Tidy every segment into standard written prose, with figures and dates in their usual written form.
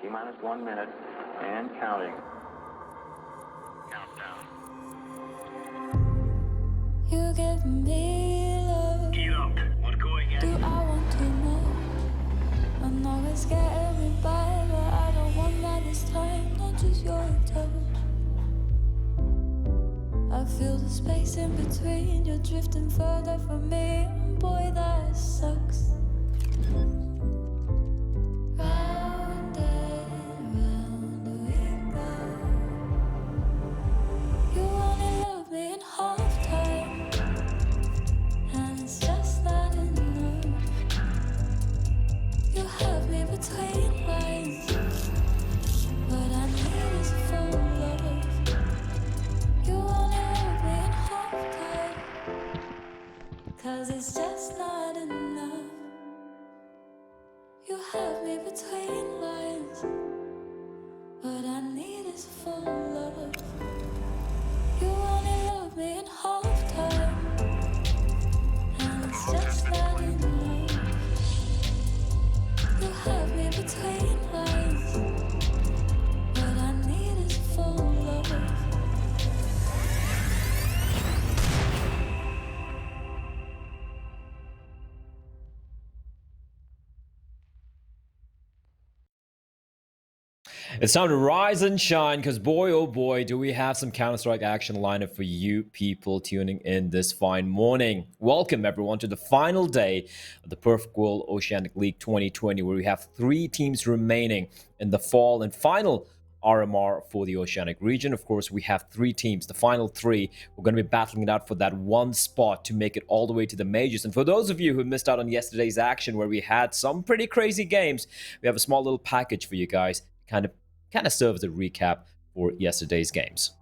T-minus 1 minute and counting. Countdown. You give me love. Get up. What's going on? Do I want to know? I know it's getting me by, but I don't want that this time. Not just your touch. I feel the space in between. You're drifting further from me. Boy, that sucks. Round and round we go. You only love me in half time, and it's just not enough. You have me between lines, but I need is full love. You only love me in half time, 'cause it's just not enough. It's time to rise and shine because boy, oh boy, do we have some Counter-Strike action lineup for you people tuning in this fine morning. Welcome everyone to the final day of the Perfect World Oceanic League 2020 where we have 3 teams remaining in the fall and final RMR for the Oceanic region. Of course, we have 3 teams, the final 3. We're going to be battling it out for that one spot to make it all the way to the majors. And for those of you who missed out on yesterday's action where we had some pretty crazy games, we have a small little package for you guys. Kind of serve as a recap for yesterday's games.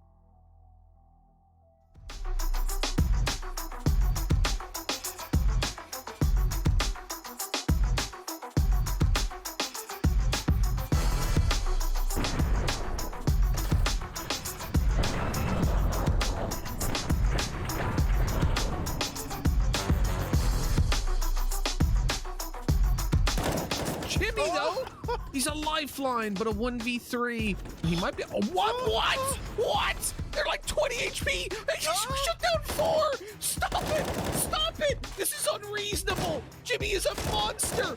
Jimmy, though, he's a lifeline, but a 1v3. He might be. Oh, what? They're like 20 HP. They just shut down 4. Stop it! Stop it! This is unreasonable. Jimmy is a monster.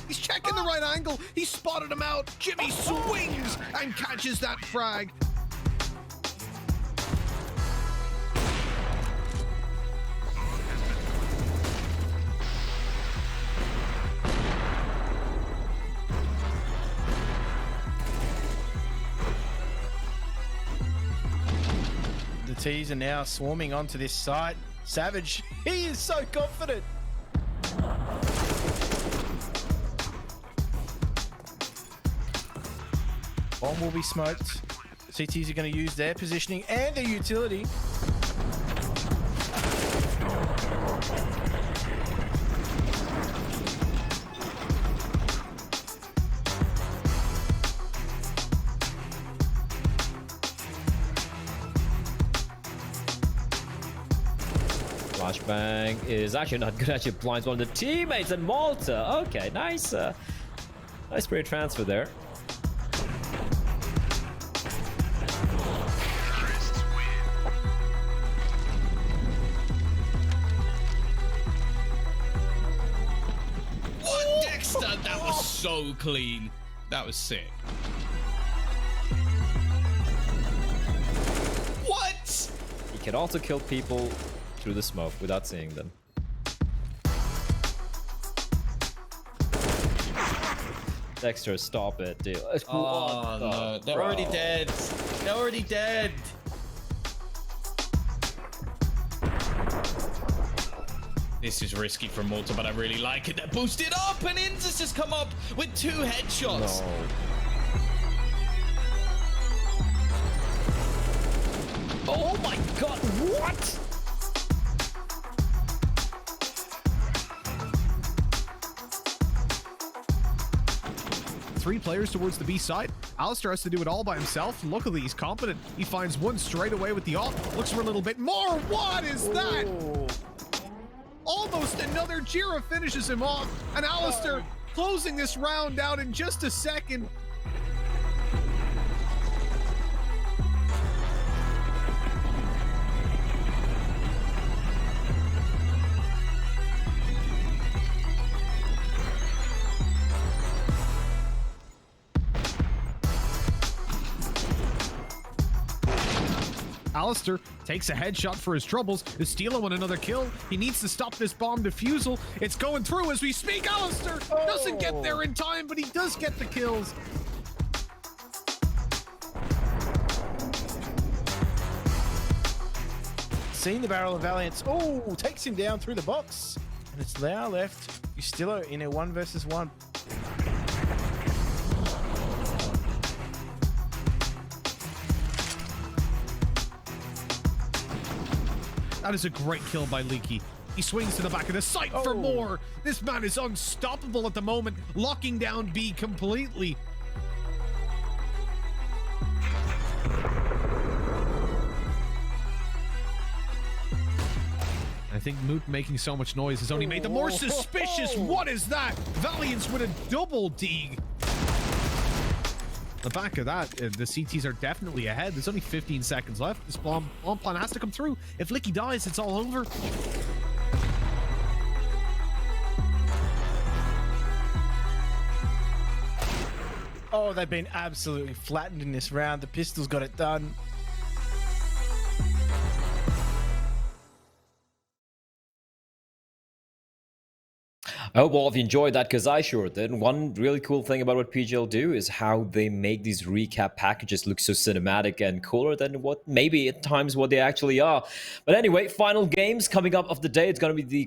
He's checking the right angle. He spotted him out. Jimmy swings and catches that frag. The T's are now swarming onto this site. Savage, he is so confident. Bomb will be smoked. CTs are going to use their positioning and their utility. Flashbang is actually not good, actually blinds one of the teammates in Malta. Okay, nice spray transfer there. What, Dexter? That was so clean. That was sick. What? He can also kill people through the smoke without seeing them. Dexter, stop it, dude. Oh no, they're already dead. They're already dead. This is risky from Malta, but I really like it. They're boosted up, and Inns has just come up with 2 headshots. No. Oh my god, what? Three players towards the B side. Alistair has to do it all by himself. Luckily, he's competent. He finds one straight away with the off. Looks for a little bit more. What is that? Almost another Jira finishes him off. And Alistair closing this round out in just a second. Alistair takes a headshot for his troubles. Estilo on another kill. He needs to stop this bomb defusal. It's going through as we speak. Alistair doesn't get there in time, but he does get the kills. Seeing the barrel of Valiance. Oh, takes him down through the box. And it's now left Estilo in a 1 versus 1. That is a great kill by Leaky. He swings to the back of the site for more. This man is unstoppable at the moment, locking down B completely. I think Moot making so much noise has only made them more suspicious. What is that? Valiance with a double dig. The back of that, the CTs are definitely ahead. There's only 15 seconds left. This bomb plan has to come through. If Licky dies, it's all over. Oh, they've been absolutely flattened in this round. The Pistols got it done. I hope all of you enjoyed that because I sure did. And one really cool thing about what PGL do is how they make these recap packages look so cinematic and cooler than what maybe at times what they actually are. But anyway, final games coming up of the day. It's going to be the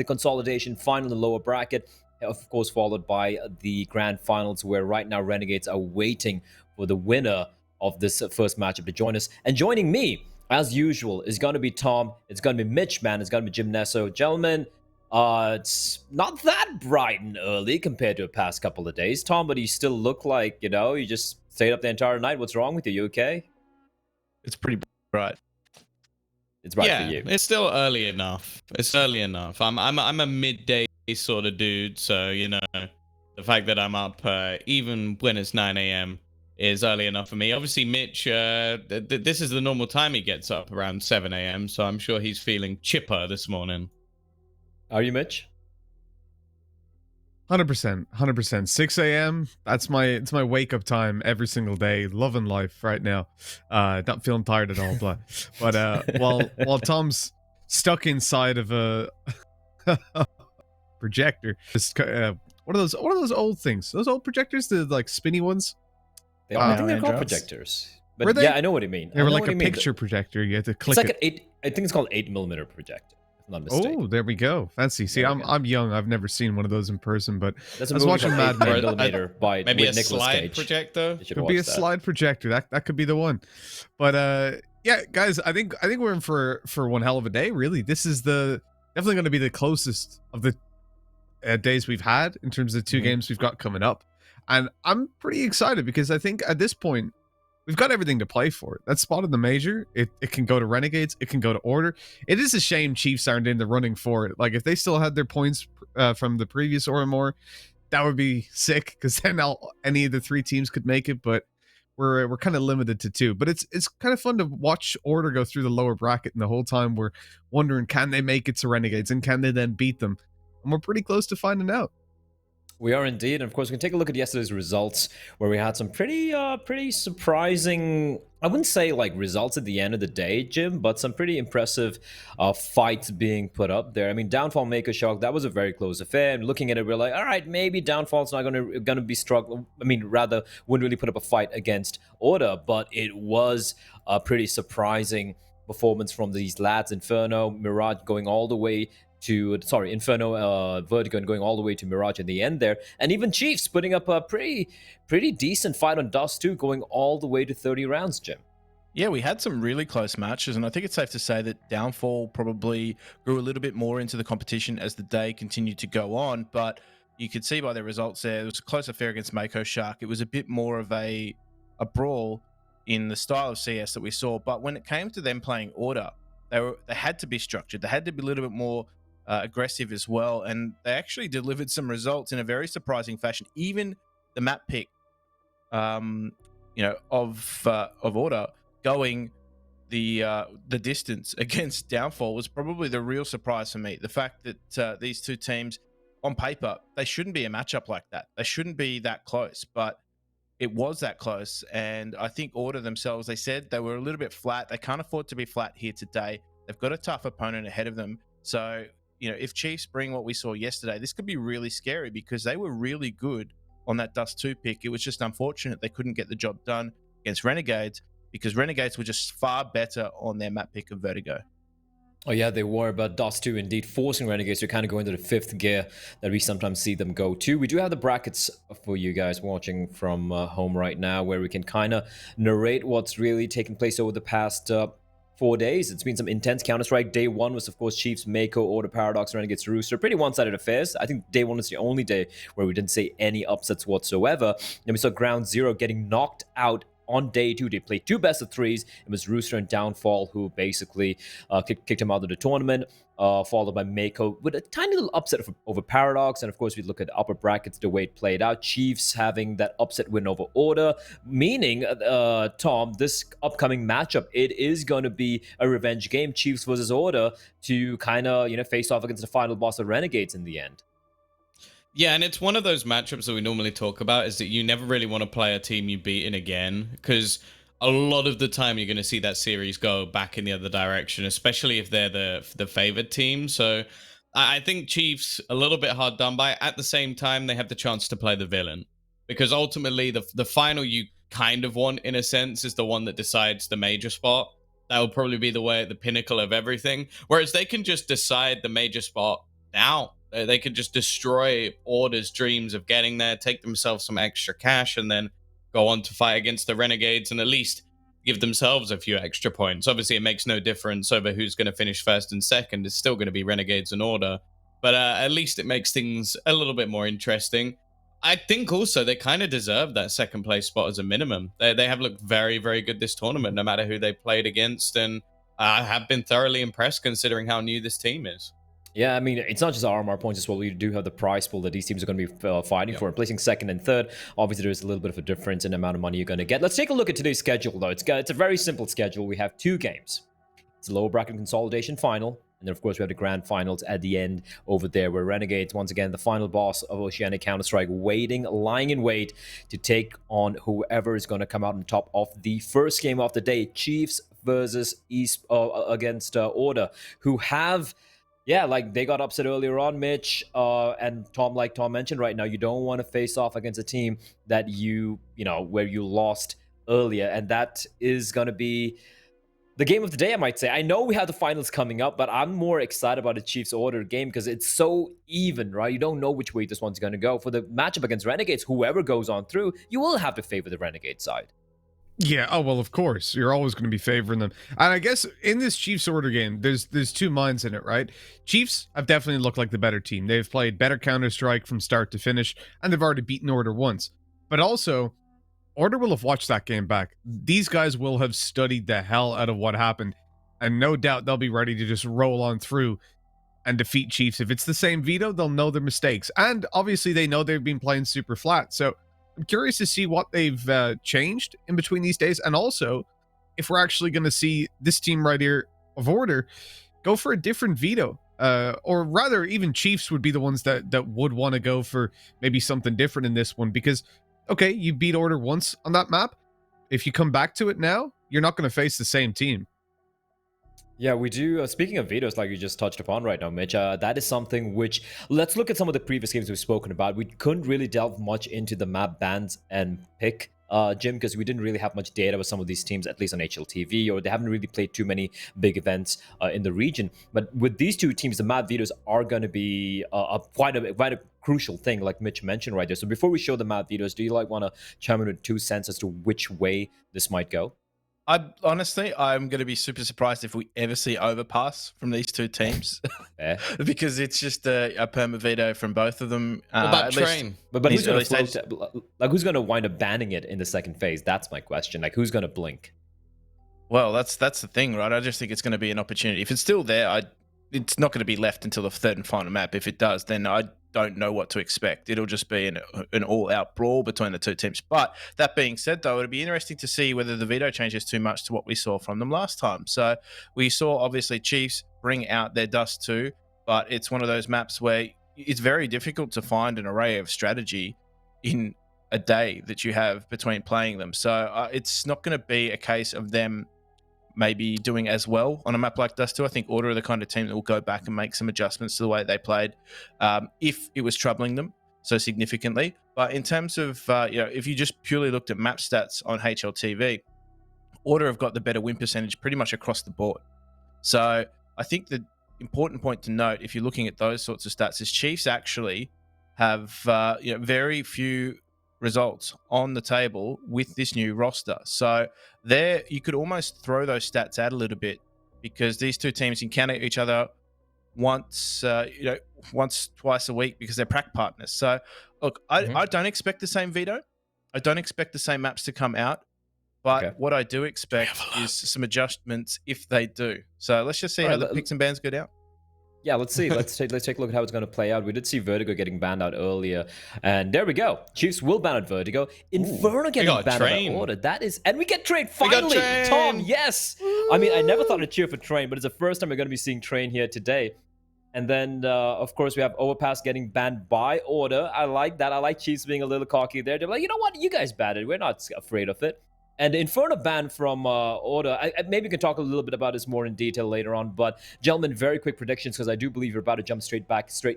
consolidation final in the lower bracket, of course, followed by the grand finals, where right now Renegades are waiting for the winner of this first matchup to join us. And joining me, as usual, is going to be Tom. It's going to be Mitch, man. It's going to be Jim Nesso. Gentlemen, it's not that bright and early compared to the past couple of days, Tom, but you still look like, you just stayed up the entire night. What's wrong with you? You okay? It's pretty bright. It's bright Yeah, for you. it's still early enough. It's early enough. I'm a midday sort of dude, so the fact that I'm up even when it's 9 a.m. is early enough for me. Obviously, Mitch, this is the normal time he gets up, around 7 a.m., so I'm sure he's feeling chipper this morning. Are you, Mitch? 100%. 6 a.m. It's my wake up time every single day. Loving life right now. Not feeling tired at all. But while Tom's stuck inside of a projector, just what are those old things? Those old projectors, the like spinny ones. I think they're called Andros? projectors. Were But they? yeah, I know what you mean. They were like a picture projector. You had to click It's like it. I think it's called 8mm projector. I'm not mistaken. Oh, there we go. Fancy. See, There we I'm young. I've never seen one of those in person, but That's a I was movie watching called Mad Men. 8mm by Maybe with a Nicolas slide Cage. projector. You should Could watch be a that. slide projector. That could be the one. But yeah, guys, I think we're in for one hell of a day. Really, this is definitely going to be the closest of the days we've had in terms of 2 games we've got coming up, and I'm pretty excited because I think at this point we've got everything to play for. That spot in the major, it can go to Renegades, it can go to Order. It is a shame Chiefs aren't in the running for it. Like if they still had their points from the previous or more, that would be sick because then any of the 3 teams could make it. But we're kind of limited to 2. But it's kind of fun to watch Order go through the lower bracket, and the whole time we're wondering, can they make it to Renegades and can they then beat them? And we're pretty close to finding out. We are indeed, and of course, we can take a look at yesterday's results, where we had some pretty surprising, I wouldn't say like results at the end of the day, Jim, but some pretty impressive fights being put up there. I mean, Downfall, Mako Shock, that was a very close affair, and looking at it, we're like, all right, maybe Downfall's not gonna be struggling. I mean, rather, wouldn't really put up a fight against Order, but it was a pretty surprising performance from these lads. Inferno, Mirage going all the way to Inferno, Vertigo, and going all the way to Mirage in the end there, and even Chiefs putting up a pretty decent fight on Dust 2, going all the way to 30 rounds, Jim. Yeah, we had some really close matches, and I think it's safe to say that Downfall probably grew a little bit more into the competition as the day continued to go on, but you could see by the results there, it was a close affair against Mako Shark. It was a bit more of a brawl in the style of CS that we saw, but when it came to them playing Order, they had to be structured. They had to be a little bit more aggressive as well, and they actually delivered some results in a very surprising fashion. Even the map pick, of Order going the distance against Downfall was probably the real surprise for me. The fact that these 2 teams, on paper, they shouldn't be a matchup like that. They shouldn't be that close, but it was that close. And I think Order themselves, they said they were a little bit flat. They can't afford to be flat here today. They've got a tough opponent ahead of them, so if Chiefs bring what we saw yesterday, this could be really scary because they were really good on that Dust 2 pick. It was just unfortunate they couldn't get the job done against Renegades because Renegades were just far better on their map pick of Vertigo. Oh yeah, they were, but Dust 2 indeed forcing Renegades to kind of go into the 5th gear that we sometimes see them go to. We do have the brackets for you guys watching from home right now, where we can kind of narrate what's really taken place over the past 4 days. It's been some intense Counter-Strike. Day 1 was, of course, Chiefs, Mako, Order, Paradox, Renegades, Rooster. Pretty one-sided affairs. I think Day 1 was the only day where we didn't see any upsets whatsoever. Then we saw Ground Zero getting knocked out on Day 2. They played 2 best of 3s. It was Rooster and Downfall who basically kicked him out of the tournament, followed by Mako with a tiny little upset over Paradox. And of course, we look at the upper brackets, the way it played out. Chiefs having that upset win over Order, meaning, Tom, this upcoming matchup, it is going to be a revenge game, Chiefs versus Order, to kind of, face off against the final boss of Renegades in the end. Yeah, and it's one of those matchups that we normally talk about is that you never really want to play a team you've beaten again, because a lot of the time you're going to see that series go back in the other direction, especially if they're the favored team. So I think Chiefs a little bit hard done by. At the same time, they have the chance to play the villain, because ultimately the final you kind of want in a sense is the one that decides the major spot. That will probably be the pinnacle of everything. Whereas they can just decide the major spot now. They could just destroy Order's dreams of getting there, take themselves some extra cash, and then go on to fight against the Renegades and at least give themselves a few extra points. Obviously, it makes no difference over who's going to finish first and second. It's still going to be Renegades and Order. But at least it makes things a little bit more interesting. I think also they kind of deserve that second place spot as a minimum. They have looked very, very good this tournament, no matter who they played against. And I have been thoroughly impressed considering how new this team is. Yeah, I mean, it's not just RMR points as well. We do have the prize pool that these teams are going to be fighting for. And placing second and third, obviously, there's a little bit of a difference in the amount of money you're going to get. Let's take a look at today's schedule, though. It's a very simple schedule. We have 2 games. It's a lower bracket consolidation final. And then, of course, we have the grand finals at the end over there, where Renegades, once again, the final boss of Oceania Counter-Strike, lying in wait to take on whoever is going to come out on top of the first game of the day, Chiefs versus against Order, who have... Yeah, like they got upset earlier on, Mitch, and Tom, like Tom mentioned right now, you don't want to face off against a team that where you lost earlier. And that is going to be the game of the day, I might say. I know we have the finals coming up, but I'm more excited about the Chiefs Order game because it's so even, right? You don't know which way this one's going to go. For the matchup against Renegades, whoever goes on through, you will have to favor the Renegade side. Yeah, oh well, of course. You're always going to be favoring them. And I guess in this Chiefs Order game, there's 2 minds in it, right? Chiefs have definitely looked like the better team. They've played better Counter-Strike from start to finish, and they've already beaten Order once. But also, Order will have watched that game back. These guys will have studied the hell out of what happened, and no doubt they'll be ready to just roll on through and defeat Chiefs. If it's the same veto, they'll know their mistakes. And obviously, they know they've been playing super flat, so I'm curious to see what they've changed in between these days, and also if we're actually going to see this team right here of Order go for a different veto, or rather, even Chiefs would be the ones that would want to go for maybe something different in this one, because okay, you beat Order once on that map. If you come back to it now, you're not going to face the same team. Yeah, we do. Speaking of vetoes, like you just touched upon right now, Mitch, that is something which, let's look at some of the previous games we've spoken about. We couldn't really delve much into the map bans and pick, Jim, because we didn't really have much data with some of these teams, at least on HLTV, or they haven't really played too many big events in the region. But with these 2 teams, the map vetoes are going to be quite a crucial thing, like Mitch mentioned right there. So before we show the map vetoes, do you want to chime in with 2 cents as to which way this might go? I'm going to be super surprised if we ever see overpass from these 2 teams, because it's just a perma veto from both of them. What about Train? But who's going to who's going to wind up banning it in the second phase? That's my question. Like, who's going to blink? Well, that's the thing, right? I just think it's going to be an opportunity. If it's still there, it's not going to be left until the 3rd and final map. If it does, then I don't know what to expect. It'll just be an all-out brawl between the 2 teams. But that being said, though, it'll be interesting to see whether the veto changes too much to what we saw from them last time. So we saw, obviously, Chiefs bring out their dust too, but it's one of those maps where it's very difficult to find an array of strategy in a day that you have between playing them. So it's not going to be a case of them maybe doing as well on a map like Dust 2. I think Order are the kind of team that will go back and make some adjustments to the way they played if it was troubling them so significantly. But in terms of, if you just purely looked at map stats on HLTV, Order have got the better win percentage pretty much across the board. So I think the important point to note, if you're looking at those sorts of stats, is Chiefs actually have very few results on the table with this new roster. So there you could almost throw those stats out a little bit, because these 2 teams encounter each other once twice a week because they're prac partners. So look, I don't expect the same veto. I don't expect the same maps to come out, but what I do expect is some adjustments if they do. So let's just see how the picks and bans go down. Yeah, let's see. Let's take a look at how it's going to play out. We did see Vertigo getting banned out earlier, and there we go. Chiefs will ban out Vertigo. Inferno getting banned out Order. That is, and we get Train finally. Tom, yes. I mean, I never thought I'd cheer for Train, but it's the first time we're going to be seeing Train here today. And then, of course, we have Overpass getting banned by Order. I like that. I like Chiefs being a little cocky there. They're like, you know what? You guys banned it. We're not afraid of it. And the Inferno ban from Order, maybe we can talk a little bit about this more in detail later on. But, gentlemen, very quick predictions because I do believe you're about to jump straight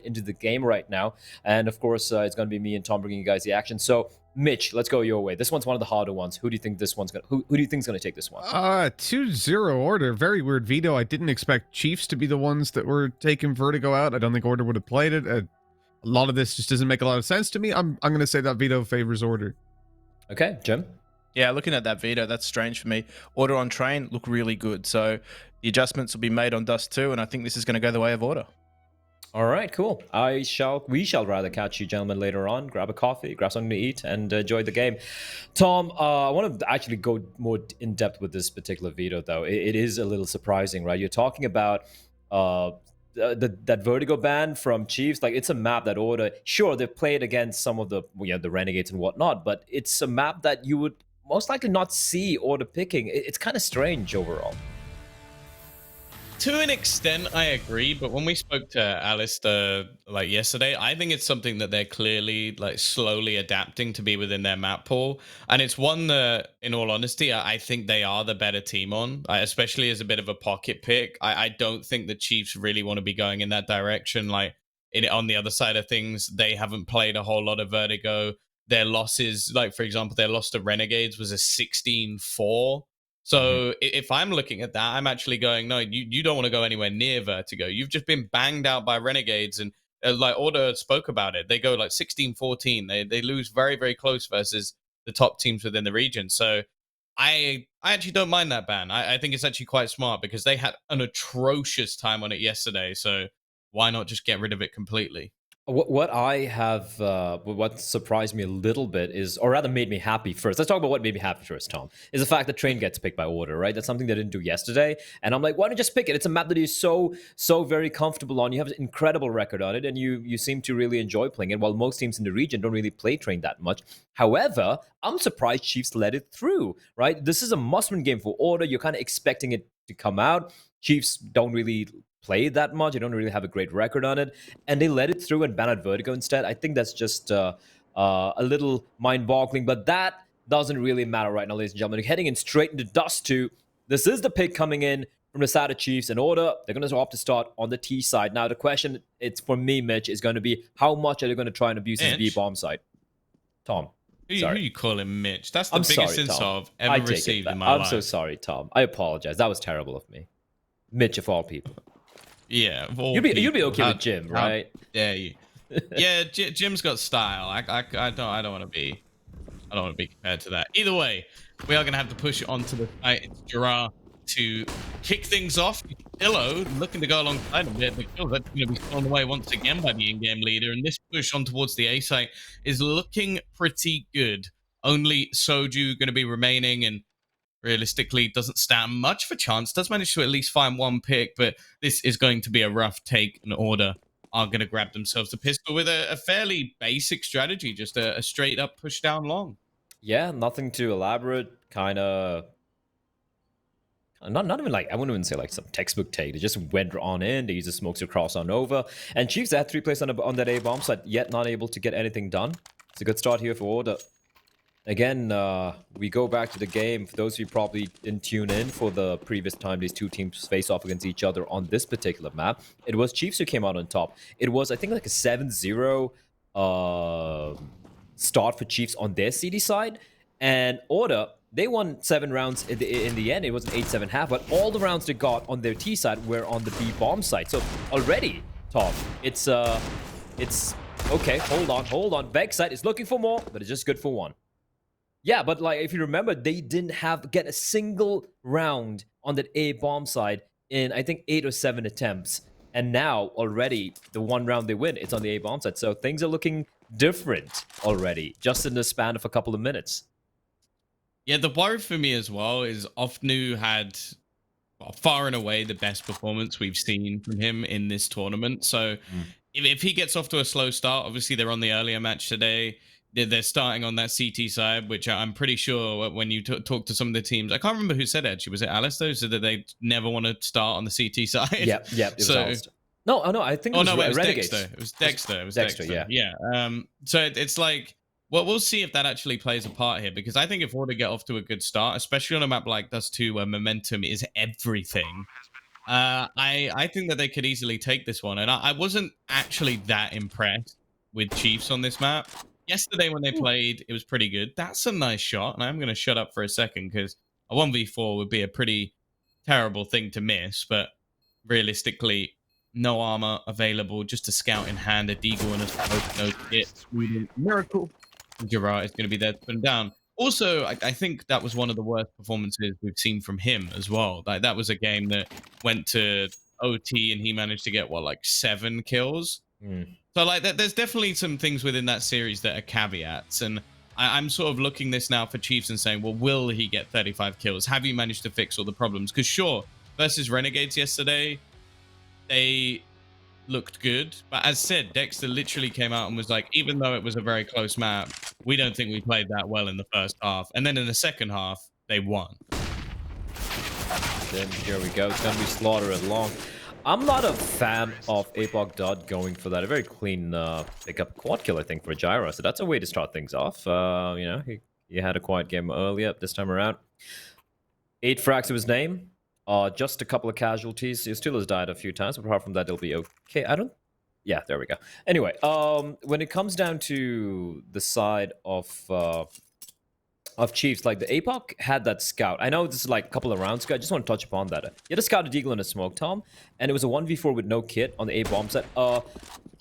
into the game right now. And, of course, it's going to be me and Tom bringing you guys the action. So, Mitch, let's go your way. This one's one of the harder ones. Who do you think this one's going to... Who do you think's going to take this one? 2-0 Order. Very weird veto. I didn't expect Chiefs to be the ones that were taking Vertigo out. I don't think Order would have played it. A lot of this just doesn't make a lot of sense to me. I'm going to say that veto favors Order. Okay, Jim? Yeah, looking at that veto, that's strange for me. Order on train look really good. So the adjustments will be made on Dust 2, and I think this is going to go the way of Order. All right, cool. We shall rather catch you gentlemen later on. Grab a coffee, grab something to eat, and enjoy the game. Tom, I want to actually go more in depth with this particular veto, though. It is a little surprising, right? You're talking about that Vertigo ban from Chiefs. Like, it's a map that Order, sure, they've played against some of the the Renegades and whatnot, but it's a map that you would most likely not see Order picking. It's kind of strange overall. To an extent, I agree. But when we spoke to Alistair like yesterday, I think it's something that they're clearly like slowly adapting to be within their map pool. And it's one that, in all honesty, I think they are the better team on, especially as a bit of a pocket pick. I don't think the Chiefs really want to be going in that direction. Like on the other side of things, they haven't played a whole lot of Vertigo. Their losses, like for example, their loss to Renegades was a 16-4. So if I'm looking at that, I'm actually going, no, you don't want to go anywhere near Vertigo. You've just been banged out by Renegades, and like Order spoke about it. They go like 16-14. They lose very, very close versus the top teams within the region. So I actually don't mind that ban. I think it's actually quite smart because they had an atrocious time on it yesterday. So why not just get rid of it completely? What I have, what surprised me a little bit is, or rather made me happy first. Let's talk about what made me happy first, Tom. Is the fact that Train gets picked by Order, right? That's something they didn't do yesterday. And I'm like, why don't you just pick it? It's a map that you're so very comfortable on. You have an incredible record on it, and you seem to really enjoy playing it, while most teams in the region don't really play Train that much. However, I'm surprised Chiefs let it through, right? This is a must-win game for Order. You're kind of expecting it to come out. Chiefs don't really play that much. They don't really have a great record on it, and they let it through and ban out Vertigo instead. I think that's just a little mind-boggling, but that doesn't really matter right now, ladies and gentlemen. Heading in straight into Dust 2. This is the pick coming in from the side of Chiefs. In Order, they're going to opt to start on the T side. Now, the question, it's for me, Mitch, is going to be how much are they going to try and abuse this B-bomb side? Tom. Who Sorry. you calling Mitch? That's the I'm biggest sorry, insult Tom. I've ever received in my life. I'm so sorry, Tom. I apologize. That was terrible of me. Mitch, of all people. Yeah, you'd be okay with Jim, right? Yeah, yeah. Jim's got style. I don't want to be compared to that. Either way, we are gonna have to push it onto the site. It's Gerard to kick things off. Illo looking to go alongside a bit. The kill that's going to be thrown away once again by the in-game leader, and this push on towards the A site is looking pretty good. Only Soju going to be remaining, and realistically doesn't stand much of a chance. Does manage to at least find one pick, but this is going to be a rough take. And Order are going to grab themselves a pistol with a fairly basic strategy, just a straight up push down long. Yeah, nothing too elaborate. Kind of not even like, I wouldn't even say like some textbook take. They just went on in. They used the smokes to cross on over. And Chiefs had 3 plays on that A bomb site, yet not able to get anything done. It's a good start here for Order. Again, we go back to the game. For those of you probably didn't tune in for the previous time these two teams face off against each other on this particular map, it was Chiefs who came out on top. It was, I think, like a 7-0 start for Chiefs on their CD side. And Order, they won 7 rounds in the end. It was an 8-7 half, but all the rounds they got on their T side were on the B bomb side. So already, Tom, it's okay. Hold on. Vex side is looking for more, but it's just good for 1. Yeah, but like if you remember, they didn't get a single round on that A bomb side in I think 8 or 7 attempts, and now already the 1 round they win, it's on the A bomb side. So things are looking different already, just in the span of a couple of minutes. Yeah, the worry for me as well is Ofnu had far and away the best performance we've seen from him in this tournament. So if he gets off to a slow start, obviously they're on the earlier match today. They're starting on that CT side, which I'm pretty sure when you talk to some of the teams, I can't remember who said it actually. Was it Alistair who said that they never want to start on the CT side? Yep, it was Alistair. No, oh no, I think Oh it was no, it was Renegades. Dexter. It was Dexter. It was Dexter, Dexter. yeah. Yeah. So it's like, well, we'll see if that actually plays a part here, because I think if Order get off to a good start, especially on a map like Dust 2 where momentum is everything, I think that they could easily take this one. And I wasn't actually that impressed with Chiefs on this map. Yesterday when they played, it was pretty good. That's a nice shot. And I'm going to shut up for a second because a 1v4 would be a pretty terrible thing to miss. But realistically, no armor available, just a scout in hand, a deagle and a smoke, no kit. Miracle. Gerard is going to be there to put him down. Also, I think that was one of the worst performances we've seen from him as well. Like, that was a game that went to OT and he managed to get, what, like 7 kills? So, like, there's definitely some things within that series that are caveats. And I'm sort of looking this now for Chiefs and saying, well, will he get 35 kills? Have you managed to fix all the problems? Because, sure, versus Renegades yesterday, they looked good. But as said, Dexter literally came out and was like, even though it was a very close map, we don't think we played that well in the first half. And then in the second half, they won. Then here we go. It's going to be Slaughter and Long. I'm not a fan of Apoc Dot going for that. A very clean pickup quad kill, I think, for Gyro. So that's a way to start things off. You know, he had a quiet game earlier this time around. 8 frags of his name. Just a couple of casualties. He still has died a few times, but apart from that, it'll be okay. Yeah, there we go. Anyway, when it comes down to the side of Chiefs, like the APOC had that scout. I know this is like a couple of rounds ago. I just want to touch upon that. He had a scout, a deagle, and a smoke tom, and it was a 1v4 with no kit on the A bomb set. 100%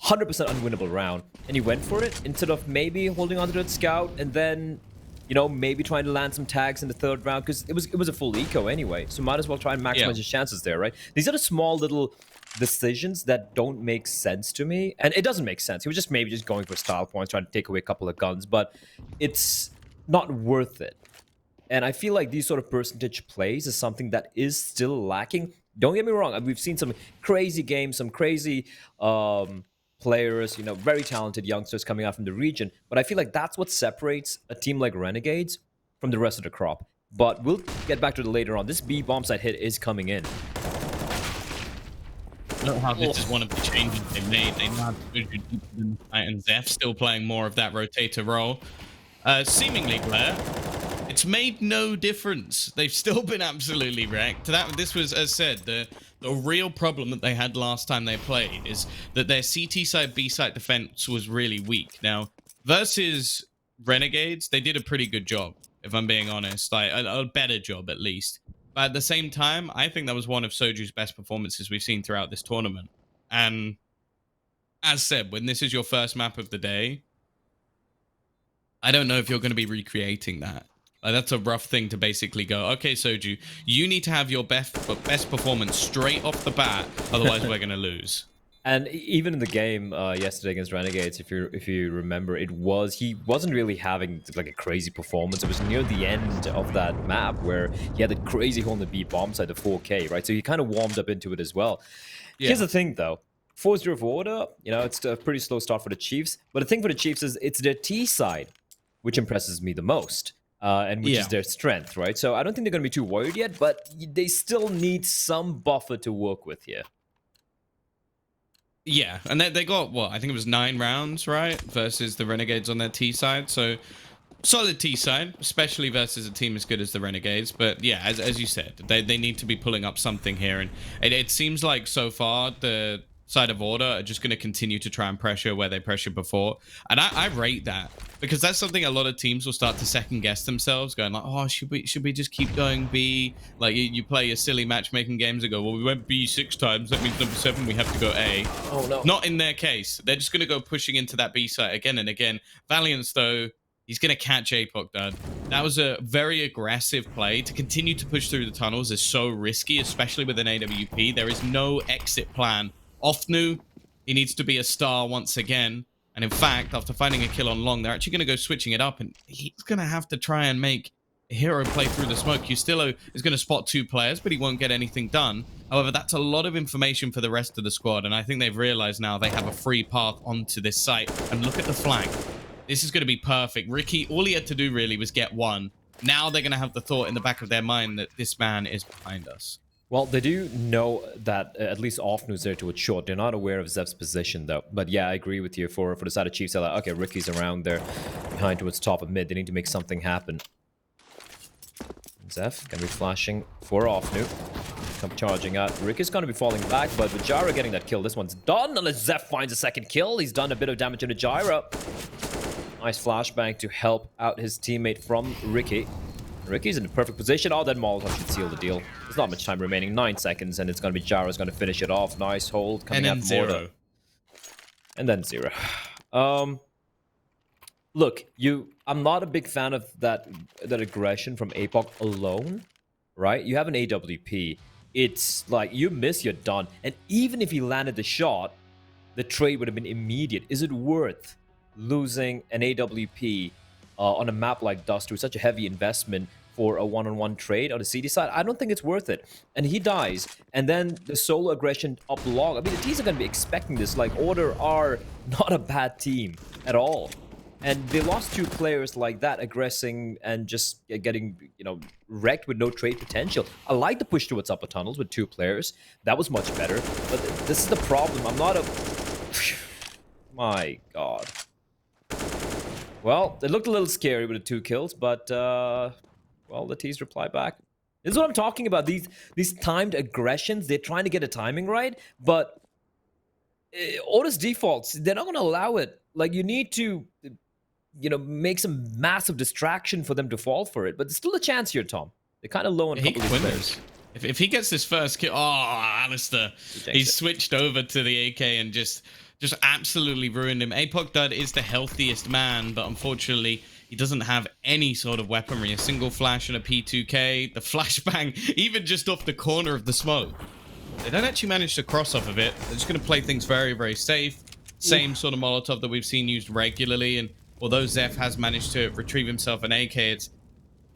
unwinnable round, and he went for it instead of maybe holding on to that scout and then, you know, maybe trying to land some tags in the 3rd round, because it was a full eco anyway. So might as well try and maximize his chances there, right? These are the small little decisions that don't make sense to me, and it doesn't make sense. He was just maybe just going for style points, trying to take away a couple of guns, but it's not worth it. And I feel like these sort of percentage plays is something that is still lacking. Don't get me wrong, we've seen some crazy games, some crazy players, you know, very talented youngsters coming out from the region, but I feel like that's what separates a team like Renegades from the rest of the crop. But we'll get back to it later on. This B bomb site hit is coming in. I don't know how this is one of the changes they made. They now have and Zeph still playing more of that rotator role. Seemingly, Blair, it's made no difference. They've still been absolutely wrecked. This was, as said, the real problem that they had last time they played is that their CT side, B side defense was really weak. Now, versus Renegades, they did a pretty good job, if I'm being honest. Like, a better job, at least. But at the same time, I think that was one of Soju's best performances we've seen throughout this tournament. And as said, when this is your first map of the day, I don't know if you're going to be recreating that. That's a rough thing to basically go, okay, Soju, you need to have your best performance straight off the bat, otherwise we're going to lose. And even in the game yesterday against Renegades, if you remember, he wasn't really having like a crazy performance. It was near the end of that map where he had a crazy hole in the B bomb side, the 4K, right? So he kind of warmed up into it as well. Yeah. Here's the thing, though. 4-0 for Order, you know, it's a pretty slow start for the Chiefs. But the thing for the Chiefs is it's their T side, which impresses me the most. And which is their strength, right? So I don't think they're going to be too worried yet, but they still need some buffer to work with here. Yeah, and they got, what, I think it was 9 rounds, right? Versus the Renegades on their T side. So solid T side, especially versus a team as good as the Renegades. But yeah, as you said, they need to be pulling up something here. And it seems like so far the side of Order are just going to continue to try and pressure where they pressured before. And I rate that, because that's something a lot of teams will start to second guess themselves, going like, oh, should we just keep going B? Like, you play your silly matchmaking games and go, well, we went B 6 times, that means number 7 we have to go A. Oh no. Not in their case. They're just going to go pushing into that B site again and again. Valiance, though, he's going to catch APOC, Dad. That was a very aggressive play. To continue to push through the tunnels is so risky, especially with an AWP. There is no exit plan. Ofnu, he needs to be a star once again. And in fact, after finding a kill on Long, they're actually going to go switching it up. And he's going to have to try and make a hero play through the smoke. Justillo is going to spot 2 players, but he won't get anything done. However, that's a lot of information for the rest of the squad. And I think they've realized now they have a free path onto this site. And look at the flank. This is going to be perfect. Ricky, all he had to do really was get 1. Now they're going to have the thought in the back of their mind that this man is behind us. Well, they do know that at least Offnu's there towards short. They're not aware of Zev's position, though. But yeah, I agree with you. For the side of Chiefs, they're like, okay, Ricky's around there behind towards top of mid. They need to make something happen. Zev going to be flashing for Offnu. Come charging out. Ricky's going to be falling back, but with Gyra getting that kill, this one's done. Unless Zev finds a second kill. He's done a bit of damage into Gyra. Nice flashbang to help out his teammate from Ricky. Ricky's in the perfect position. Oh, that Molotov should seal the deal. There's not much time remaining. 9 seconds, and it's going to be Gyra's going to finish it off. Nice hold coming out from Mortar. And then 0. Look, I'm not a big fan of that aggression from APOC alone, right? You have an AWP. It's like, you miss, you're done. And even if he landed the shot, the trade would have been immediate. Is it worth losing an AWP on a map like Dust with such a heavy investment for a one-on-one trade on the CD side? I don't think it's worth it. And he dies, and then the solo aggression up long. I mean, the teams are going to be expecting this. Like, Order are not a bad team at all. And they lost 2 players like that, aggressing and just getting, wrecked with no trade potential. I like the push towards upper tunnels with 2 players. That was much better. But this is the problem. I'm not a... My God. Well, it looked a little scary with the 2 kills, but, well, the T's reply back. This is what I'm talking about. These timed aggressions, they're trying to get the timing right, but Order's defaults, they're not going to allow it. Like, you need to, make some massive distraction for them to fall for it. But there's still a chance here, Tom. They're kind of low on a couple of players. If he gets this first kill, Alistair, he's switched over to the AK and just absolutely ruined him. APOC Dud is the healthiest man, but unfortunately, he doesn't have any sort of weaponry. A single flash and a P2K, the flashbang, even just off the corner of the smoke. They don't actually manage to cross off of it. They're just going to play things very, very safe. Same sort of Molotov that we've seen used regularly. And although Zef has managed to retrieve himself an AK, it's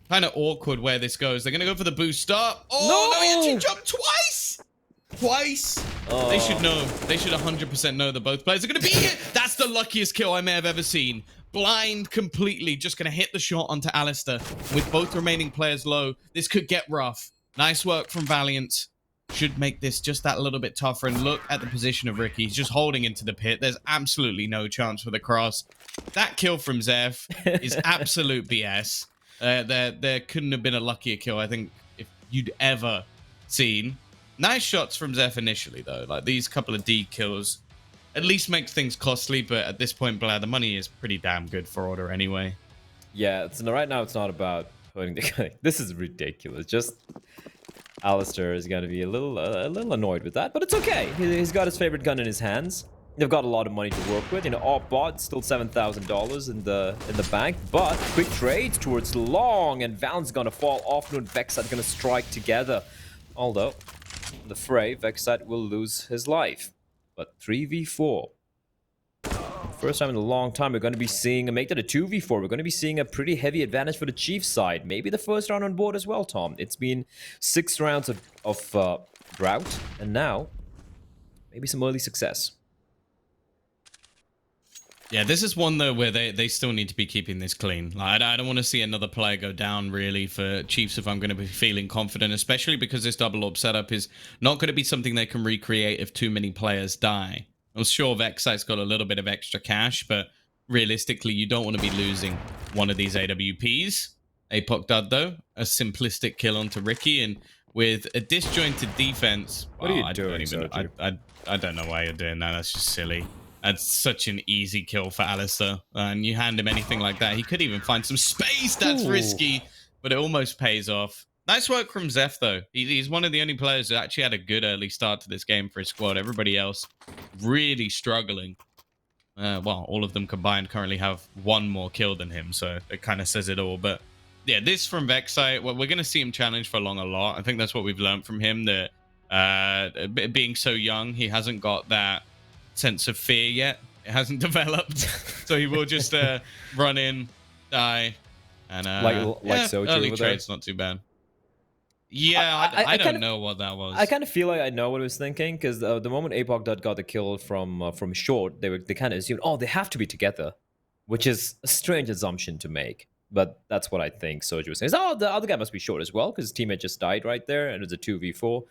kind of awkward where this goes. They're going to go for the boost up. Oh, no, he actually jumped twice. They should know. They should 100% know that both players are going to be here. That's the luckiest kill I may have ever seen. Blind completely, just going to hit the shot onto Alistair. With both remaining players low, this could get rough. Nice work from Valiant. Should make this just that little bit tougher. And look at the position of Ricky. He's just holding into the pit. There's absolutely no chance for the cross. That kill from Zef is absolute BS. There couldn't have been a luckier kill, I think, if you'd ever seen. Nice shots from Zef initially, though. Like, these couple of D kills at least makes things costly, but at this point, Blair, the money is pretty damn good for Order anyway. Yeah, right now it's not about putting the... This is ridiculous. Just... Alistair is going to be a little annoyed with that, but it's okay. He's got his favorite gun in his hands. They've got a lot of money to work with. Bot still $7,000 in the bank, but quick trades towards long, and Val's going to fall off. And Vexat going to strike together. Although, in the fray, Vexat will lose his life. But 3v4. First time in a long time, we're going to be seeing, make that a 2v4. We're going to be seeing a pretty heavy advantage for the Chiefs side. Maybe the first round on board as well, Tom. It's been 6 rounds of drought, and now maybe some early success. Yeah, this is one, though, where they still need to be keeping this clean. Like, I don't want to see another player go down, really, for Chiefs if I'm going to be feeling confident, especially because this double orb setup is not going to be something they can recreate if too many players die. I'm sure Vexite's got a little bit of extra cash, but realistically, you don't want to be losing one of these AWPs. APOC Dud, though, a simplistic kill onto Ricky, and with a disjointed defense... What are you doing, I don't know why you're doing that. That's just silly. That's such an easy kill for Alistair. And you hand him anything like that, he could even find some space. That's risky, but it almost pays off. Nice work from Zef, though. He's one of the only players who actually had a good early start to this game for his squad. Everybody else really struggling. Well, all of them combined currently have 1 more kill than him, so it kind of says it all. But yeah, this from Vexite, well, we're going to see him challenge for long a lot. I think that's what we've learned from him, that being so young, he hasn't got that sense of fear yet. It hasn't developed. So he will just run in, die, and early trade's not too bad. Yeah, I don't know what that was. I kind of feel like I know what I was thinking, because the moment APOC got the kill from short, they kind of assumed, oh, they have to be together, which is a strange assumption to make. But that's what I think Soju was saying. Oh, the other guy must be short as well because his teammate just died right there, and it's a 2v4.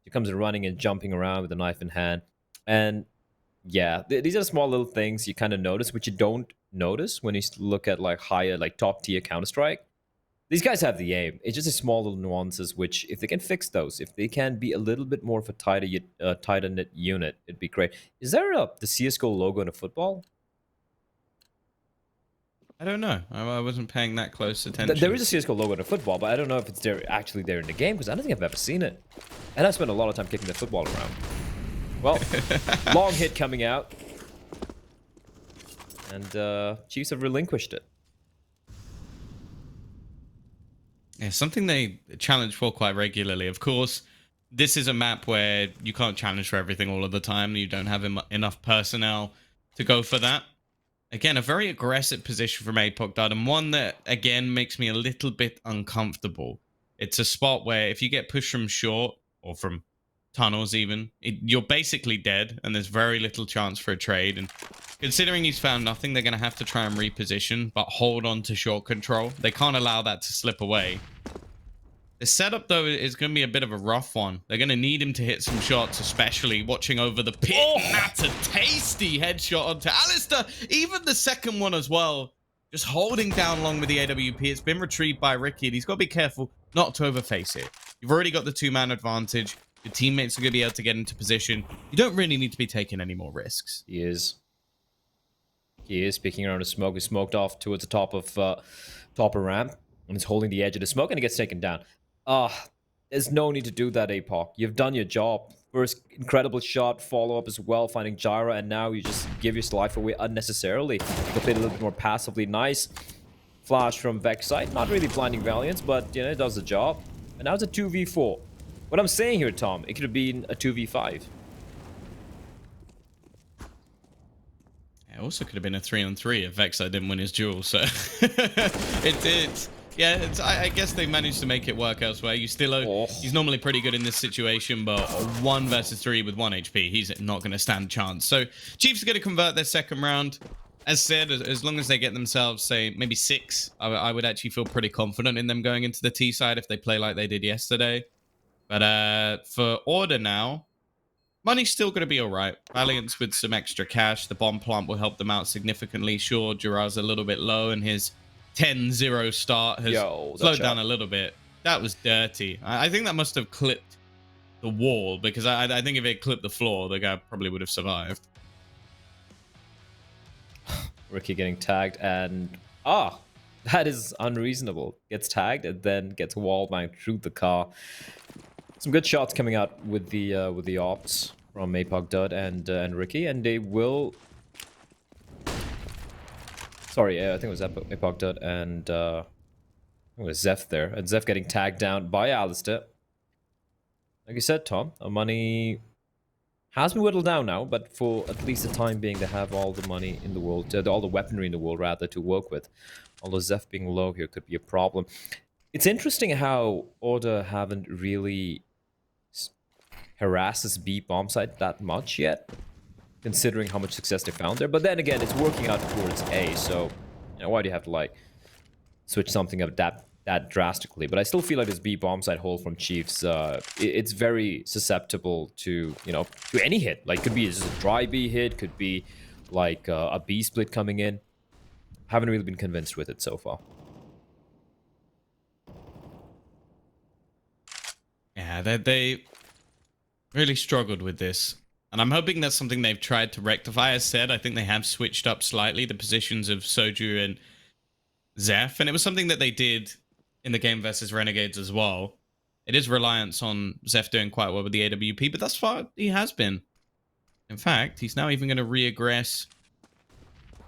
He comes running and jumping around with a knife in hand. And yeah, these are small little things you kind of notice, which you don't notice when you look at like higher, like top tier Counter-Strike. These guys have the aim. It's just a small little nuances, which if they can fix those, if they can be a little bit more of a tighter knit unit, it'd be great. Is there the CS:GO logo in a football? I don't know. I wasn't paying that close attention. There is a CS:GO logo in a football, but I don't know if it's actually there in the game because I don't think I've ever seen it. And I spent a lot of time kicking the football around. Well, long hit coming out. And Chiefs have relinquished it. Yeah, something they challenge for quite regularly. Of course, this is a map where you can't challenge for everything all of the time. You don't have enough personnel to go for that. Again, a very aggressive position from APOC Dud, and one that, again, makes me a little bit uncomfortable. It's a spot where if you get pushed from short, or from tunnels even, you're basically dead, and there's very little chance for a trade. And considering he's found nothing, they're going to have to try and reposition, but hold on to short control. They can't allow that to slip away. The setup, though, is going to be a bit of a rough one. They're going to need him to hit some shots, especially watching over the pit. Oh, that's a tasty headshot onto Alistair. Even the second one as well. Just holding down long with the AWP. It's been retrieved by Ricky, and he's got to be careful not to overface it. You've already got the two-man advantage. Your teammates are going to be able to get into position. You don't really need to be taking any more risks. He is peeking around the smoke. He's smoked off towards the top of ramp, and he's holding the edge of the smoke, and he gets taken down. There's no need to do that, APOC. You've done your job. First incredible shot, follow-up as well, finding Gyra, and now you just give your life away unnecessarily. You play a little bit more passively. Nice flash from Vex side. Not really blinding Valiance, but you know, it does the job. And now it's a 2v4. What I'm saying here, Tom, it could have been a 2v5. It also could have been a 3-on-3 if Vexite didn't win his duel, so it did. Yeah, I guess they managed to make it work elsewhere. He's normally pretty good in this situation, but 1 versus 3 with 1 HP, he's not going to stand a chance. So Chiefs are going to convert their second round. As said, as long as they get themselves, say, maybe 6, I would actually feel pretty confident in them going into the T side if they play like they did yesterday. But for Order now, money's still going to be all right. Valiance with some extra cash. The bomb plant will help them out significantly. Sure, Jiraiya's a little bit low, and his 10-0 start has slowed down a little bit. That was dirty. I think that must have clipped the wall, because I think if it clipped the floor, the guy probably would have survived. Ricky getting tagged, and that is unreasonable. Gets tagged and then gets wall banged through the car. Some good shots coming out with the ops from APOC Dud and Ricky, and they will. Sorry, I think it was APOC Dud and it was Zeph there, and Zeph getting tagged down by Alistair. Like you said, Tom, our money has been whittled down now, but for at least the time being, they have all the money in the world, all the weaponry in the world, rather, to work with. Although Zeph being low here could be a problem. It's interesting how Order haven't really harassed this B bomb site that much yet, considering how much success they found there. But then again, it's working out towards A, so you know, why do you have to like switch something up that drastically? But I still feel like this B bomb site hold from Chiefs, it's very susceptible to, you know, to any hit. Like, could be just a dry B hit, could be like a B split coming in. Haven't really been convinced with it so far. Yeah, they really struggled with this. And I'm hoping that's something they've tried to rectify. As said, I think they have switched up slightly the positions of Soju and Zeph. And it was something that they did in the game versus Renegades as well. It is reliance on Zeph doing quite well with the AWP, but thus far he has been. In fact, he's now even going to re-aggress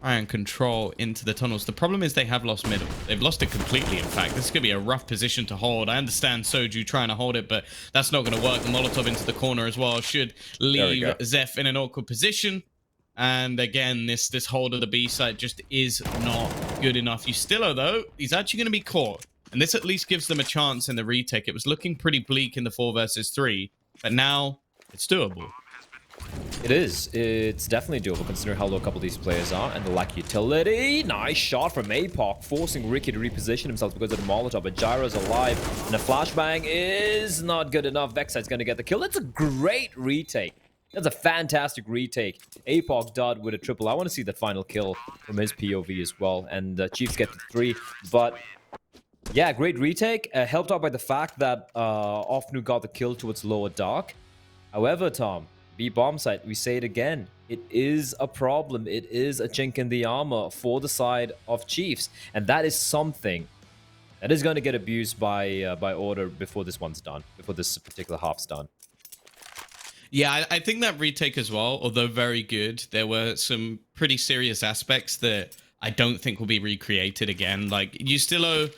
and control into the tunnels. The problem is they have lost middle. They've lost it completely, in fact. This is going to be a rough position to hold. I understand Soju trying to hold it, but that's not going to work. The Molotov into the corner as well should leave Zeph in an awkward position. And again, this hold of the B site just is not good enough. Yustilo, though, he's actually going to be caught. And this at least gives them a chance in the retake. It was looking pretty bleak in the 4 versus 3, but now it's doable. It is. It's definitely doable considering how low a couple of these players are and the lack utility. Nice shot from APOC, forcing Ricky to reposition himself because of the Molotov, but Gyro's alive. And the flashbang is not good enough. Vexite's going to get the kill. That's a great retake. That's a fantastic retake. APOC dud with a triple. I want to see that final kill from his POV as well. And Chiefs get the 3. But yeah, great retake. Helped out by the fact that Ofnu got the kill towards lower dark. However, Tom, B bomb site, we say it again. It is a problem. It is a chink in the armor for the side of Chiefs. And that is something that is going to get abused by Order before this one's done, before this particular half's done. Yeah, I think that retake as well, although very good, there were some pretty serious aspects that I don't think will be recreated again. Like, you still owe...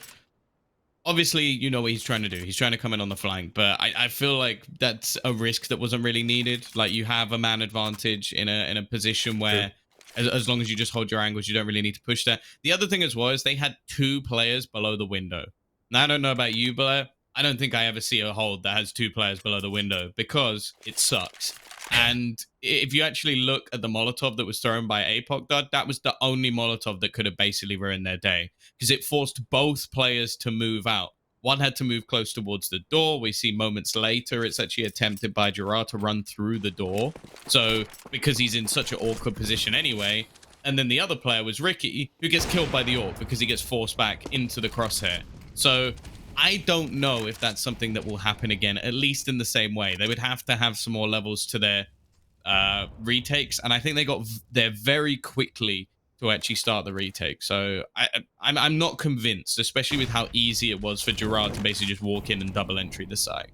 Obviously, you know what he's trying to do. He's trying to come in on the flank, but I feel like that's a risk that wasn't really needed. Like, you have a man advantage in a position where, as long as you just hold your angles, you don't really need to push that. The other thing as well is they had 2 players below the window. Now, I don't know about you, Blair. I don't think I ever see a hold that has 2 players below the window because it sucks. And if you actually look at the Molotov that was thrown by APOC Dud, that was the only Molotov that could have basically ruined their day because it forced both players to move out. One had to move close towards the door. We see moments later, it's actually attempted by Gerard to run through the door. So, because he's in such an awkward position anyway. And then the other player was Ricky, who gets killed by the AWP because he gets forced back into the crosshair. So, I don't know if that's something that will happen again, at least in the same way. They would have to have some more levels to their retakes, and I think they got there very quickly to actually start the retake. So I'm not convinced, especially with how easy it was for Gerard to basically just walk in and double entry the site.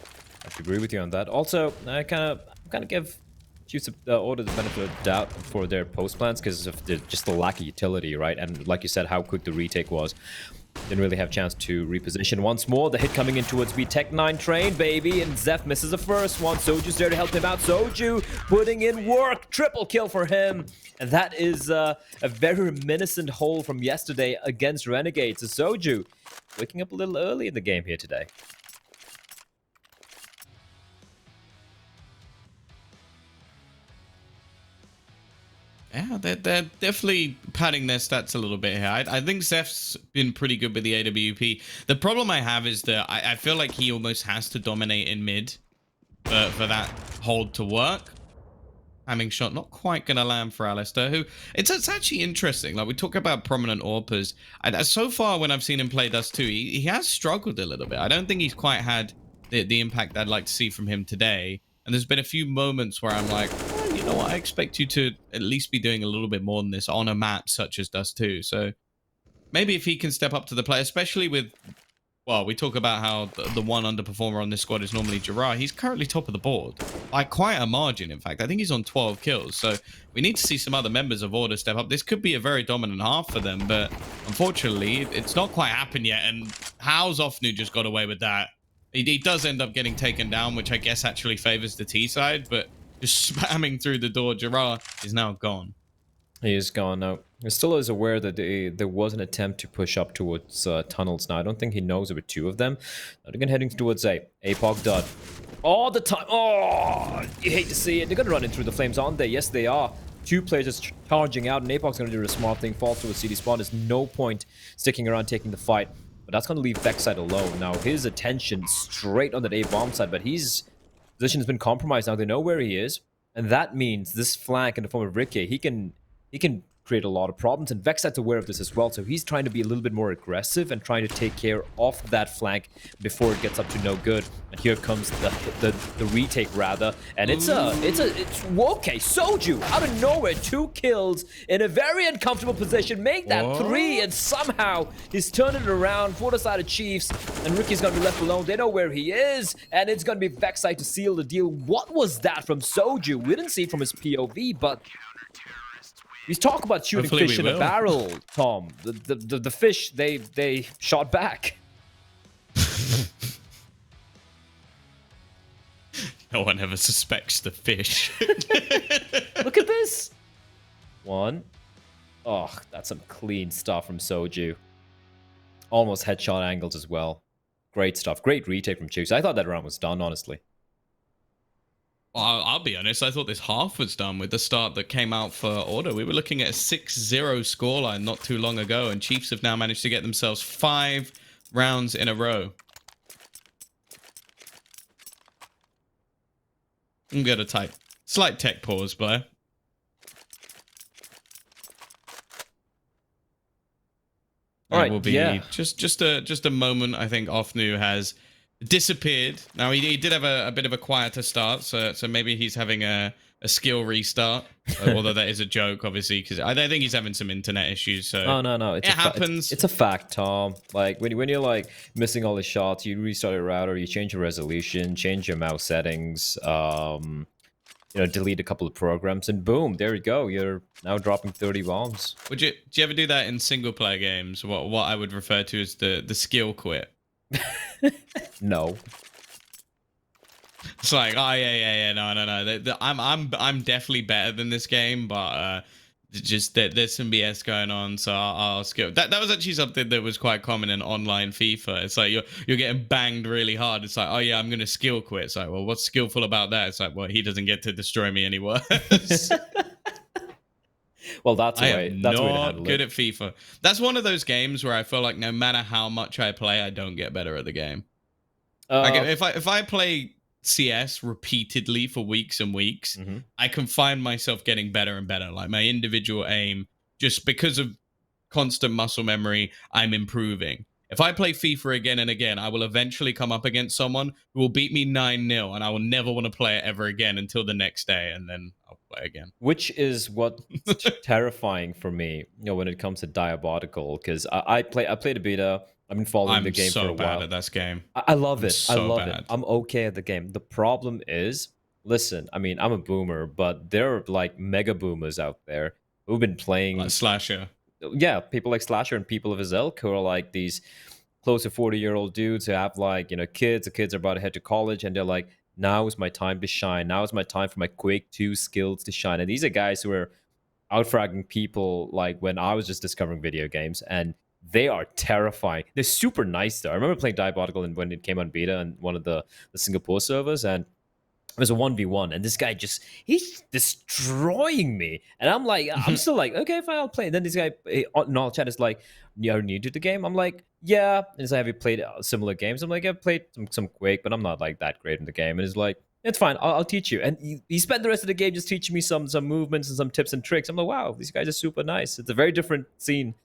I agree with you on that. Also, I kind of give Chiefs Order the benefit of doubt for their post plans because of just the lack of utility, right? And like you said, how quick the retake was. Didn't really have a chance to reposition once more. The hit coming in towards B Tech 9 train, baby. And Zeph misses the first one. Soju's there to help him out. Soju putting in work. Triple kill for him. And that is a very reminiscent hole from yesterday against Renegades. So Soju waking up a little early in the game here today. Yeah, they're definitely padding their stats a little bit here. I think Zeph's been pretty good with the AWP. The problem I have is that I feel like he almost has to dominate in mid for that hold to work. Hamming shot not quite going to land for Alistair, who... It's actually interesting. Like, we talk about prominent AWPers. So far, when I've seen him play Dust 2, he has struggled a little bit. I don't think he's quite had the impact I'd like to see from him today. And there's been a few moments where I'm like... You know what, I expect you to at least be doing a little bit more than this on a map such as Dust 2. So maybe if he can step up to the plate, especially with, well, we talk about how the one underperformer on this squad is normally Gerard. He's currently top of the board by quite a margin, in fact. I think he's on 12 kills. So we need to see some other members of Order step up. This could be a very dominant half for them, but unfortunately, it's not quite happened yet. And how's Ofnu just got away with that? He does end up getting taken down, which I guess actually favors the T side, but just spamming through the door, Gerard is now gone. He is gone now. He still is aware that there was an attempt to push up towards tunnels. Now, I don't think he knows there were 2 of them. Now, again, heading towards A. APOC dud. All the time. Oh, you hate to see it. They're going to run in through the flames, aren't they? Yes, they are. 2 players just charging out, and APOC's going to do a smart thing. Fall to a CD spawn. There's no point sticking around taking the fight. But that's going to leave Vexite alone. Now, his attention straight on that A bomb side, but his position has been compromised. Now they know where he is, and that means this flank in the form of Ricky, he can create a lot of problems, and Vexite's aware of this as well, so he's trying to be a little bit more aggressive and trying to take care of that flank before it gets up to no good. And here comes the retake, rather, and it's okay. Soju out of nowhere, 2 kills in a very uncomfortable position, make that 3, and somehow he's turning it around for the side of Chiefs, and Ricky's gonna be left alone. They know where he is, and it's gonna be Vexite to seal the deal. What was that from Soju? We didn't see it from his POV, but we talk about shooting Hopefully fish in a barrel, Tom. The fish, they shot back. No one ever suspects the fish. Look at this. 1. Oh, that's some clean stuff from Soju. Almost headshot angles as well. Great stuff. Great retake from Chiefs. I thought that round was done, honestly. I'll be honest, I thought this half was done with the start that came out for Order. We were looking at a 6-0 scoreline not too long ago, and Chiefs have now managed to get themselves 5 rounds in a row. I'm going to type. Slight tech pause, Blair. All right, It will be just a moment. I think Ofnu has disappeared. Now he did have a bit of a quieter start, so maybe he's having a skill restart. Although that is a joke, obviously, because I think he's having some internet issues. So Oh no, it happens. It's a fact, Tom. Like when you're like missing all the shots, you restart your router, you change your resolution, change your mouse settings, delete a couple of programs, and boom, there you go. You're now dropping 30 bombs. Do you ever do that in single player games? What I would refer to as the skill quit. No. It's like, oh yeah, no. I'm definitely better than this game, but just there's some BS going on, so I'll skip. That was actually something that was quite common in online FIFA. It's like you're getting banged really hard. It's like, oh yeah, I'm gonna skill quit. It's like, well, what's skillful about that? It's like, well, he doesn't get to destroy me any worse. Well, that's I the way. am That's the way to not handle good it. at FIFA. That's one of those games where I feel like no matter how much I play, I don't get better at the game. Like if I play CS repeatedly for weeks and weeks, Mhm. I can find myself getting better and better. Like my individual aim, just because of constant muscle memory, I'm improving. If I play FIFA again and again, I will eventually come up against someone who will beat me 9-0, and I will never want to play it ever again until the next day, and then I'll play again. Which is what's terrifying for me, when it comes to Diabolical, because I played a beta. I've been following the I'm game for so a bad while. at this game. I love I'm it. I so love bad. it. I'm okay at the game. The problem is, listen, I mean, I'm a boomer, but there are like mega boomers out there who've been playing. Like Slasher. Yeah, people like Slasher and people of his ilk who are like these close to 40-year-old dudes who have like, kids. The kids are about to head to college, and they're like, now is my time to shine. Now is my time for my Quake 2 skills to shine. And these are guys who are outfragging people like when I was just discovering video games, and they are terrifying. They're super nice though. I remember playing Diabolical when it came on beta on one of the Singapore servers, and it was a 1v1, and this guy he's destroying me, and I'm like, I'm still like, okay, fine, I'll play. And then this guy in all chat is like, you're new to the game? I'm like, yeah. And he's like, have you played similar games? I'm like, I've played some Quake, but I'm not like that great in the game. And he's like, it's fine, I'll teach you. And he spent the rest of the game just teaching me some movements and some tips and tricks. I'm like, wow, these guys are super nice. It's a very different scene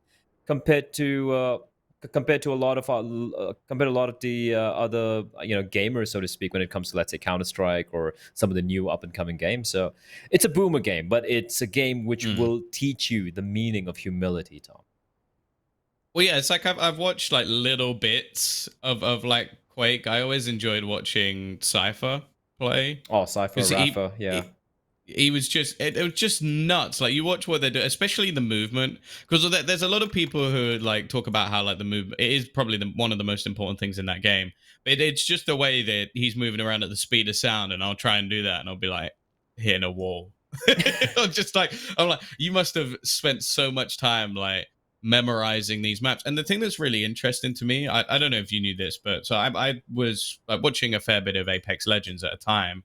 compared to a lot of the other gamers, so to speak, when it comes to, let's say, Counter-Strike or some of the new up and coming games. So it's a boomer game, but it's a game which will teach you the meaning of humility, Tom. Well, yeah, it's like I've watched like little bits of like Quake. I always enjoyed watching Cypher play. Oh, Cypher, Rafa, yeah. He was just it was just nuts. Like you watch what they do, especially the movement, because there's a lot of people who like talk about how like the movement it is probably one of the most important things in that game. But it's just the way that he's moving around at the speed of sound, and I'll try and do that, and I'll be like hitting a wall. I'm like, you must have spent so much time like memorizing these maps. And the thing that's really interesting to me, I don't know if you knew this, but so I was like, watching a fair bit of Apex Legends at a time.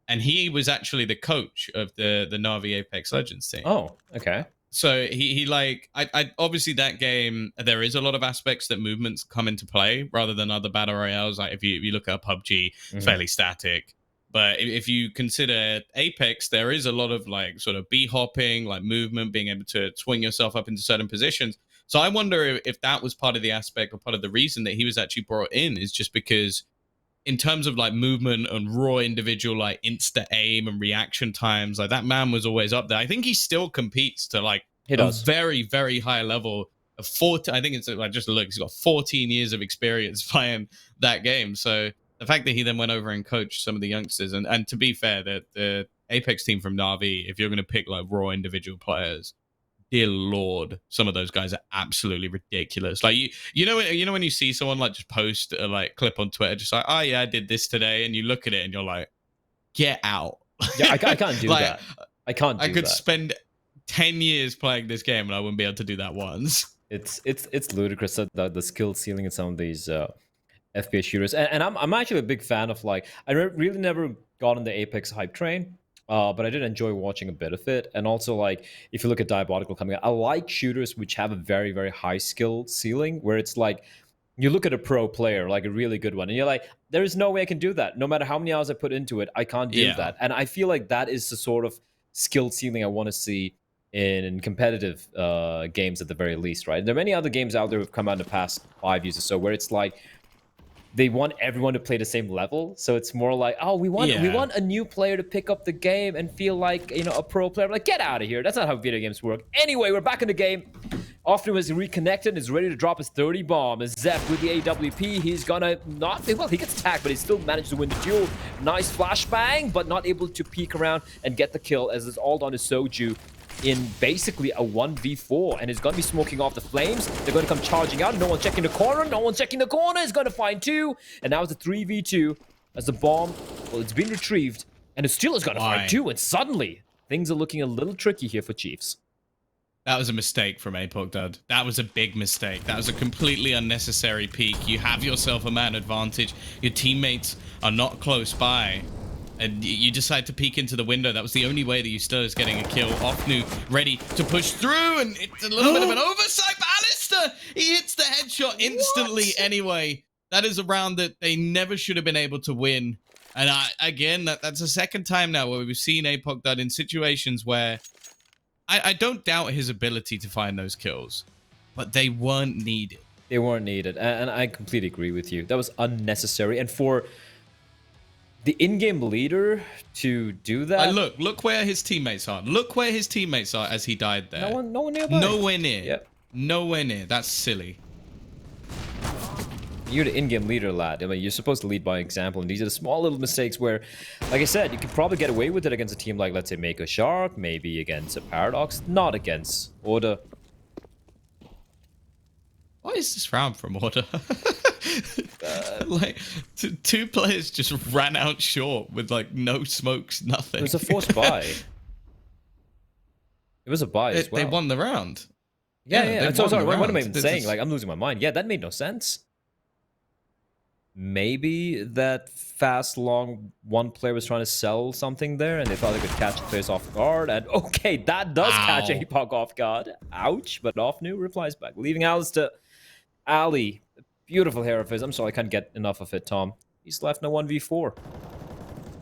And he was actually the coach of the Na'Vi Apex Legends team. Oh, okay. So he like I obviously that game there is a lot of aspects that movements come into play rather than other battle royales. Like if you look at PUBG, it's fairly static. But if you consider Apex, there is a lot of like sort of bee hopping, like movement, being able to swing yourself up into certain positions. So I wonder if that was part of the aspect or part of the reason that he was actually brought in is just because in terms of like movement and raw individual like insta aim and reaction times, like that man was always up there. I think he still competes to like a very, very high level of 40. I think it's like just look, he's got 14 years of experience playing that game. So the fact that he then went over and coached some of the youngsters, and to be fair, the Apex team from Na'Vi, if you're going to pick like raw individual players, dear Lord, some of those guys are absolutely ridiculous. Like you know when you see someone like just post a like clip on Twitter, just like, oh yeah, I did this today, and you look at it and you're like, get out. Yeah, I can't do like, that. I can't. I could spend 10 years playing this game and I wouldn't be able to do that once. It's ludicrous that the skill ceiling in some of these FPS shooters, and I'm actually a big fan of like really never got on the Apex hype train, but I did enjoy watching a bit of it. And also like if you look at Diabolical coming out, I like shooters which have a very very high skill ceiling where it's like you look at a pro player, like a really good one, and you're like, there is no way I can do that. No matter how many hours I put into it, I can't do that. And I feel like that is the sort of skill ceiling I want to see in competitive games at the very least, right? There are many other games out there who've come out in the past 5 years or so where it's like they want everyone to play the same level. So it's more like, oh, we want a new player to pick up the game and feel like, you know, a pro player. Like, get out of here. That's not how video games work. Anyway, we're back in the game. Often is reconnected and is ready to drop his 30 bomb. As Zeph with the AWP, he's gonna not, well, he gets tagged, but he still managed to win the duel. Nice flashbang, but not able to peek around and get the kill as it's all done to Soju in basically a 1v4, and it's gonna be smoking off the flames. They're gonna come charging out. No one checking the corner. No one checking the corner. He's gonna find two, and now it's a 3v2 as the bomb, well, it's been retrieved, and the Steel is gonna find two, and suddenly things are looking a little tricky here for Chiefs. That was a mistake from Apoc, Dud. That was a big mistake. That was a completely unnecessary peek. You have yourself a man advantage. Your teammates are not close by. And you decide to peek into the window. That was the only way that you still is getting a kill. Ofnu ready to push through, and it's a little bit of an oversight. But Alistair, he hits the headshot instantly anyway. That is a round that they never should have been able to win. And again, that's the second time now where we've seen Apoc Dud in situations where I don't doubt his ability to find those kills, but they weren't needed. They weren't needed, and I completely agree with you. That was unnecessary, and for the in-game leader to do that. Look where his teammates are. Look where his teammates are as he died there. No one nearby. Nowhere near. Yep. Nowhere near. That's silly. You're the in-game leader, lad. I mean, you're supposed to lead by example, and these are the small little mistakes where, like I said, you could probably get away with it against a team like, let's say, Mako Shark, maybe against a Paradox, not against Order. What is this round from Order? Like, two players just ran out short with, like, no smokes, nothing. It was a forced buy. It was a buy as well. They won the round. Yeah. So sorry, what am I even saying? Like, I'm losing my mind. Yeah, that made no sense. Maybe that fast, long one player was trying to sell something there, and they thought they could catch players off guard. And okay, that does catch Apoc off guard. Ouch! But Ofnu replies back, leaving Alice to Ali. Beautiful hair of his. I'm sorry, I can't get enough of it, Tom. He's left in a 1v4.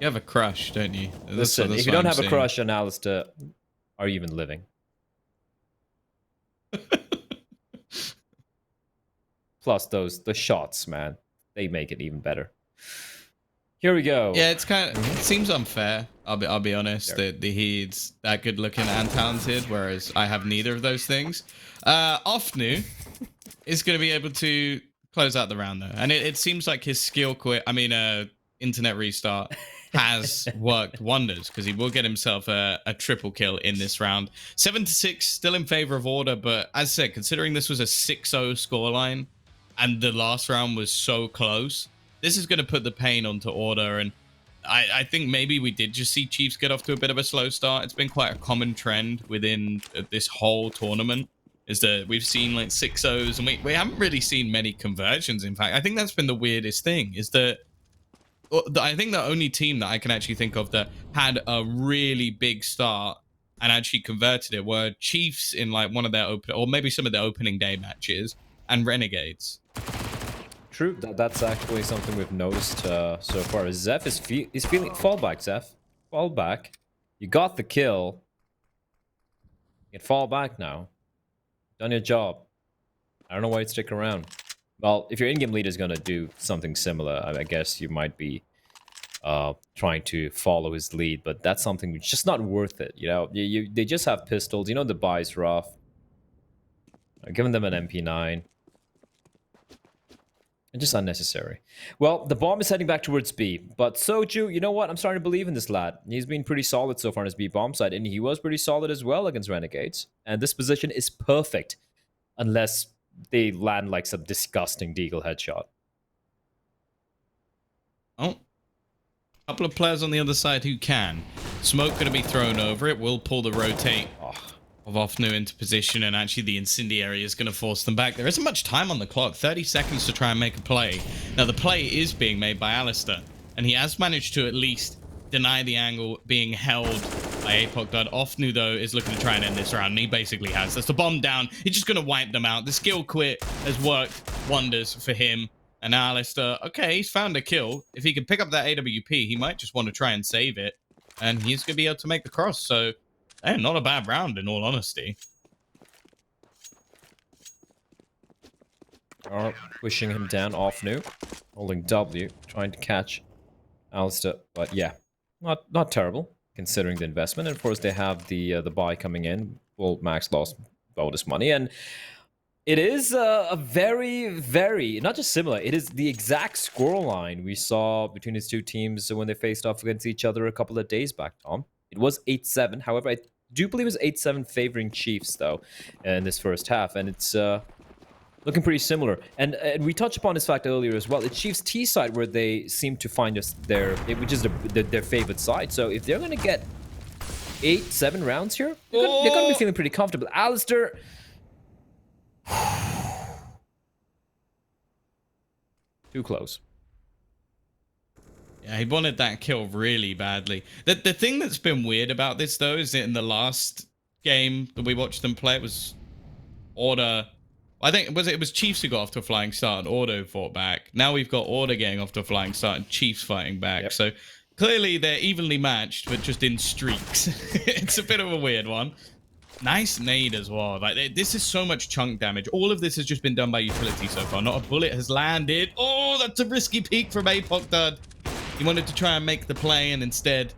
You have a crush, don't you? Listen, if you don't have a crush on Alistair, are you even living? Plus the shots, man. They make it even better. Here we go. Yeah, it's kind of it seems unfair. I'll be honest. That he's that good looking and talented, whereas I have neither of those things. Ofnu is going to be able to close out the round though, and it seems like his internet restart has worked wonders because he will get himself a triple kill in this round. 7-6, still in favor of Order, but as I said, considering this was a 6-0 scoreline. And the last round was so close. This is going to put the pain onto Order. And I think maybe we did just see Chiefs get off to a bit of a slow start. It's been quite a common trend within this whole tournament. Is that we've seen like 6-0s and we haven't really seen many conversions. In fact, I think that's been the weirdest thing. Is that I think the only team that I can actually think of that had a really big start and actually converted it were Chiefs in like one of their or maybe some of their opening day matches and Renegades. True, that's actually something we've noticed so far. Zeph is feeling fall back. Zeph, fall back. You got the kill. You can fall back now. Done your job. I don't know why you'd stick around. Well, if your in-game leader is gonna do something similar, I guess you might be trying to follow his lead, but that's something which just not worth it. You know, they just have pistols. You know, the buy's rough. Giving them an MP9. And just unnecessary. Well, the bomb is heading back towards B. But Soju, you know what? I'm starting to believe in this lad. He's been pretty solid so far on his B bomb side. And he was pretty solid as well against Renegades. And this position is perfect. Unless they land like some disgusting Deagle headshot. Oh. A couple of players on the other side who can. Smoke going to be thrown over it. Will pull the rotate. Oh. of Ofnu into position, and actually the incendiary is going to force them back. There isn't much time on the clock, 30 seconds to try and make a play. Now the play is being made by Alistair, and he has managed to at least deny the angle being held by Apoc Dud. Ofnu, though, is looking to try and end this round, and he basically has. That's the bomb down. He's just going to wipe them out. The skill quit has worked wonders for him. And now Alistair, okay, he's found a kill. If he can pick up that AWP, he might just want to try and save it, and he's going to be able to make the cross. So, hey, not a bad round, in all honesty. Are pushing him down, Ofnu, holding W, trying to catch Alistair. But yeah, not terrible considering the investment. And of course, they have the buy coming in. Well, Max lost bonus money, and it is a very, very, not just similar, it is the exact scoreline we saw between these two teams when they faced off against each other a couple of days back, Tom. It was 8-7. However, I do believe it was 8-7 favoring Chiefs, though, in this first half. And it's looking pretty similar. And we touched upon this fact earlier as well. It's Chiefs T side where they seem to find us which is their favorite side. So if they're going to get 8-7 rounds here, they're going to be feeling pretty comfortable. Alistair... Too close. Yeah, he wanted that kill really badly. The thing that's been weird about this, though, is that in the last game that we watched them play, it was Order. I think it was Chiefs who got off to a flying start and Order fought back. Now we've got Order getting off to a flying start and Chiefs fighting back. Yep. So clearly they're evenly matched, but just in streaks. It's a bit of a weird one. Nice nade as well. Like, this is so much chunk damage. All of this has just been done by utility so far. Not a bullet has landed. Oh, that's a risky peek from Apoc Dud. He wanted to try and make the play, and instead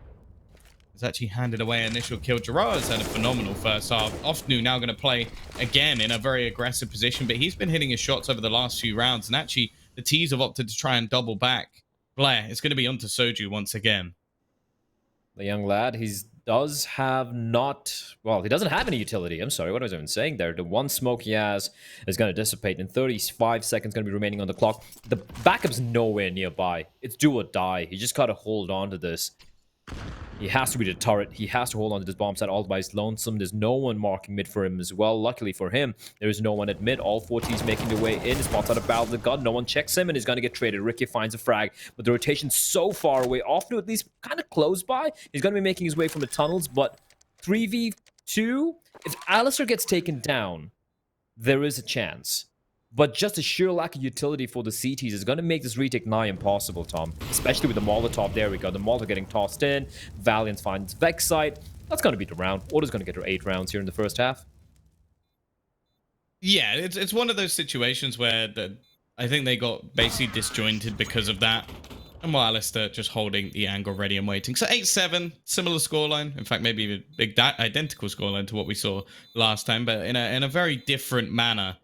has actually handed away an initial kill. Gerard's had a phenomenal first half. Ofnu now going to play again in a very aggressive position, but he's been hitting his shots over the last few rounds, and actually the T's have opted to try and double back. Blair, it's going to be onto Soju once again. The young lad, he doesn't have any utility. I'm sorry, what was I even saying there? The one smoke he has is going to dissipate in 35 seconds, going to be remaining on the clock. The backup's nowhere nearby. It's do or die. You just got to hold on to this. He has to be the turret. He has to hold on to this bomb site all by his lonesome. There's no one marking mid for him as well. Luckily for him, there is no one at mid. All 4 T's making their way in. He spots out a barrel of the gun. No one checks him, and he's going to get traded. Ricky finds a frag, but the rotation's so far away. Often, at least kind of close by. He's going to be making his way from the tunnels, but 3v2, if Alistair gets taken down, there is a chance. But just a sheer lack of utility for the CTs is going to make this retake nigh impossible, Tom. Especially with the Molotov. There we go. The Molotov getting tossed in. Valiant finds Vex site. That's going to be the round. Order's going to get her 8 rounds here in the first half. Yeah, it's one of those situations where I think they got basically disjointed because of that. And while Alistair just holding the angle ready and waiting. So 8-7, similar scoreline. In fact, maybe even identical scoreline to what we saw last time, but in a very different manner.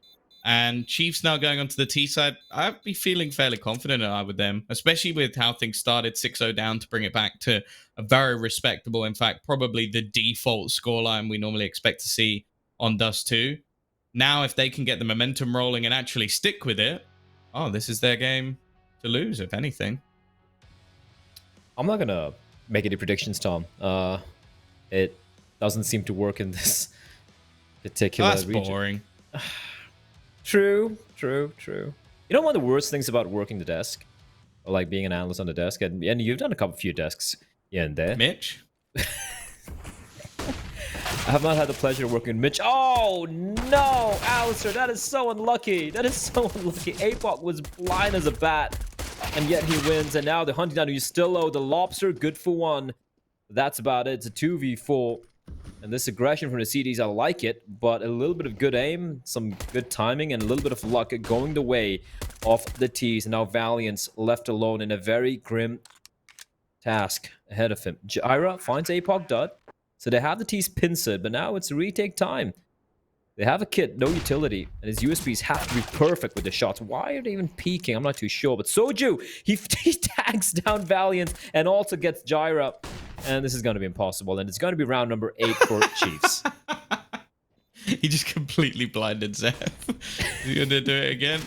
And Chiefs now going onto the T side, I'd be feeling fairly confident with them, especially with how things started 6-0 down to bring it back to a very respectable, in fact, probably the default scoreline we normally expect to see on Dust 2. Now, if they can get the momentum rolling and actually stick with it, oh, this is their game to lose, if anything. I'm not going to make any predictions, Tom. It doesn't seem to work in this particular region. That's boring. True. You know, one of the worst things about working the desk, or like being an analyst on the desk, and you've done a few desks here and there. Mitch? I have not had the pleasure of working with Mitch. Oh, no, Alistair, that is so unlucky. Apoc was blind as a bat, and yet he wins. And now the hunting down, you still owe the lobster, good for 1. That's about it. It's a 2v4. And this aggression from the CDs, I like it, but a little bit of good aim, some good timing, and a little bit of luck going the way of the T's. And now Valiant's left alone in a very grim task ahead of him. Jaira finds Apoc Dud. So they have the T's pincered, but now it's retake time. They have a kit, no utility, and his USBs have to be perfect with the shots. Why are they even peeking? I'm not too sure. But Soju, he tags down Valiant and also gets Jaira. And this is going to be impossible. And it's going to be round number 8 for Chiefs. He just completely blinded Zeph. Is he going to do it again?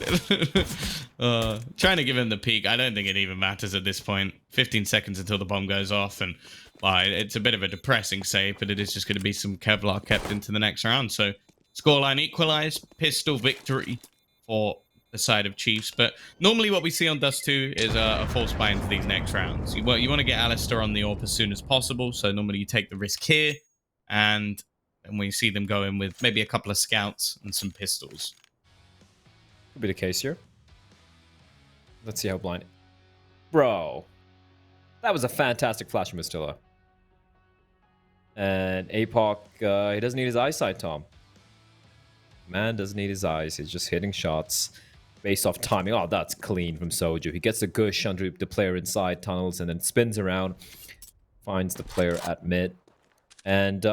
Trying to give him the peak. I don't think it even matters at this point. 15 seconds until the bomb goes off, and well, it's a bit of a depressing save, but it is just going to be some Kevlar kept into the next round. So scoreline equalized, pistol victory for the side of Chiefs. But normally what we see on Dust 2 is a false buy into these next rounds. You want to get Alistair on the AWP as soon as possible. So normally you take the risk here, and we see them go in with maybe a couple of scouts and some pistols. Could be the case here. Let's see how blind. Bro. That was a fantastic flash from Mistilla. And APOC, he doesn't need his eyesight, Tom. Man doesn't need his eyes. He's just hitting shots based off timing. Oh, that's clean from Soju. He gets a gush under the player inside tunnels and then spins around. Finds the player at mid. And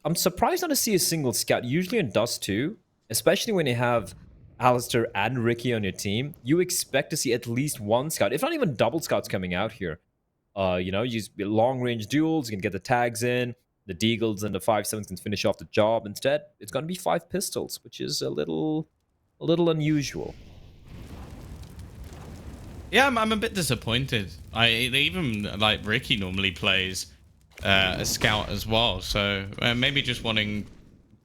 I'm surprised not to see a single scout. Usually in Dust 2, especially when you have Alistair and Ricky on your team, you expect to see at least one scout, if not even double scouts coming out here. You know, use long-range duels, you can get the tags in, the Deagles and the 5.7s can finish off the job. Instead, it's going to be 5 pistols, which is a little unusual. Yeah, I'm a bit disappointed. Even like Ricky normally plays a scout as well, so maybe just wanting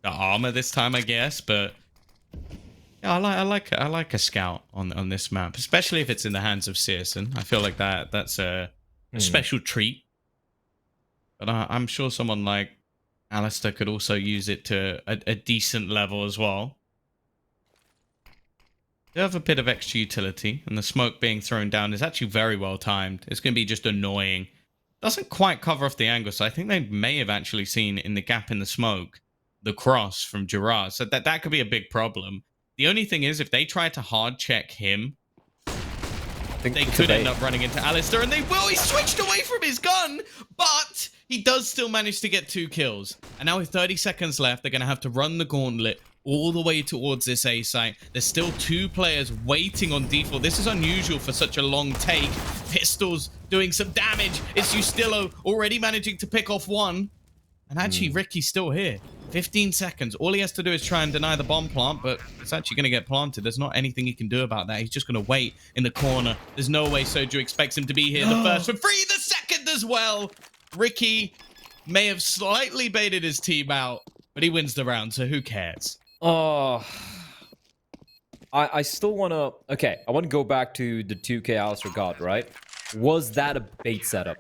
the armor this time, I guess. But yeah, I like a scout on this map, especially if it's in the hands of Searson. I feel like that's a special treat. But I'm sure someone like Alistair could also use it to a decent level as well. They have a bit of extra utility, and the smoke being thrown down is actually very well timed. It's going to be just annoying. Doesn't quite cover off the angle, so I think they may have actually seen in the gap in the smoke the cross from Gerard, so that could be a big problem. The only thing is, if they try to hard check him, they could end up running into Alistair, and they will. He switched away from his gun, but he does still manage to get 2 kills. And now with 30 seconds left, they're going to have to run the gauntlet all the way towards this A site. There's still 2 players waiting on default. This is unusual for such a long take. Pistols doing some damage. It's Ustillo already managing to pick off 1. And actually, Ricky's still here. 15 seconds. All he has to do is try and deny the bomb plant, but it's actually going to get planted. There's not anything he can do about that. He's just going to wait in the corner. There's no way Soju expects him to be here. The first for free, the second as well. Ricky may have slightly baited his team out, but he wins the round, so who cares? Oh, I still want to... Okay, I want to go back to the 2K Alistair got, right? Was that a bait setup?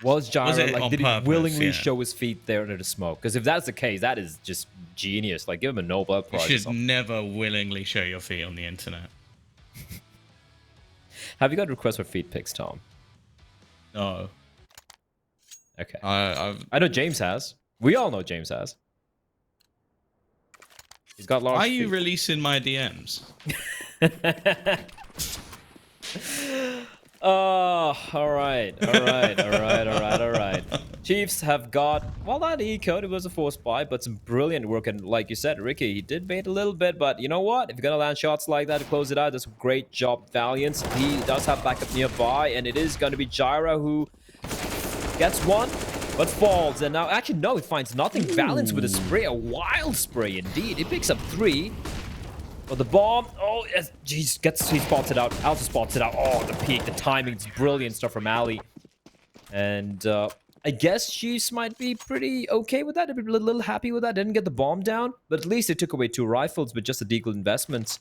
Was Gyro, like, did he willingly show his feet there under the smoke? Because if that's the case, that is just genius. Like, give him a Nobel Prize. You should never willingly show your feet on the internet. Have you got requests for feet pics, Tom? No. Okay. I know James has. We all know James has. He's got large Why are you feet. releasing my DMs? Oh, all right. Chiefs have got, well, that eco, it was a force buy, but some brilliant work. And like you said, Ricky, he did bait a little bit, but you know what? If you're going to land shots like that to close it out, that's a great job, Valiance. He does have backup nearby, and it is going to be Gyro who gets 1, but falls. And now, actually, no, he finds nothing. Valiance with a spray, a wild spray indeed. He picks up 3. But the bomb, oh, he spots it out. Also spots it out. Oh, the peak, the timing, it's brilliant stuff from Ali. And I guess Chiefs might be pretty okay with that. They'd be a little happy with that. Didn't get the bomb down, but at least they took away 2 rifles with just the Deagle investments.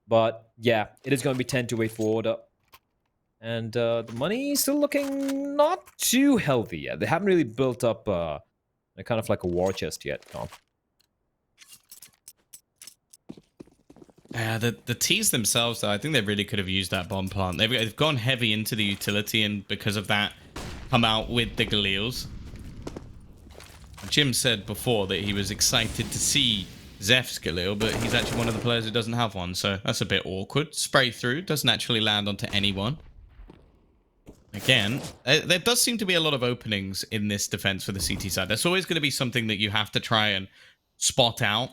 But yeah, it is going to be 10 to way forward. And the money is still looking not too healthy yet. They haven't really built up a kind of like a war chest yet, Tom. Yeah, the T's themselves, though, I think they really could have used that bomb plant. They've gone heavy into the utility, and because of that, come out with the Galils. Jim said before that he was excited to see Zeph's Galil, but he's actually one of the players who doesn't have one, so that's a bit awkward. Spray through, doesn't actually land onto anyone. Again, there does seem to be a lot of openings in this defense for the CT side. There's always going to be something that you have to try and spot out.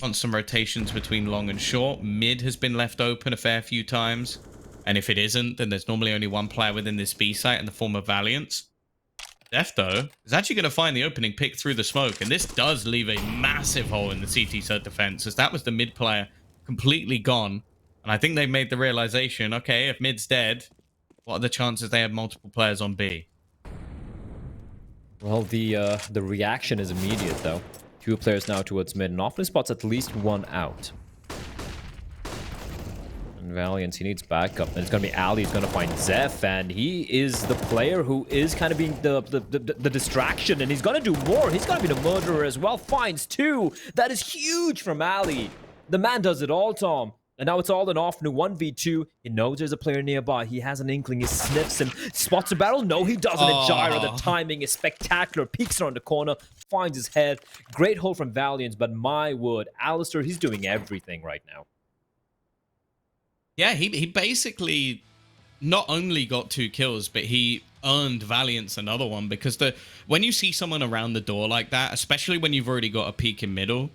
Want some rotations between long and short. Mid has been left open a fair few times. And if it isn't, then there's normally only one player within this B site in the form of Valiance. Def, though, is actually going to find the opening pick through the smoke. And this does leave a massive hole in the CT side defense, as that was the mid player completely gone. And I think they made the realization, okay, if mid's dead, what are the chances they have multiple players on B? Well, the reaction is immediate, though. 2 players now towards mid, and often spots at least 1 out. And Valiant, he needs backup. And it's going to be Ali who's going to find Zeph, and he is the player who is kind of being the distraction, and he's going to do more. He's going to be the murderer as well. Finds 2. That is huge from Ali. The man does it all, Tom. And now it's all an off new 1v2. He knows there's a player nearby. He has an inkling. He sniffs and spots a barrel. No, he doesn't. And Gyro, the timing is spectacular. Peeks around the corner, finds his head. Great hold from Valiant, but my word, Alistair, he's doing everything right now. Yeah, he basically not only got 2 kills, but he earned Valiant's another one, because when you see someone around the door like that, especially when you've already got a peek in middle,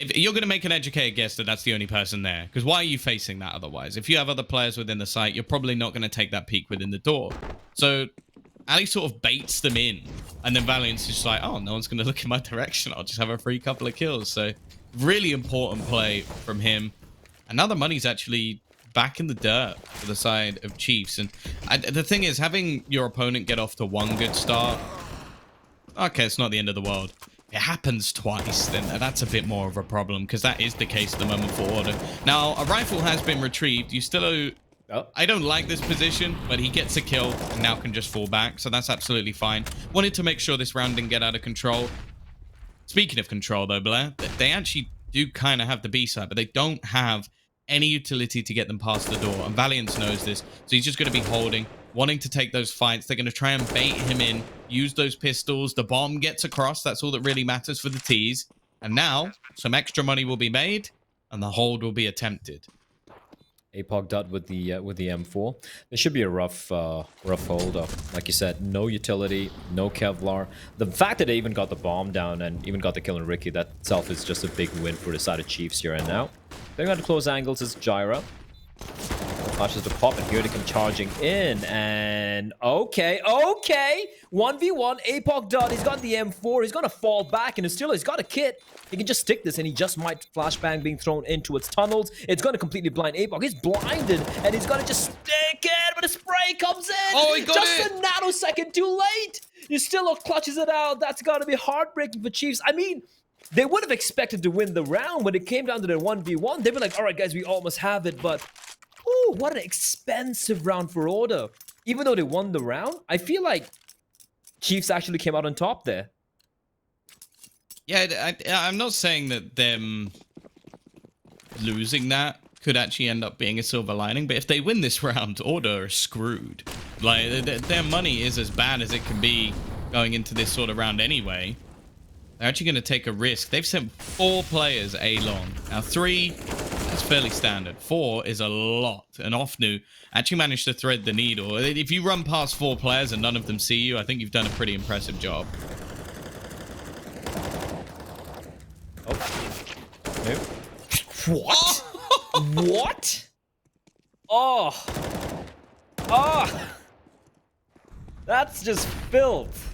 if you're going to make an educated guess that that's the only person there, because why are you facing that otherwise? If you have other players within the site, you're probably not going to take that peek within the door. So Ali sort of baits them in, and then Valiant's just like, oh, no one's going to look in my direction. I'll just have a free couple of kills. So really important play from him. And now the money's actually back in the dirt for the side of Chiefs. And the thing is, having your opponent get off to 1 good start, okay, it's not the end of the world. It happens twice, then that's a bit more of a problem, because that is the case at the moment for Order. Now, a rifle has been retrieved. You still... I don't like this position, but he gets a kill and now can just fall back, so that's absolutely fine. Wanted to make sure this round didn't get out of control. Speaking of control, though, Blair, they actually do kind of have the B side, but they don't have any utility to get them past the door, and Valiant knows this, so he's just going to be holding, wanting to take those fights. They're going to try and bait him in, use those pistols. The bomb gets across. That's all that really matters for the T's. And now, some extra money will be made, and the hold will be attempted. APOC dot with the M4. This should be a rough hold. Like you said, no utility, no Kevlar. The fact that they even got the bomb down and even got the kill on Ricky, that itself is just a big win for the side of Chiefs here and now. Going on to close angles is Gyro. Flashes the pop, and here they come charging in, and okay, 1v1, APOC dot, he's got the M4, he's gonna fall back, and he's got a kit. He can just stick this, and he just might flashbang being thrown into its tunnels. It's gonna completely blind APOC. He's blinded, and he's gonna just stick it, but the spray comes in. Oh, he got just a nanosecond too late. He still clutches it out. That's gotta be heartbreaking for Chiefs. I mean, they would have expected to win the round when it came down to the 1v1. They'd be like, all right, guys, we almost have it, but ooh, what an expensive round for Order. Even though they won the round, I feel like Chiefs actually came out on top there. Yeah, I'm not saying that them losing that could actually end up being a silver lining, but if they win this round, Order are screwed. Like, their money is as bad as it can be going into this sort of round anyway. They're actually going to take a risk. They've sent 4 players A-long. Now, 3... that's fairly standard. 4 is a lot. And Ofnu actually managed to thread the needle. If you run past 4 players and none of them see you, I think you've done a pretty impressive job. Oh. Nope. What? What? Oh. Oh. That's just filth.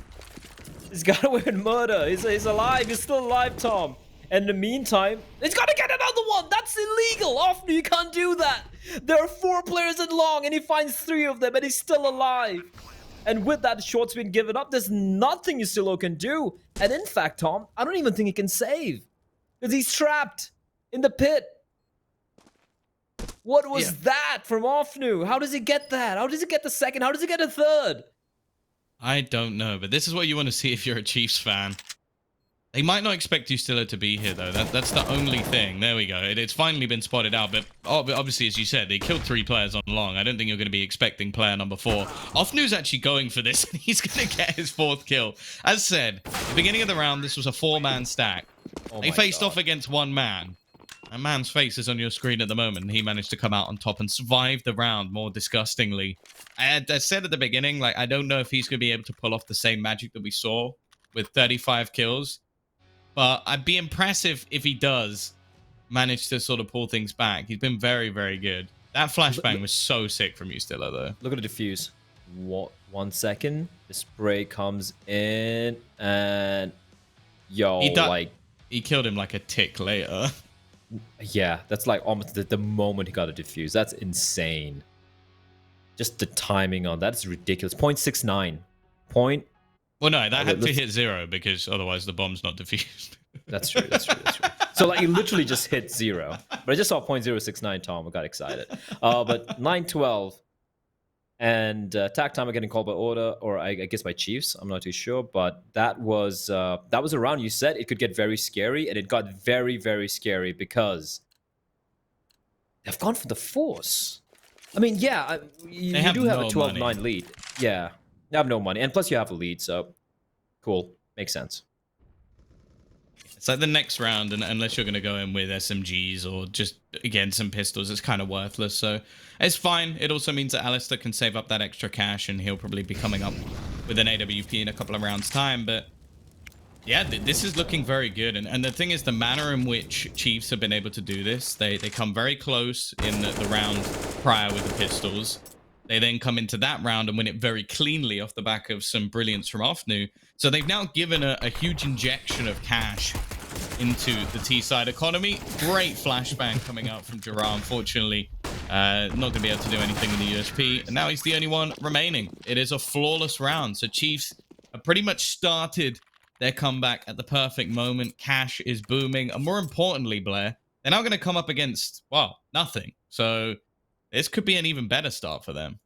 He's got away with murder. He's alive. He's still alive, Tom. In the meantime, he's got to get another one. That's illegal. Often you can't do that. There are 4 players in long, and he finds 3 of them, and he's still alive. And with that, shot's been given up. There's nothing Yusilo can do. And in fact, Tom, I don't even think he can save. Because he's trapped in the pit. What was that from Ofnu? How does he get that? How does he get the second? How does he get a third? I don't know, but this is what you want to see if you're a Chiefs fan. They might not expect Ustilla to be here, though. That's the only thing. There we go. It's finally been spotted out, but obviously, as you said, they killed 3 players on long. I don't think you're going to be expecting player number 4. Ofnu's actually going for this, and he's going to get his 4th kill. As said, at the beginning of the round, this was a 4-man stack. They faced off against 1 man. A man's face is on your screen at the moment, and he managed to come out on top and survive the round more disgustingly. I said at the beginning, like, I don't know if he's going to be able to pull off the same magic that we saw with 35 kills. But I'd be impressive if he does manage to sort of pull things back. He's been very, very good. That flashbang was so sick from Ustilla, though. Look at the defuse. What? 1 second. The spray comes in, and yo, He killed him like a tick later. Yeah, that's like almost the moment he got a defuse. That's insane. Just the timing on that is ridiculous. 0.69. Point. Well, no, that had to let's- hit 0 because otherwise the bomb's not defused. That's true. That's true. That's true. So like, it literally just hit 0. But I just saw 0.069. Tom, I got excited. But 912 and attack time are getting called by order, or I guess by chiefs. I'm not too sure, but that was a round. You said it could get very scary, and it got very, very scary because they've gone for the force. I mean, yeah, you do have a 12-9 lead. Yeah, you have no money, and plus you have a lead, so cool, makes sense. It's like the next round, and unless you're going to go in with SMGs or just, again, some pistols, it's kind of worthless. So it's fine. It also means that Alistair can save up that extra cash, and he'll probably be coming up with an AWP in a couple of rounds' time. But yeah, this is looking very good. And the thing is, the manner in which Chiefs have been able to do this, they come very close in the round prior with the pistols. They then come into that round and win it very cleanly off the back of some brilliance from Ofnu. So they've now given a huge injection of cash into the T-side economy. Great flashbang coming out from Jura. Unfortunately, not going to be able to do anything in the USP. And now he's the only one remaining. It is a flawless round. So Chiefs have pretty much started their comeback at the perfect moment. Cash is booming. And more importantly, Blair, they're now going to come up against, well, nothing. So this could be an even better start for them.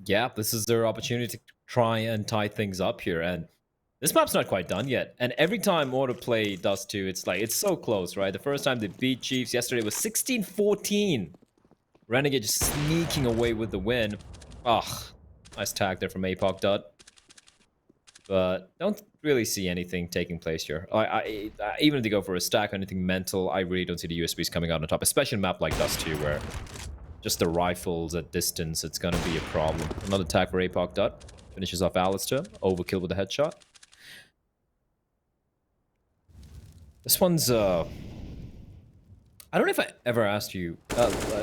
Yeah, this is their opportunity to try and tie things up here. And this map's not quite done yet. And every time Autoplay does too, it's like, it's so close, right? The first time they beat Chiefs yesterday was 16-14. Renegade just sneaking away with the win. Ugh, nice tag there from APOC Dot. But don't really see anything taking place here. Even if they go for a stack or anything mental, I really don't see the USBs coming out on top, especially in a map like Dust 2, where just the rifles at distance, it's going to be a problem. Another attack for APOC Dot. Finishes off Alistair. Overkill with a headshot. This one's, I don't know if I ever asked you,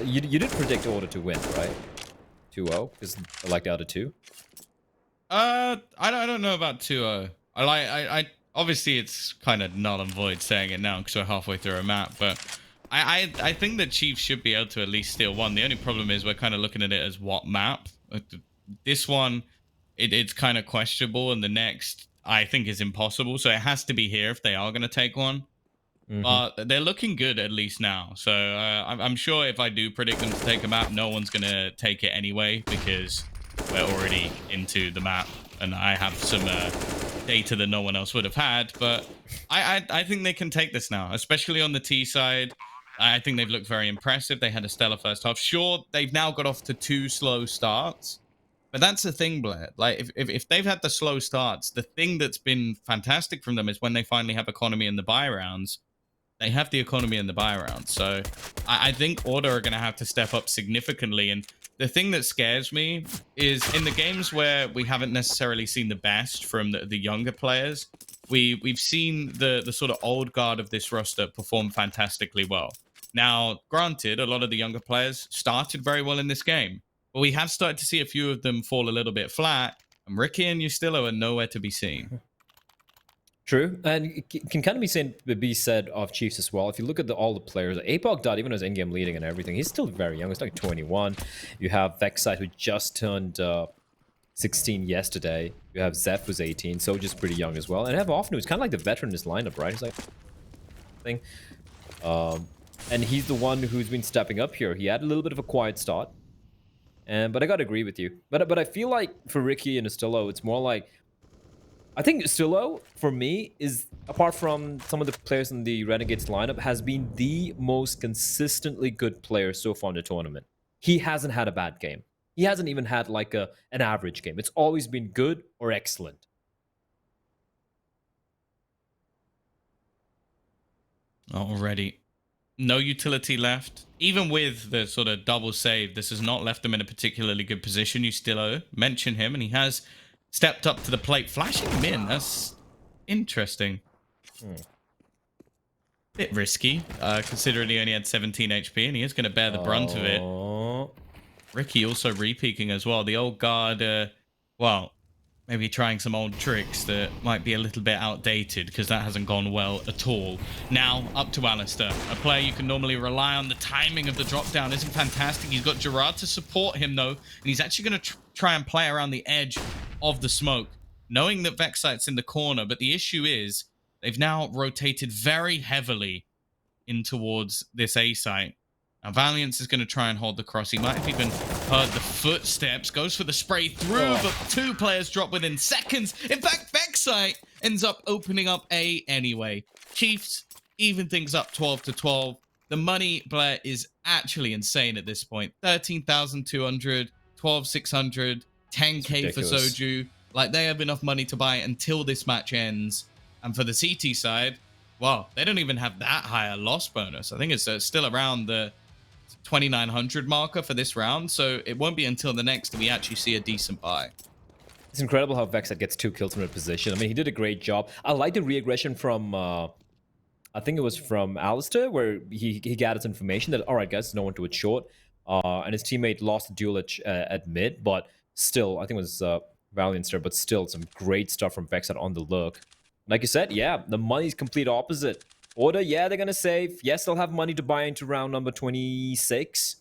you did predict Order to win, right? 2-0, because I like the other two. I don't know about 2-0. I obviously it's kind of null and void saying it now because we're halfway through a map, but I think the Chiefs should be able to at least steal one. The only problem is we're kind of looking at it as what map. This one, it's kind of questionable, and the next I think is impossible. So it has to be here if they are going to take one. But they're looking good at least now. So I'm sure if I do predict them to take a map, no one's going to take it anyway because we're already into the map, and I have some data that no one else would have had. But I think they can take this now, especially on the T side. I think they've looked very impressive. They had a stellar first half. Sure, they've now got off to 2 slow starts. But that's the thing, Blair. Like, if they've had the slow starts, the thing that's been fantastic from them is when they finally have economy in the buy rounds, they have the economy in the buy rounds. So I think Order are going to have to step up significantly. And the thing that scares me is in the games where we haven't necessarily seen the best from the younger players, we've seen the sort of old guard of this roster perform fantastically well. Now, granted, a lot of the younger players started very well in this game, but we have started to see a few of them fall a little bit flat, and Ricky and Ustillo are nowhere to be seen. True, and it can kind of be said of Chiefs as well. If you look at all the players, APOC Dot, even as in-game leading and everything, he's still very young. He's like 21. You have Vexite, who just turned 16 yesterday. You have Zeph, who's 18, so just pretty young as well. And you have Ofnu, who's kind of like the veteran in this lineup, right? He's like thing. And he's the one who's been stepping up here. He had a little bit of a quiet start, but I gotta agree with you. But I feel like for Ricky and Ustillo, it's more like, I think Ustillo, for me, is, apart from some of the players in the Renegades lineup, has been the most consistently good player so far in the tournament. He hasn't had a bad game. He hasn't even had like an average game. It's always been good or excellent. Already. No utility left. Even with the sort of double save, this has not left him in a particularly good position. Ustillo, mention him, and he has stepped up to the plate, flashing him in. That's interesting. Bit risky, considering he only had 17 HP, and he is going to bear the brunt of it. Ricky also re-peeking as well. The old guard, well, maybe trying some old tricks that might be a little bit outdated because that hasn't gone well at all. Now, up to Alistair, a player you can normally rely on. The timing of the drop down isn't fantastic. He's got Gerard to support him, though, and he's actually going to try and play around the edge of the smoke, knowing that Vexite's in the corner. But the issue is they've now rotated very heavily in towards this A site. Now, Valiance is going to try and hold the cross. He might have even heard the footsteps. Goes for the spray through, but 2 players drop within seconds. In fact, Vexite ends up opening up A anyway. Chiefs even things up 12-12. The money, Blair, is actually insane at this point. 13,200, 12,600, 10K for Soju. Like, they have enough money to buy until this match ends. And for the CT side, well, they don't even have that high a loss bonus. I think it's still around the 2,900 marker for this round, so it won't be until the next that we actually see a decent buy. It's incredible how Vexite gets 2 kills from a position. I mean, he did a great job. I like the re-aggression from, I think it was from Alistair, where he gathered information that, all right, guys, no one to it short. And his teammate lost the duel at mid, but still, I think it was Valiant there, but still some great stuff from Vexite on the look. Like you said, yeah, the money's complete opposite. Order, yeah, they're going to save. Yes, they'll have money to buy into round number 26.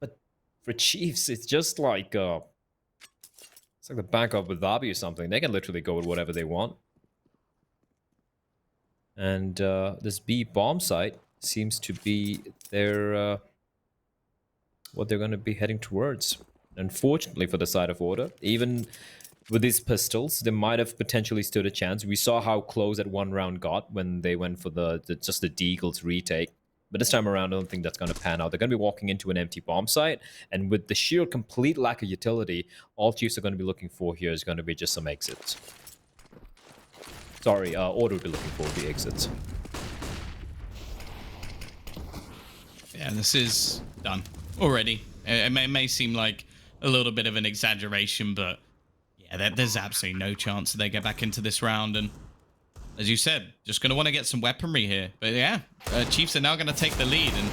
But for Chiefs, it's just like... it's like the Bank of Abu Dhabi or something. They can literally go with whatever they want. And this B bomb site seems to be their... what they're going to be heading towards. Unfortunately for the side of Order, even... with these pistols, they might have potentially stood a chance. We saw how close that one round got when they went for just the Deagle's retake. But this time around, I don't think that's going to pan out. They're going to be walking into an empty bomb site. And with the sheer complete lack of utility, all Chiefs are going to be looking for here is going to be just some exits. Sorry, Order will be looking for the exits. Yeah, this is done already. It may seem like a little bit of an exaggeration, but... yeah, there's absolutely no chance that they get back into this round. And as you said, just going to want to get some weaponry here. But yeah, Chiefs are now going to take the lead. And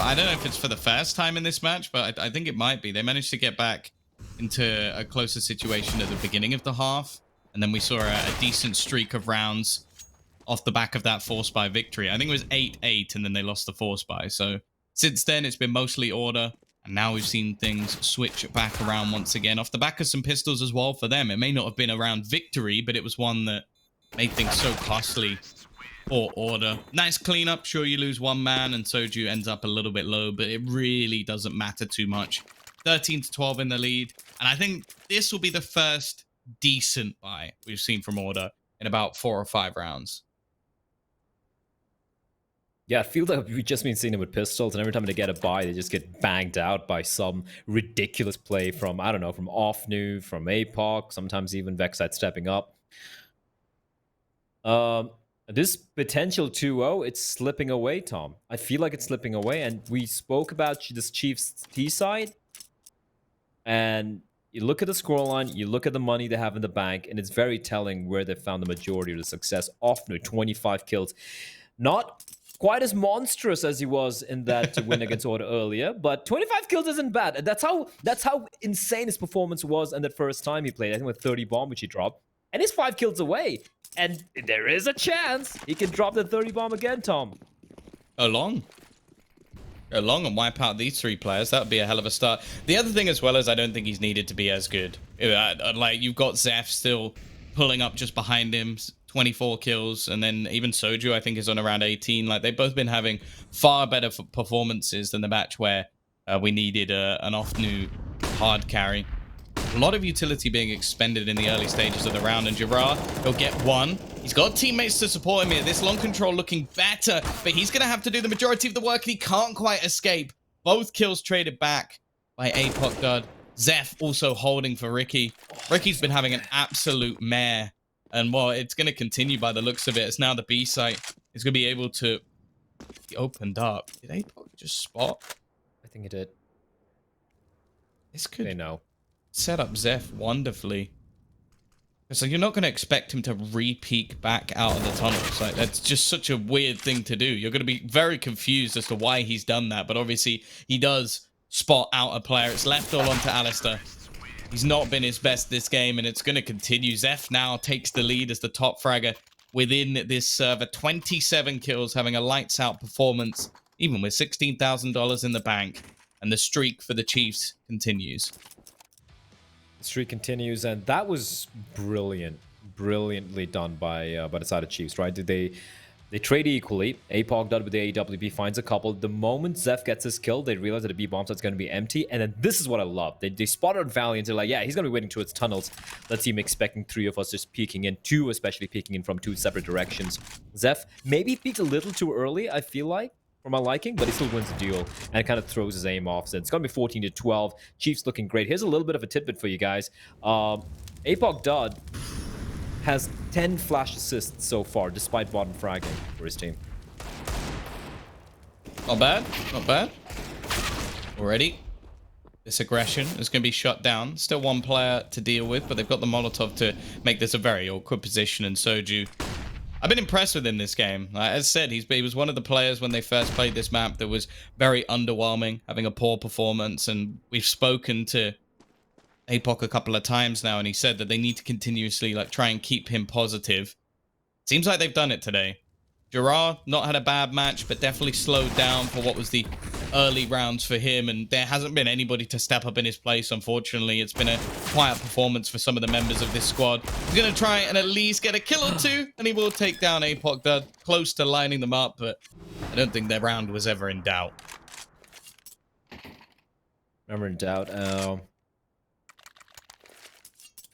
I don't know if it's for the first time in this match, but I think it might be. They managed to get back into a closer situation at the beginning of the half. And then we saw a decent streak of rounds off the back of that force buy victory. I think it was 8-8, and then they lost the force buy. So since then, it's been mostly Order. And now we've seen things switch back around once again off the back of some pistols as well for them. It may not have been around victory, but it was one that made things so costly for Order. Nice cleanup. Sure, you lose 1 man and Soju ends up a little bit low, but it really doesn't matter too much. 13-12 in the lead. And I think this will be the first decent buy we've seen from Order in about 4 or 5 rounds. Yeah, I feel like we've just been seeing them with pistols, and every time they get a buy, they just get banged out by some ridiculous play from, I don't know, from Offnu, from APOC, sometimes even Vexite stepping up. This potential 2-0, it's slipping away, Tom. I feel like it's slipping away, and we spoke about this Chiefs T side, and you look at the scoreline, you look at the money they have in the bank, and it's very telling where they found the majority of the success. Offnu, 25 kills. Not quite as monstrous as he was in that win against Order earlier, but 25 kills isn't bad. That's how insane his performance was in the first time he played. I think with 30 bomb, which he dropped, and he's 5 kills away. And there is a chance he can drop the 30 bomb again, Tom. Go long and wipe out these 3 players. That would be a hell of a start. The other thing as well is I don't think he's needed to be as good. Like, you've got Zeph still pulling up just behind him. 24 kills, and then even Soju, I think, is on around 18. Like, they've both been having far better performances than the match where we needed an off-new hard carry. A lot of utility being expended in the early stages of the round, and Gerard, he'll get 1. He's got teammates to support him here. This long control looking better, but he's going to have to do the majority of the work, and he can't quite escape. Both kills traded back by APOC Dud. Zeph also holding for Ricky. Ricky's been having an absolute mare. And, well, it's going to continue by the looks of it. It's now the B site. It's going to be able to be opened up. Did APOC just spot? I think it did. This could they know. Set up Zeph wonderfully. So you're not going to expect him to re-peek back out of the tunnels. Like, that's just such a weird thing to do. You're going to be very confused as to why he's done that. But obviously, he does spot out a player. It's left all onto Alistair. He's not been his best this game, and it's going to continue. Zeph now takes the lead as the top fragger within this server. 27 kills, having a lights-out performance, even with $16,000 in the bank. And the streak for the Chiefs continues. The streak continues, and that was brilliantly done by the side of Chiefs, right? They trade equally. APOC done with the AWP finds a couple. The moment Zeph gets his kill, they realize that the B bomb site's going to be empty. And then this is what I love. They spotted Valiant. They're like, yeah, he's going to be waiting towards tunnels. Let's see him expecting 3 of us just peeking in. 2 especially peeking in from 2 separate directions. Zeph maybe peeked a little too early, I feel like, for my liking, but he still wins the duel and kind of throws his aim off. So it's going to be 14-12. Chiefs looking great. Here's a little bit of a tidbit for you guys. APOC Dud has 10 flash assists so far, despite bottom fragging for his team. Not bad. Not bad. Already. This aggression is going to be shut down. Still one player to deal with, but they've got the Molotov to make this a very awkward position. And Soju, I've been impressed with him this game. As I said, he was one of the players when they first played this map that was very underwhelming, having a poor performance. And we've spoken to APOC a couple of times now, and he said that they need to continuously try and keep him positive. Seems like they've done it today. Gerard not had a bad match, but definitely slowed down for what was the early rounds for him, and there hasn't been anybody to step up in his place, unfortunately. It's been a quiet performance for some of the members of this squad. He's going to try and at least get a kill or 2, and he will take down APOC Dud, close to lining them up, but I don't think their round was ever in doubt. Never in doubt.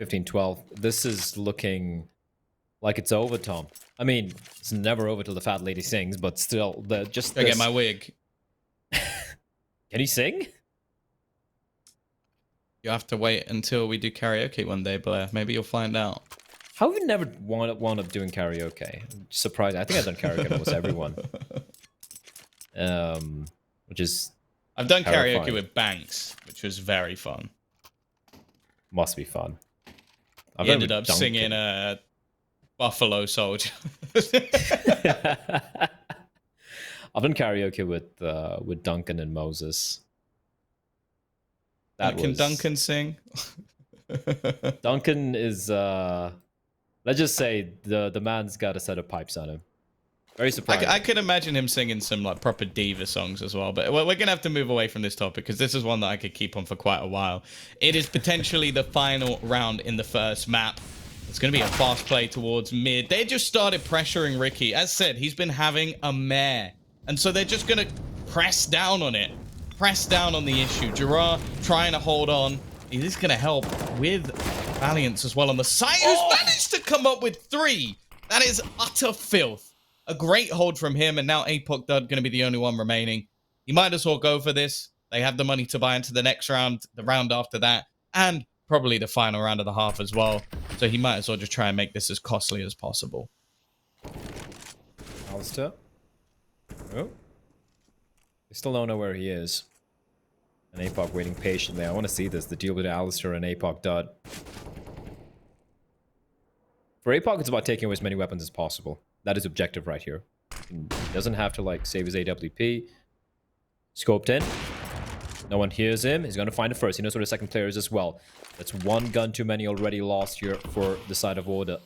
15-12. This is looking like it's over, Tom. I mean, it's never over till the fat lady sings, but still, just Go get my wig. Can he sing? You have to wait until we do karaoke one day, Blair. Maybe you'll find out. How have you never wound up doing karaoke? I'm surprised. I think I've done karaoke with almost everyone. Which is I've done terrifying. karaoke with Banks, which was very fun. Must be fun. He ended up singing Buffalo Soldier. I've done karaoke with Duncan and Moses. Can Duncan sing? Duncan is let's just say the man's got a set of pipes on him. Very surprising. I could imagine him singing some proper diva songs as well, but we're gonna have to move away from this topic because this is one that I could keep on for quite a while. It is potentially the final round in the first map. It's gonna be a fast play towards mid. They just started pressuring Ricky. As said, he's been having a mare, and so they're just gonna press down on it, press down on the issue. Gerard trying to hold on. He's gonna help with Valiance as well on the side. Who's managed to come up with 3? That is utter filth. A great hold from him, and now APOC Dud going to be the only one remaining. He might as well go for this. They have the money to buy into the next round, the round after that, and probably the final round of the half as well. So he might as well just try and make this as costly as possible. Alistair? Oh. We still don't know where he is. And APOC waiting patiently. I want to see this, the deal with Alistair and APOC Dud. For APOC, it's about taking away as many weapons as possible. That is objective right here. He doesn't have to save his AWP. Scoped in. No one hears him. He's going to find it first. He knows where the second player is as well. That's one gun too many already lost here for the side of order.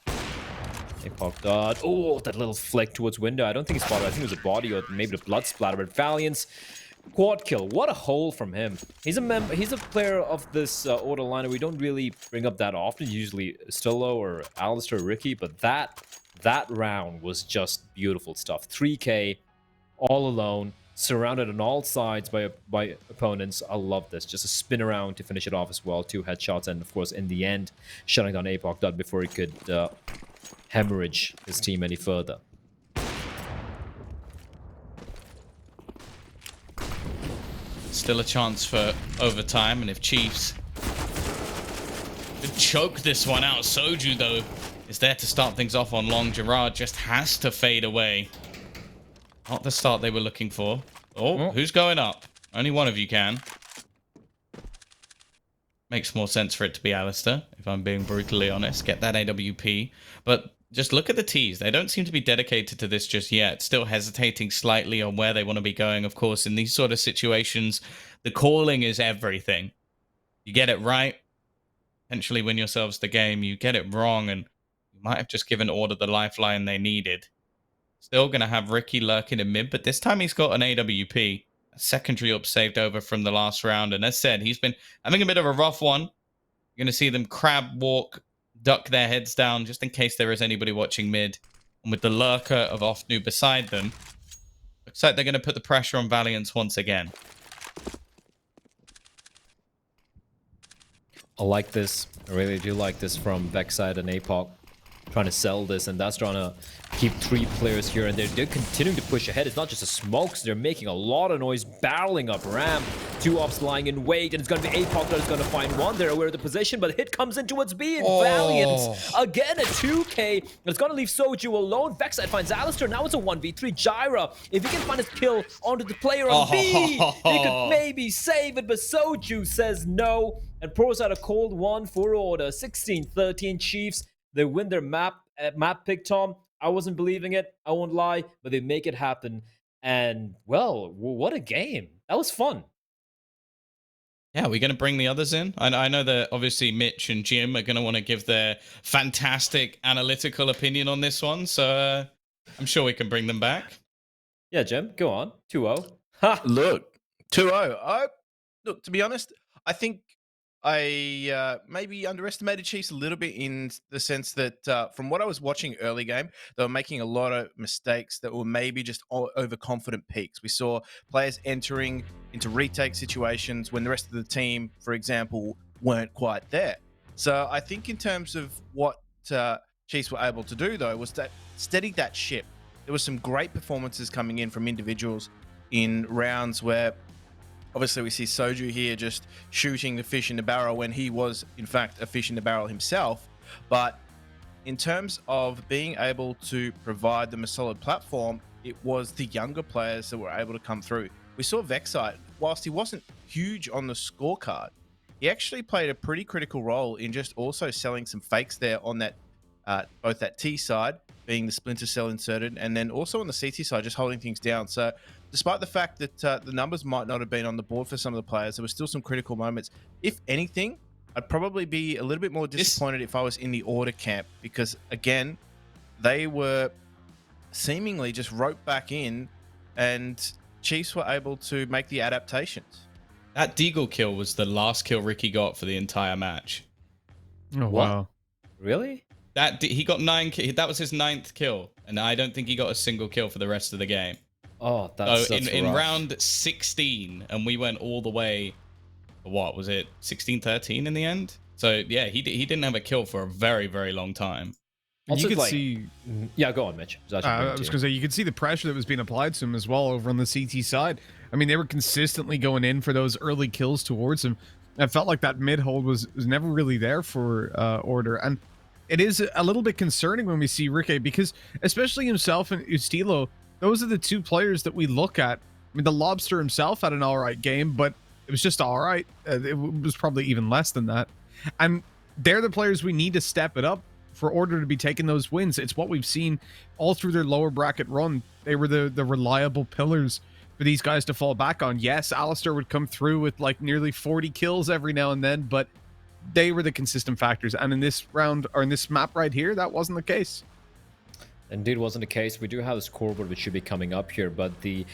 APOC Dud. Oh, that little flick towards window. I don't think he spotted. I think it was a body or maybe the blood splatter. But Valiance, quad kill. What a hole from him. He's a player of this order liner we don't really bring up that often. Usually Stillo or Alistair or Ricky. But that round was just beautiful stuff. 3K, all alone, surrounded on all sides by opponents. I love this. Just a spin around to finish it off as well. 2 headshots, and of course, in the end, shutting down APOC Dud before he could hemorrhage his team any further. Still a chance for overtime, and if Chiefs could choke this one out, Soju, though, is there to start things off on long. Gerard just has to fade away. Not the start they were looking for. Oh, who's going up? Only one of you can. Makes more sense for it to be Alistair, if I'm being brutally honest. Get that AWP. But just look at the T's. They don't seem to be dedicated to this just yet. Still hesitating slightly on where they want to be going. Of course, in these sort of situations, the calling is everything. You get it right, potentially win yourselves the game. You get it wrong, and you might have just given Order the lifeline they needed. Still going to have Ricky lurking in mid, but this time he's got an AWP, a secondary up saved over from the last round. And as said, he's been having a bit of a rough one. You're going to see them crab walk, duck their heads down just in case there is anybody watching mid. And with the lurker of Offnu beside them, looks like they're going to put the pressure on Valiance once again. I like this. I really do like this from Vexide and Apoc. Trying to sell this, and that's trying to keep 3 players here, and they're continuing to push ahead. It's not just the smokes, they're making a lot of noise, barreling up ramp. 2 ops lying in wait, and it's going to be Apoc that is going to find one. They're aware of the position, but hit comes in towards B, and Valiant again at 2k. It's going to leave Soju alone. Vexide finds Alistair. Now it's a 1v3. Gyra, if he can find his kill onto the player on B, he could maybe save it, but Soju says no, and pours out a cold one for Order. 16-13 Chiefs. They win their map pick, Tom. I wasn't believing it. I won't lie, but they make it happen. And, well, what a game. That was fun. Yeah, we're going to bring the others in. I know that obviously Mitch and Jim are going to want to give their fantastic analytical opinion on this one. So I'm sure we can bring them back. Yeah, Jim, go on. 2-0. Ha! Look, 2-0. Look, to be honest, I think I maybe underestimated Chiefs a little bit in the sense that from what I was watching early game, they were making a lot of mistakes that were maybe just overconfident peaks. We saw players entering into retake situations when the rest of the team, for example, weren't quite there. So I think in terms of what Chiefs were able to do, though, was that steady that ship. There were some great performances coming in from individuals in rounds where obviously we see Soju here just shooting the fish in the barrel when he was, in fact, a fish in the barrel himself. But in terms of being able to provide them a solid platform, it was the younger players that were able to come through. We saw Vexite, whilst he wasn't huge on the scorecard, he actually played a pretty critical role in just also selling some fakes there on that, both that T side, being the Splinter Cell inserted, and then also on the CT side, just holding things down. So despite the fact that the numbers might not have been on the board for some of the players, there were still some critical moments. If anything, I'd probably be a little bit more disappointed if I was in the Order camp, because again, they were seemingly just roped back in, and Chiefs were able to make the adaptations. That Deagle kill was the last kill Ricky got for the entire match. Oh, wow. Really? He got 9. That was his 9th kill, and I don't think he got a single kill for the rest of the game. Oh, that's so in rough. round 16, and we went all the way. What was it? 16-13 in the end. So yeah, he didn't have a kill for a very, very long time. Also, You could like, see. yeah, go on, Mitch. I was going to say, you could see the pressure that was being applied to him as well over on the CT side. I mean, they were consistently going in for those early kills towards him. I felt like that mid hold was never really there for Order. And it is a little bit concerning when we see Ricky, because especially himself and Ustilo, those are the 2 players that we look at. I mean, the Lobster himself had an all right game, but it was just all right. It was probably even less than that. And they're the players we need to step it up for Order to be taking those wins. It's what we've seen all through their lower bracket run. They were the reliable pillars for these guys to fall back on. Yes, Alistair would come through with like nearly 40 kills every now and then, but they were the consistent factors. And in this round, or in this map right here, that wasn't the case. Indeed wasn't the case. We do have a scoreboard which should be coming up here, but the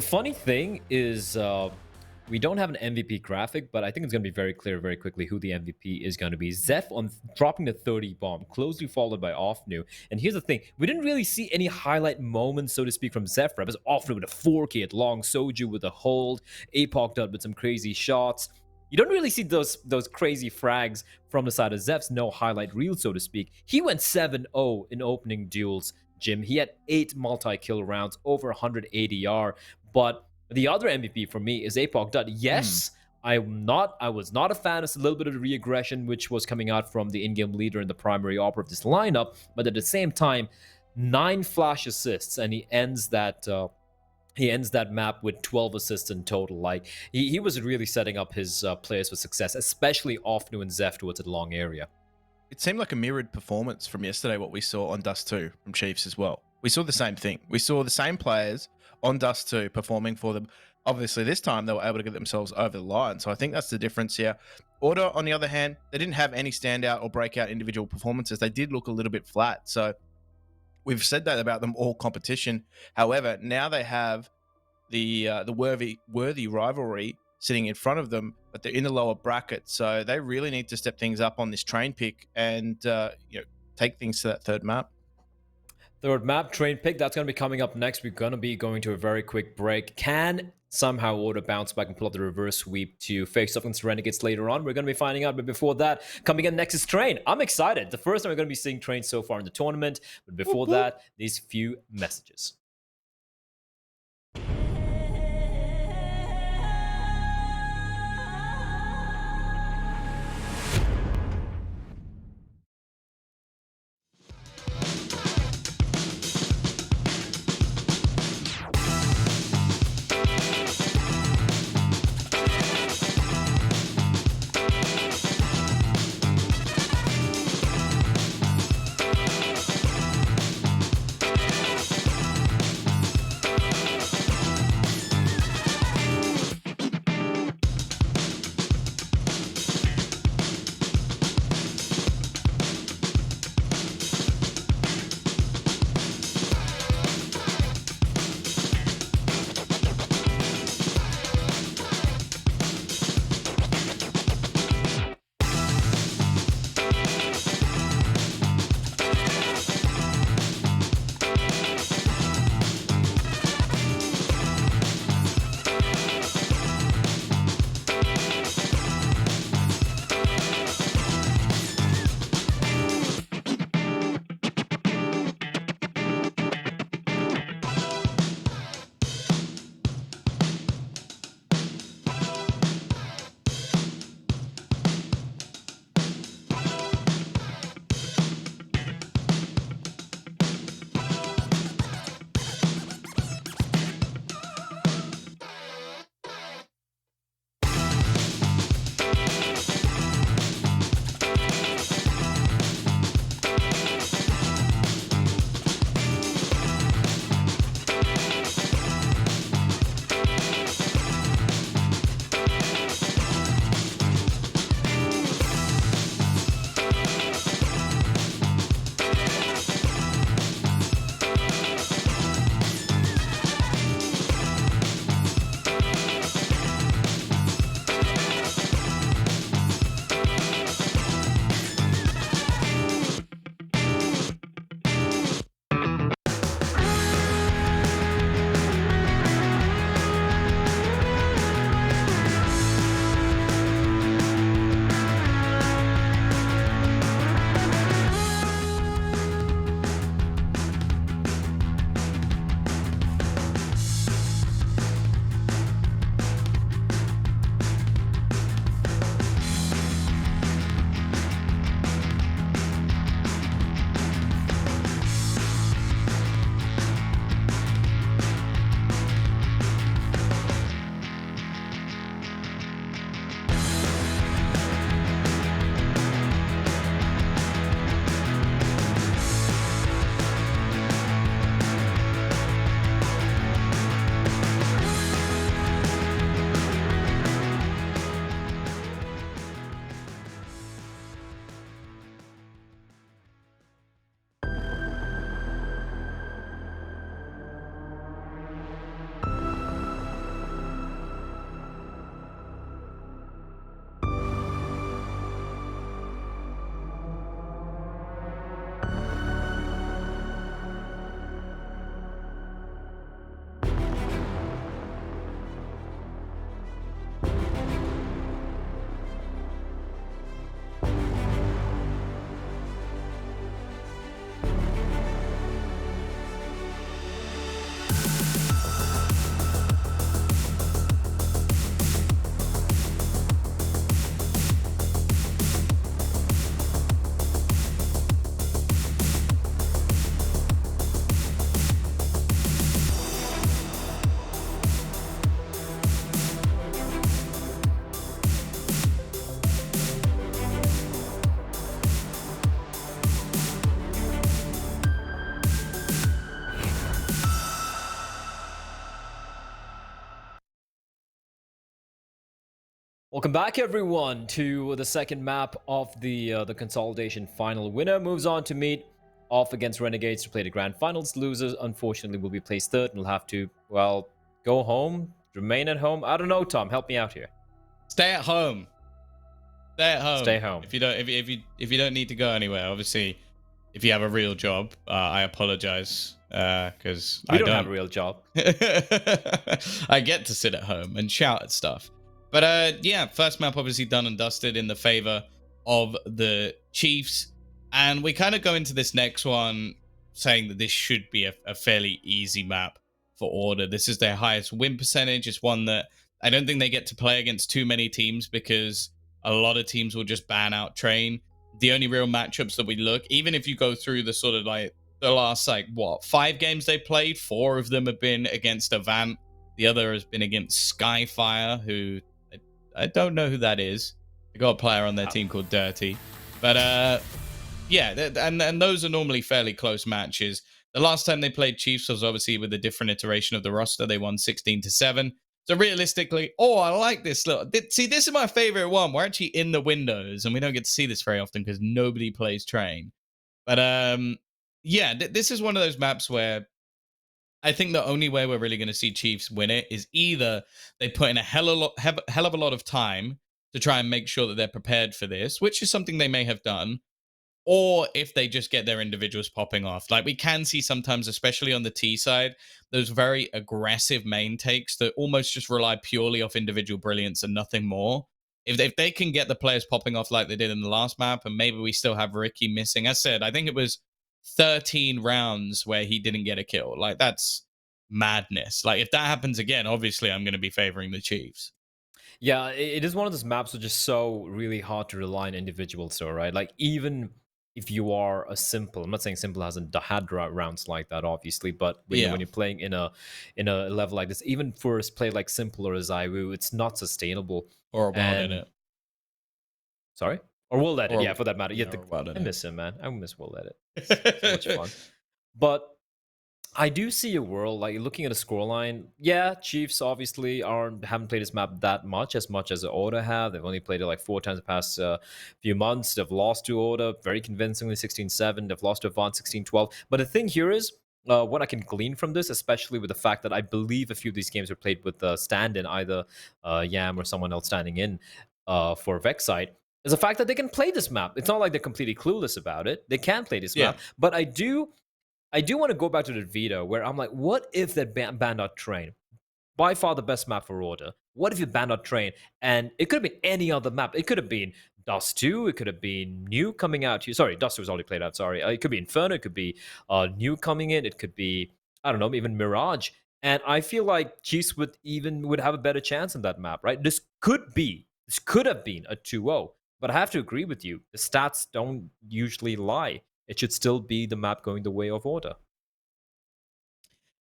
funny thing is we don't have an MVP graphic, but I think it's going to be very clear very quickly who the MVP is going to be. Zeph on dropping the 30 bomb, closely followed by Offnu. And here's the thing, we didn't really see any highlight moments, so to speak, from Zeph. It was Offnu with a 4K at long, Soju with a hold, Apoc done with some crazy shots. You don't really see those crazy frags from the side of Zeph's no highlight reel, so to speak. He went 7-0 in opening duels, Jim. He had 8 multi-kill rounds, over 100 ADR. But the other MVP for me is Apoc Dud. Yes, I was not a fan of a little bit of the re-aggression which was coming out from the in-game leader and the primary opera of this lineup. But at the same time, 9 flash assists, and he ends that map with 12 assists in total. Like he was really setting up his players for success, especially Offnu and Zeph towards the long area. It seemed like a mirrored performance from yesterday, what we saw on Dust 2 from Chiefs as well. We saw the same thing. We saw the same players on Dust 2 performing for them. Obviously, this time they were able to get themselves over the line. So I think that's the difference here. Order, on the other hand, they didn't have any standout or breakout individual performances. They did look a little bit flat. So we've said that about them all competition. However, now they have the worthy rivalry sitting in front of them, but they're in the lower bracket. So they really need to step things up on this train pick and take things to that third map. Third map, train pick, that's going to be coming up next. We're going to be going to a very quick break. Can somehow Order bounce back and pull up the reverse sweep to face off against Renegades later on? We're going to be finding out. But before that, coming in next is Train. I'm excited. The first time we're going to be seeing Train so far in the tournament. But before that, these few messages. Welcome back, everyone, to the second map of the consolidation final. Winner moves on to meet off against Renegades to play the grand finals. Losers, unfortunately, will be placed third and will have to, well, go home, remain at home. I don't know, Tom. Help me out here. Stay at home. Stay at home. Stay home. If you don't need to go anywhere, obviously, if you have a real job, I apologize because We don't have a real job. I get to sit at home and shout at stuff. But yeah, first map obviously done and dusted in the favor of the Chiefs. And we kind of go into this next one saying that this should be a fairly easy map for Order. This is their highest win percentage. It's one that I don't think they get to play against too many teams because a lot of teams will just ban out Train. The only real matchups that we look, even if you go through the sort of like the last 5 games they played, 4 of them have been against Avant. The other has been against Skyfire, who I don't know who that is. They got a player on their team called Dirty. But yeah, and those are normally fairly close matches. The last time they played Chiefs was obviously with a different iteration of the roster. They won 16-7. So realistically, I like this little. See, this is my favorite one. We're actually in the windows, and we don't get to see this very often because nobody plays Train. But yeah, this is one of those maps where I think the only way we're really going to see Chiefs win it is either they put in a hell of a lot of time to try and make sure that they're prepared for this, which is something they may have done, or if they just get their individuals popping off. Like we can see sometimes, especially on the T side, those very aggressive main takes that almost just rely purely off individual brilliance and nothing more. If they can get the players popping off like they did in the last map, and maybe we still have Ricky missing. As said, I think it was 13 rounds where he didn't get a kill. Like that's madness. Like if that happens again, obviously I'm going to be favoring the Chiefs. Yeah, it is one of those maps which is so really hard to rely on individuals, so right? Like even if you are a simple, I'm not saying simple hasn't had rounds like that, obviously, but when you're playing in a level like this, even for a play like simple or a Zaiwu, it's not sustainable. Or a Wild Edit. Sorry? Or Will Edit, yeah, for that matter. Yeah, I miss him, man. I miss Will Edit. So much fun. But I do see a world, like looking at a scoreline. Yeah, Chiefs obviously haven't played this map that much as Order have. They've only played it like 4 times the past few months. They've lost to Order very convincingly, 16-7. They've lost to Avant, 16-12. But the thing here is, what I can glean from this, especially with the fact that I believe a few of these games were played with stand-in, either Yam or someone else standing in for Vexite, is the fact that they can play this map. It's not like they're completely clueless about it. They can play this map. But I do want to go back to the Vita where I'm like, what if that banned out Train? By far the best map for Order. What if you banned out Train? And it could have been any other map. It could have been Dust 2. It could have been New coming out. Sorry, Dust 2 was already played out. Sorry. It could be Inferno. It could be New coming in. It could be, I don't know, even Mirage. And I feel like Chiefs would have a better chance in that map, right? This could have been a 2-0. But I have to agree with you. The stats don't usually lie. It should still be the map going the way of Order.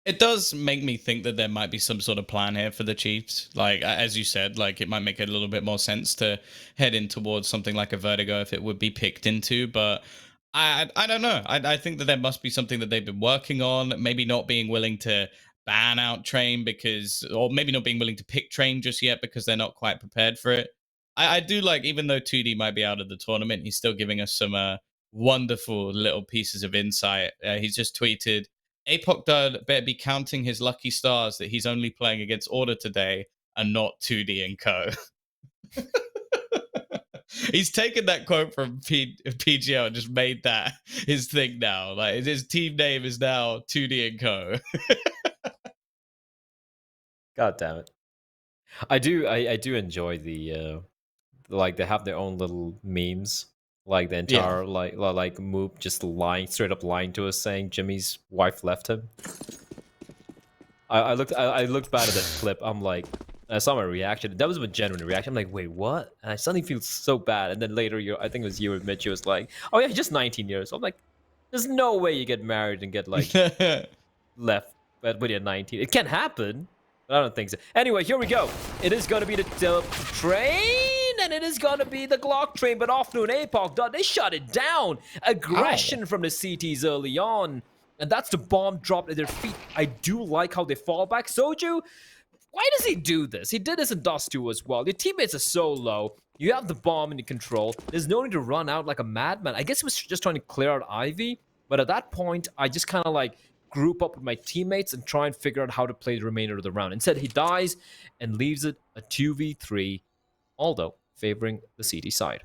It does make me think that there might be some sort of plan here for the Chiefs. Like, as you said, like it might make a little bit more sense to head in towards something like a Vertigo if it would be picked into. But I don't know. I think that there must be something that they've been working on. Maybe not being willing to ban out Train or maybe not being willing to pick Train just yet because they're not quite prepared for it. I do like, even though 2D might be out of the tournament, he's still giving us some wonderful little pieces of insight. He's just tweeted, Apoc Dud better be counting his lucky stars that he's only playing against Order today and not 2D and Co. He's taken that quote from PGL and just made that his thing now. Like his team name is now 2D and Co. God damn it. I do enjoy the like they have their own little memes, like the entire like Moop just straight up lying to us saying Jimmy's wife left him. I looked back at that clip. I'm like, I saw my reaction. That was a genuine reaction. I'm like, wait, what? And I suddenly feel so bad. And then later, I think it was you or Mitch, was like, oh yeah, he's just 19 years. I'm like, there's no way you get married and get like left when you're 19. It can happen. I don't think so. Anyway, here we go. It is going to be the Train, and it is going to be the Glock Train, but off to an APOC. They shut it down. Aggression from the CTs early on, and that's the bomb dropped at their feet. I do like how they fall back. Soju, Why does he do this? He did this in Dust 2 as well. Your teammates are so low. You have the bomb in your control. There's no need to run out like a madman. I guess he was just trying to clear out Ivy. But at that point, I just kind of like group up with my teammates and try and figure out how to play the remainder of the round. Instead, he dies and leaves it a 2v3, although favoring the CT side.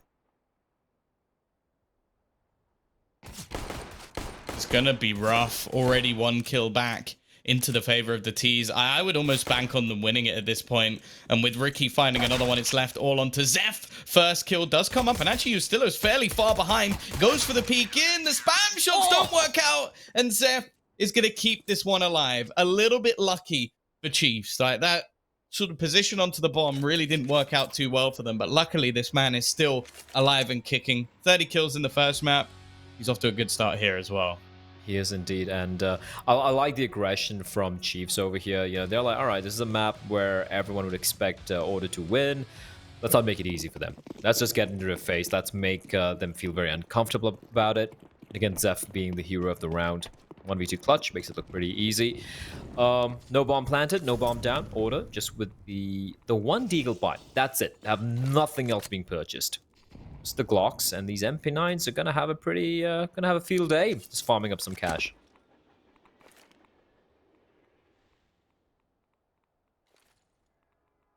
It's going to be rough. Already 1 kill back into the favor of the T's. I would almost bank on them winning it at this point. And with Ricky finding another one, it's left all onto Zeph. First kill does come up, and actually Justillo's fairly far behind. Goes for the peek in. The spam shots don't work out, and Zeph is going to keep this one alive. A little bit lucky for Chiefs. Like, that sort of position onto the bomb really didn't work out too well for them, but luckily this man is still alive and kicking. 30 kills in the first map. He's off to a good start here as well. He is indeed, and I like the aggression from Chiefs over here. You know, they're like, all right, this is a map where everyone would expect Order to win. Let's not make it easy for them. Let's just get into their face. Let's make them feel very uncomfortable about it. Again, Zeph being the hero of the round. 1v2 clutch makes it look pretty easy. No bomb planted, no bomb down. Order just with the one deagle buy. That's it. Have nothing else being purchased. The Glocks and these MP9s are gonna have a pretty gonna have a field day just farming up some cash.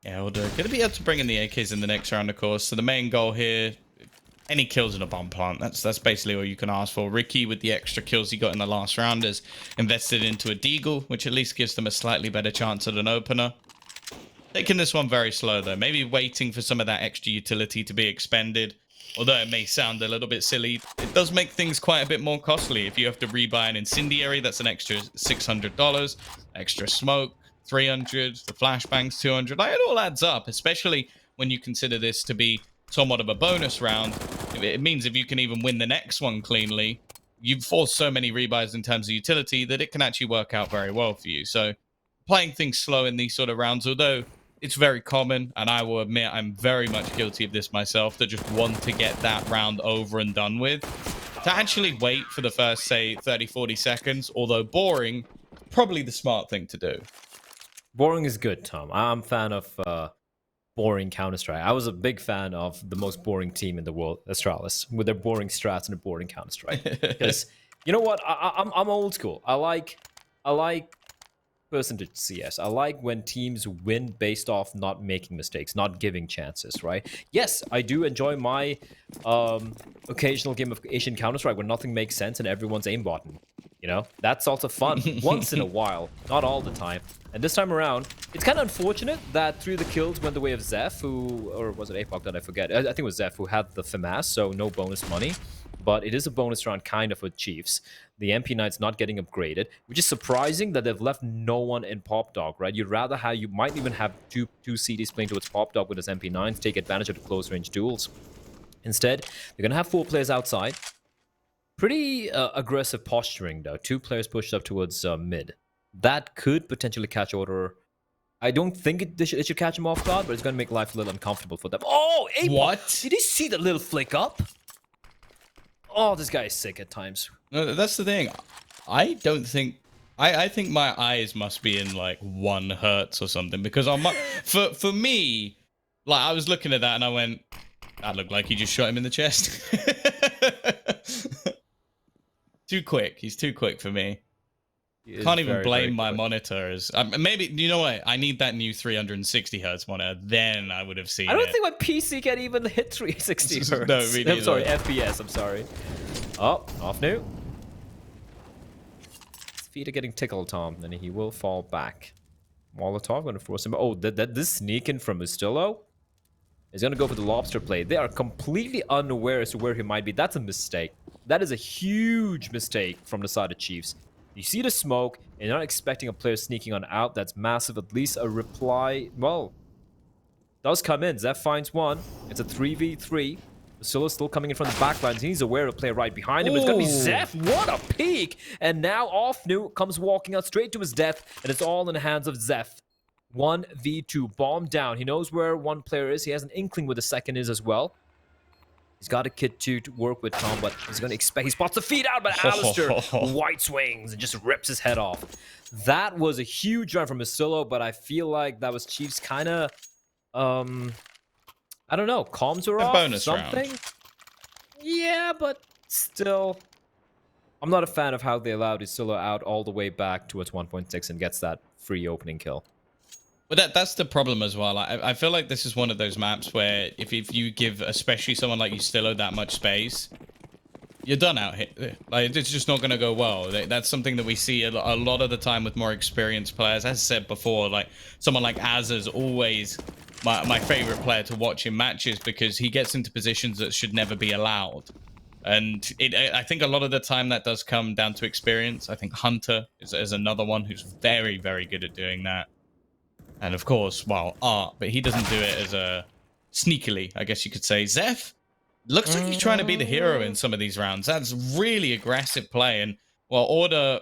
Yeah, we're gonna be able to bring in the AKs in the next round, of course. So the main goal here, any kills in a bomb plant. That's basically all you can ask for. Ricky, with the extra kills he got in the last round, has invested into a deagle, which at least gives them a slightly better chance at an opener. Taking this one very slow though, maybe waiting for some of that extra utility to be expended. Although it may sound a little bit silly, it does make things quite a bit more costly. If you have to rebuy an incendiary, that's an extra $600. Extra smoke, 300. The flashbangs, 200. Like, it all adds up, especially when you consider this to be somewhat of a bonus round. It means if you can even win the next one cleanly, you've forced so many rebuys in terms of utility that it can actually work out very well for you. So playing things slow in these sort of rounds, although it's very common, and I will admit I'm very much guilty of this myself, to just want to get that round over and done with. To actually wait for the first, say, 30, 40 seconds, although boring, probably the smart thing to do. Boring is good, Tom. I'm a fan of boring Counter-Strike. I was a big fan of the most boring team in the world, Astralis, with their boring strats and a boring Counter-Strike. Because, you know what? I'm old school. I like percentage CS. I like when teams win based off not making mistakes, not giving chances, right? Yes, I do enjoy my occasional game of Asian Counter-Strike where nothing makes sense and everyone's aimbotting. You know, that's also fun once in a while, not all the time. And this time around, it's kind of unfortunate that 3 of the kills went the way of Zeph, who, or was it Apoc that I forget? I think it was Zeph who had the FAMAS, so no bonus money. But it is a bonus round kind of with Chiefs. The MP9's not getting upgraded, which is surprising that they've left no one in Pop Dog, right? You'd rather have, you might even have two CDs playing towards Pop Dog with his MP9 to take advantage of the close range duels. Instead, they're going to have 4 players outside. Pretty aggressive posturing, though. 2 players pushed up towards mid. That could potentially catch Order. I don't think it should catch him off guard, but it's going to make life a little uncomfortable for them. Oh, Apoc! What? Did you see that little flick up? Oh, this guy is sick at times. No, that's the thing. I don't think... I think my eyes must be in, like, 1 hertz or something. Because on my... for me, like, I was looking at that and I went, that looked like he just shot him in the chest. Too quick. He's too quick for me. Can't even blame my monitor. As maybe, you know what? I need that new 360 hertz monitor. Then I would have seen it. I don't think my PC can even hit 360 hertz. No, really. I'm sorry, FPS. I'm sorry. Oh, off new. His feet are getting tickled, Tom. Then he will fall back. Molotov going to force him. Oh, this sneak in from Justillo is going to go for the lobster play. They are completely unaware as to where he might be. That's a mistake. That is a huge mistake from the side of Chiefs. You see the smoke, and you're not expecting a player sneaking on out. That's massive. At least a reply, well, does come in. Zeph finds one. It's a 3v3. Justillo's still coming in from the backlines. He's aware of a player right behind him. It's going to be Zeph. What a peek! And now Offnu comes walking out straight to his death, and it's all in the hands of Zeph. 1v2. Bomb down. He knows where one player is. He has an inkling where the second is as well. He's got a kit to work with Tom, but he's going to expect... He spots the feed out, but Alistair white swings and just rips his head off. That was a huge run from Masilo, but I feel like that was Chiefs kind of... I don't know. Comms were off? bonus something? round. Yeah, but still... I'm not a fan of how they allowed Masilo out all the way back towards 1.6 and gets that free opening kill. But that's the problem as well. I feel like this is one of those maps where if you give, especially someone like Ustillo, that much space, you're done out here. Like, it's just not going to go well. That's something that we see a lot of the time with more experienced players. As I said before, like someone like Az is always my favorite player to watch in matches because he gets into positions that should never be allowed. And I think a lot of the time that does come down to experience. I think Hunter is another one who's very, very good at doing that. And of course, well, Art, but he doesn't do it as a sneakily, I guess you could say. Zeph looks like he's trying to be the hero in some of these rounds. That's really aggressive play. And, well, Order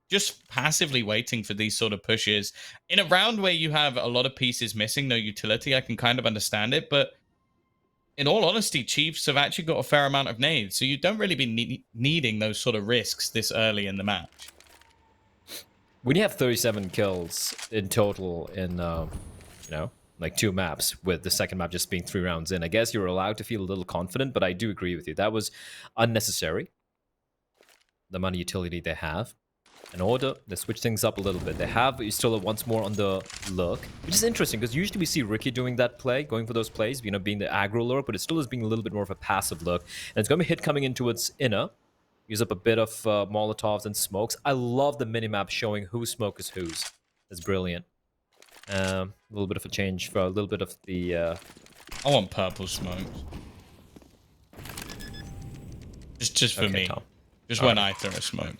just passively waiting for these sort of pushes. In a round where you have a lot of pieces missing, no utility, I can kind of understand it. But in all honesty, Chiefs have actually got a fair amount of nades. So you don't really be needing those sort of risks this early in the match. When you have 37 kills in total in, like 2 maps, with the second map just being 3 rounds in, I guess you're allowed to feel a little confident, but I do agree with you. That was unnecessary, the amount of utility they have. In Order, they switch things up a little bit. They have Ustillo once more on the look, which is interesting, because usually we see Ricky doing that play, going for those plays, being the aggro lurk, but it still is being a little bit more of a passive look. And it's going to be hit coming into its inner. Use up a bit of Molotovs and smokes. I love the minimap showing whose smoke is whose. It's brilliant. A little bit of a change for a little bit of the... I want purple smokes. Just for me. Tom. Just when I throw a smoke.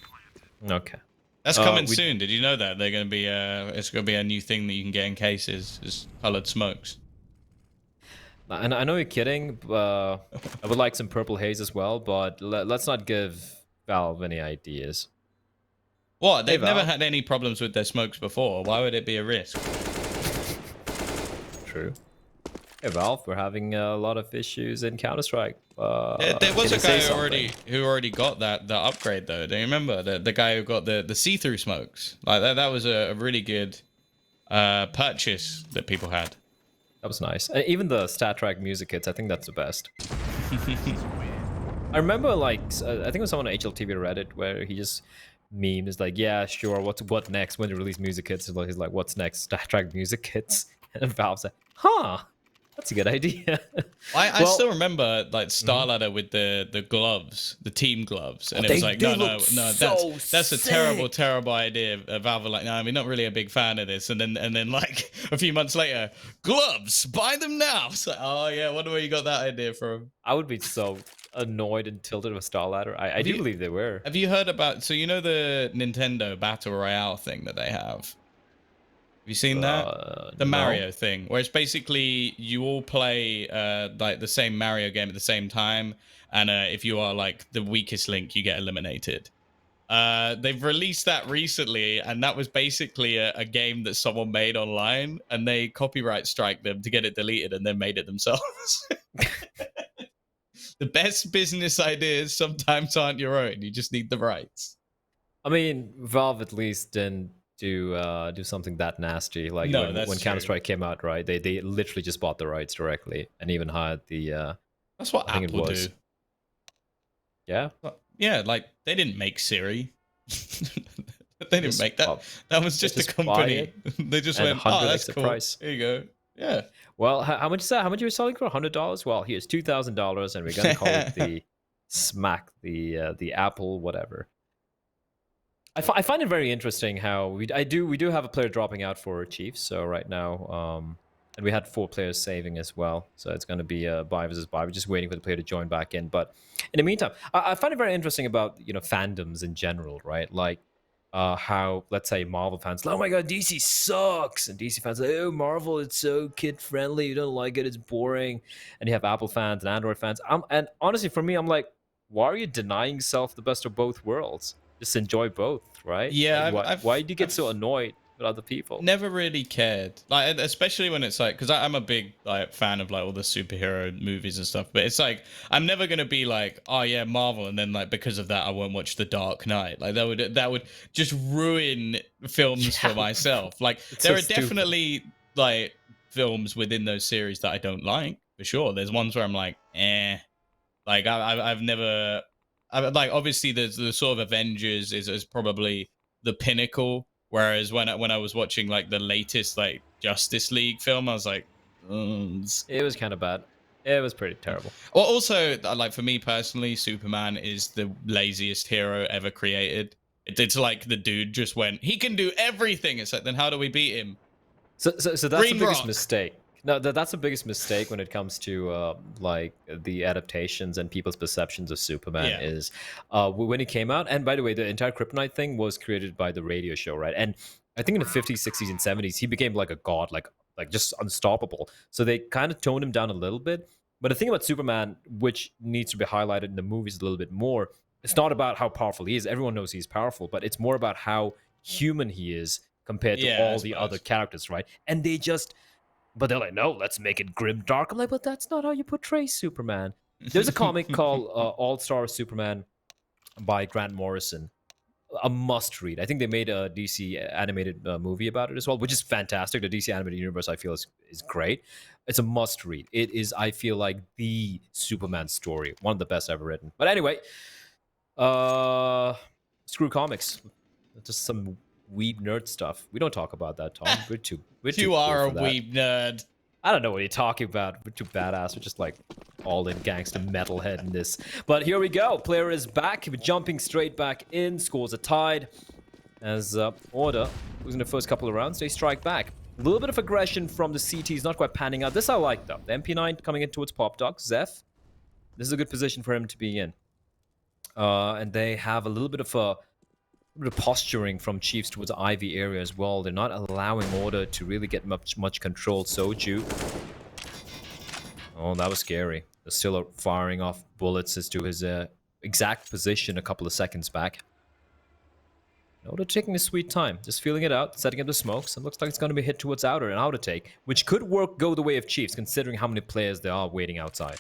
Okay. That's coming soon. Did you know that? They're going to be it's going to be a new thing that you can get in cases, is colored smokes. And I know you're kidding. I would like some purple haze as well, but let's not give Valve any ideas. What? They've Hey, never Valve. had any problems with their smokes before. Why would it be a risk? True. Hey Valve, we're having a lot of issues in Counter-Strike. There was a guy who already got the upgrade though. Do you remember the guy who got the see-through smokes? Like that was a really good purchase that people had. That was nice. And even the StatTrack music kits, I think that's the best. I remember, like, I think it was someone on HLTV Reddit where he just memed, is like, yeah, sure, what next? When they release music kits, he's like, what's next? StatTrack music kits? And Valve said, huh, that's a good idea. I still remember, like, Starladder with the gloves, the team gloves. And it was like, no, that's a terrible idea. Valve were like, no, we're not really a big fan of this. And then like, a few months later, gloves, buy them now. It's like, oh, yeah, wonder where you got that idea from. I would be so annoyed and tilted with Starladder. I do believe they were. Have you heard about, so you know the Nintendo Battle Royale thing that they have? Have you seen that? The Mario thing, where it's basically you all play like the same Mario game at the same time, and if you are like the weakest link, you get eliminated. They've released that recently, and that was basically a game that someone made online, and they copyright strike them to get it deleted, and then made it themselves. The best business ideas sometimes aren't your own. You just need the rights. I mean, Valve at least didn't do something that nasty. Like No, when Counter-Strike came out, right? They literally just bought the rights directly and even hired the... That's what Apple do. Yeah? Yeah, like, they didn't make Siri. They didn't make that. That was just a company. They just went, oh, that's cool. Price. Here you go. Yeah. Well, how much is that? How much are you selling for? $100? Well, here's $2,000, and we're gonna call it the Smack, the Apple, whatever. I find it very interesting how we do have a player dropping out for Chiefs. So right now, and we had 4 players saving as well. So it's going to be a buy versus buy. We're just waiting for the player to join back in. But in the meantime, I find it very interesting about fandoms in general, right? Like how, let's say, Marvel fans, oh my god, DC sucks, and DC fans, oh, Marvel, it's so kid friendly, you don't like it, it's boring. And you have Apple fans and Android fans. And honestly, for me, I'm like, why are you denying yourself the best of both worlds? Just enjoy both, right? Yeah. Like, why do you get so annoyed with other people. Never really cared, like, especially when it's like, because I'm a big like fan of like all the superhero movies and stuff, but it's like I'm never gonna be like, oh yeah, Marvel, and then like because of that I won't watch The Dark Knight. Like that would just ruin films for myself. Like It's there so are stupid. definitely like films within those series that I don't like, for sure. There's ones where I'm like, like I've never, like obviously the sort of Avengers is probably the pinnacle. Whereas when I was watching like the latest like Justice League film, I was like, It was kind of bad. It was pretty terrible. well, also like for me personally, Superman is the laziest hero ever created. It's like the dude just went, he can do everything. It's like, then how do we beat him? So that's the Green biggest Rock. mistake. No, that's the biggest mistake when it comes to like the adaptations and people's perceptions of Superman Yeah. is when he came out. And by the way, the entire Kryptonite thing was created by the radio show, right? And I think in the 50s, 60s, and 70s, he became like a god, like just unstoppable. So they kind of toned him down a little bit. But the thing about Superman, which needs to be highlighted in the movies a little bit more, it's not about how powerful he is. Everyone knows he's powerful, but it's more about how human he is compared to Yeah, I all the other suppose. characters, right? And they just, but they're like, no, let's make it grim dark. I'm like, but that's not how you portray Superman. There's a comic called All Star Superman by Grant Morrison, a must read. I think they made a DC animated movie about it as well, which is fantastic. The DC animated universe, I feel, is great. It's a must read. It is, I feel like, the Superman story, one of the best ever written. But anyway, screw comics. Just some weeb nerd stuff. We don't talk about that, Tom. We're too You cool are a for that. weeb nerd. I don't know what you're talking about. We're too badass. We're just like all in gangster metalhead in this. But here we go. Player is back. We're jumping straight back in. Scores are tied. As Order, losing the first couple of rounds, they strike back. A little bit of aggression from the CTs, not quite panning out. This I like, though. The MP9 coming in towards Pop Dog. Zeph, this is a good position for him to be in. And they have a little bit of posturing from Chiefs towards the Ivy area as well. They're not allowing Order to really get much control. Soju. Oh, that was scary. They're still firing off bullets as to his exact position a couple of seconds back. No, they're taking a sweet time. Just feeling it out, setting up the smokes, and looks like it's going to be hit towards outer and outer take, which could go the way of Chiefs, considering how many players there are waiting outside.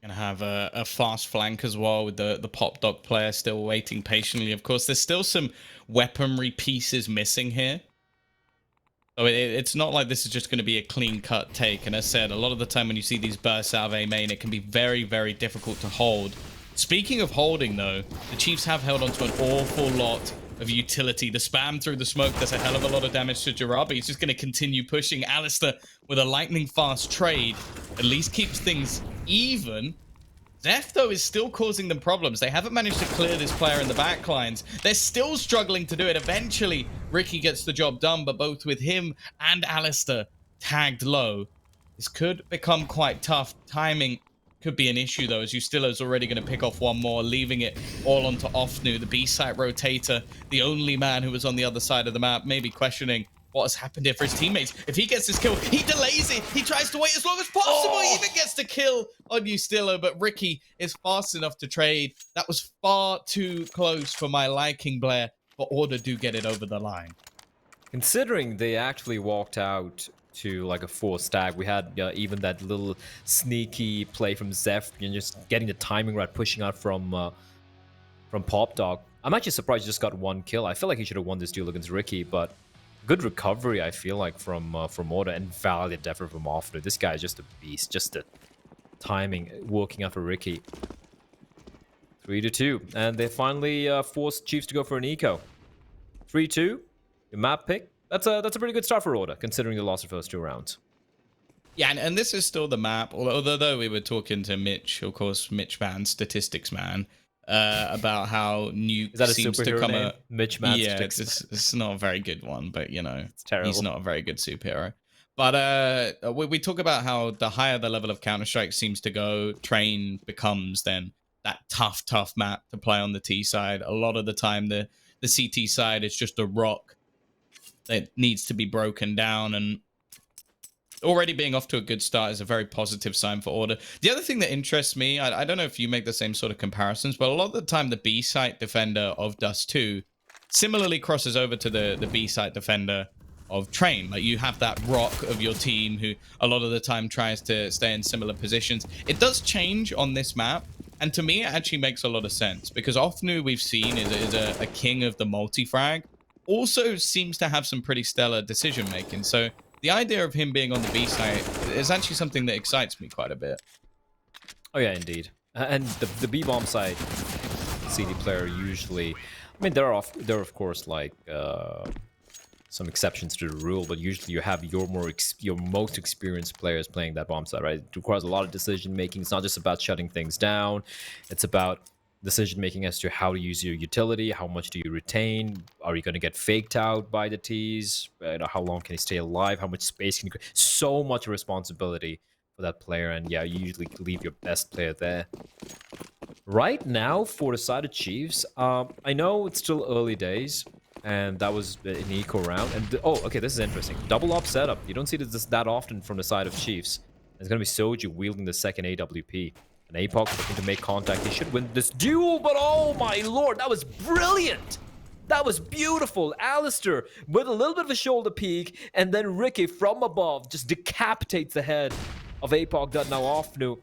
Gonna have a fast flank as well with the Pop Dog player still waiting patiently. Of course, there's still some weaponry pieces missing here. So it's not like this is just going to be a clean-cut take. And as I said, a lot of the time when you see these bursts out of A main, it can be very, very difficult to hold. Speaking of holding, though, the Chiefs have held onto an awful lot of utility. The spam through the smoke does a hell of a lot of damage to Jarabi. He's just going to continue pushing. Alistair with a lightning-fast trade at least keeps things even. Zeph, though, is still causing them problems. They haven't managed to clear this player in the backlines. They're still struggling to do it. Eventually, Ricky gets the job done, but both with him and Alistair tagged low, this could become quite tough. Timing could be an issue, though, as Ustilla's already going to pick off one more, leaving it all onto Offnu, the B-site rotator, the only man who was on the other side of the map, maybe questioning what has happened here for his teammates. If he gets this kill, he delays it. He tries to wait as long as possible. He even gets the kill on Ustilla, but Ricky is fast enough to trade. That was far too close for my liking, Blair, but Order do get it over the line. Considering they actually walked out to like a 4 stack, we had even that little sneaky play from Zeph, and just getting the timing right, pushing out from Pop Dog. I'm actually surprised he just got 1 kill. I feel like he should have won this duel against Ricky, but good recovery, I feel like, from Order, and valiant effort from Offner. This guy is just a beast. Just the timing working out for Ricky. 3-2, and they finally forced Chiefs to go for an eco. 3-2, your map pick. That's a pretty good start for Order, considering they lost the first 2 rounds. Yeah, and this is still the map, although we were talking to Mitch, of course, Mitch Man, statistics man, about how Nuke Is that a seems to superhero come name? Mitch Man. Yeah, it's not a very good one, but you know, It's terrible. he's not a very good superhero. But we talk about how the higher the level of Counter-Strike seems to go, Train becomes then that tough map to play on the T side. A lot of the time, the CT side is just a rock that needs to be broken down, and already being off to a good start is a very positive sign for Order. The other thing that interests me, I don't know if you make the same sort of comparisons, but a lot of the time the B-site defender of Dust 2 similarly crosses over to the B site defender of Train. Like, you have that rock of your team who a lot of the time tries to stay in similar positions. It does change on this map, and to me it actually makes a lot of sense, because Ofnu, we've seen, is a king of the multi-frag, also seems to have some pretty stellar decision making. So the idea of him being on the B site is actually something that excites me quite a bit. Oh yeah, indeed. And the B bomb side CD player usually, I mean, there are of course like some exceptions to the rule, but usually you have your most experienced players playing that bomb side, right? It requires a lot of decision making. It's not just about shutting things down. It's about decision making as to how to use your utility, how much do you retain, are you going to get faked out by the T's, how long can you stay alive, how much space can you create. So much responsibility for that player, and yeah, you usually leave your best player there. Right now, for the side of Chiefs, I know it's still early days, and that was an eco round. And oh, okay, this is interesting. Double op setup. You don't see this that often from the side of Chiefs. It's gonna be Soju wielding the second AWP. And APOC looking to make contact. He should win this duel, but oh my lord, that was brilliant! That was beautiful. Alistair with a little bit of a shoulder peek, and then Ricky from above just decapitates the head of APOC that now Ofnu.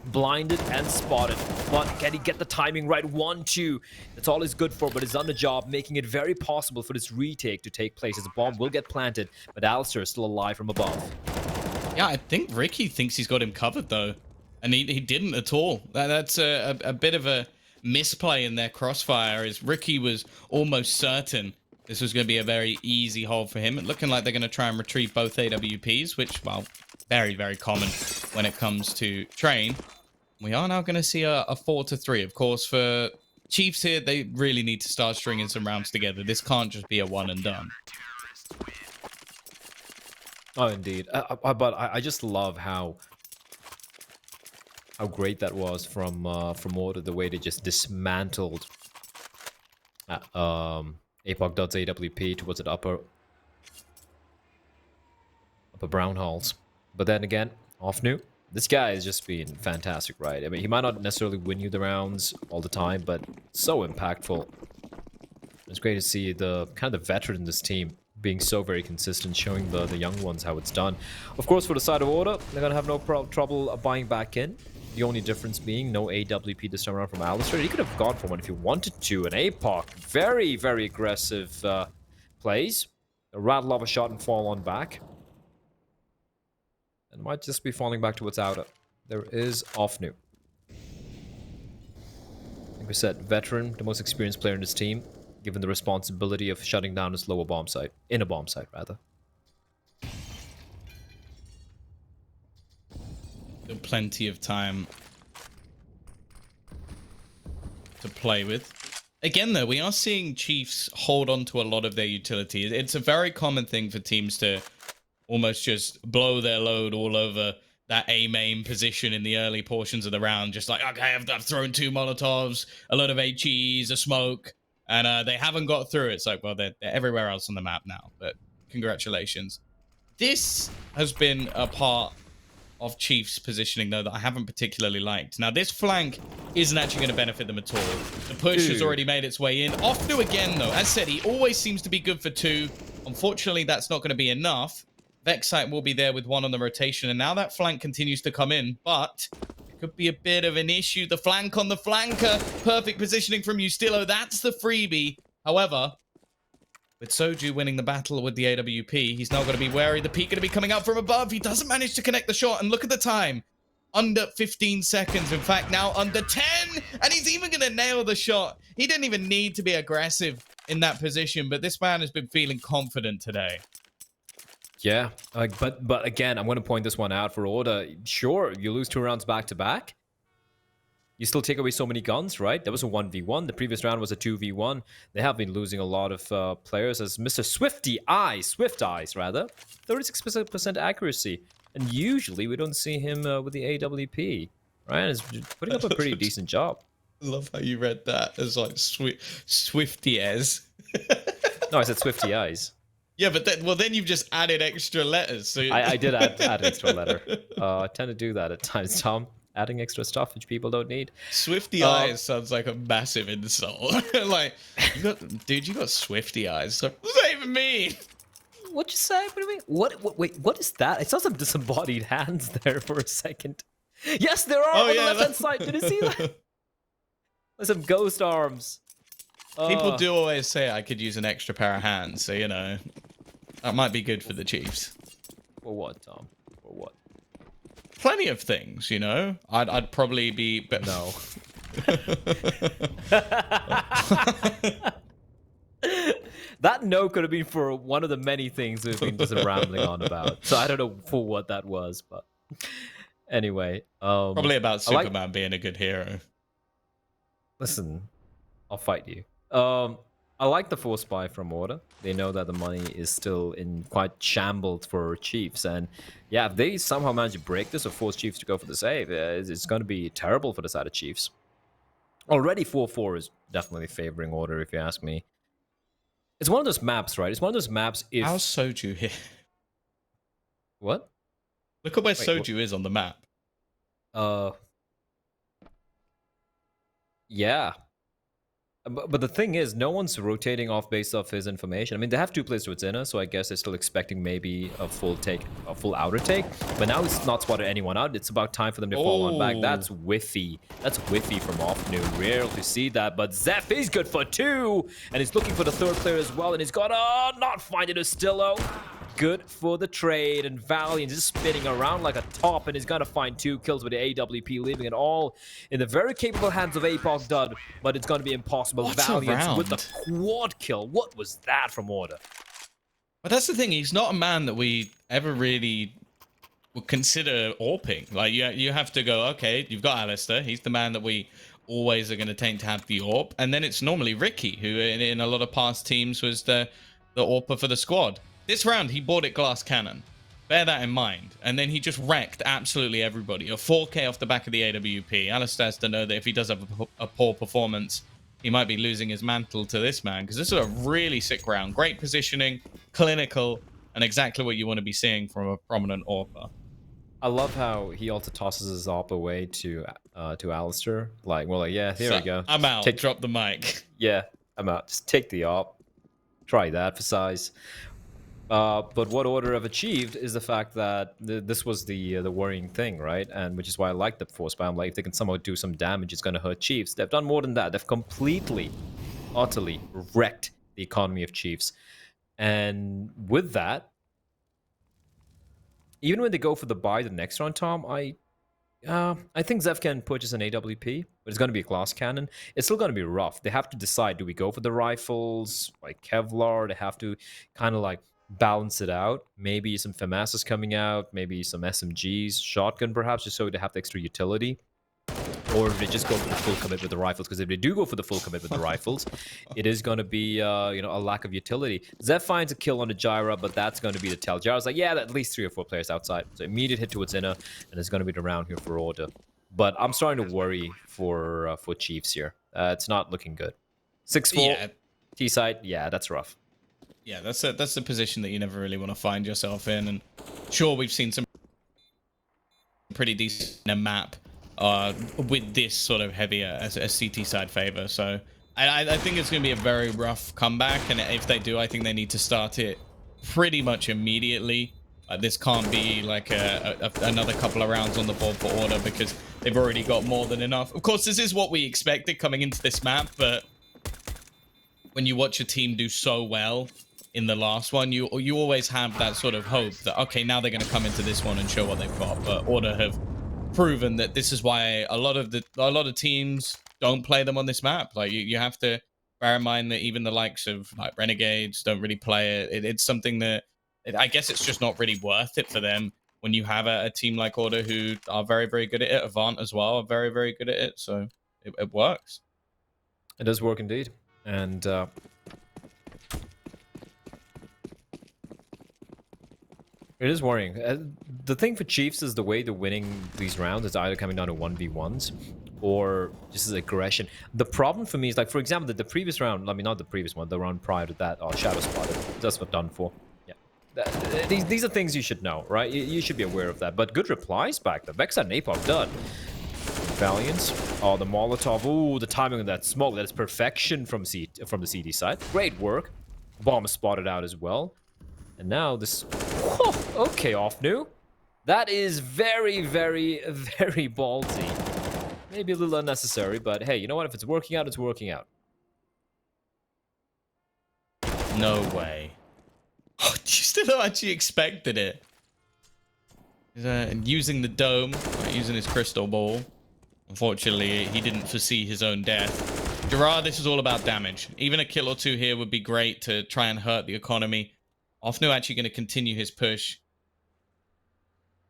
Blinded and spotted, but can he get the timing right? 1-2. That's all he's good for, but he's done the job, making it very possible for this retake to take place, as a bomb will get planted, but Alistair is still alive from above. Yeah, I think Ricky thinks he's got him covered, though, and he didn't at all. That's a bit of a misplay in their crossfire, as Ricky was almost certain this was going to be a very easy hold for him. It looking like they're going to try and retrieve both AWPs, which, well, very, very common when it comes to Train. We are now going to see a 4-3. Of course, for Chiefs here, they really need to start stringing some rounds together. This can't just be a one and done. Oh, indeed. But I just love how great that was from Order, the way they just dismantled APOC.'s AWP towards the upper brown halls. But then again, Ofnu, this guy has just been fantastic, right? I mean, he might not necessarily win you the rounds all the time, but so impactful. It's great to see the kind of the veteran in this team being so very consistent, showing the young ones how it's done. Of course, for the side of Order, they're going to have no trouble buying back in. The only difference being no AWP this time around from Alistair. He could have gone for one if he wanted to. And APOC, very, very aggressive plays. A rattle off a shot and fall on back. And might just be falling back towards outer. There is Ofnu. Like we said, veteran, the most experienced player in this team, given the responsibility of shutting down this lower bomb site. In a bomb site, rather. Still plenty of time to play with. Again, though, we are seeing Chiefs hold on to a lot of their utility. It's a very common thing for teams to almost just blow their load all over that A main position in the early portions of the round. Just like, okay, I've thrown 2 Molotovs, a lot of HEs, a smoke, and they haven't got through. It's like, well, they're everywhere else on the map now, but congratulations. This has been a part of Chiefs' positioning, though, that I haven't particularly liked. Now, this flank isn't actually going to benefit them at all. The push has already made its way in. Ofnu again, though. As said, he always seems to be good for 2. Unfortunately, that's not going to be enough. Vexite will be there with 1 on the rotation, and now that flank continues to come in, but it could be a bit of an issue. The flank on the flanker. Perfect positioning from Ustilo. That's the freebie. However, with Soju winning the battle with the AWP, he's now going to be wary. The peak going to be coming out from above. He doesn't manage to connect the shot, and look at the time. Under 15 seconds. In fact, now under 10, and he's even going to nail the shot. He didn't even need to be aggressive in that position, but this man has been feeling confident today. Yeah, but again, I'm going to point this one out for Order. Sure, you lose 2 rounds back to back. You still take away so many guns, right? That was a 1v1. The previous round was a 2v1. They have been losing a lot of players, as Mr. Swift Eyes, rather. 36% accuracy. And usually we don't see him with the AWP. Ryan is putting up a pretty decent job. I love how you read that as like Swifty as. No, I said Swifty Eyes. Yeah, but then you've just added extra letters. So I did add an extra letter. I tend to do that at times, Tom. adding extra stuff which people don't need. Swifty eyes sounds like a massive insult. Like, you got swifty eyes. So what does that even mean? What'd you say? What do you mean? Wait, what is that? I saw some disembodied hands there for a second. Yes, there are on the left-hand side. Did you see that? There's some ghost arms. People do always say I could use an extra pair of hands, so, you know, that might be good for the Chiefs. For what, Tom? For what? Plenty of things, you know. I'd probably be... No. That no could have been for one of the many things we've been just rambling on about. So I don't know for what that was, but anyway. Probably about Superman being a good hero. Listen, I'll fight you. I like the force buy from Order. They know that the money is still in quite shambled for Chiefs, and yeah, if they somehow manage to break this or force Chiefs to go for the save, it's going to be terrible for the side of Chiefs. Already 4-4 is definitely favoring Order, if you ask me. It's one of those maps, right? It's one of those maps if... How's Soju here? What? Look at where Soju is on the map. Yeah. But the thing is, no one's rotating off based off his information. I mean, they have 2 players to its inner, so I guess they're still expecting maybe a full outer take. But now he's not spotted anyone out. It's about time for them to fall on back. That's whiffy. That's whiffy from afternoon. Rare to see that, but Zeph is good for 2, and he's looking for the 3rd player as well, and he's got not finding Astillo. Good for the trade, and Valiant is spinning around like a top, and he's gonna find 2 kills with the AWP, leaving it all in the very capable hands of Apoc Dud, but it's gonna be impossible. Valiant with the quad kill. What was that from Order? But that's the thing, he's not a man that we ever really would consider AWPing. Like, you have to go, okay, you've got Alistair, he's the man that we always are going to tend to have the AWP, and then it's normally Ricky, who in a lot of past teams was the AWPer for the squad. This round, he bought it glass cannon. Bear that in mind. And then he just wrecked absolutely everybody. A 4K off the back of the AWP. Alistair has to know that if he does have a poor performance, he might be losing his mantle to this man. Because this is a really sick round. Great positioning, clinical, and exactly what you want to be seeing from a prominent AWPer. I love how he also tosses his AWP away to Alistair. Like, we're like, yeah, here we go. I'm out. Drop the mic. Yeah, I'm out. Just take the AWP. Try that for size. But what Order have achieved is the fact that this was the worrying thing, right? And which is why I like the force buy. I'm like, if they can somehow do some damage, it's going to hurt Chiefs. They've done more than that. They've completely, utterly wrecked the economy of Chiefs. And with that, even when they go for the buy the next round, Tom, I think Zeph can purchase an AWP, but it's going to be a glass cannon. It's still going to be rough. They have to decide, do we go for the rifles, like Kevlar? They have to kind of like balance it out. Maybe some FAMASs coming out, maybe some SMGs, shotgun perhaps, just so they have the extra utility. Or if they just go for the full commit with the rifles, because if they do go for the full commit with the rifles, it is going to be a lack of utility. Zeph finds a kill on the Gyra, but that's going to be the tell. Gyra's like, yeah, at least 3 or 4 players outside. So immediate hit to its inner, and it's going to be the round here for Order. But I'm starting to worry for Chiefs here. It's not looking good. 6-4 T-side, yeah, that's rough. Yeah, that's the position that you never really want to find yourself in. And sure, we've seen some pretty decent map with this sort of heavier as a CT side favor. So I think it's going to be a very rough comeback. And if they do, I think they need to start it pretty much immediately. This can't be like another couple of rounds on the board for Order, because they've already got more than enough. Of course, this is what we expected coming into this map, but when you watch a team do so well in the last one, you always have that sort of hope that, okay, now they're going to come into this one and show what they've got. But Order have proven that this is why a lot of teams don't play them on this map. Like, you have to bear in mind that even the likes of like Renegades don't really play it. It's something that I guess it's just not really worth it for them when you have a team like Order who are very, very good at it. Avant as well are very, very good at it. So it works. It does work indeed. And it is worrying. The thing for Chiefs is the way they're winning these rounds is either coming down to 1v1s or just as aggression. The problem for me is, like, for example, the previous round, I mean, not the previous one, the round prior to that, Shadow Spotted, that's what done for. Yeah. These are things you should know, right? You should be aware of that. But good replies back. The Vex and Apoc done. Valiants. Oh, the Molotov. Ooh, the timing of that smoke. That is perfection from the CD side. Great work. Bomb is spotted out as well. And now this... Whoa, okay, Offnu. That is very, very, very ballsy. Maybe a little unnecessary, but hey, you know what? If it's working out, it's working out. No way. Oh, you still actually expected it. He's using the dome, using his crystal ball. Unfortunately, he didn't foresee his own death. Gerard, this is all about damage. Even a kill or two here would be great to try and hurt the economy. Offnu actually going to continue his push.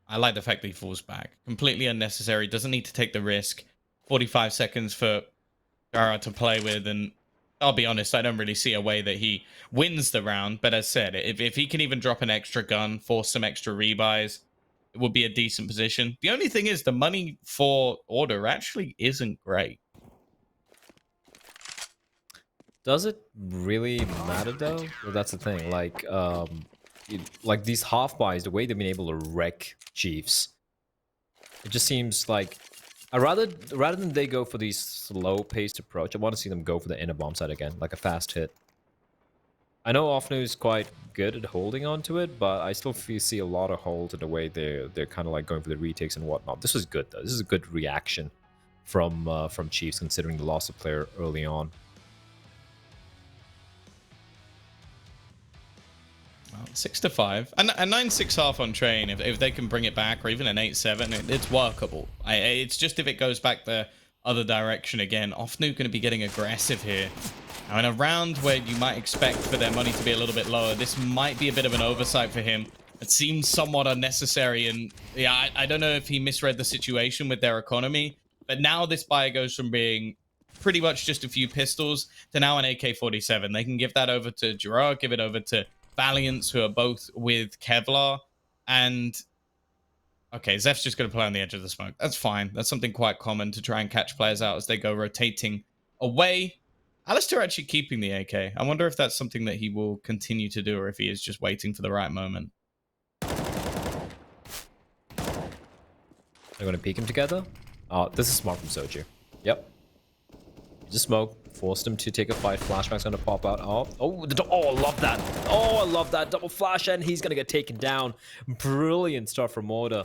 I like the fact that he falls back. Completely unnecessary. Doesn't need to take the risk. 45 seconds for Gerard to play with, and I'll be honest, I don't really see a way that he wins the round. But as said, if he can even drop an extra gun, force some extra rebuys, it would be a decent position. The only thing is the money for Order actually isn't great. Does it really matter though? Well, that's the thing. Like these half buys, the way they've been able to wreck Chiefs, it just seems like rather than they go for these slow-paced approach, I want to see them go for the inner bomb side again, like a fast hit. I know Offnu is quite good at holding on to it, but I still see a lot of hold to the way they're kind of like going for the retakes and whatnot. This was good though. This is a good reaction from Chiefs considering the loss of player early on. Well, 6-5 and a 9-6 half on train. If they can bring it back, or even an 8-7, it's workable. It's just if it goes back the other direction again, Offnu going to be getting aggressive here. Now, in a round where you might expect for their money to be a little bit lower, this might be a bit of an oversight for him. It seems somewhat unnecessary, and yeah, I don't know if he misread the situation with their economy, but now this buy goes from being pretty much just a few pistols to now an AK-47. They can give that over to Gerard, give it over to Valiants, who are both with Kevlar, and okay, Zeph's just going to play on the edge of the smoke. That's fine. That's something quite common to try and catch players out as they go rotating away. Alistair actually keeping the AK. I wonder if that's something that he will continue to do, or if he is just waiting for the right moment. They're going to peek him together. Oh, this is smart from Soju. Yep. Just smoke. Forced him to take a fight. Flashback's going to pop out. Oh, I love that. Oh, I love that. Double flash, and he's going to get taken down. Brilliant start from Order.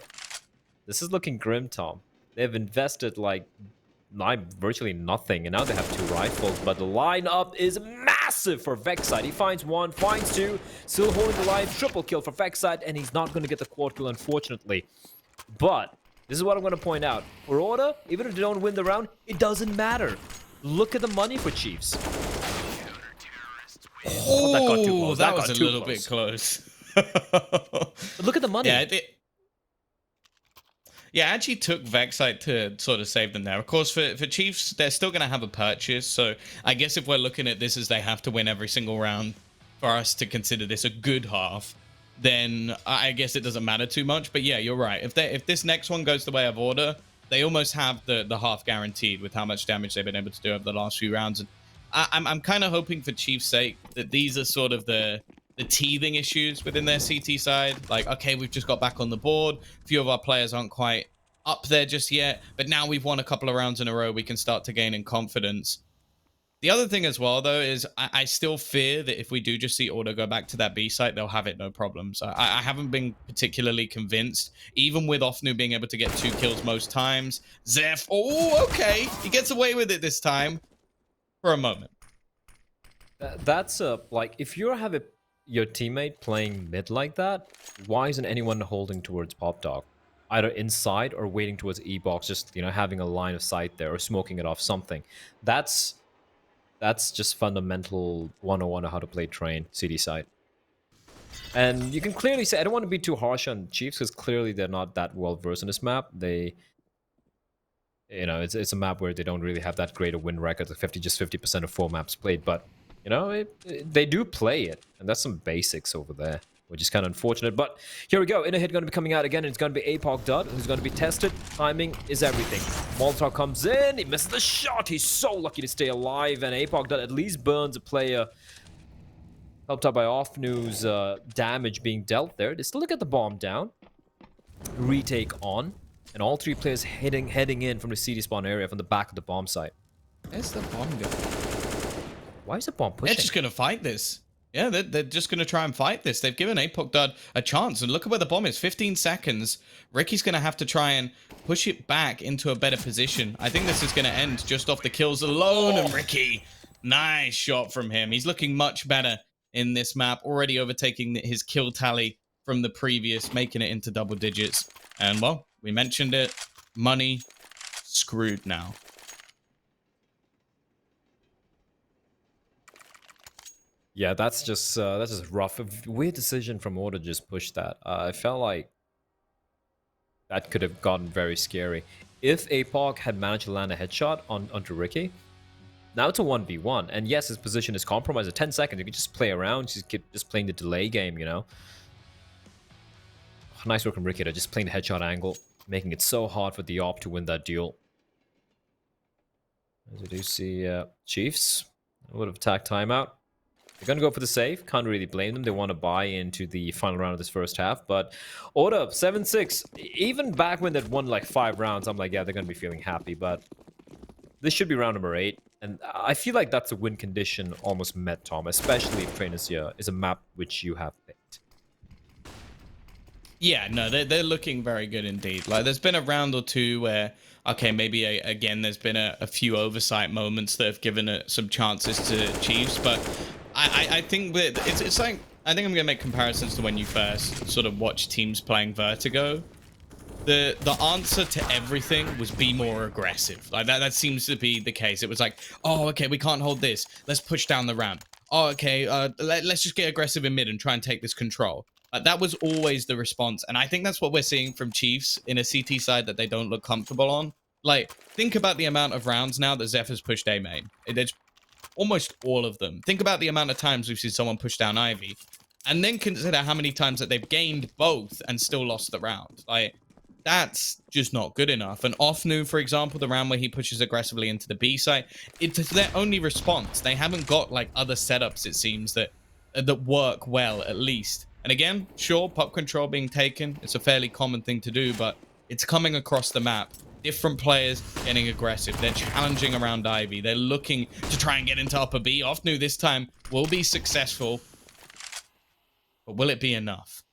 This is looking grim, Tom. They've invested like virtually nothing, and now they have 2 rifles, but the lineup is massive for Vexside. He finds 1, finds 2, still holding the line. Triple kill for Vexside, and he's not going to get the quad kill, unfortunately. But this is what I'm going to point out. For Order, even if they don't win the round, it doesn't matter. Look at the money for Chiefs. Oh, that got too close. That was a little bit close. But look at the money. Yeah, actually took Vexite to sort of save them there. Of course, for Chiefs, they're still going to have a purchase. So I guess if we're looking at this as they have to win every single round for us to consider this a good half, then I guess it doesn't matter too much. But yeah, you're right. If this next one goes the way of Order, they almost have the half guaranteed with how much damage they've been able to do over the last few rounds. And I'm kind of hoping for Chiefs' sake that these are sort of the teething issues within their CT side. Like, okay, we've just got back on the board. A few of our players aren't quite up there just yet, but now we've won a couple of rounds in a row. We can start to gain in confidence. The other thing as well, though, is I still fear that if we do just see Order go back to that B site, they'll have it no problems. I haven't been particularly convinced, even with Offnu being able to get 2 kills most times. Zeph, oh, okay. He gets away with it this time for a moment. That's like, if you have your teammate playing mid like that, why isn't anyone holding towards Pop Dog? Either inside or waiting towards E-Box, just, you know, having a line of sight there or smoking it off something. That's just fundamental 101 of how to play train CD side. And you can clearly say, I don't want to be too harsh on Chiefs because clearly they're not that well versed in this map. They, you know, it's a map where they don't really have that great a win record, like 50% of 4 maps played. But you know, they do play it, and that's some basics over there, which is kind of unfortunate. But here we go. Inner hit going to be coming out again, and it's going to be Apoc Dud, who's going to be tested. Timing is everything. Molotov comes in. He misses the shot. He's so lucky to stay alive, and Apoc Dud at least burns a player. Helped out by Offnu's damage being dealt there. They still get the bomb down. Retake on. And all three players heading in from the CD spawn area from the back of the bomb site. Where's the bomb going? Why is the bomb They're pushing? just going to fight this. Yeah, they're just going to try and fight this. They've given Apoc Dud a chance. And look at where the bomb is. 15 seconds. Ricky's going to have to try and push it back into a better position. I think this is going to end just off the kills alone. And Ricky, nice shot from him. He's looking much better in this map. Already overtaking his kill tally from the previous, making it into double digits. And, well, we mentioned it. Money screwed now. Yeah, that's just rough. A weird decision from Order to just push that. I felt like that could have gotten very scary. If Apoc had managed to land a headshot onto Ricky, now it's a 1v1. And yes, his position is compromised at 10 seconds. You can just play around, just keep playing the delay game, you know? Nice work from Ricky, just playing the headshot angle, making it so hard for the op to win that duel. As we do see Chiefs, a little bit of attack timeout. They're going to go for the save. Can't really blame them. They want to buy into the final round of this first half. But Oda, 7-6. Even back when they'd won like 5 rounds, I'm like, yeah, they're going to be feeling happy. But this should be round number 8. And I feel like that's a win condition almost met, Tom. Especially if Trainasia is a map which you have picked. Yeah, no, they're looking very good indeed. Like, there's been a round or two where, okay, maybe again, there's been a few oversight moments that have given it some chances to Chiefs, but I think that it's like, I think I'm gonna make comparisons to when you first sort of watch teams playing Vertigo. The answer to everything was be more aggressive. Like that seems to be the case. It was like, oh, okay, we can't hold this. Let's push down the ramp. Oh, okay, let's just get aggressive in mid and try and take this control. That was always the response, and I think that's what we're seeing from Chiefs in a CT side that they don't look comfortable on. Like, think about the amount of rounds now that Zephyr's pushed A main. It's almost all of them. Think about the amount of times we've seen someone push down Ivy, and then consider how many times that they've gained both and still lost the round. Like, that's just not good enough. And Offnu, for example, the round where he pushes aggressively into the B site, it's their only response. They haven't got like other setups, it seems, that work well, at least. And again, sure, pop control being taken, it's a fairly common thing to do, but it's coming across the map. Different players getting aggressive. They're challenging around Ivy. They're looking to try and get into upper B. Offnu this time will be successful, but will it be enough?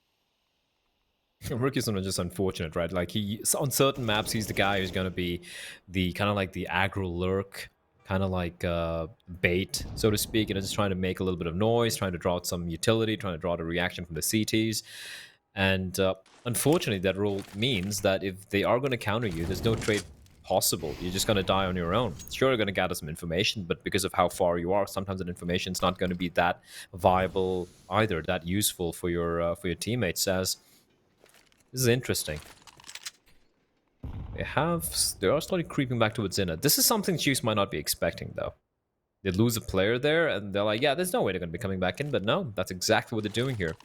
Ricky's just unfortunate, right? Like, on certain maps, he's the guy who's going to be the kind of like the aggro lurk, kind of like bait, so to speak, you know, just trying to make a little bit of noise, trying to draw out some utility, trying to draw out a reaction from the CTs. And unfortunately, that rule means that if they are going to counter you, there's no trade possible. You're just going to die on your own. Sure, you're going to gather some information, but because of how far you are, sometimes that information's not going to be that viable either, that useful for your teammates. As this is interesting. They are slowly creeping back towards Zinna. This is something Chiefs might not be expecting, though. They lose a player there, and they're like, yeah, there's no way they're going to be coming back in, but no, that's exactly what they're doing here.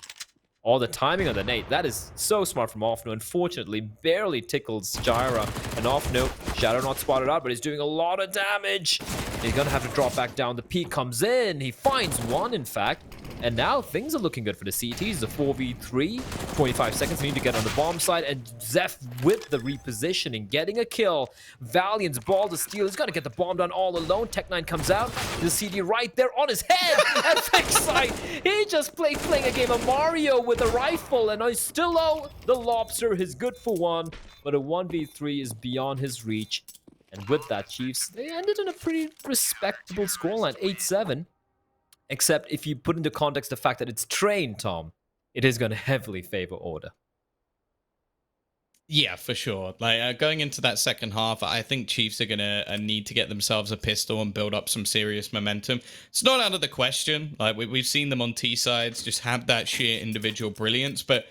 All the timing on the nade, that is so smart from Offno. Unfortunately, barely tickles Gyra. And Offno, Shadow not spotted out, but he's doing a lot of damage. He's going to have to drop back down. The peak comes in. He finds one, in fact. And now things are looking good for the CTs. The 4v3, 25 seconds. We need to get on the bomb side. And Zeph with the repositioning, getting a kill. Valiant's ball to steal. He's going to get the bomb done all alone. Tech9 comes out. The CD right there on his head at fixed site. He just playing a game of Mario with a rifle. And Istillo, the lobster, is good for one. But a 1v3 is beyond his reach. And with that, Chiefs, they ended in a pretty respectable scoreline, 8-7. Except if you put into context the fact that it's trained, Tom, it is going to heavily favor Order. Yeah, for sure. Like going into that second half, I think Chiefs are going to need to get themselves a pistol and build up some serious momentum. It's not out of the question. Like we've seen them on T sides just have that sheer individual brilliance, but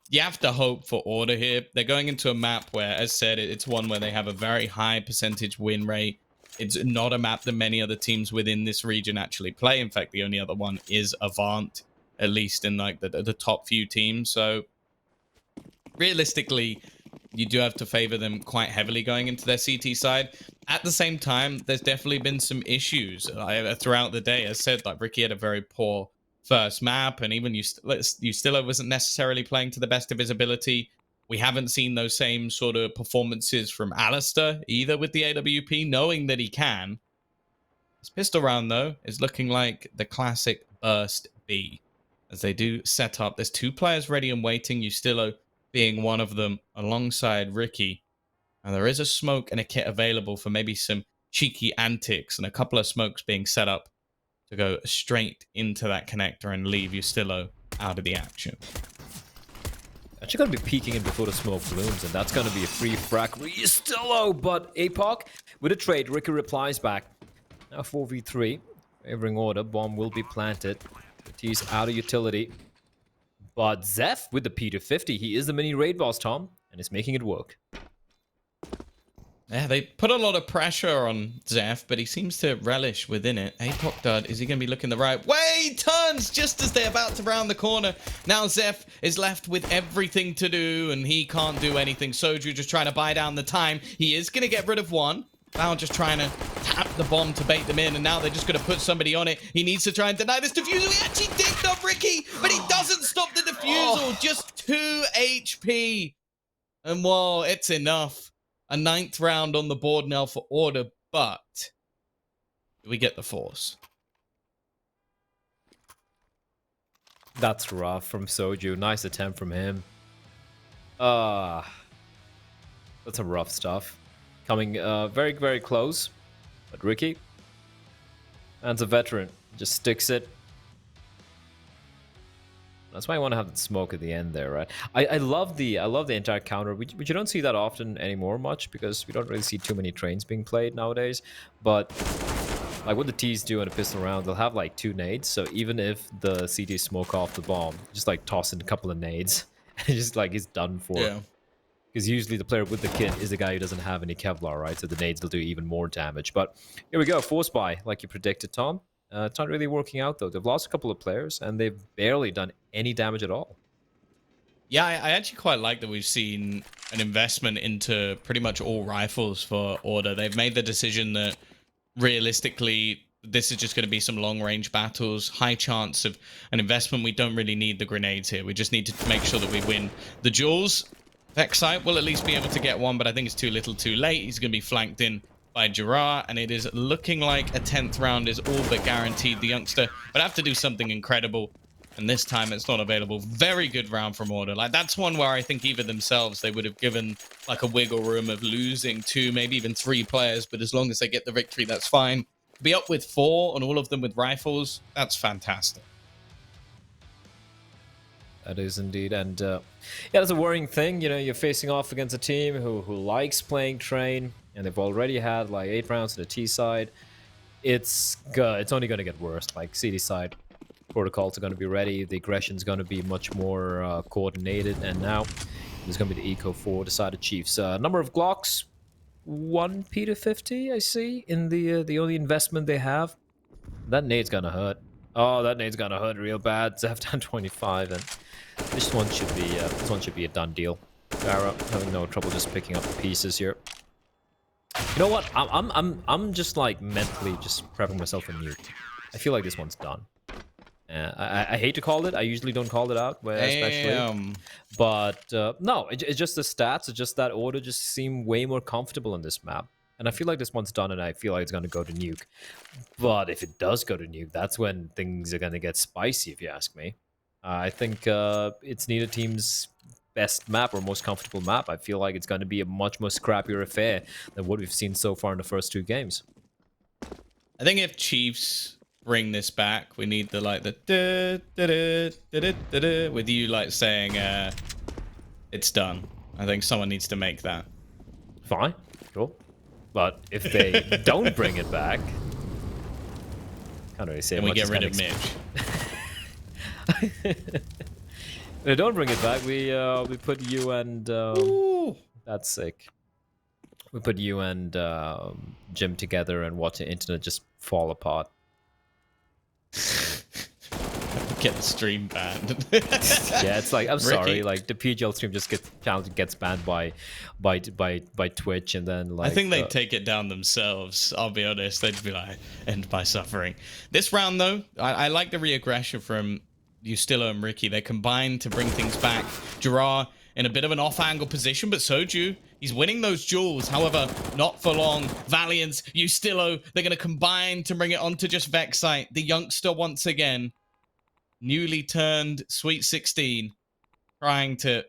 you have to hope for Order here. They're going into a map where, as said, it's one where they have a very high percentage win rate. It's not a map that many other teams within this region actually play. In fact, the only other one is Avant, at least in like the top few teams. So realistically, you do have to favor them quite heavily going into their CT side. At the same time, there's definitely been some issues throughout the day. As said, like Ricky had a very poor first map, and even Ustilla wasn't necessarily playing to the best of his ability. We haven't seen those same sort of performances from Alistair either with the AWP, knowing that he can. His pistol round, though, is looking like the classic burst B. As they do set up, there's 2 players ready and waiting, Ustilo being one of them alongside Ricky. And there is a smoke and a kit available for maybe some cheeky antics, and a couple of smokes being set up to go straight into that connector and leave Ustilo out of the action. Actually going to be peeking in before the smoke blooms, and that's going to be a free frag for Ustilo, but APOC with a trade. Ricky replies back. Now 4v3, favoring order. Bomb will be planted. He's out of utility. But Zeph with the P250, he is the mini raid boss, Tom, and is making it work. Yeah, they put a lot of pressure on Zeph, but he seems to relish within it. APOC Dud, is he going to be looking the right way? He turns just as they're about to round the corner. Now Zeph is left with everything to do, and he can't do anything. Soju just trying to buy down the time. He is going to get rid of one. Now just trying to tap the bomb to bait them in, and now they're just going to put somebody on it. He needs to try and deny this defusal. He actually digged up Ricky, but he doesn't stop the defusal. Just 2 HP. And whoa, it's enough. A 9th round on the board now for order, but we get the force. That's rough from Soju. Nice attempt from him. That's some rough stuff. Coming very, very close. But Ricky, man's a veteran. Just sticks it. That's why I want to have the smoke at the end there, right? I love the entire counter, which you don't see that often anymore much, because we don't really see too many trains being played nowadays. But like what the T's do in a pistol round, they'll have like 2 nades. So even if the CT smoke off the bomb, just like toss in a couple of nades, and just like it's done for. Yeah. Because usually the player with the kit is the guy who doesn't have any Kevlar, right? So the nades will do even more damage. But here we go, force buy, like you predicted, Tom. It's not really working out, though. They've lost a couple of players, and they've barely done any damage at all. Yeah, I actually quite like that we've seen an investment into pretty much all rifles for Order. They've made the decision that realistically, this is just going to be some long-range battles, high chance of an investment. We don't really need the grenades here. We just need to make sure that we win the duels. Vexite will at least be able to get one, but I think it's too little too late. He's going to be flanked in by Gerard, and it is looking like a 10th round is all but guaranteed. The youngster would have to do something incredible, and this time it's not available. Very good round from Order. Like, that's one where I think even themselves, they would have given like a wiggle room of losing 2, maybe even 3 players, but as long as they get the victory, that's fine. To be up with 4 and all of them with rifles, that's fantastic. That is indeed, and yeah, that's a worrying thing. You know, you're facing off against a team who likes playing train, and they've already had like 8 rounds to the T side. It's only going to get worse. Like CD side, protocols are going to be ready. The aggression's going to be much more coordinated, and now there's going to be the Eco 4 decided Chiefs. Number of Glocks, 1 P250. I see in the only investment they have. That nade's gonna hurt. Oh, that nade's gonna hurt real bad. Zeph down 25, and this one should be a done deal. Farah having no trouble just picking up the pieces here. You know what? I'm just like mentally just prepping myself for nuke. I feel like this one's done. I hate to call it. I usually don't call it out, especially. But no, it's just the stats. It's just that Order just seem way more comfortable in this map. And I feel like this one's done, and I feel like it's going to go to nuke. But if it does go to nuke, that's when things are going to get spicy, if you ask me. I think it's neither team's best map or most comfortable map. I feel like it's going to be a much more scrappier affair than what we've seen so far in the first 2 games. I think if Chiefs bring this back, we need the like the with you like saying it's done. I think someone needs to make that. Fine, cool. But if they don't bring it back, can't really say and much. We get rid of Mitch. If they don't bring it back, we put you and that's sick. We put you and Jim together and watch the internet just fall apart. Get the stream banned. Yeah, it's like, I'm Ricky. sorry, like the PGL stream just gets banned by Twitch, and then like I think they'd take it down themselves. I'll be honest, they'd be like, end by suffering. This round though, I like the re-aggression from Ustilo and Ricky. They combined to bring things back. Gerard in a bit of an off-angle position, but Soju, he's winning those duels. However, not for long. Valiance, Ustillo, they're going to combine to bring it onto just Vexite. The youngster once again, newly turned Sweet 16, trying to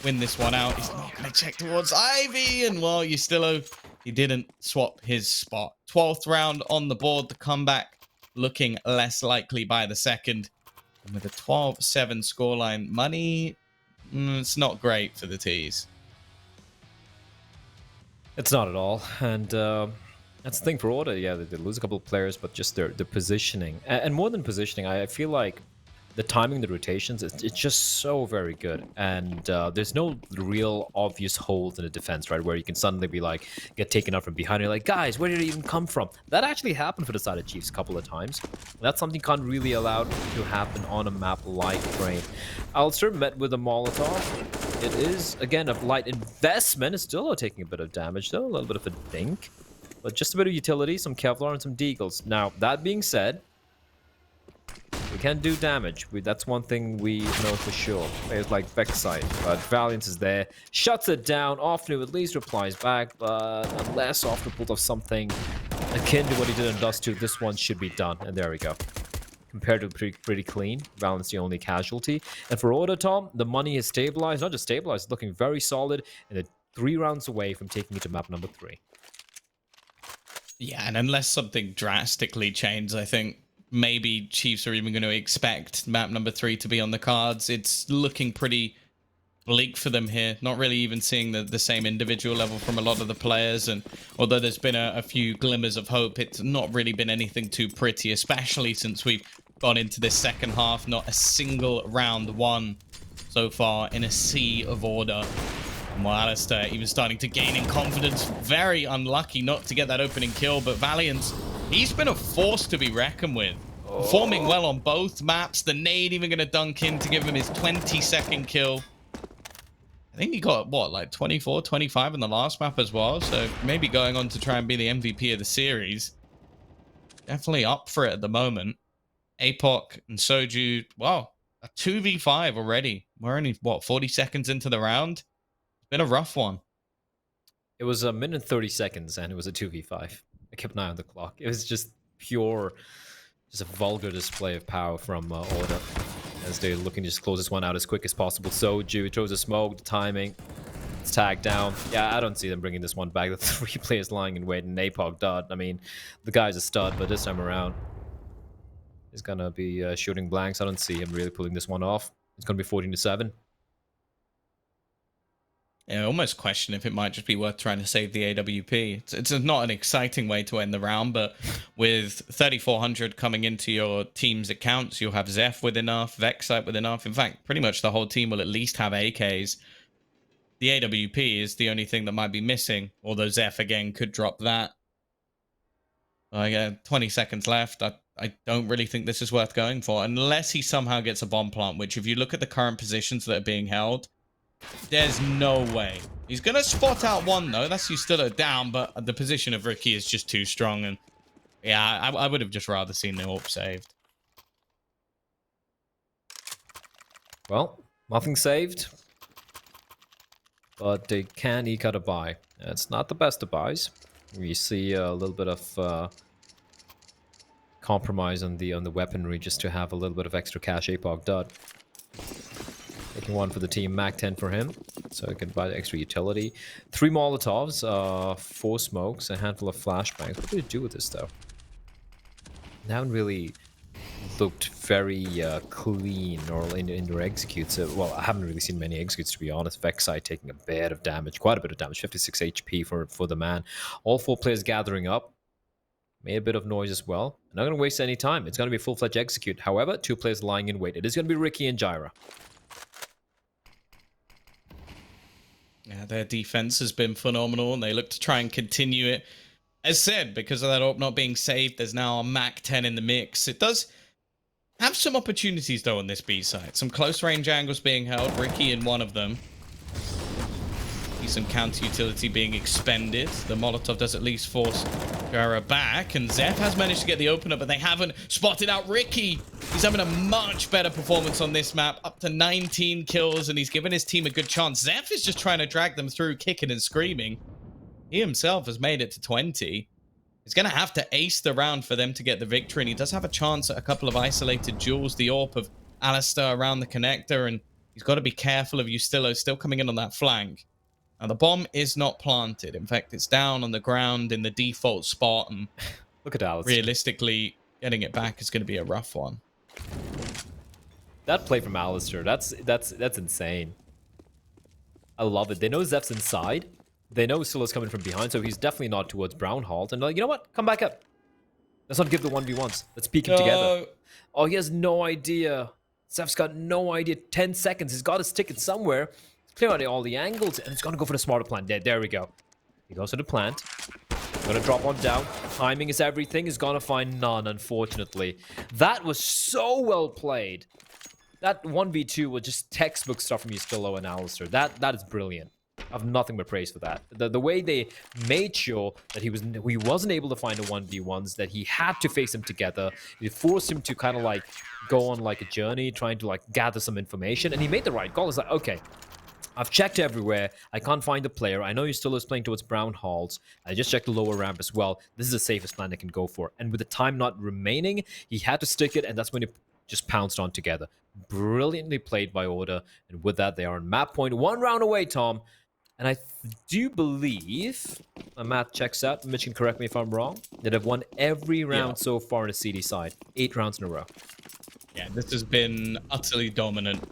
win this one out. He's not going to check towards Ivy, and well, Ustillo, he didn't swap his spot. 12th round on the board, the comeback looking less likely by the second. And with a 12-7 scoreline, money, it's not great for the T's. It's not at all, and that's the thing for Order. Yeah, they lose a couple of players, but just their positioning, and more than positioning, I feel like the timing, the rotations, it's just so very good, and there's no real obvious holes in the defense, right, where you can suddenly be like, get taken out from behind, and you're like, guys, where did it even come from? That actually happened for the side of Chiefs a couple of times. That's something can't really allow to happen on a map like Brain. Ulster met with a Molotov. It is, again, a light investment. It's still taking a bit of damage, though, a little bit of a dink, but just a bit of utility, some Kevlar, and some Deagles. Now, that being said, we can do damage. That's one thing we know for sure. Players like Vexite, but Valiance is there, shuts it down. Often at least replies back, but unless Often pulled off something akin to what he did in Dust 2, this one should be done. And there we go. Compared to pretty clean. Valiance the only casualty. And for Order, Tom, the money is stabilized. Not just stabilized, it's looking very solid. And they're 3 rounds away from taking it to map number 3. Yeah, and unless something drastically changes, I think maybe Chiefs are even going to expect map number 3 to be on the cards. It's looking pretty bleak for them here. Not really even seeing the same individual level from a lot of the players. And although there's been a few glimmers of hope, it's not really been anything too pretty, especially since we've gone into this second half. Not a single round won so far in a sea of Order. And while Alistair even starting to gain in confidence, very unlucky not to get that opening kill, but Valiant, he's been a force to be reckoned with. Performing well on both maps. The nade even going to dunk in to give him his 22nd kill. I think he got, what, like 24, 25 in the last map as well. So maybe going on to try and be the MVP of the series. Definitely up for it at the moment. Apoc and Soju, wow, a 2v5 already. We're only, what, 40 seconds into the round? It's been a rough one. It was 1 minute 30 seconds, and it was a 2v5. I kept an eye on the clock. It was just pure, just a vulgar display of power from Order, as they're looking to just close this one out as quick as possible. Soju throws a smoke, the timing, it's tagged down. Yeah, I don't see them bringing this one back. The 3 players lying in wait, and Napog dud. I mean, the guy's a stud, but this time around, he's gonna be shooting blanks. I don't see him really pulling this one off. It's gonna be 14-7. Yeah, I almost question if it might just be worth trying to save the AWP. It's not an exciting way to end the round, but with 3,400 coming into your team's accounts, you'll have Zeph with enough, Vexite with enough. In fact, pretty much the whole team will at least have AKs. The AWP is the only thing that might be missing, although Zeph, again, could drop that. 20 seconds left. I don't really think this is worth going for, unless he somehow gets a bomb plant, which if you look at the current positions that are being held, there's no way. He's going to spot out one, though. That's you still down, but the position of Ricky is just too strong. And yeah, I would have just rather seen the AWP saved. Well, nothing saved, but they can eke out a buy. It's not the best of buys. We see a little bit of compromise on the weaponry just to have a little bit of extra cash. Apog dud. Taking one for the team, Mac 10 for him, so he can buy the extra utility. 3 Molotovs, 4 smokes, a handful of flashbangs. What do they do with this, though? They haven't really looked very clean or in their executes. Well, I haven't really seen many executes, to be honest. Vexite taking a bit of damage, quite a bit of damage, 56 HP for the man. All 4 players gathering up. Made a bit of noise as well. I'm not going to waste any time. It's going to be a full-fledged execute. However, 2 players lying in wait. It is going to be Ricky and Jyra. Yeah, their defense has been phenomenal, and they look to try and continue it. As said, because of that AWP not being saved, there's now a Mac 10 in the mix. It does have some opportunities, though, on this B side. Some close-range angles being held. Ricky in one of them. See some counter-utility being expended. The Molotov does at least force Gara back, and Zeph has managed to get the opener, but they haven't spotted out Ricky. He's having a much better performance on this map, up to 19 kills, and he's given his team a good chance. Zeph is just trying to drag them through, kicking and screaming. He himself has made it to 20. He's going to have to ace the round for them to get the victory, and he does have a chance at a couple of isolated duels. The AWP of Alistair around the connector, and he's got to be careful of Ustillo still coming in on that flank. Now, the bomb is not planted. In fact, it's down on the ground in the default spot, and Look at Alistair. realistically, getting it back is going to be a rough one. That play from Alistair, that's insane. I love it. They know Zeph's inside. They know Silla's coming from behind, so he's definitely not towards Brownhalt. And they're like, you know what? Come back up. Let's not give the 1v1s. Let's peek him together. Oh, he has no idea. Zeph's got no idea. 10 seconds. He's got his ticket somewhere. He's clearing out all the angles, and he's going to go for the smarter plant. There we go. He goes to the plant. Going to drop on down. Timing is everything. He's going to find none, unfortunately. That was so well played. That 1v2 was just textbook stuff from Ustillo and Alistair. That is brilliant. I have nothing but praise for that. The way they made sure that he wasn't able to find a 1v1s, that he had to face them together. It forced him to kind of like go on like a journey, trying to like gather some information, and he made the right call. It's like, okay, I've checked everywhere. I can't find the player. I know Ustillo playing towards Brown Halls. I just checked the lower ramp as well. This is the safest plan I can go for. And with the time not remaining, he had to stick it, and that's when he just pounced on together. Brilliantly played by Order, and with that, they are on map point. 1 round away, Tom. And I do believe, my math checks out, Mitch can correct me if I'm wrong, that have won every round so far on the CD side. 8 rounds in a row. Yeah, this has been utterly dominant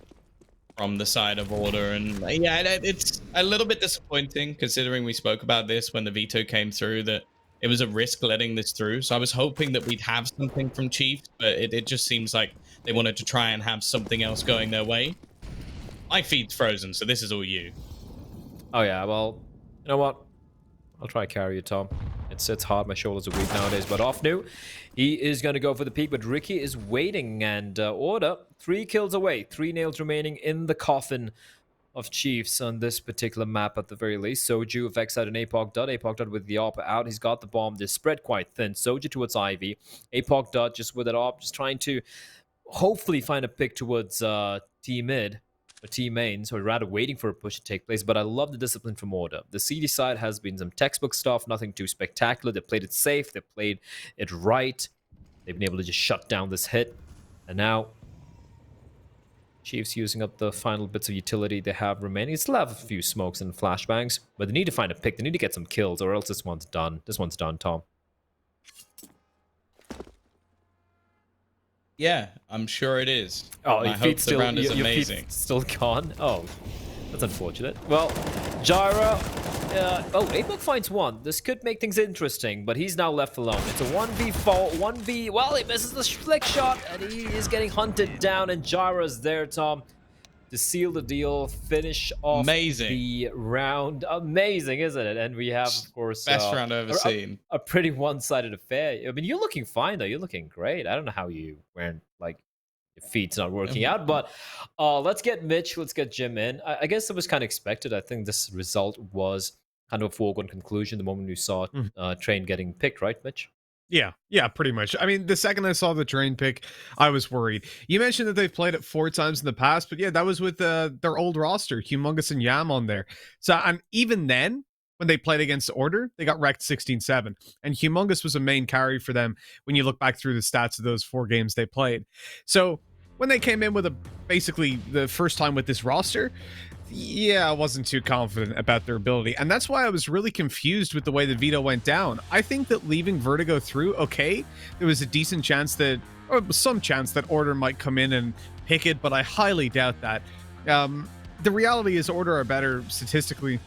from the side of Order. And yeah, it's a little bit disappointing considering we spoke about this when the veto came through, that it was a risk letting this through. So I was hoping that we'd have something from Chiefs, but it just seems like they wanted to try and have something else going their way. My feed's frozen, so this is all you. Oh yeah, well, you know what? I'll try to carry you, Tom. It's hard. My shoulders are weak nowadays, but off new. He is going to go for the peak, but Ricky is waiting, and Order, 3 kills away. 3 nails remaining in the coffin of Chiefs on this particular map at the very least. Soju affects out an APOC Dud. APOC Dud with the AWP out. He's got the bomb. They're spread quite thin. Soju towards Ivy. APOC Dud just with it AWP, just trying to hopefully find a pick towards T mid. Or team main, so rather waiting for a push to take place. But I love the discipline from Order. The CD side has been some textbook stuff, nothing too spectacular. They played it safe, they played it right. They've been able to just shut down this hit. And now, Chiefs using up the final bits of utility they have remaining. They still have a few smokes and flashbangs, but they need to find a pick. They need to get some kills, or else this one's done. This one's done, Tom. Yeah, I'm sure it is. Oh, I hope the round is amazing. Your feet's still gone? Oh, that's unfortunate. Well, Jyra... APOC finds 1. This could make things interesting, but he's now left alone. It's a 1v4, 1v... Well, he misses the flick shot, and he is getting hunted down, and Jyra's there, Tom, to seal the deal, finish off the round. Amazing, isn't it? And we have, of course... Best round I've ever seen. A pretty one-sided affair. I mean, you're looking fine, though. You're looking great. I don't know how you weren't, like, your feet's not working out, but let's get Mitch, let's get Jim in. I guess it was kind of expected. I think this result was kind of a foregone conclusion the moment we saw Train getting picked, right, Mitch? Yeah, pretty much. I mean, the second I saw the Train pick, I was worried. You mentioned that they've played it 4 times in the past, but yeah, that was with their old roster, Humongous and Yam on there. So, and even then, when they played against Order, they got wrecked 16-7. And Humongous was a main carry for them when you look back through the stats of those 4 games they played. So, when they came in with basically the first time with this roster, yeah, I wasn't too confident about their ability. And that's why I was really confused with the way the veto went down. I think that leaving Vertigo through, okay, there was a decent chance that, or some chance that Order might come in and pick it, but I highly doubt that. The reality is Order are better statistically.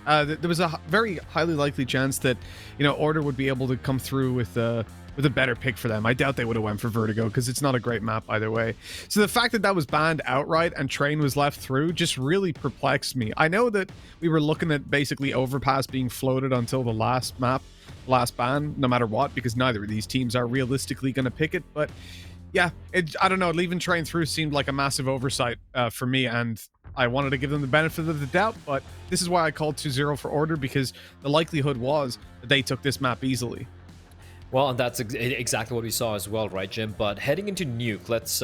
There was a very highly likely chance that, Order would be able to come through with a better pick for them. I doubt they would have went for Vertigo because it's not a great map either way. So the fact that that was banned outright and Train was left through just really perplexed me. I know that we were looking at basically Overpass being floated until the last ban, no matter what, because neither of these teams are realistically going to pick it. But Yeah, I don't know. Leaving train through seemed like a massive oversight for me, and I wanted to give them the benefit of the doubt. But this is why I called 2-0 for Order, because the likelihood was that they took this map easily. Well, and that's exactly what we saw as well, right, Jim? But heading into Nuke, let's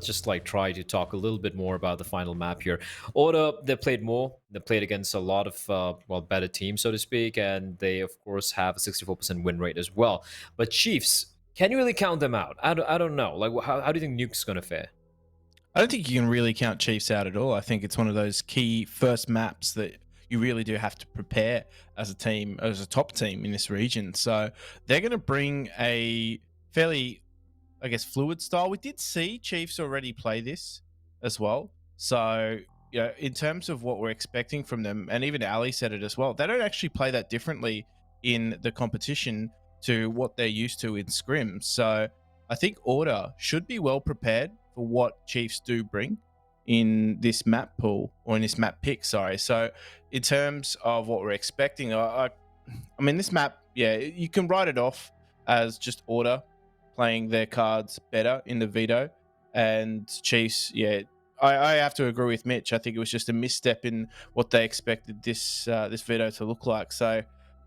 just like try to talk a little bit more about the final map here. Order, they played more. They played against a lot of well, better teams, so to speak, and they of course have a 64% win rate as well. But Chiefs, can you really count them out? I don't know. Like, how do you think Nuke's gonna fare? I don't think you can really count Chiefs out at all. I think it's one of those key first maps that you really do have to prepare as a team, as a top team in this region. So they're going to bring a fairly, I guess, fluid style. We did see Chiefs already play this as well. So, you know, in terms of what we're expecting from them, and even Ali said it as well, they don't actually play that differently in the competition to what they're used to in scrims. So I think Order should be well prepared for what Chiefs do bring in this map pool, or in this map pick, sorry. So in terms of what we're expecting, I mean, this map, yeah, you can write it off as just Order playing their cards better in the veto, and Chiefs, yeah, I have to agree with Mitch. I think it was just a misstep in what they expected this this veto to look like. So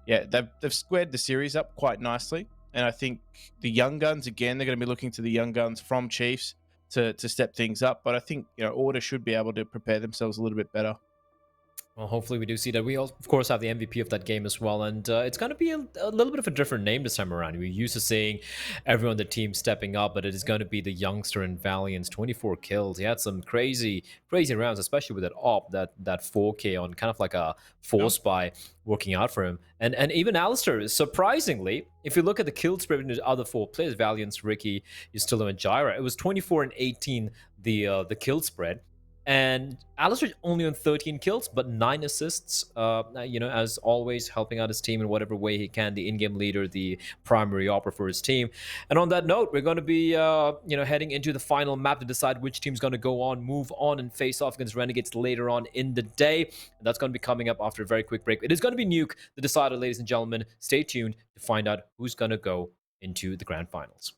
yeah, they've squared the series up quite nicely, and I think the young guns, again, they're going to be looking to the young guns from Chiefs to step things up. But I think, you know, Order should be able to prepare themselves a little bit better. Well, hopefully we do see that. We, of course, have the MVP of that game as well, and it's going to be a little bit of a different name this time around. We're used to seeing everyone on the team stepping up, but it is going to be the youngster in Valiant's 24 kills. He had some crazy rounds, especially with that AWP, that 4K on kind of like a force buy working out for him. And even Alistair, surprisingly, if you look at the kill spread in the other four players, Valiant's, Ricky, Yustilo, and Jyra, it was 24 and 18 the kill spread. And Alistair only on 13 kills, but 9 assists, you know, as always, helping out his team in whatever way he can, the in-game leader, the primary opera for his team. And on that note, we're going to be, you know, heading into the final map to decide which team's going to go on, move on, and face off against Renegades later on in the day. And that's going to be coming up after a very quick break. It is going to be Nuke, the decider, ladies and gentlemen. Stay tuned to find out who's going to go into the grand finals.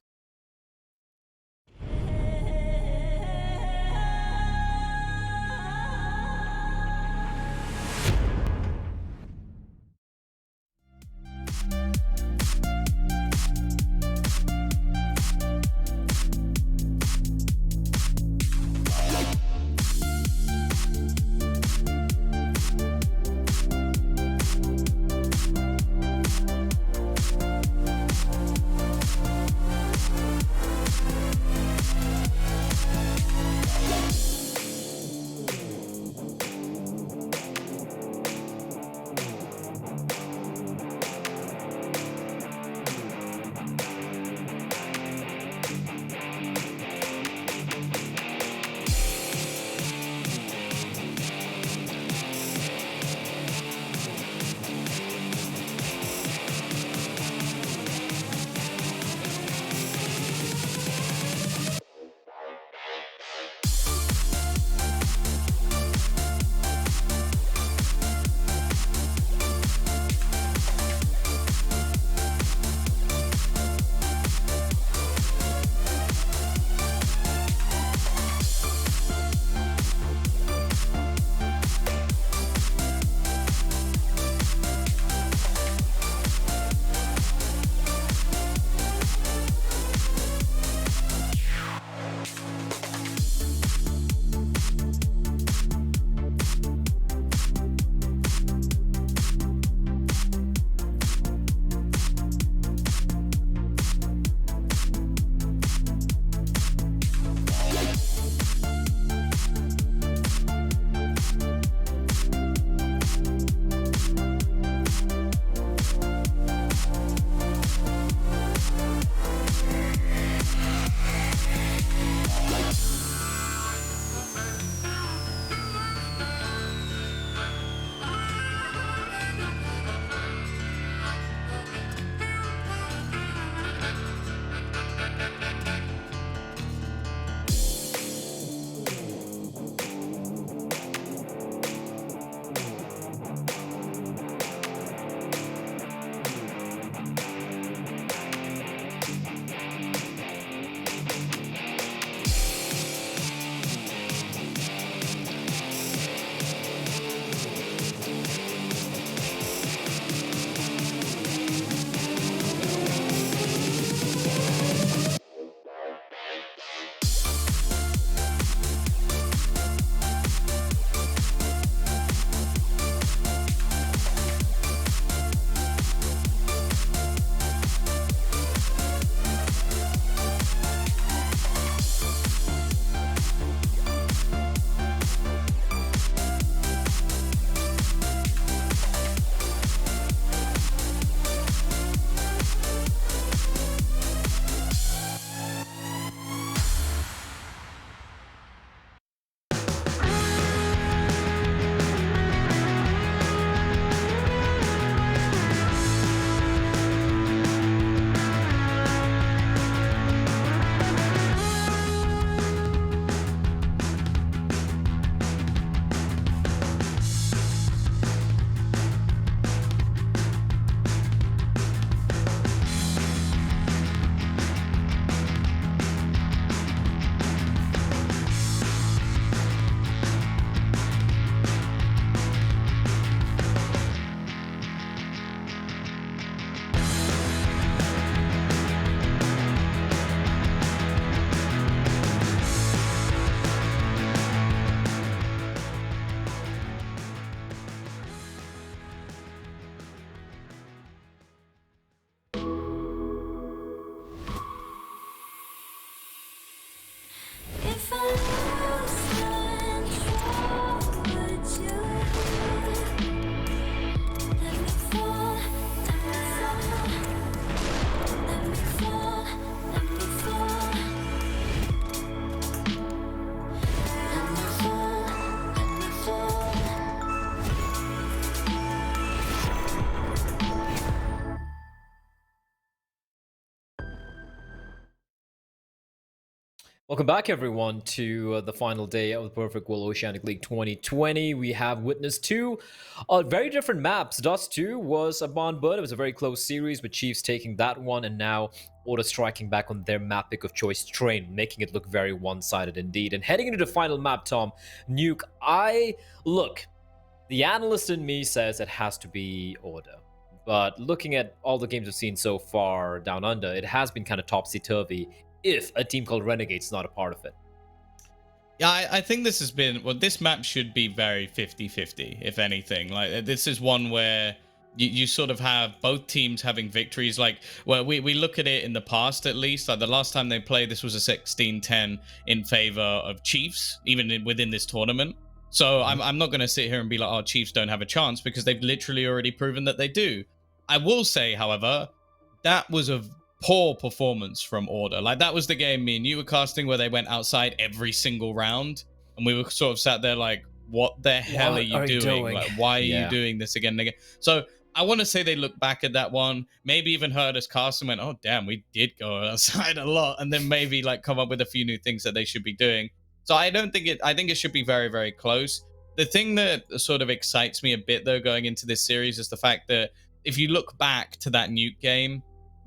Welcome back, everyone, to the final day of the Perfect World Oceanic League 2020. We have witnessed two very different maps. Dust 2 was a bond, but it was a very close series with Chiefs taking that one, and now Order striking back on their map pick of choice, Train, making it look very one-sided indeed. And heading into the final map, Tom, Nuke, look, the analyst in me says it has to be Order. But looking at all the games we've seen so far down under, it has been kind of topsy-turvy if a team called Renegade's not a part of it. Yeah, I think this has been, well, this map should be very 50-50, if anything. Like, this is one where you sort of have both teams having victories. Like, well, we look at it in the past, at least. Like, the last time they played, this was a 16-10 in favor of Chiefs, even within this tournament. So I'm not going to sit here and be like, oh, Chiefs don't have a chance, because they've literally already proven that they do. I will say, however, that was a poor performance from Order. Like, that was the game me and you were casting where they went outside every single round, and we were sort of sat there like, what the hell are you doing? Like, why are you doing this again and again? So I want to say they look back at that one, maybe even heard us cast and went, oh damn, we did go outside a lot, and then maybe like come up with a few new things that they should be doing. So I think it should be very, very close. The thing that sort of excites me a bit though going into this series is the fact that if you look back to that Nuke game,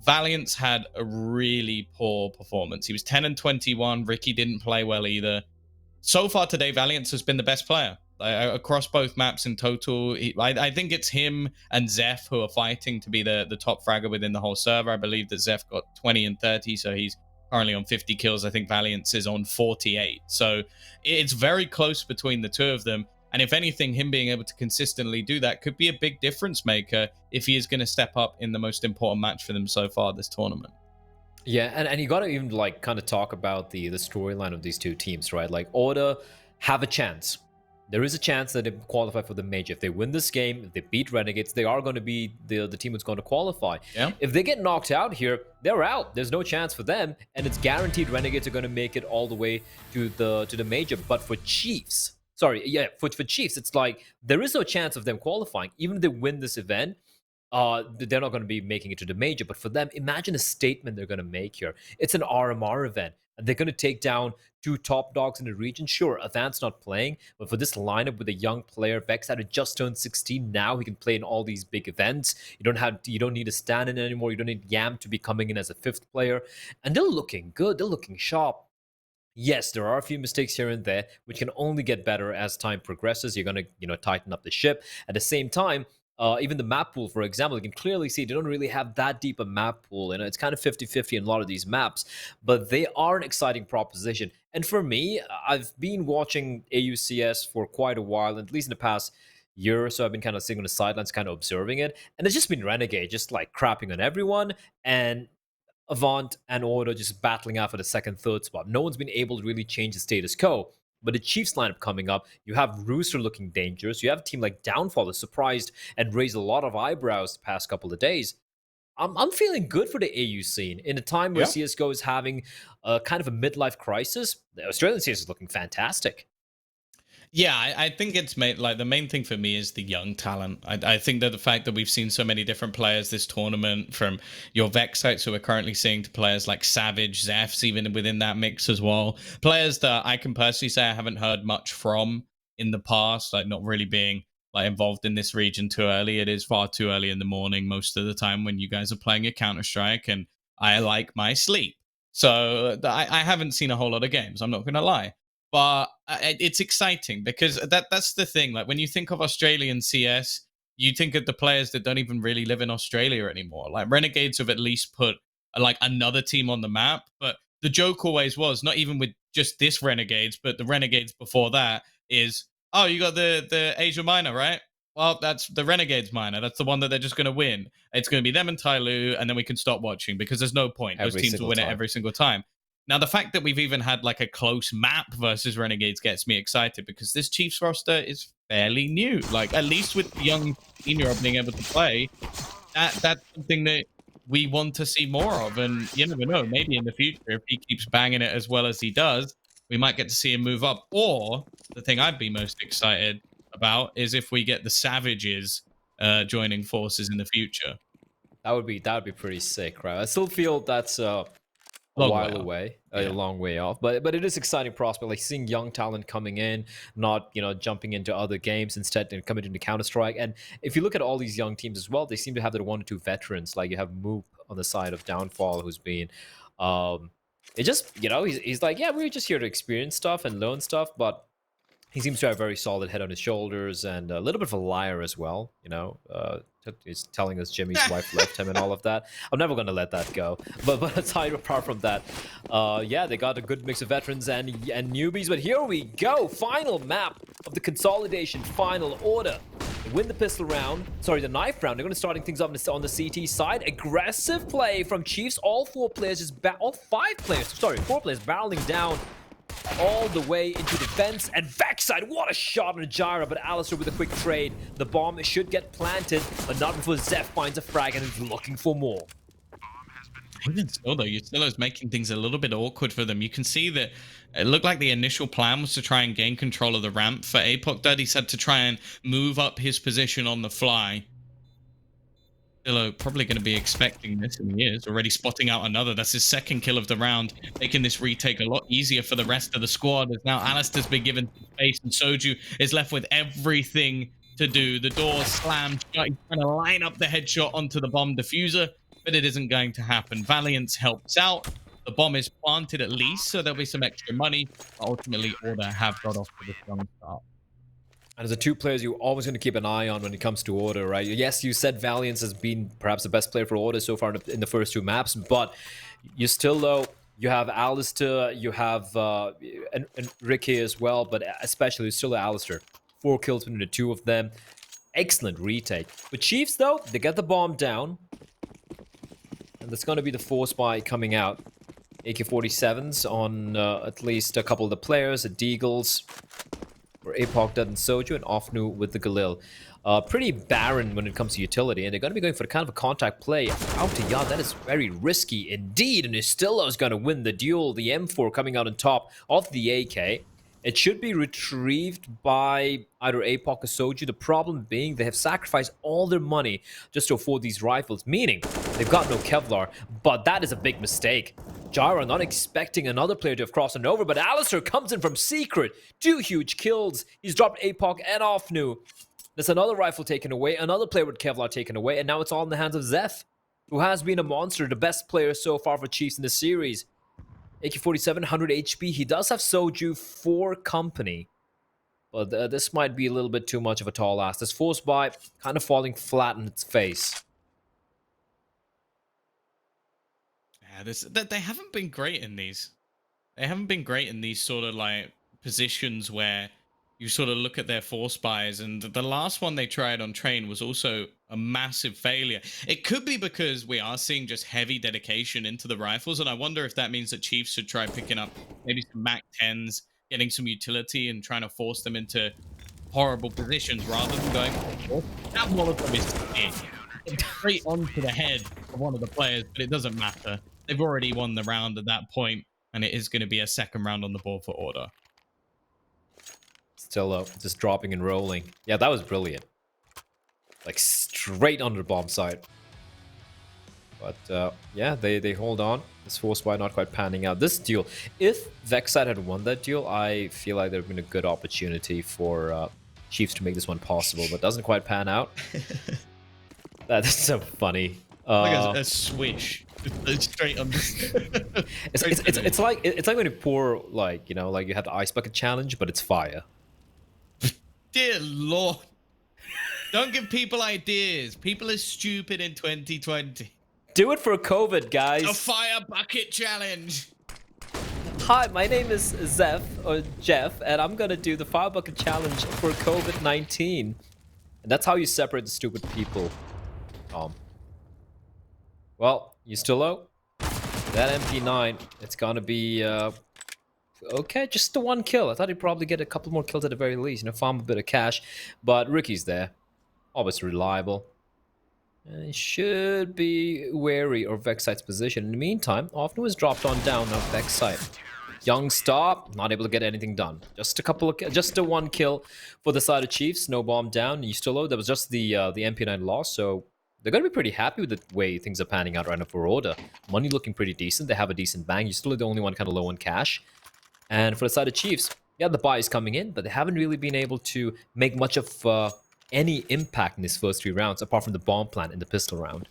Valiant's had a really poor performance. He was 10-21. Ricky didn't play well either. So far today, Valiant has been the best player across both maps in total. I think it's him and Zeph who are fighting to be the top fragger within the whole server. I believe that Zeph got 20 and 30, so he's currently on 50 kills. I think Valiant's is on 48. So it's very close between the two of them. And if anything, him being able to consistently do that could be a big difference maker if he is going to step up in the most important match for them so far this tournament. Yeah, and you got to even like kind of talk about the storyline of these two teams, right? Like Order have a chance. There is a chance that they qualify for the major. If they win this game, if they beat Renegades, they are going to be the team that's going to qualify. Yeah. If they get knocked out here, they're out. There's no chance for them, and it's guaranteed Renegades are going to make it all the way to the major. But for Chiefs, for Chiefs, it's like there is no chance of them qualifying. Even if they win this event, they're not going to be making it to the major. But for them, imagine a statement they're going to make here. It's an RMR event, and they're going to take down two top dogs in the region. Sure, Avant's not playing, but for this lineup with a young player, Vex had just turned 16 now. He can play in all these big events. You don't need a stand-in anymore. You don't need Yam to be coming in as a fifth player, and they're looking good. They're looking sharp. Yes, there are a few mistakes here and there, which can only get better as time progresses. You're going to, tighten up the ship. At the same time, even the map pool, for example, you can clearly see they don't really have that deep a map pool. It's kind of 50-50 in a lot of these maps, but they are an exciting proposition. And for me, I've been watching AUCS for quite a while, and at least in the past year or so, I've been kind of sitting on the sidelines, kind of observing it. And it's just been Renegade, just like crapping on everyone. And Avant and Order just battling out for the second, third spot. No one's been able to really change the status quo. But the Chiefs lineup coming up, you have Rooster looking dangerous. You have a team like Downfall that surprised and raised a lot of eyebrows the past couple of days. I'm feeling good for the AU scene in a time where CSGO is having a kind of a midlife crisis. The Australian CS is looking fantastic. Yeah, I think it's made like the main thing for me is the young talent. I think that the fact that we've seen so many different players this tournament, from your Vex sites who we're currently seeing to players like Savage, Zephs, even within that mix as well. Players that I can personally say I haven't heard much from in the past, like not really being like involved in this region too early. It is far too early in the morning most of the time when you guys are playing a Counter-Strike, and I like my sleep. So I haven't seen a whole lot of games, I'm not going to lie. But it's exciting because that's the thing. Like when you think of Australian CS, you think of the players that don't even really live in Australia anymore. Like Renegades have at least put like another team on the map. But the joke always was, not even with just this Renegades, but the Renegades before that is, oh, you got the Asia minor, right? Well, that's the Renegades minor. That's the one that they're just going to win. It's going to be them and Tyloo, and then we can stop watching because there's no point. Those teams will win it every single time. Now, the fact that we've even had like a close map versus Renegades gets me excited because this Chiefs roster is fairly new. Like, at least with the young senior being able to play, that's something that we want to see more of. And you never know, maybe in the future, if he keeps banging it as well as he does, we might get to see him move up. Or the thing I'd be most excited about is if we get the Savages joining forces in the future. That would be pretty sick, right? I still feel that's a Long while way off. away, Yeah. a long way off. But it is exciting prospect, like seeing young talent coming in, not jumping into other games instead and coming into Counter Strike. And if you look at all these young teams as well, they seem to have their 1 or 2 veterans. Like you have Moop on the side of Downfall, who's been, it just he's like, yeah, we're just here to experience stuff and learn stuff, but he seems to have a very solid head on his shoulders and a little bit of a liar as well. He's telling us Jimmy's wife left him and all of that. I'm never going to let that go. But aside apart from that, yeah, they got a good mix of veterans and newbies. But here we go. Final map of the consolidation final order. They win the pistol round. Sorry, the knife round. They're going to starting things up on the CT side. Aggressive play from Chiefs. All 4 players, all 5 players, sorry, 4 players barreling down all the way into defense, and backside, what a shot on a Gyra, but Alistair with a quick trade. The bomb should get planted, but not before Zeph finds a frag and is looking for more. Even still, though, Utilo's making things a little bit awkward for them. You can see that it looked like the initial plan was to try and gain control of the ramp for Apoc Dud. He said to try and move up his position on the fly. Utilo probably going to be expecting this, and he is already spotting out another. That's his 2nd kill of the round, making this retake a lot easier for the rest of the squad. As now Alistair's been given space, and Soju is left with everything to do. The door slammed shut. He's trying to line up the headshot onto the bomb diffuser, but it isn't going to happen. Valiance helps out. The bomb is planted at least, so there'll be some extra money. Ultimately, Order have got off to the strong start. And as the 2 players you're always going to keep an eye on when it comes to Order, right? Yes, you said Valiance has been perhaps the best player for Order so far in the first 2 maps, but you still, though, you have Alistair, you have and Ricky as well, but especially still Alistair. 4 kills between the 2 of them. Excellent retake. But Chiefs, though, they get the bomb down. And that's going to be the force buy coming out. AK-47s on at least a couple of the players, the Deagles, for Apoc Dud and Soju, and Ofnu with the Galil. Pretty barren when it comes to utility, and they're going to be going for kind of a contact play out to Yard. That is very risky indeed, and Istillo is going to win the duel. The M4 coming out on top of the AK. It should be retrieved by either Apoc or Soju. The problem being they have sacrificed all their money just to afford these rifles, meaning they've got no Kevlar, but that is a big mistake. Gyra not expecting another player to have crossed and over, but Alistair comes in from secret. 2 huge kills. He's dropped Apoc and Ofnu. There's another rifle taken away, another player with Kevlar taken away, and now it's all in the hands of Zeph, who has been a monster, the best player so far for Chiefs in the series. AK-47, 100 HP. He does have Soju for company, but this might be a little bit too much of a tall ask. This force buy kind of falling flat in its face. They haven't been great in these. They haven't been great in these sort of like positions where you sort of look at their force buys, and the last one they tried on train was also a massive failure. It could be because we are seeing just heavy dedication into the rifles, and I wonder if that means that Chiefs should try picking up maybe some Mac 10s, getting some utility, and trying to force them into horrible positions rather than going for that Molotov is straight onto the head of one of the players, but it doesn't matter. They've already won the round at that point, and it is going to be a 2nd round on the board for Order. Still just dropping and rolling. Yeah, that was brilliant. Like straight under the bomb site. But yeah, they hold on. This force buy not quite panning out. This duel, if Vexside had won that duel, I feel like there would have been a good opportunity for Chiefs to make this one possible, but doesn't quite pan out. That's so funny. Like a swish. Straight on. It's like when you pour like you have the ice bucket challenge, but it's fire. Dear Lord, don't give people ideas. People are stupid in 2020. Do it for COVID, guys. A fire bucket challenge. Hi, my name is Zeph or Jeff, and I'm gonna do the fire bucket challenge for COVID-19. And that's how you separate the stupid people. Well, you still low? That MP9, it's gonna be okay, just the 1 kill. I thought he'd probably get a couple more kills at the very least, farm a bit of cash. But Ricky's there, always reliable. And he should be wary of Vexite's position. In the meantime, Ofnu was dropped on down of Vexite. Young Star, not able to get anything done. Just a 1 kill for the side of Chiefs. No bomb down. You still low. That was just the MP9 loss. So they're going to be pretty happy with the way things are panning out right now for Order. Money looking pretty decent. They have a decent bang. You're still the only one kind of low on cash. And for the side of Chiefs, yeah, the buy is coming in, but they haven't really been able to make much of any impact in these first 3 rounds, apart from the bomb plant in the pistol round.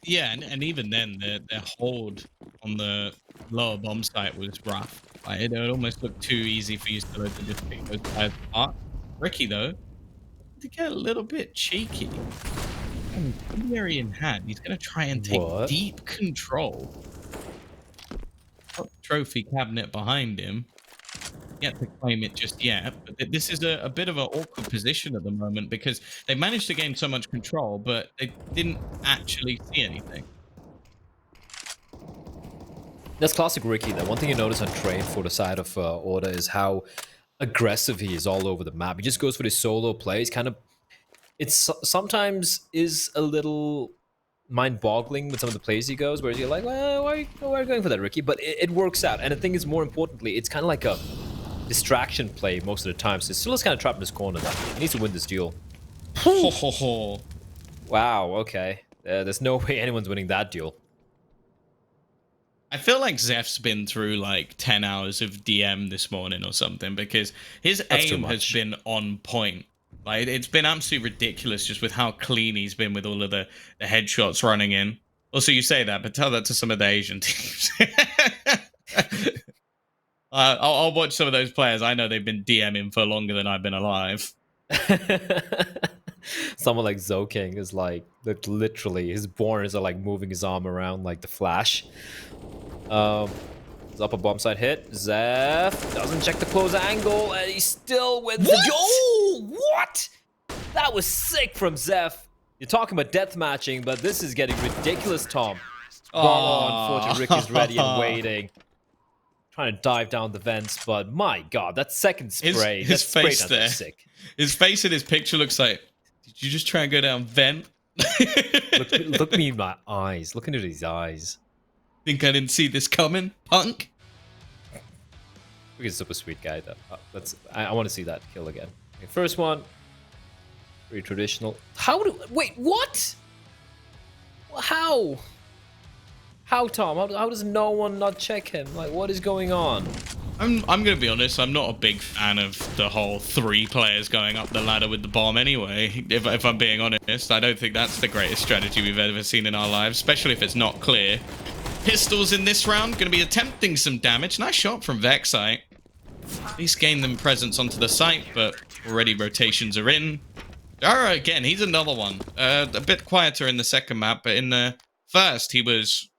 Yeah, and even then, their hold on the lower bomb site was rough. Like, it almost looked too easy for you to just pick those guys apart. Ricky, though, to get a little bit cheeky. And Incendiary in hand, he's going to try and take What? deep control. Got the trophy cabinet behind him. Yet to claim it just yet, but this is a bit of an awkward position at the moment because they managed to gain so much control, but they didn't actually see anything. That's classic Ricky, though. One thing you notice on Train for the side of Order is how aggressive he is all over the map. He just goes for his solo plays. Kind of, it's sometimes is a little mind-boggling with some of the plays he goes, where you're like, well, why are you going for that, Ricky? But it works out. And the thing is, more importantly, it's kind of like a distraction play most of the time. So Silla's kind of trapped in his corner now. He needs to win this duel. Ho, ho, ho. Wow, okay. There's no way anyone's winning that duel. I feel like Zeph's been through like 10 hours of DM this morning or something because his aim has been on point. Like, it's been absolutely ridiculous just with how clean he's been with all of the headshots running in. Also, you say that, but tell that to some of the Asian teams. I'll watch some of those players. I know they've been DMing for longer than I've been alive. Someone like Zoking is like literally his borns are like moving his arm around like the Flash. His upper bomb side hit. Zeph doesn't check the close angle, and he still wins the duel. Oh, what? That was sick from Zeph. You're talking about death matching, but this is getting ridiculous, Tom. Bomb on. Unfortunately, Ricky's ready and waiting. Trying to dive down the vents, but my god, that second spray. His face there. Sick. His face in his picture looks like, did you just try and go down vent? Look me in my eyes. Look into these eyes. Think I didn't see this coming, punk? He's a super sweet guy, though. I want to see that kill again. Okay, first one. Pretty traditional. Wait, what? How? How, Tom? How does no one not check him? Like, what is going on? I'm gonna be honest, I'm not a big fan of the whole 3 players going up the ladder with the bomb anyway. If I'm being honest, I don't think that's the greatest strategy we've ever seen in our lives, especially if it's not clear. Pistols in this round, gonna be attempting some damage. Nice shot from Vexite. At least gain them presence onto the site, but already rotations are in. Dara, again, he's another one. A bit quieter in the second map, but in the first, he was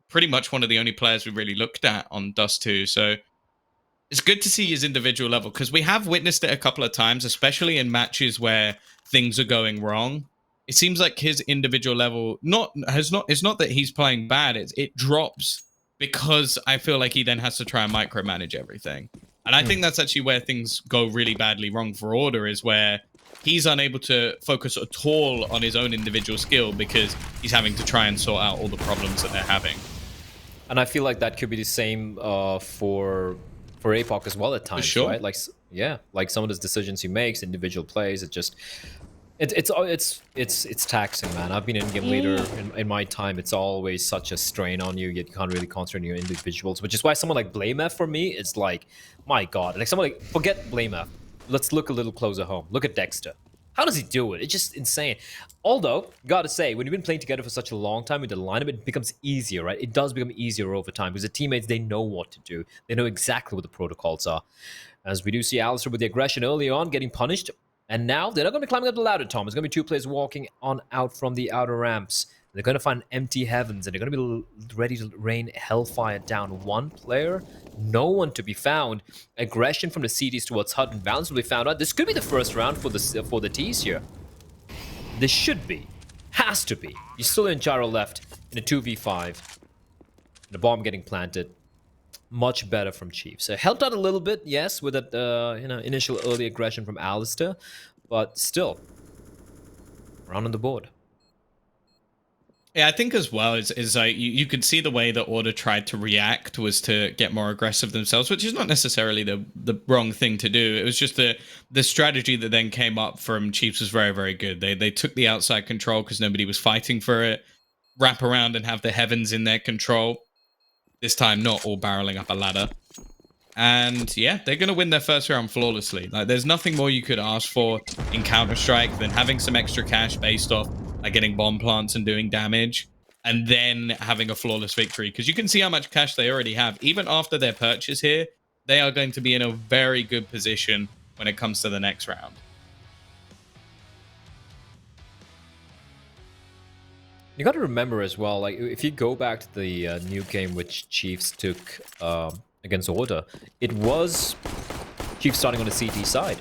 pretty much one of the only players we really looked at on Dust 2, so it's good to see his individual level, because we have witnessed it a couple of times, especially in matches where things are going wrong. It seems like his individual level it's not that he's playing bad, it drops because I feel like he then has to try and micromanage everything. And I think that's actually where things go really badly wrong for Order, is where he's unable to focus at all on his own individual skill because he's having to try and sort out all the problems that they're having. And I feel like that could be the same for APOC as well at times, sure. right? Like, yeah, like some of the decisions he makes, individual plays, it's taxing, man. I've been an in-game leader in my time. It's always such a strain on you, yet you can't really concentrate on your individuals, which is why someone like Blamef for me is like, my god. Like, someone like, forget Blamef. Let's look a little closer home. Look at Dexter. How does he do it? It's just insane. Although, gotta say, when you've been playing together for such a long time with the lineup, it becomes easier, right? It does become easier over time because the teammates, they know what to do. They know exactly what the protocols are. As we do see Alistair with the aggression early on, getting punished. And now, they're not going to be climbing up the ladder, Tom. It's going to be 2 players walking on out from the outer ramps. They're going to find empty heavens, and they're going to be ready to rain hellfire down. 1 player, no one to be found. Aggression from the CDs towards Hutton. Balance will be found out. This could be the first round for the T's here. This should be. Has to be. You're still in Gyro left in a 2v5. The bomb getting planted. Much better from Chief. So helped out a little bit, yes, with that initial early aggression from Alistair, but still, round on the board. Yeah, I think as well is like you could see the way that Order tried to react was to get more aggressive themselves, which is not necessarily the wrong thing to do. It was just the strategy that then came up from Chiefs was very, very good. They took the outside control because nobody was fighting for it, wrap around and have the heavens in their control. This time not all barreling up a ladder. And yeah, they're going to win their first round flawlessly. Like, there's nothing more you could ask for in Counter-Strike than having some extra cash based off like getting bomb plants and doing damage, and then having a flawless victory. Because you can see how much cash they already have. Even after their purchase here, they are going to be in a very good position when it comes to the next round. You got to remember as well, like if you go back to the new game which Chiefs took against Order, it was Chiefs starting on the CT side.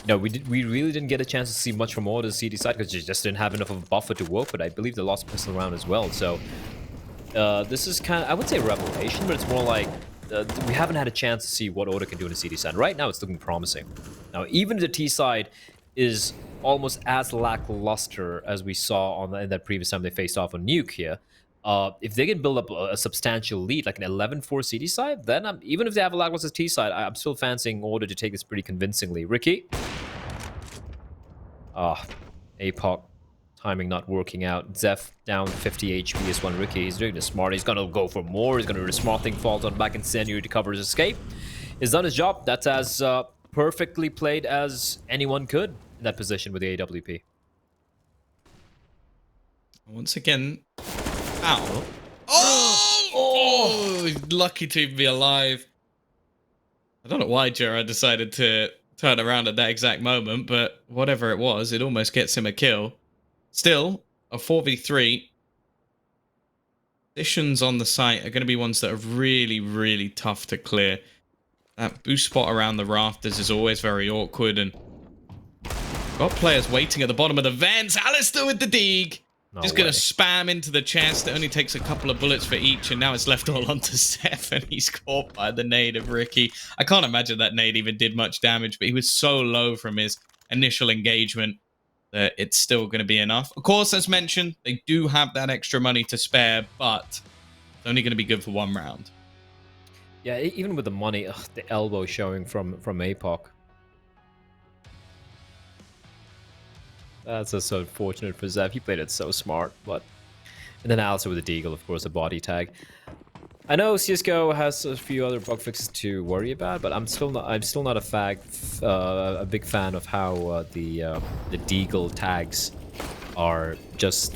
No, we really didn't get a chance to see much from Order's CT side because they just didn't have enough of a buffer to work with. I believe they lost pistol round as well. So this is kind of, I would say, a revelation, but it's more like we haven't had a chance to see what Order can do in the CT side. Right now, it's looking promising. Now, even the T side is almost as lackluster as we saw in that previous time they faced off on Nuke here. If they can build up a substantial lead, like an 11-4 CT side, then even if they have a lackluster T side, I'm still fancying Order to take this pretty convincingly. Ricky? APOC timing not working out. Zeph down 50 HP is one. Ricky, he's doing the smart. He's gonna go for more. He's gonna do the smart thing, falls on back Incendiary to cover his escape. He's done his job. That's as perfectly played as anyone could in that position with the AWP. Once again, ow. Oh, lucky to be alive. I don't know why Gerard decided to turn around at that exact moment, but whatever it was, it almost gets him a kill. Still, a 4v3. Positions on the site are going to be ones that are really, really tough to clear. That boost spot around the rafters is always very awkward, and got players waiting at the bottom of the vents. Alistair with the dig. No Just going way. to spam into the chest. It only takes a couple of bullets for each, and now it's left all onto Seth, and he's caught by the nade of Ricky. I can't imagine that nade even did much damage, but he was so low from his initial engagement that it's still going to be enough. Of course, as mentioned, they do have that extra money to spare, but it's only going to be good for one round. Yeah, even with the money, the elbow showing from APOC. That's just so unfortunate for Zev. He played it so smart, but... And then Alistair with the Deagle, of course, a body tag. I know CSGO has a few other bug fixes to worry about, but I'm still not a big fan of how the Deagle tags are just...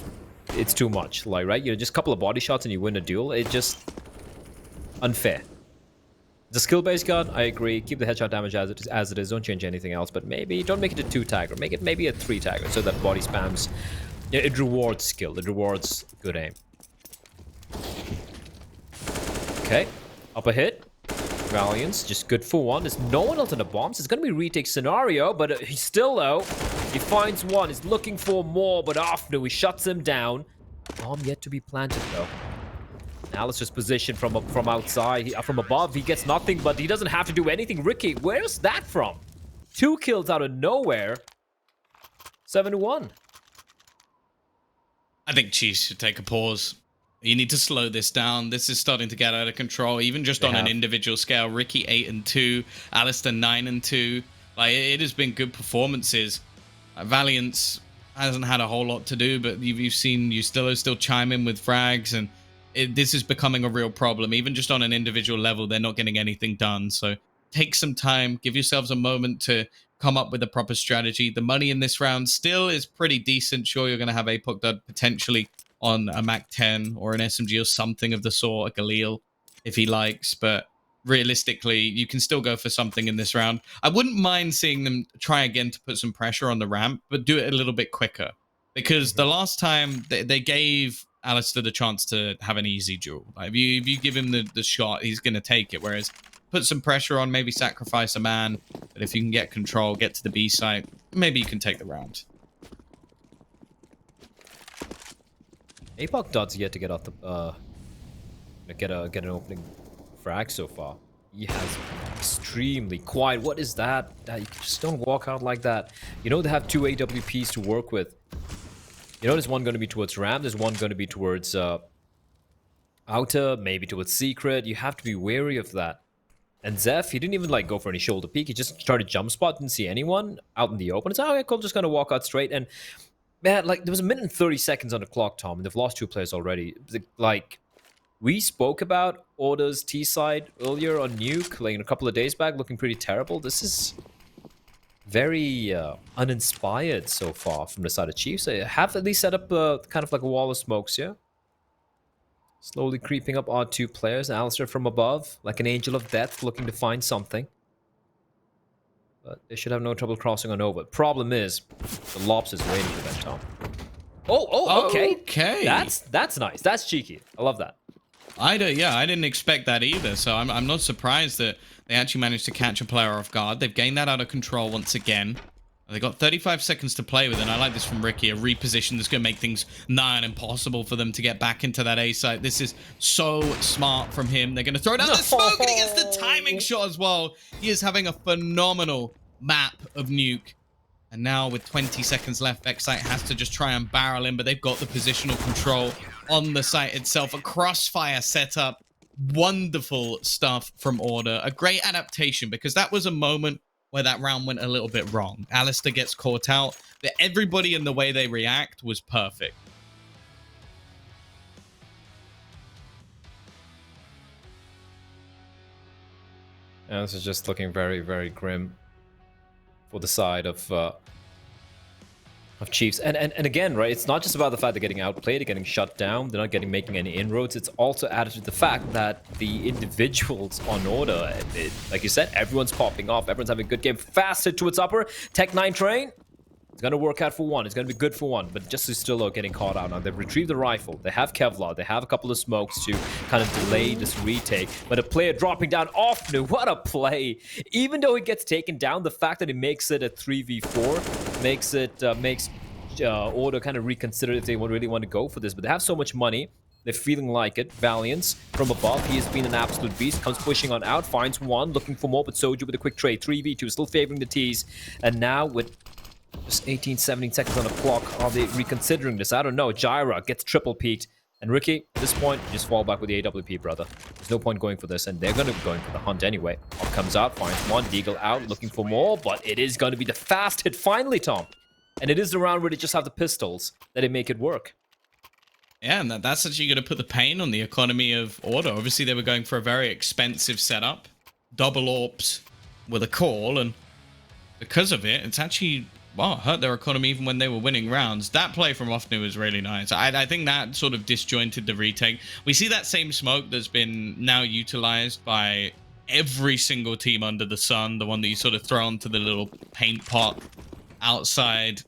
It's too much, like, right? You know, just a couple of body shots and you win a duel. It's just unfair. It's a skill-based gun, I agree. Keep the headshot damage as it is. Don't change anything else. But maybe don't make it a 2-tagger. Make it maybe a 3-tagger so that body spams. It rewards skill. It rewards good aim. Okay, up a hit. Valiance, just good for one. There's no one else on the bombs. It's gonna be a retake scenario, but he's still though. He finds one. He's looking for more, but after he shuts him down. Bomb yet to be planted though. Alistair's position from outside, from above, he gets nothing, but he doesn't have to do anything. Ricky, where's that from? 2 kills out of nowhere. 7-1. I think Chiefs should take a pause. You need to slow this down. This is starting to get out of control, even just on an individual scale. Ricky 8-2, Alistair 9-2. Like, it has been good performances. Valiance hasn't had a whole lot to do, but you've seen Ustillo still chime in with frags, and this is becoming a real problem. Even just on an individual level, they're not getting anything done. So take some time, give yourselves a moment to come up with a proper strategy. The money in this round still is pretty decent. Sure, you're going to have APOC dud potentially on a MAC-10 or an SMG or something of the sort, a Galil, if he likes. But realistically, you can still go for something in this round. I wouldn't mind seeing them try again to put some pressure on the ramp, but do it a little bit quicker. Because the last time they gave Alistair the chance to have an easy duel. Like, if you give him the shot, he's going to take it. Whereas put some pressure on, maybe sacrifice a man. But if you can get control, get to the B site, maybe you can take the round. APOC Dod's yet to get off the get an opening frag so far. He has been extremely quiet. What is that? You just don't walk out like that. You know they have 2 AWPs to work with. You know, there's one going to be towards Ram. There's one going to be towards Outer, maybe towards Secret. You have to be wary of that. And Zeph, he didn't even like go for any shoulder peek. He just started jump spot, didn't see anyone out in the open. It's okay, cool, just gonna walk out straight. And man, like there was a minute and 30 seconds on the clock, Tom, and they've lost 2 players already. Like we spoke about Order's T side earlier on Nuke, like a couple of days back, looking pretty terrible. This is very uninspired so far from the side of Chiefs. They have at least set up kind of like a wall of smokes, yeah. Slowly creeping up our 2 players. Alistair from above, like an angel of death, looking to find something. But they should have no trouble crossing on over. Problem is, the Lobster's waiting for them, Tom. Oh, okay. Okay. That's nice. That's cheeky. I love that. I didn't expect that either. So I'm not surprised that they actually managed to catch a player off guard. They've gained that out of control once again. They got 35 seconds to play with, and I like this from Ricky. A reposition that's going to make things nigh on impossible for them to get back into that A site. This is so smart from him. They're going to throw down the smoke, and he gets the timing shot as well. He is having a phenomenal map of Nuke. And now with 20 seconds left, Vexite has to just try and barrel in, but they've got the positional control on the site itself. A crossfire setup. Wonderful stuff from Order. A great adaptation, because that was a moment where that round went a little bit wrong. Alistair gets caught out, but everybody in the way they react was perfect. And this is just looking very, very grim for the side of Chiefs. And again, right, it's not just about the fact they're getting outplayed, they're getting shut down, they're not making any inroads. It's also added to the fact that the individuals on Order, like you said, everyone's popping off, everyone's having a good game. Fast hit towards upper, Tech 9 train. It's going to work out for one. It's going to be good for one, but just still getting caught out now. They've retrieved the rifle. They have Kevlar. They have a couple of smokes to kind of delay this retake. But a player dropping down off new. What a play. Even though he gets taken down, the fact that he makes it a 3v4 makes Order kind of reconsider if they really want to go for this. But they have so much money. They're feeling like it. Valiance from above. He has been an absolute beast. Comes pushing on out. Finds one. Looking for more. But Soju with a quick trade. 3v2. Still favoring the T's. And now with just 18, 17 seconds on the clock. Are they reconsidering this? I don't know. Jyra gets triple peaked. And Ricky, at this point, you just fall back with the AWP, brother. There's no point going for this. And they're going to be going for the hunt anyway. Up comes out. Finds one. Deagle out. Looking for more. But it is going to be the fast hit finally, Tom. And it is the round where they just have the pistols that they make it work. Yeah, and that's actually going to put the pain on the economy of Order. Obviously, they were going for a very expensive setup. Double AWPs with a call. And because of it, it's actually... well, hurt their economy even when they were winning rounds. That play from Ofnu was really nice. I think that sort of disjointed the retake. We see that same smoke that's been now utilized by every single team under the sun. The one that you sort of throw onto the little paint pot outside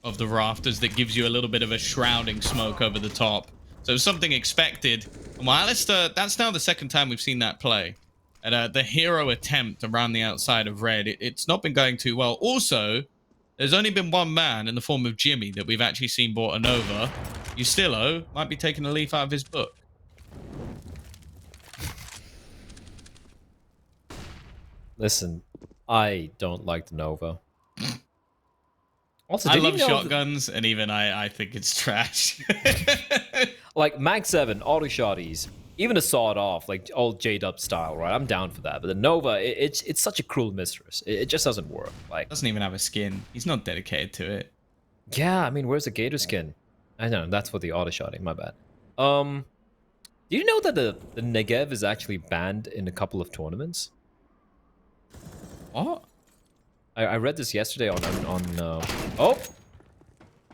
of the rafters that gives you a little bit of a shrouding smoke over the top. So something expected. And while Alistair, that's now the second time we've seen that play. And the hero attempt around the outside of Red, it's not been going too well. Also... there's only been one man in the form of Jimmy that we've actually seen bought an over. Ustillo might be taking a leaf out of his book. Listen, I don't like the Nova. Also, I love shotguns, and even I think it's trash. Like Mag 7, auto shotties, even a sawed off, like old J-Dub style, right? I'm down for that. But the Nova, it's such a cruel mistress. It just doesn't work. Like, Doesn't even have a skin. He's not dedicated to it. yeah, I mean, where's the Gator skin? I know, that's for the auto shotting, my bad. Do you know that the Negev is actually banned in a couple of tournaments? What? I read this yesterday on oh!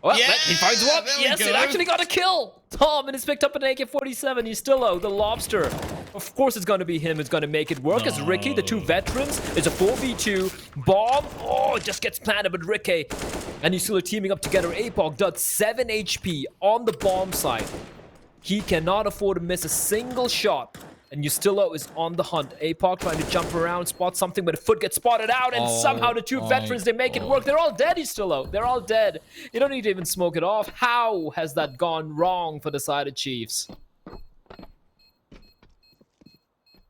Well, Yeah, he finds one. there we Yes, go. it actually got a kill. Tom, and it's picked up an AK-47. Ustillo, the Lobster. Of course, it's going to be him. It's going to make it work. As Ricky, the two veterans, it's a 4v2 bomb. Oh, it just gets planted, but Ricky and Ustillo teaming up together. Apog does 7 HP on the bomb site. He cannot afford to miss a single shot. And Ustillo is on the hunt. Apog trying to jump around, spot something, but a foot gets spotted out, and somehow the two veterans, they make it work. They're all dead, Ustillo. They're all dead. You don't need to even smoke it off. How has that gone wrong for the side of Chiefs?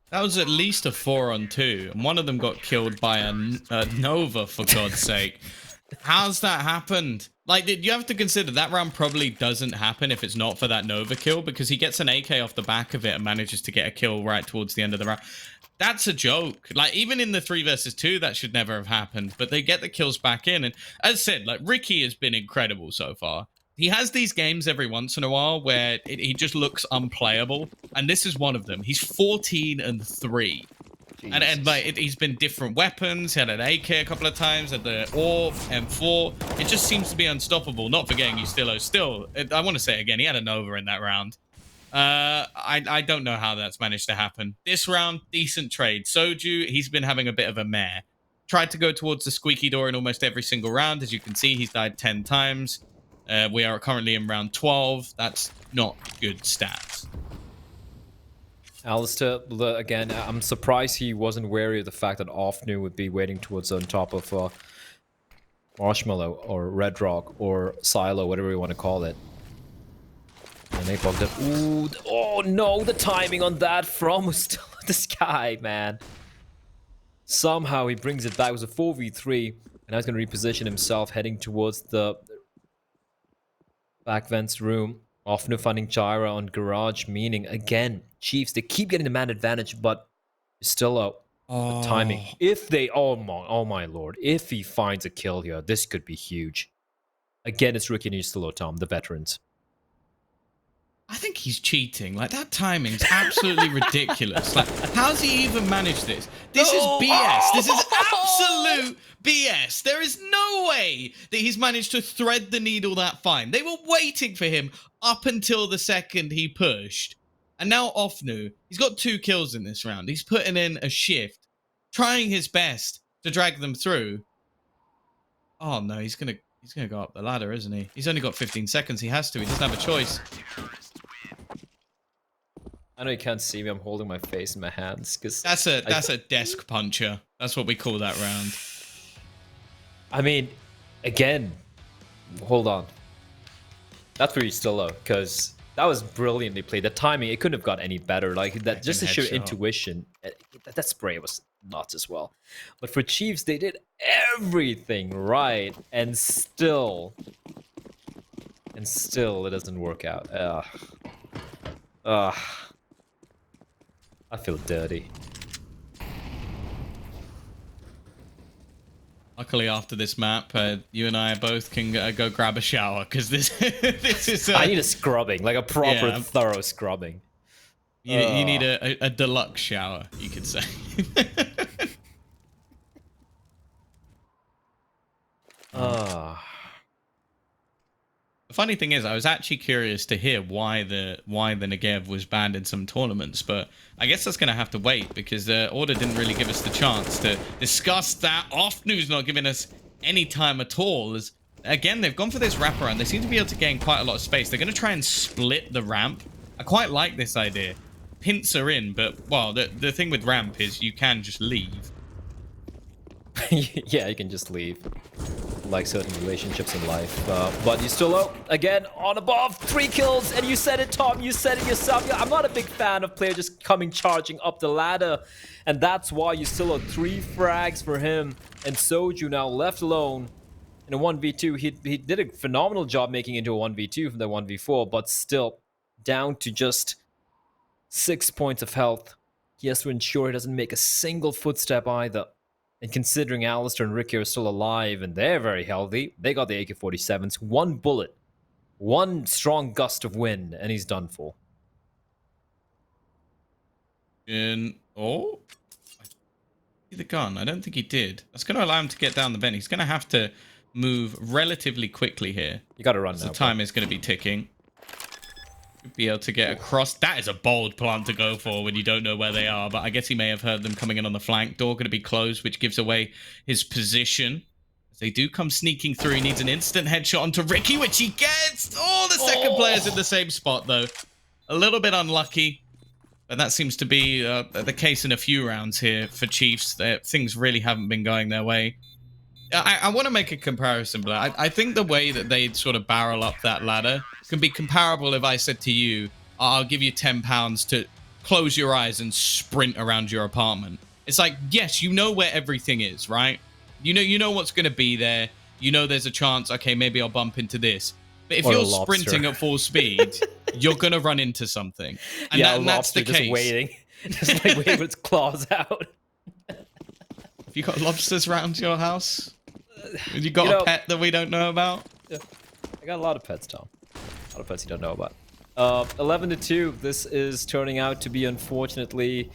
That was at least a 4-on-2, and one of them got killed by a Nova, for God's sake. How's that happened? Like, you have to consider that round probably doesn't happen if it's not for that Nova kill, because he gets an AK off the back of it and manages to get a kill right towards the end of the round. That's a joke. Like, even in the 3 versus 2, that should never have happened. But they get the kills back in. And as I said, like, Ricky has been incredible so far. He has these games every once in a while where he just looks unplayable. And this is one of them. He's 14-3. And like, he's been different weapons. He had an AK a couple of times, had the AWP, M4. It just seems to be unstoppable. Not forgetting Ustillo. Still, I want to say it again, he had a Nova in that round. I don't know how that's managed to happen. This round, decent trade. Soju, he's been having a bit of a mare. Tried to go towards the squeaky door in almost every single round. As you can see, he's died 10 times. We are currently in round 12. That's not good stats. Alistair, again, I'm surprised he wasn't wary of the fact that Ofnu would be waiting towards on top of Marshmallow or Red Rock or Silo, whatever you want to call it. And they bugged it. Ooh, oh no, the timing on that from was still this guy, man. Somehow he brings it back. It was a 4v3, and now he's going to reposition himself, heading towards the back vents room. Often finding Gyra on Garage, meaning, again, Chiefs, they keep getting the man advantage, but still out. The timing. If they, oh my lord, if he finds a kill here, this could be huge. Again, it's Ricky and Ustillo, Tom, the veterans. I think he's cheating. Like, that timing's absolutely ridiculous. Like, how's he even managed this? This is BS. This is absolute BS. There is no way that he's managed to thread the needle that fine. They were waiting for him up until the second he pushed. And now Ofnu, he's got 2 kills in this round. He's putting in a shift, trying his best to drag them through. Oh no, he's gonna go up the ladder, isn't he? He's only got 15 seconds. He has to. He doesn't have a choice. I know you can't see me. I'm holding my face in my hands because that's a desk puncher. That's what we call that round. I mean, again, hold on. That's where you're still low, because that was brilliantly played. The timing, it couldn't have got any better. Like that, just the sheer intuition. That spray was nuts as well. But for Chiefs, they did everything right, and still it doesn't work out. I feel dirty. Luckily, after this map, you and I both can go grab a shower, because this is. I need a scrubbing, like a proper, thorough scrubbing. You need a deluxe shower, you could say. The funny thing is, I was actually curious to hear why the Negev was banned in some tournaments, but I guess that's going to have to wait, because the order didn't really give us the chance to discuss that. Ofnu's not giving us any time at all. As again, they've gone for this wraparound. They seem to be able to gain quite a lot of space. They're going to try and split the ramp. I quite like this idea. Pincer in, but well, the thing with ramp is you can just leave. Yeah, you can just leave. Like certain relationships in life. But you still low. Again, on above. 3 kills. And you said it, Tom. You said it yourself. Yeah, I'm not a big fan of players just coming charging up the ladder. And that's why you still have 3 frags for him. And Soju now left alone in a 1v2. He did a phenomenal job making it into a 1v2 from the 1v4. But still down to just 6 points of health. He has to ensure he doesn't make a single footstep either. And considering Alistair and Ricky are still alive and they're very healthy, they got the AK-47s. 1 bullet, 1 strong gust of wind, and he's done for. The gun. I don't think he did. That's going to allow him to get down the bend. He's going to have to move relatively quickly here. You got to run now. The time is going to be ticking. Be able to get across. That is a bold plant to go for when you don't know where they are, but I guess he may have heard them coming in on the flank. Door going to be closed, which gives away his position. As they do come sneaking through, he needs an instant headshot onto Ricky, which he gets. Oh, the second player's in the same spot, though. A little bit unlucky, but that seems to be the case in a few rounds here for Chiefs. Things really haven't been going their way. I want to make a comparison, but I think the way that they sort of barrel up that ladder can be comparable if I said to you, I'll give you £10 to close your eyes and sprint around your apartment. It's like, yes, you know where everything is, right? You know what's going to be there. you know there's a chance, okay, maybe I'll bump into this. But if Or a you're lobster. sprinting at full speed, you're going to run into something. And, yeah, and that's the lobster just case. waiting. Just like waiting with its claws out. Have you got lobsters around your house? Have you got You know- a pet that we don't know about? I got a lot of pets, Tom. A lot of pets you don't know about. 11-2. This is turning out to be, unfortunately,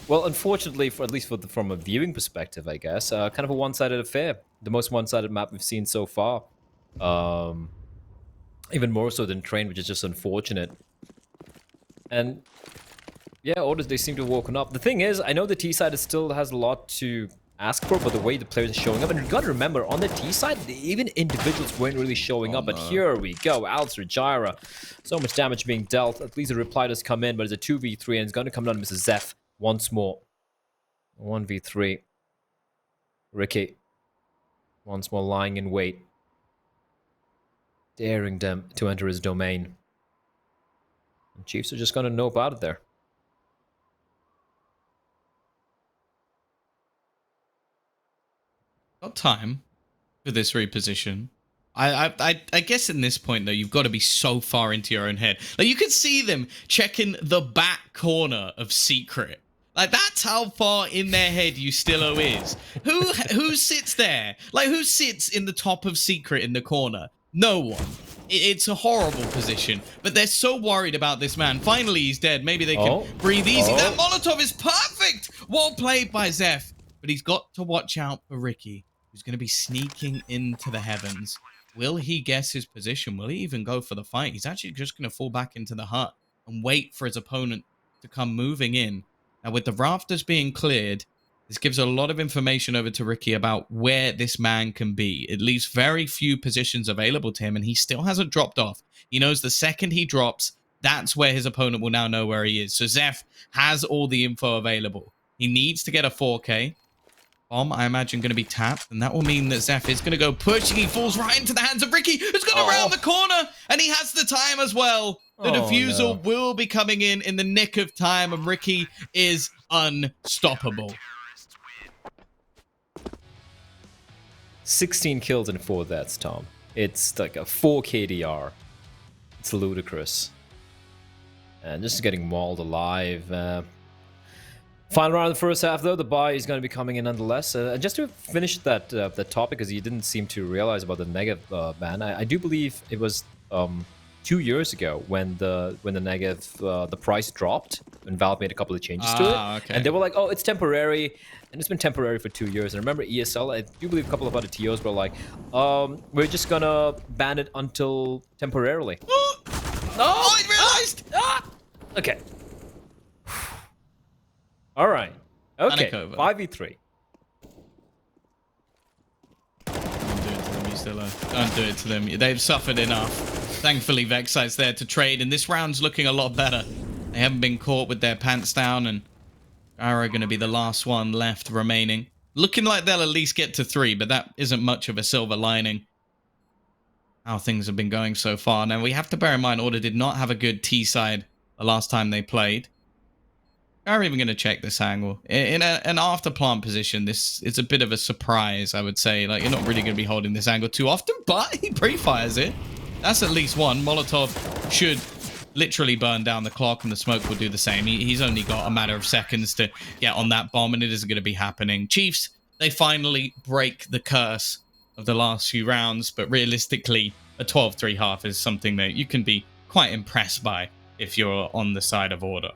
well, unfortunately, for at least from a viewing perspective, I guess, kind of a one-sided affair. The most one-sided map we've seen so far. Even more so than Train, which is just unfortunate. And yeah, orders, they seem to have woken up. The thing is, I know the T side still has a lot to ask for the way the players are showing up. And you got to remember, on the T side, even individuals weren't really showing up. But here we go. Alcer, Gyra. So much damage being dealt. At least the reply does come in, but it's a 2v3, and it's going to come down to Mr. Zeph once more. 1v3. Ricky. Once more lying in wait. Daring them to enter his domain. And Chiefs are just going to nope out of there. Got time for this reposition. I guess in this point though, you've got to be so far into your own head. Like you can see them checking the back corner of Secret. Like that's how far in their head Ustilo is. Who sits there? Like who sits in the top of Secret in the corner? No one. It's a horrible position, but they're so worried about this man. Finally, he's dead. Maybe they can breathe easy. That Molotov is perfect. Well played by Zeph, but he's got to watch out for Ricky, who's going to be sneaking into the heavens. Will he guess his position? Will he even go for the fight? He's actually just going to fall back into the hut and wait for his opponent to come moving in. Now, with the rafters being cleared, this gives a lot of information over to Ricky about where this man can be. It leaves very few positions available to him, and he still hasn't dropped off. He knows the second he drops, that's where his opponent will now know where he is. So Zeph has all the info available. He needs to get a 4K. Bomb, I imagine, going to be tapped, and that will mean that Zeph is going to go pushing. He falls right into the hands of Ricky, who's going around the corner, and he has the time as well. The defusal will be coming in the nick of time, and Ricky is unstoppable. 16 kills and 4 deaths, Tom. It's like a 4 KDR. It's ludicrous. And just getting mauled alive. Final round of the first half, though. The buy is going to be coming in nonetheless. And just to finish that topic, because you didn't seem to realize about the negative ban, I do believe it was 2 years ago when the negative the price dropped when Valve made a couple of changes to it, Okay. and they were like, "Oh, it's temporary," and it's been temporary for 2 years. And I remember ESL, I do believe a couple of other TOs were like, "We're just gonna ban it until temporarily." No, I realized. Okay. All right. Okay. Panic over. 5v3. Don't do it to them. They've suffered enough. Thankfully, Vexite's there to trade, and this round's looking a lot better. They haven't been caught with their pants down, and Gyro are going to be the last one left remaining. Looking like they'll at least get to 3, but that isn't much of a silver lining. How things have been going so far. Now, we have to bear in mind, Order did not have a good T-side the last time they played. Are even going to check this angle in an after plant position. This is a bit of a surprise, I would say. Like you're not really going to be holding this angle too often, but he pre-fires it. That's at least one. Molotov should literally burn down the clock, and the smoke will do the same. He's only got a matter of seconds to get on that bomb, and it isn't going to be happening. Chiefs, they finally break the curse of the last few rounds, but realistically, a 12-3 half is something that you can be quite impressed by if you're on the side of Order.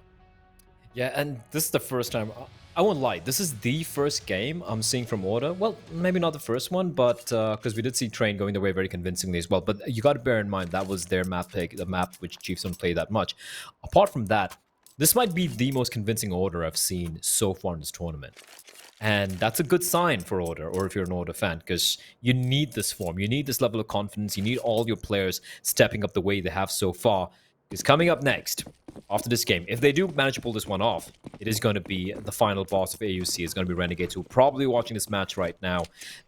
Yeah, and this is the first time, I won't lie, this is the first game I'm seeing from Order. Well, maybe not the first one, but because we did see Train going their way very convincingly as well. But you got to bear in mind, that was their map pick, the map which Chiefs don't play that much. Apart from that, this might be the most convincing Order I've seen so far in this tournament. And that's a good sign for Order, or if you're an Order fan, because you need this form. You need this level of confidence. You need all your players stepping up the way they have so far. Because coming up next, after this game, if they do manage to pull this one off, it is going to be the final boss of AUC. It's going to be Renegades, who are probably watching this match right now.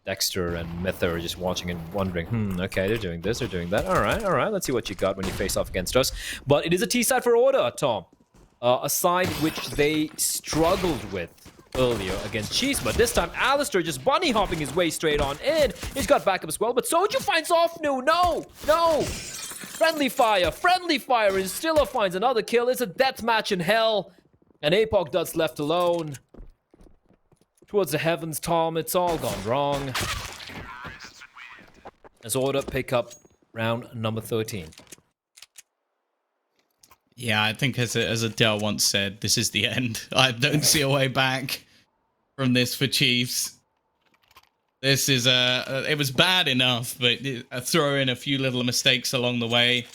Dexter and Myther are just watching and wondering, okay, they're doing this, they're doing that. All right, let's see what you got when you face off against us. But it is a T-side for Order, Tom. A side which they struggled with earlier against Chiefs, but this time Alistair just bunny hopping his way straight on in. He's got backup as well, but Soju finds Offnu. No! Friendly fire, and Stiller finds another kill. It's a death match in hell. And Apoc Dud's left alone. Towards the heavens, Tom, it's all gone wrong. As Order pick up round number 13. Yeah, I think as Adele once said, this is the end. I don't see a way back from this for Chiefs. This is it was bad enough, but throw in a few little mistakes along the way.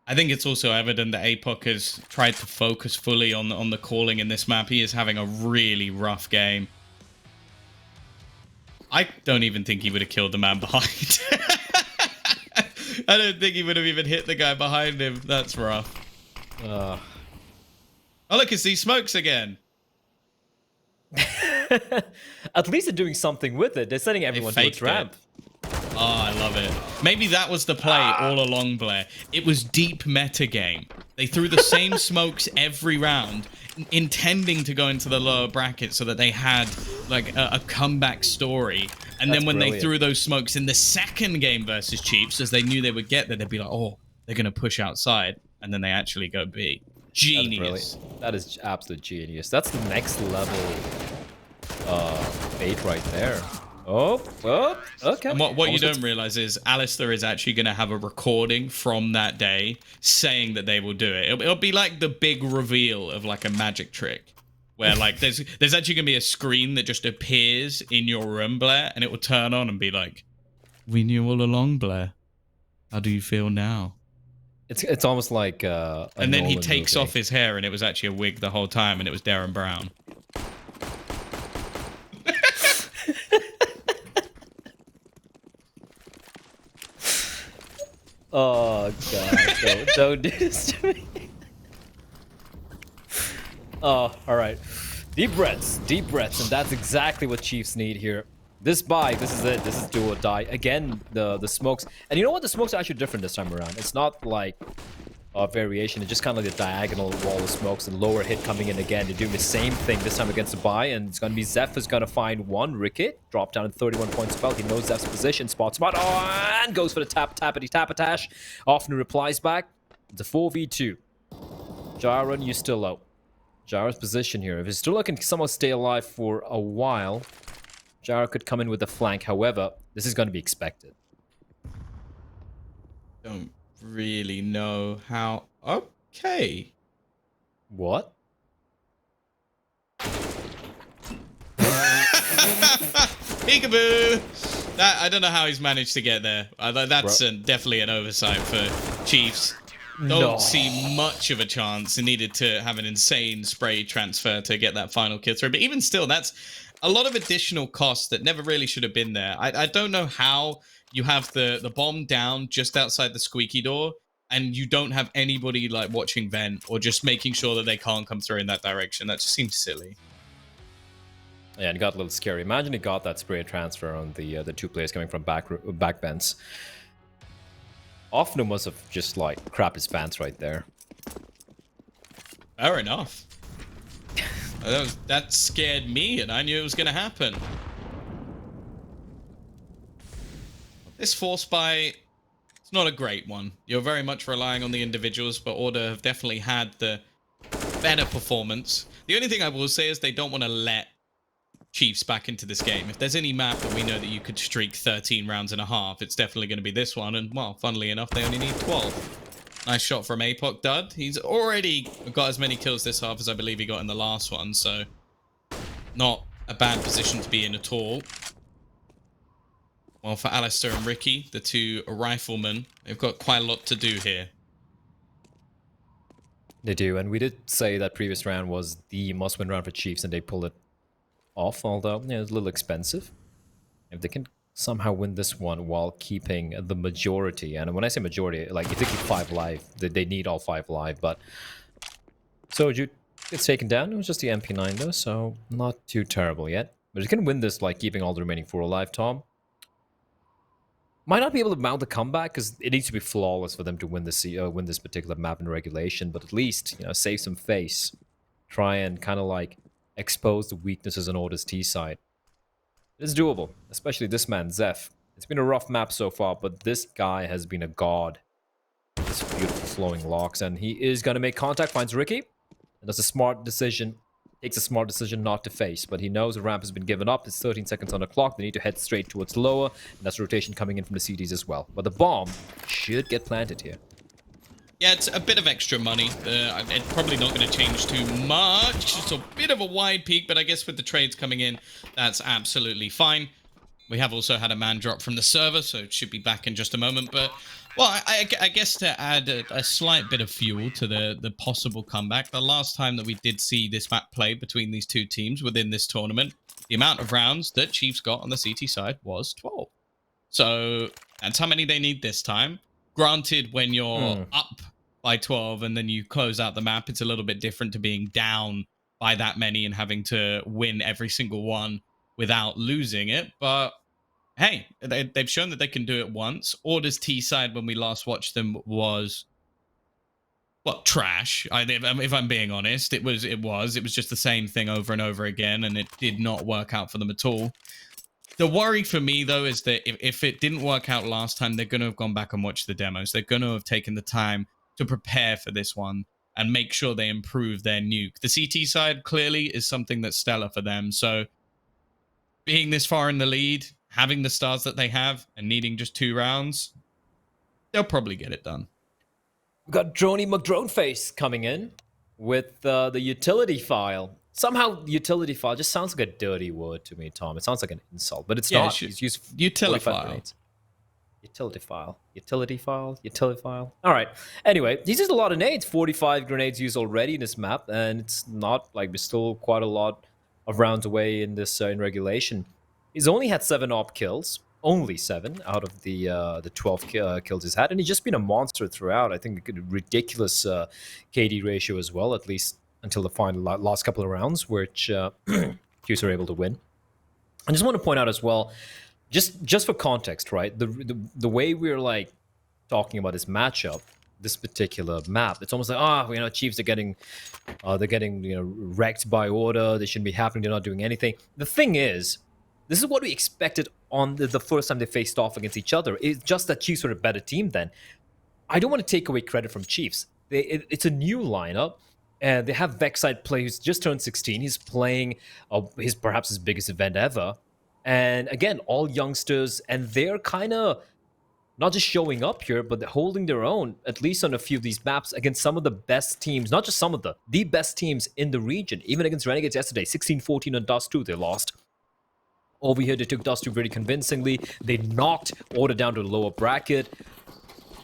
I think it's also evident that Apoc has tried to focus fully on the calling in this map. He is having a really rough game. I don't even think he would have killed the man behind. I don't think he would have even hit the guy behind him. That's rough. Oh, look, it's these smokes again. At least they're doing something with it. They're sending everyone to a ramp. Oh, I love it. Maybe that was the play all along, Blair. It was deep meta game. They threw the same smokes every round, intending to go into the lower bracket so that they had like a comeback story. And then when they threw those smokes in the second game versus Chiefs, as they knew they would get there, they'd be like, oh, they're going to push outside. And then they actually go B. Genius. That is absolute genius. That's the next level bait right there. Oh, okay. And what you don't realize is Alistair is actually going to have a recording from that day saying that they will do it. It'll be like the big reveal of like a magic trick where like there's actually going to be a screen that just appears in your room, Blair, and it will turn on and be like, we knew all along, Blair. How do you feel now? It's almost like and then he takes off his hair and it was actually a wig the whole time and it was Darren Brown. Oh god, don't do this to me. Oh, alright. Deep breaths, and that's exactly what Chiefs need here. This buy, this is it. This is do or die. Again, the smokes. And you know what? The smokes are actually different this time around. It's not like a variation. It's just kind of like a diagonal wall of smokes and lower hit coming in again. They're doing the same thing this time against the buy. And it's going to be Zeph is going to find one. Ricket drop down at 31 points spell. He knows Zeph's position. Spot. Oh, and goes for the tappity-tappitash. Often replies back. It's a 4v2. Jaron, you still low. Jara's position here. If he's still looking to somehow stay alive for a while, Jara could come in with a flank. However, this is going to be expected. Don't really know how. Okay. What? Peekaboo! That, I don't know how he's managed to get there. That's definitely an oversight for Chiefs. Don't see much of a chance. He needed to have an insane spray transfer to get that final kill through. But even still, that's a lot of additional costs that never really should have been there. I don't know how you have the bomb down just outside the squeaky door and you don't have anybody like watching vent or just making sure that they can't come through in that direction. That just seems silly. Yeah, it got a little scary. Imagine he got that spray transfer on the two players coming from back vents. Often must have just like crapped his pants right there. Fair enough. That scared me, and I knew it was going to happen. This force buy, it's not a great one. You're very much relying on the individuals, but Order have definitely had the better performance. The only thing I will say is they don't want to let Chiefs back into this game. If there's any map that we know that you could streak 13 rounds and a half, it's definitely going to be this one. And, well, funnily enough, they only need 12. Nice shot from Apoc Dud. He's already got as many kills this half as I believe he got in the last one, so not a bad position to be in at all. Well, for Alistair and Ricky, the two riflemen, they've got quite a lot to do here. They do, and we did say that previous round was the must-win round for Chiefs, and they pulled it off, although yeah, it's a little expensive. If they can somehow win this one while keeping the majority, and when I say majority, like if they keep 5 live, they need all 5 live, but Soju gets taken down. It was just the MP9 though, so not too terrible yet. But if you can win this, like keeping all the remaining 4 alive, Tom might not be able to mount a comeback because it needs to be flawless for them to win win this particular map in regulation, but at least, you know, save some face. Try and kind of like expose the weaknesses on Order's T side. It's doable, especially this man, Zeph. It's been a rough map so far, but this guy has been a god. His beautiful flowing locks, and he is going to make contact, finds Ricky, and does a smart decision. Takes a smart decision not to face, but he knows the ramp has been given up. It's 13 seconds on the clock. They need to head straight towards lower, and that's rotation coming in from the CDs as well. But the bomb should get planted here. Yeah, it's a bit of extra money. It's probably not going to change too much. It's a bit of a wide peak, but I guess with the trades coming in, that's absolutely fine. We have also had a man drop from the server, so it should be back in just a moment. But, well, I guess to add a slight bit of fuel to the possible comeback, the last time that we did see this map play between these two teams within this tournament, the amount of rounds that Chiefs got on the CT side was 12. So that's how many they need this time. Granted, when you're up by 12 and then you close out the map, it's a little bit different to being down by that many and having to win every single one without losing it. But hey, they've shown that they can do it once. Order's T side, when we last watched them, was, well, trash. If I'm being honest, it was just the same thing over and over again, and it did not work out for them at all. The worry for me, though, is that if it didn't work out last time, they're going to have gone back and watched the demos. They're going to have taken the time to prepare for this one and make sure they improve their nuke. The CT side clearly is something that's stellar for them. So being this far in the lead, having the stars that they have, and needing just 2 rounds, they'll probably get it done. We've got Droney McDroneface coming in with the utility file. Somehow, utility file just sounds like a dirty word to me, Tom. It sounds like an insult, but it's not. He's used utility 45 file. grenades. Utility file. Utility file. Utility file. All right. Anyway, he's used a lot of nades. 45 grenades used already in this map, and it's not like we're still quite a lot of rounds away in this in regulation. He's only had 7 op kills. Only 7 out of the 12 kills he's had, and he's just been a monster throughout. I think a ridiculous KD ratio as well, at least until the final last couple of rounds, which Qs are able to win. I just want to point out as well, just for context, right? The way we're like talking about this matchup, this particular map, it's almost like Chiefs are getting wrecked by Order. They shouldn't be happening. They're not doing anything. The thing is, this is what we expected on the first time they faced off against each other. It's just that Chiefs were a better team then. I don't want to take away credit from Chiefs. It's a new lineup. They have Vexite play who's just turned 16. He's playing perhaps his biggest event ever. And again, all youngsters, and they're kind of not just showing up here, but they're holding their own, at least on a few of these maps, against some of the best teams, not just some of the best teams in the region. Even against Renegades yesterday, 16-14 on Dust 2, they lost. Over here, they took Dust 2 very convincingly. They knocked Order down to a lower bracket.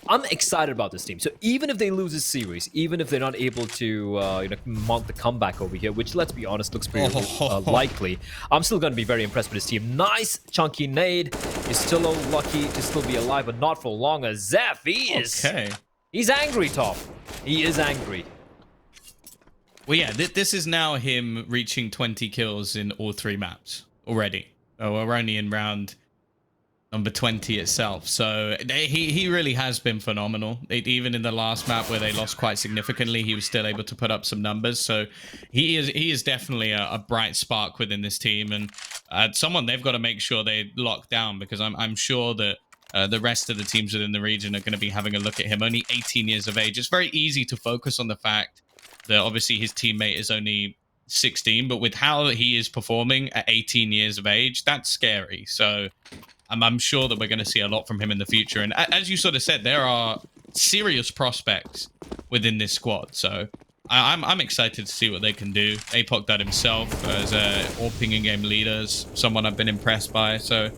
I'm excited about this team. So even if they lose this series, even if they're not able to mount the comeback over here, which, let's be honest, looks pretty likely, I'm still going to be very impressed with this team. Nice chunky nade. He's still lucky to still be alive, but not for long. As Zeph, he's angry, Tom. He is angry. Well, yeah, this is now him reaching 20 kills in all 3 maps already. Oh, we're only in round number 20 itself. So he really has been phenomenal. Even in the last map where they lost quite significantly, he was still able to put up some numbers. So he is definitely a bright spark within this team, and someone they've got to make sure they lock down, because I'm sure that the rest of the teams within the region are going to be having a look at him. Only 18 years of age. It's very easy to focus on the fact that obviously his teammate is only 16, but with how he is performing at 18 years of age, that's scary. So I'm sure that we're going to see a lot from him in the future. And as you sort of said, there are serious prospects within this squad. So I'm excited to see what they can do. Apoc that himself as AWPing in-game leaders, someone I've been impressed by. So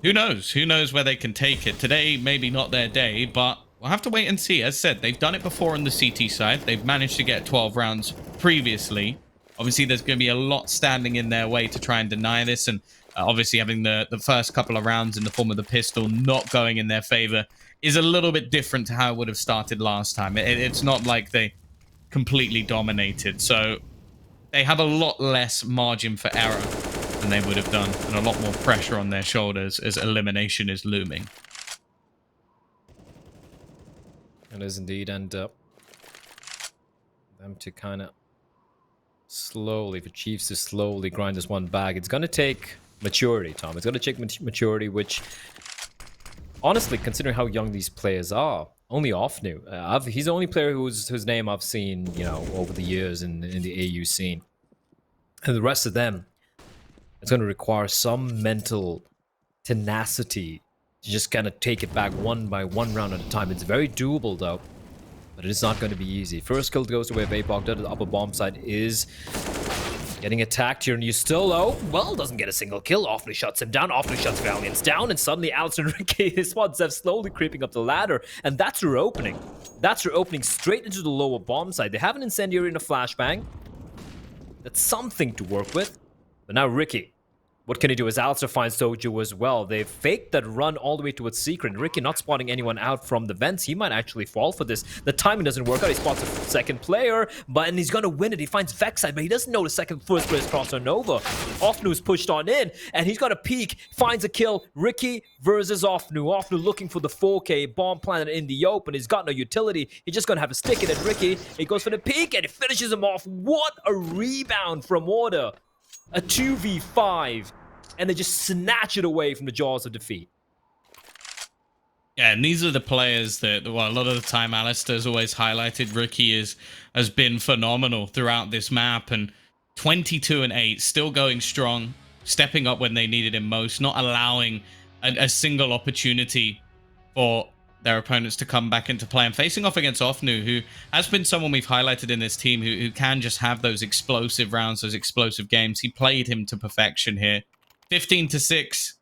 who knows? Who knows where they can take it? Today, maybe not their day, but we'll have to wait and see. As said, they've done it before on the CT side. They've managed to get 12 rounds previously. Obviously, there's going to be a lot standing in their way to try and deny this. And obviously, having the first couple of rounds in the form of the pistol not going in their favor is a little bit different to how it would have started last time. It's not like they completely dominated. So they have a lot less margin for error than they would have done, and a lot more pressure on their shoulders as elimination is looming. It is indeed, and them to kind of slowly, for Chiefs to slowly grind this one back, it's going to take maturity, Tom. It's going to take maturity, which, honestly, considering how young these players are, only Offnu. He's the only player whose name I've seen, you know, over the years in the AU scene. And the rest of them, it's going to require some mental tenacity to just kind of take it back one by one round at a time. It's very doable, though, but it is not going to be easy. First kill goes away. Vapog, the upper bomb side is getting attacked here, and you still, well, doesn't get a single kill. Offly shuts him down. Offly shuts Valiant's down, and suddenly Alistair and Ricky spot Zev slowly creeping up the ladder, and that's her opening. That's her opening straight into the lower bomb side. They have an incendiary and a flashbang. That's something to work with. But now Ricky, what can he do as Alistair finds Soju as well? They've faked that run all the way towards Secret. Ricky not spotting anyone out from the vents. He might actually fall for this. The timing doesn't work out. He spots a second player, and he's going to win it. He finds Vexite, but he doesn't know the first player is crossed on Nova. Offnu's pushed on in, and he's got a peek. Finds a kill. Ricky versus Offnu. Offnu looking for the 4K bomb planted in the open. He's got no utility. He's just going to have to stick it at Ricky. He goes for the peek, and it finishes him off. What a rebound from Order. A 2v5. And they just snatch it away from the jaws of defeat. Yeah, and these are the players that, well, a lot of the time Alistair's always highlighted. Ricky has been phenomenal throughout this map, and 22-8, still going strong, stepping up when they needed him most, not allowing a single opportunity for their opponents to come back into play. And facing off against Offnu, who has been someone we've highlighted in this team, who can just have those explosive rounds, those explosive games. He played him to perfection here. 15-6.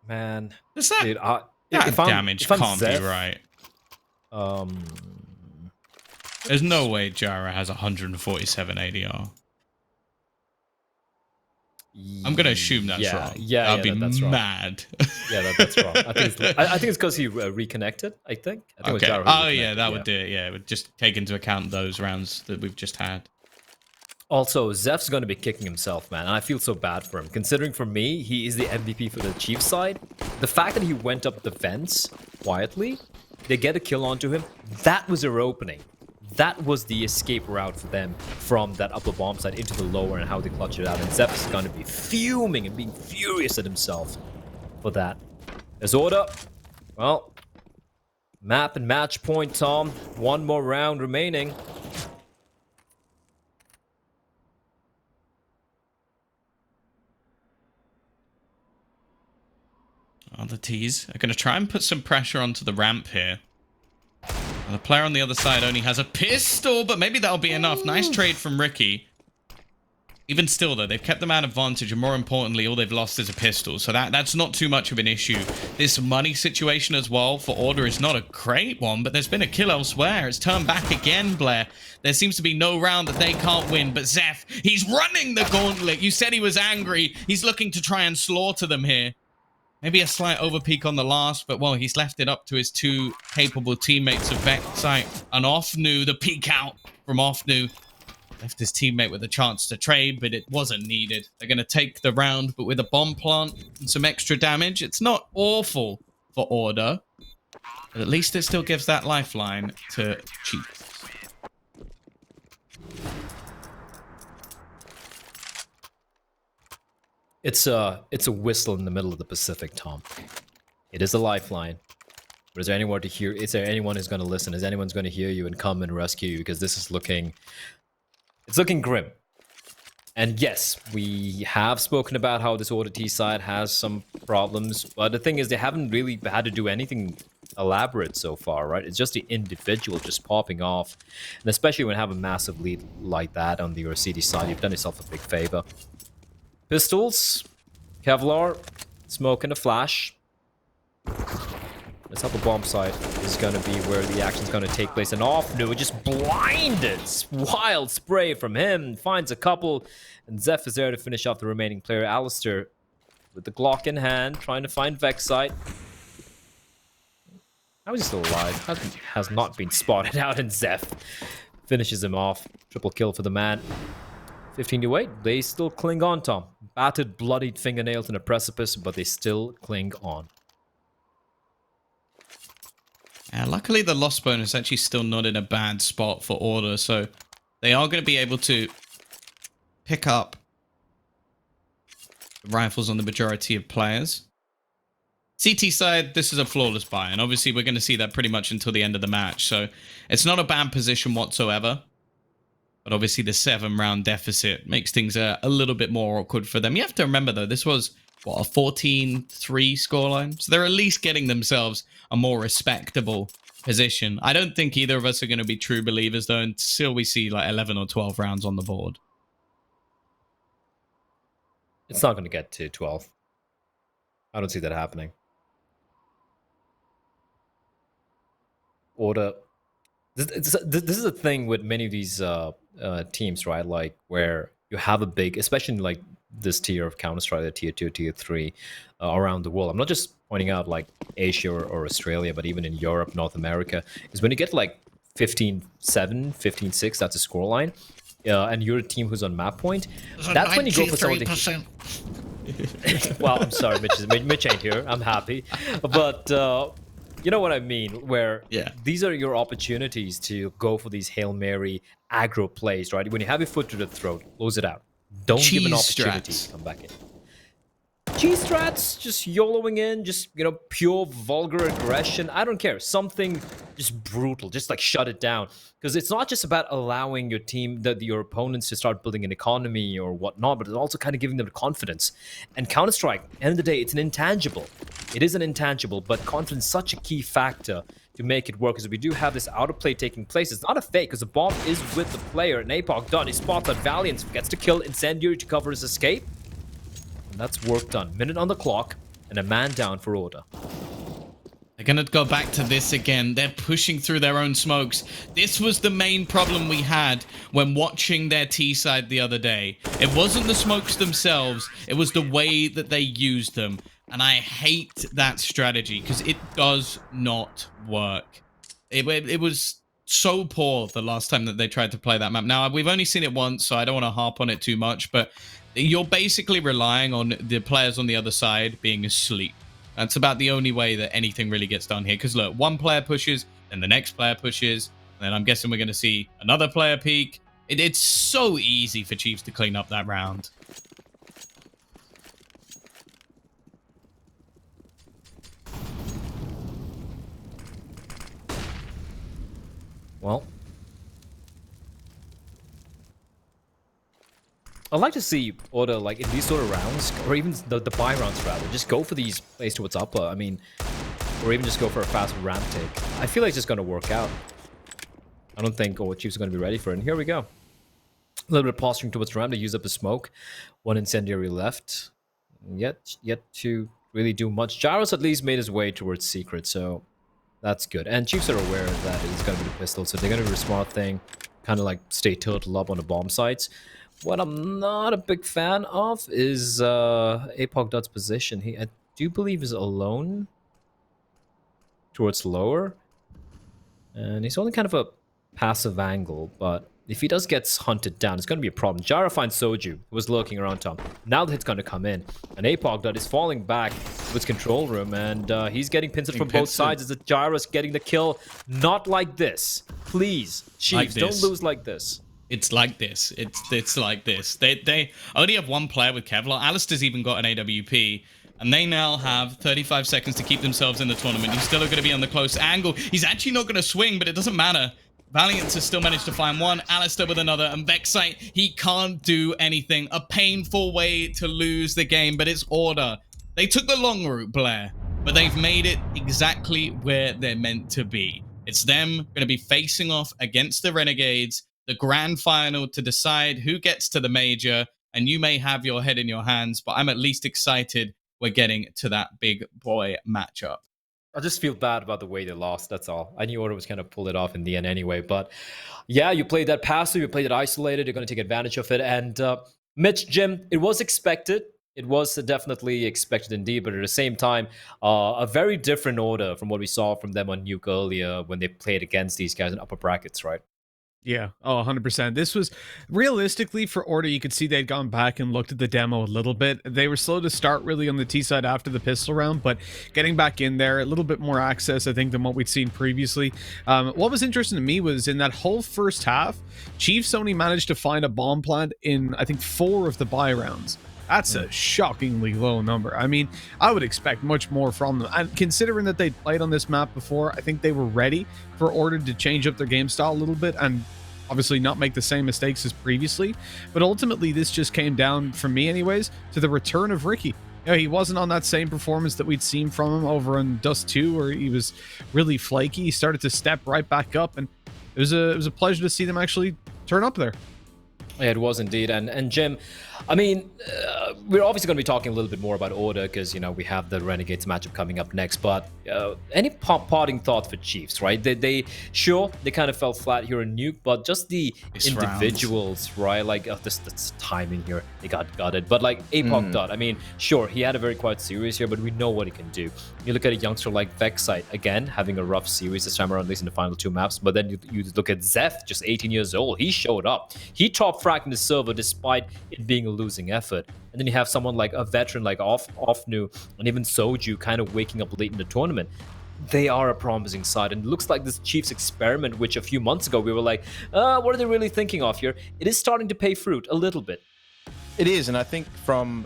Man, Does that, dude, that damage can't be right. There's no way Jara has 147 ADR. I'm gonna assume that's wrong. Yeah, I'd be that's wrong. mad. Yeah, that's wrong. I think it's because he reconnected. I think it was Okay. Jara who Oh reconnected, yeah, that would do it. Yeah, it would just take into account those rounds that we've just had. Also, Zeph's going to be kicking himself, man, and I feel so bad for him. Considering for me, he is the MVP for the Chiefs side. The fact that he went up the fence quietly, they get a kill onto him, that was their opening. That was the escape route for them from that upper bomb side into the lower and how they clutch it out. And Zeph is going to be fuming and being furious at himself for that. There's Order. Well, map and match point, Tom. One more round remaining. The T's are going to try and put some pressure onto the ramp here. And the player on the other side only has a pistol, but maybe that'll be enough. Nice trade from Ricky. Even still, though, they've kept them out of advantage, and more importantly, all they've lost is a pistol. So that's not too much of an issue. This money situation as well for Order is not a great one, but there's been a kill elsewhere. It's turned back again, Blair. There seems to be no round that they can't win, but Zeph, he's running the gauntlet. You said he was angry. He's looking to try and slaughter them here. Maybe a slight overpeak on the last, but, well, he's left it up to his two capable teammates of Vexite and Offnu. The peek out from Offnu left his teammate with a chance to trade, but it wasn't needed. They're going to take the round, but with a bomb plant and some extra damage. It's not awful for Order, but at least it still gives that lifeline to Chiefs. It's a whistle in the middle of the Pacific, Tom. It is a lifeline. But is there anyone to hear? Is there anyone who's going to listen? Is anyone's going to hear you and come and rescue you? Because this is looking, it's looking grim. And yes, we have spoken about how this Order T side has some problems, but the thing is, they haven't really had to do anything elaborate so far, right? It's just the individual just popping off, and especially when you have a massive lead like that on the CD side, you've done yourself a big favor. Pistols, Kevlar, smoke and a flash. This upper bomb site is going to be where the action's going to take place. And Offnu just blinded. Wild spray from him. Finds a couple. And Zeph is there to finish off the remaining player. Alistair with the Glock in hand, trying to find Vexite. How is he still alive? Has not been spotted out, and Zeph finishes him off. Triple kill for the man. 15-8. They still cling on, Tom. Battered, bloodied fingernails in a precipice, but they still cling on. Luckily, the loss bonus actually still not in a bad spot for Order, so they are going to be able to pick up rifles on the majority of players. CT side, this is a flawless buy, and obviously we're going to see that pretty much until the end of the match, so it's not a bad position whatsoever. But obviously the 7-round deficit makes things a little bit more awkward for them. You have to remember, though, this was, what, a 14-3 scoreline? So they're at least getting themselves a more respectable position. I don't think either of us are going to be true believers, though, until we see like 11 or 12 rounds on the board. It's not going to get to 12. I don't see that happening. Order. This is a thing with many of these teams, right? Like where you have a big, especially in like this tier of Counter-Strike, the tier 2, tier 3 around the world. I'm not just pointing out like Asia or Australia, but even in Europe, North America, is when you get like 15-7, 15-6, that's a scoreline, and you're a team who's on map point, that's when you go for something. Well, I'm sorry, Mitch ain't here. I'm happy. But you know what I mean, where these are your opportunities to go for these Hail Mary aggro plays, right? When you have your foot to the throat, close it out. Don't give an opportunity to come back in. G-strats, just YOLOing in, just, you know, pure vulgar aggression. I don't care. Something just brutal. Just like shut it down. Because it's not just about allowing your team, your opponents to start building an economy or whatnot, but it's also kind of giving them the confidence. And Counter-Strike, end of the day, it's an intangible. It is an intangible, but confidence is such a key factor to make it work. Because we do have this out of play taking place. It's not a fake, because the bomb is with the player. And APOC done. He spots that Valiant gets to kill Incendiary to cover his escape. That's work done. Minute on the clock, and a man down for Order. They're going to go back to this again. They're pushing through their own smokes. This was the main problem we had when watching their T side the other day. It wasn't the smokes themselves. It was the way that they used them. And I hate that strategy because it does not work. It was so poor the last time that they tried to play that map. Now, we've only seen it once, so I don't want to harp on it too much, but you're basically relying on the players on the other side being asleep. That's about the only way that anything really gets done here. Because look, one player pushes, then the next player pushes, and then I'm guessing we're going to see another player peek. It's so easy for Chiefs to clean up that round. Well, I'd like to see Order, like, in these sort of rounds, or even the buy rounds, rather, just go for these plays towards upper. I mean, or even just go for a fast ramp take. I feel like it's just going to work out. I don't think Chiefs are going to be ready for it. And here we go. A little bit of posturing towards ramp to use up the smoke. One Incendiary left. Yet to really do much. Gyros at least made his way towards Secret, so that's good. And Chiefs are aware that it's going to be the pistol, so they're going to do a smart thing. Kind of like stay turtle up on the bomb sites. What I'm not a big fan of is APOC Dot's position. I do believe is alone towards lower. And he's only kind of a passive angle, but if he does get hunted down, it's going to be a problem. Jara finds Soju, who was lurking around Tom. Now the hit's going to come in. And APOC Dot is falling back to his control room, and he's getting pincered from both sides as the Jara's getting the kill. Not like this. Please, Chiefs, don't lose like this. It's like this. It's like this. They only have one player with Kevlar. Alistair's even got an AWP. And they now have 35 seconds to keep themselves in the tournament. He's still going to be on the close angle. He's actually not going to swing, but it doesn't matter. Valiant has still managed to find one. Alistair with another. And Vexite, he can't do anything. A painful way to lose the game, but it's Order. They took the long route, Blair, but they've made it exactly where they're meant to be. It's them going to be facing off against the Renegades, the grand final to decide who gets to the major, and you may have your head in your hands, but I'm at least excited we're getting to that big boy matchup. I just feel bad about the way they lost, that's all. I knew Order was going to pull it off in the end anyway, but yeah, you played that passive, you played it isolated, you're going to take advantage of it, and Mitch, Jim, it was expected. It was definitely expected indeed, but at the same time, a very different Order from what we saw from them on Nuke earlier when they played against these guys in upper brackets, right? Yeah. Oh, 100%. This was realistically for Order. You could see they'd gone back and looked at the demo a little bit. They were slow to start really on the T side after the pistol round, but getting back in there, a little bit more access, I think, than what we'd seen previously. What was interesting to me was in that whole first half, Chiefs only managed to find a bomb plant in, I think, 4 of the buy rounds. That's a shockingly low number. I mean, I would expect much more from them. And considering that they'd played on this map before, I think they were ready for Order to change up their game style a little bit and obviously not make the same mistakes as previously. But ultimately, this just came down, for me anyways, to the return of Ricky. You know, he wasn't on that same performance that we'd seen from him over on Dust 2, where he was really flaky. He started to step right back up, and it was a pleasure to see them actually turn up there. Yeah, it was indeed. And Jim, I mean, we're obviously going to be talking a little bit more about Order because, you know, we have the Renegades matchup coming up next. But any parting thoughts for Chiefs, right? They sure, they kind of fell flat here in Nuke, but just the This individuals, right? Like, this timing here, they got it. But like Apoc Dot, I mean, sure, he had a very quiet series here, but we know what he can do. You look at a youngster like Vexite, again, having a rough series this time around, at least in the final 2 maps. But then you look at Zeth, just 18 years old. He showed up. He top fragged in the server despite it being a losing effort. And then you have someone like a veteran like Offnu and even Soju kind of waking up late in the tournament. They are a promising side, and it looks like this Chiefs experiment, which a few months ago we were like, what are they really thinking of here? It is starting to pay fruit a little bit. It is, and I think from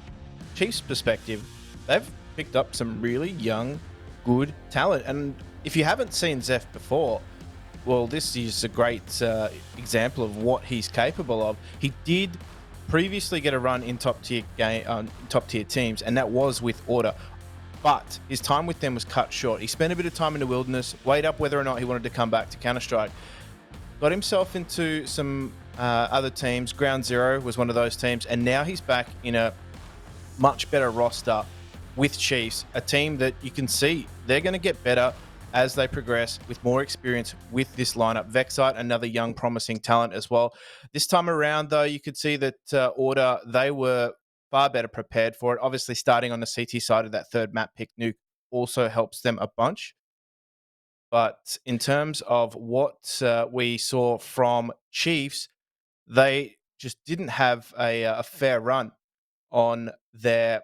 Chiefs' perspective, they've picked up some really young, good talent. And if you haven't seen Zeph before, well, this is a great example of what he's capable of. He did previously get a run in top tier teams, and that was with Order. But his time with them was cut short. He spent a bit of time in the wilderness, weighed up whether or not he wanted to come back to Counter-Strike. Got himself into some other teams. Ground Zero was one of those teams, and now he's back in a much better roster with Chiefs, a team that you can see they're going to get better as they progress with more experience with this lineup. Vexite, another young, promising talent as well. This time around, though, you could see that Order, they were far better prepared for it. Obviously, starting on the CT side of that third map pick, Nuke, also helps them a bunch. But in terms of what we saw from Chiefs, they just didn't have a fair run on their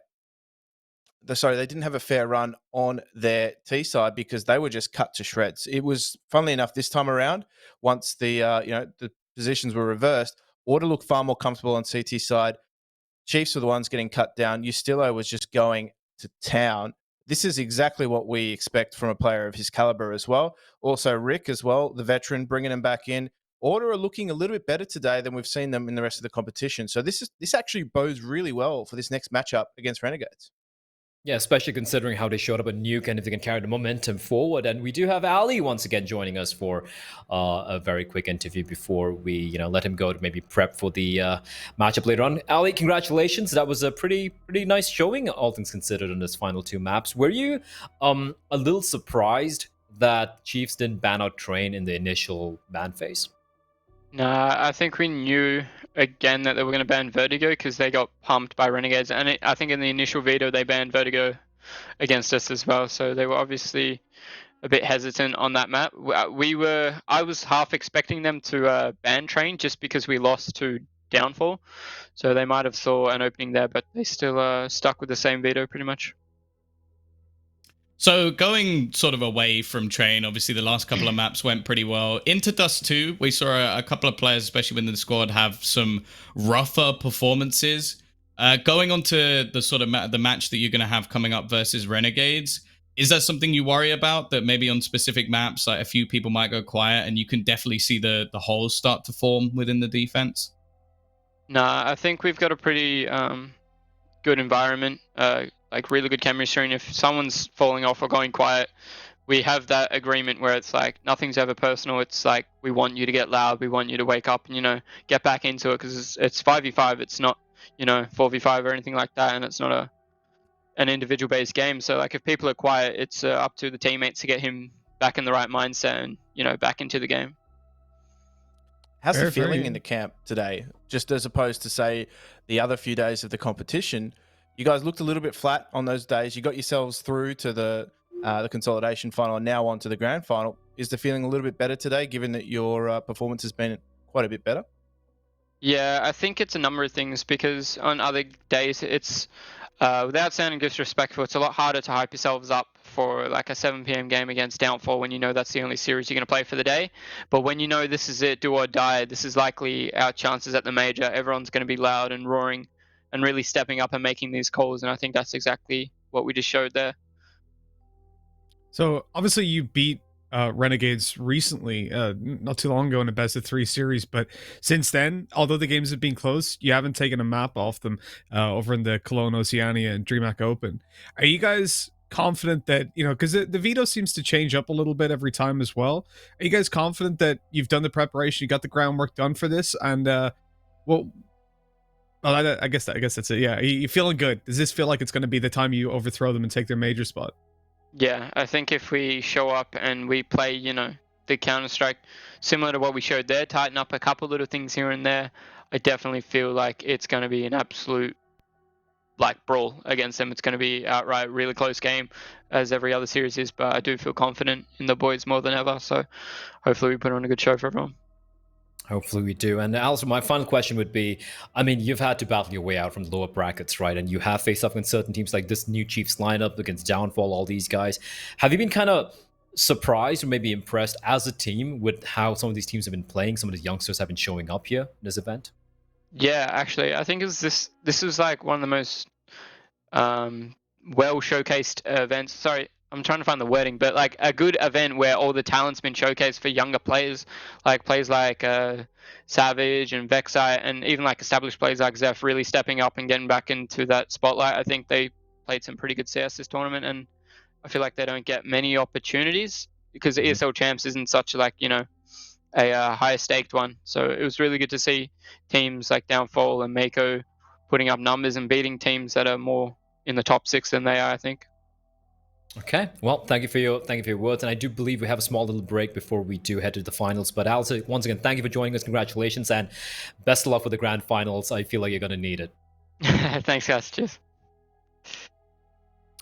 they didn't have a fair run on their T side because they were just cut to shreds. It was, funnily enough, this time around, once the the positions were reversed, Order looked far more comfortable on CT side. Chiefs were the ones getting cut down. Ustillo was just going to town. This is exactly what we expect from a player of his caliber as well. Also, Rick as well, the veteran, bringing him back in. Order are looking a little bit better today than we've seen them in the rest of the competition. So this actually bodes really well for this next matchup against Renegades. Yeah, especially considering how they showed up at Nuke and if they can carry the momentum forward. And we do have Ali once again joining us for a very quick interview before we, let him go to maybe prep for the matchup later on. Ali, congratulations! That was a pretty nice showing, all things considered, in this final 2 maps. Were you a little surprised that Chiefs didn't ban out Train in the initial ban phase? Nah, I think we knew again that they were going to ban Vertigo because they got pumped by Renegades, and I think in the initial veto they banned Vertigo against us as well. So they were obviously a bit hesitant on that map. I was half expecting them to ban Train just because we lost to Downfall, so they might have saw an opening there, but they still stuck with the same veto pretty much. So going sort of away from Train, obviously the last couple of maps went pretty well. Into Dust 2, we saw a couple of players, especially within the squad, have some rougher performances. Going on to the sort of the match that you're going to have coming up versus Renegades, is that something you worry about, that maybe on specific maps, like a few people might go quiet and you can definitely see the holes start to form within the defense? Nah, I think we've got a pretty good environment, like really good chemistry, and if someone's falling off or going quiet, we have that agreement where it's like nothing's ever personal. It's like we want you to get loud, we want you to wake up and get back into it, because it's 5v5. It's not 4v5 or anything like that, and it's not an individual based game. So like if people are quiet, it's up to the teammates to get him back in the right mindset and back into the game. How's the feeling in the camp today? Just as opposed to, say, the other few days of the competition, you guys looked a little bit flat on those days. You got yourselves through to the consolidation final and now on to the grand final. Is the feeling a little bit better today, given that your performance has been quite a bit better? Yeah, I think it's a number of things because on other days it's without sounding disrespectful, it's a lot harder to hype yourselves up for like a 7 p.m. game against Downfall when you know that's the only series you're going to play for the day. But when you know this is it, do or die, this is likely our chances at the major. Everyone's going to be loud and roaring and really stepping up and making these calls. And I think that's exactly what we just showed there. So obviously you beat Renegades recently, not too long ago in a best of 3 series, but since then, although the games have been close, you haven't taken a map off them over in the Cologne, Oceania, and DreamHack Open. Are you guys confident that, because the veto seems to change up a little bit every time as well? Are you guys confident that you've done the preparation, you got the groundwork done for this, and well, I guess that's it. Yeah, are you feeling good? Does this feel like it's going to be the time you overthrow them and take their major spot? Yeah, I think if we show up and we play, the Counter-Strike similar to what we showed there, tighten up a couple little things here and there, I definitely feel like it's going to be an absolute brawl against them. It's going to be outright really close game as every other series is, but I do feel confident in the boys more than ever. So hopefully we put on a good show for everyone. Hopefully we do. And also, my final question would be, I mean, you've had to battle your way out from the lower brackets, right? And you have faced up against certain teams like this new Chiefs lineup against Downfall, all these guys. Have you been kind of surprised or maybe impressed as a team with how some of these teams have been playing? Some of the youngsters have been showing up here in this event? Yeah, actually, I think this was like one of the most well showcased events. Sorry, I'm trying to find the wording, but like a good event where all the talent's been showcased for younger players, like players like Savage and Vexite, and even like established players like Zeph really stepping up and getting back into that spotlight. I think they played some pretty good CS this tournament, and I feel like they don't get many opportunities because the ESL Champs isn't such like a higher staked one. So it was really good to see teams like Downfall and Mako putting up numbers and beating teams that are more in the top 6 than they are, I think. Okay, well, thank you for your words, and I do believe we have a small little break before we do head to the finals. But also, once again, thank you for joining us. Congratulations, and best of luck with the grand finals. I feel like you're going to need it. Thanks, guys. Cheers.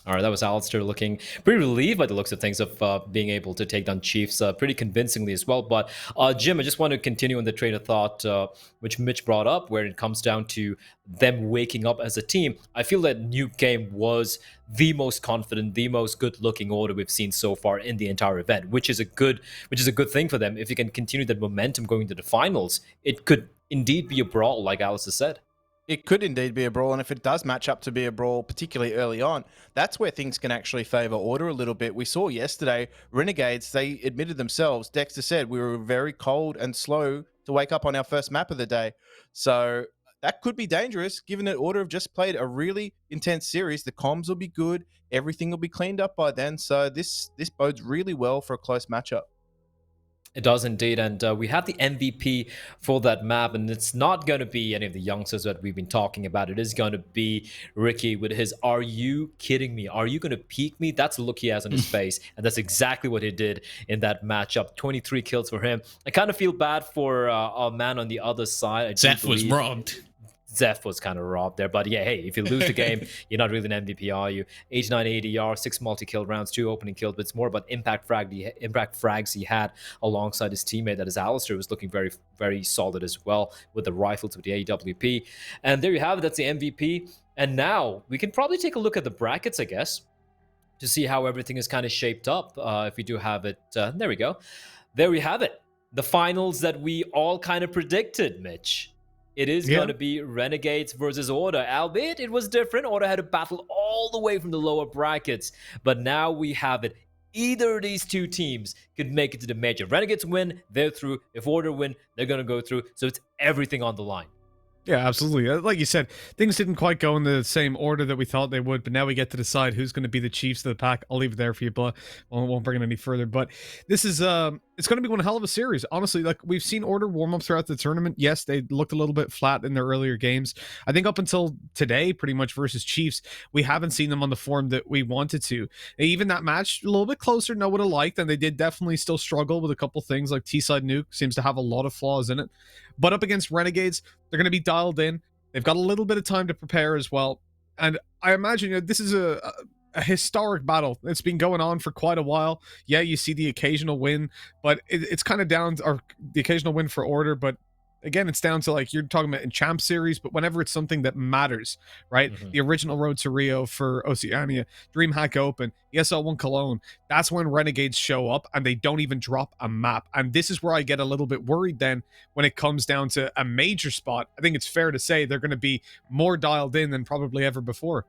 All right, that was Alistair looking pretty relieved by the looks of things of being able to take down Chiefs pretty convincingly as well. But Jim, I just want to continue on the train of thought which Mitch brought up, where it comes down to them waking up as a team. I feel that Nuke Game was the most confident, the most good-looking order we've seen so far in the entire event, which is a good thing for them. If you can continue that momentum going to the finals, it could indeed be a brawl, like Alistair said. It could indeed be a brawl, and if it does match up to be a brawl, particularly early on, that's where things can actually favour Order a little bit. We saw yesterday, Renegades, they admitted themselves, Dexter said, we were very cold and slow to wake up on our first map of the day. So that could be dangerous, given that Order have just played a really intense series. The comms will be good, everything will be cleaned up by then, so this bodes really well for a close matchup. It does indeed, and we have the MVP for that map, and it's not going to be any of the youngsters that we've been talking about. It is going to be Ricky with his "Are you kidding me? Are you going to peek me?" That's the look he has on his face, and that's exactly what he did in that matchup. 23 kills for him. I kind of feel bad for our man on the other side. Zeph was robbed. Zeph was kind of robbed there. But yeah, hey, if you lose the game, you're not really an MVP, are you? 89 ADR, 6 multi-kill rounds, 2 opening kills, but it's more about impact frags he had alongside his teammate, that is Alistair, was looking very, very solid as well with the rifles, with the AWP. And there you have it, that's the MVP. And now we can probably take a look at the brackets, I guess, to see how everything is kind of shaped up. If we do have it, there we go. There we have it. The finals that we all kind of predicted, Mitch. It is going to be Renegades versus Order, albeit it was different. Order had to battle all the way from the lower brackets, but now we have it. Either of these two teams could make it to the major. Renegades win, they're through. If Order win, they're going to go through. So it's everything on the line. Yeah, absolutely. Like you said, things didn't quite go in the same order that we thought they would, but now we get to decide who's going to be the Chiefs of the pack. I'll leave it there for you, but I won't bring it any further. But this is, it's going to be one hell of a series. Honestly, like we've seen Order warm up throughout the tournament. Yes, they looked a little bit flat in their earlier games. I think up until today, pretty much versus Chiefs, we haven't seen them on the form that we wanted to. Even that match, a little bit closer than I would have liked, and they did definitely still struggle with a couple things, like T-side nuke seems to have a lot of flaws in it. But up against Renegades, they're going to be dialed in. They've got a little bit of time to prepare as well. And I imagine this is a historic battle. It's been going on for quite a while. Yeah, you see the occasional win, but it's kind of down, or the occasional win for Order, but again, it's down to like you're talking about in Champ Series, but whenever it's something that matters, right? The original Road to Rio for Oceania, DreamHack Open, ESL1 Cologne, that's when Renegades show up and they don't even drop a map. And this is where I get a little bit worried then when it comes down to a major spot. I think it's fair to say they're going to be more dialed in than probably ever before.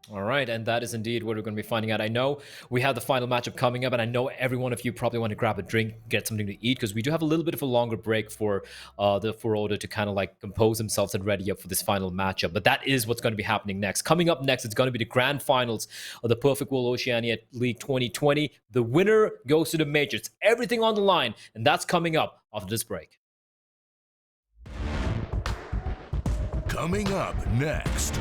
All right, and that is indeed what we're going to be finding out. I know we have the final matchup coming up, and I know every one of you probably want to grab a drink, get something to eat, because we do have a little bit of a longer break for Oda to kind of like compose themselves and ready up for this final matchup. But that is what's going to be happening next. Coming up next, it's going to be the grand finals of the Perfect World Oceania League 2020. The winner goes to the majors. It's everything on the line, and that's coming up after this break. Coming up next.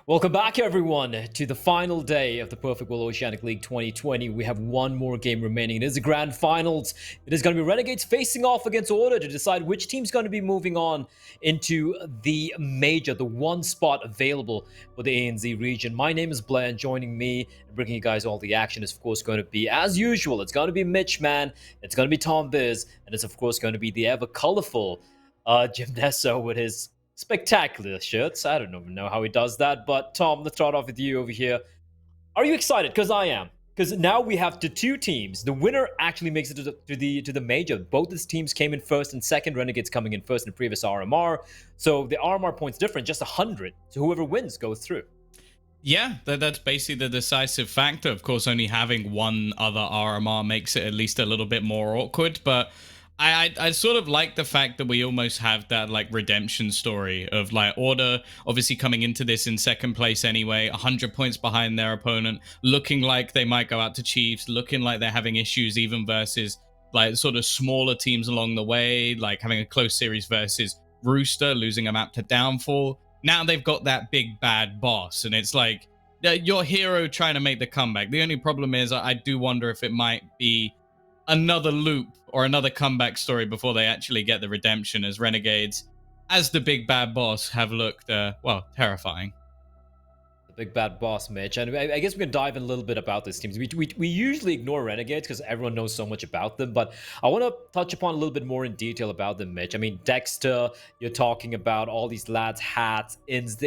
Welcome back, everyone, to the final day of the Perfect World Oceanic League 2020. We have one more game remaining. It is the grand finals. It is going to be Renegades facing off against Order to decide which team's going to be moving on into the major, the one spot available for the ANZ region. My name is Blair, and joining me and bringing you guys all the action is, of course, going to be, as usual, it's going to be Mitch, man. It's going to be Tom Biz, and it's, of course, going to be the ever-colorful Jim Nesso with his spectacular shirts. I don't even know how he does that. But Tom, let's start off with you over here. Are you excited? Because I am. Because now we have the two teams. The winner actually makes it to the major. Both these teams came in first and second. Renegades coming in first in the previous RMR. So the RMR points different, just 100. So whoever wins goes through. Yeah, that's basically the decisive factor. Of course, only having one other RMR makes it at least a little bit more awkward, but I sort of like the fact that we almost have that like redemption story of like Order obviously coming into this in second place anyway, 100 points behind their opponent, looking like they might go out to Chiefs, looking like they're having issues even versus like sort of smaller teams along the way, like having a close series versus Rooster, losing a map to Downfall. Now they've got that big bad boss, and it's like your hero trying to make the comeback. The only problem is I do wonder if it might be another loop or another comeback story before they actually get the redemption, as Renegades, as the big bad boss, have looked, well, terrifying. The big bad boss, Mitch. And I guess we can dive in a little bit about this team. We usually ignore Renegades because everyone knows so much about them, but I want to touch upon a little bit more in detail about them, Mitch. I mean, Dexter, you're talking about all these lads, hats, ins,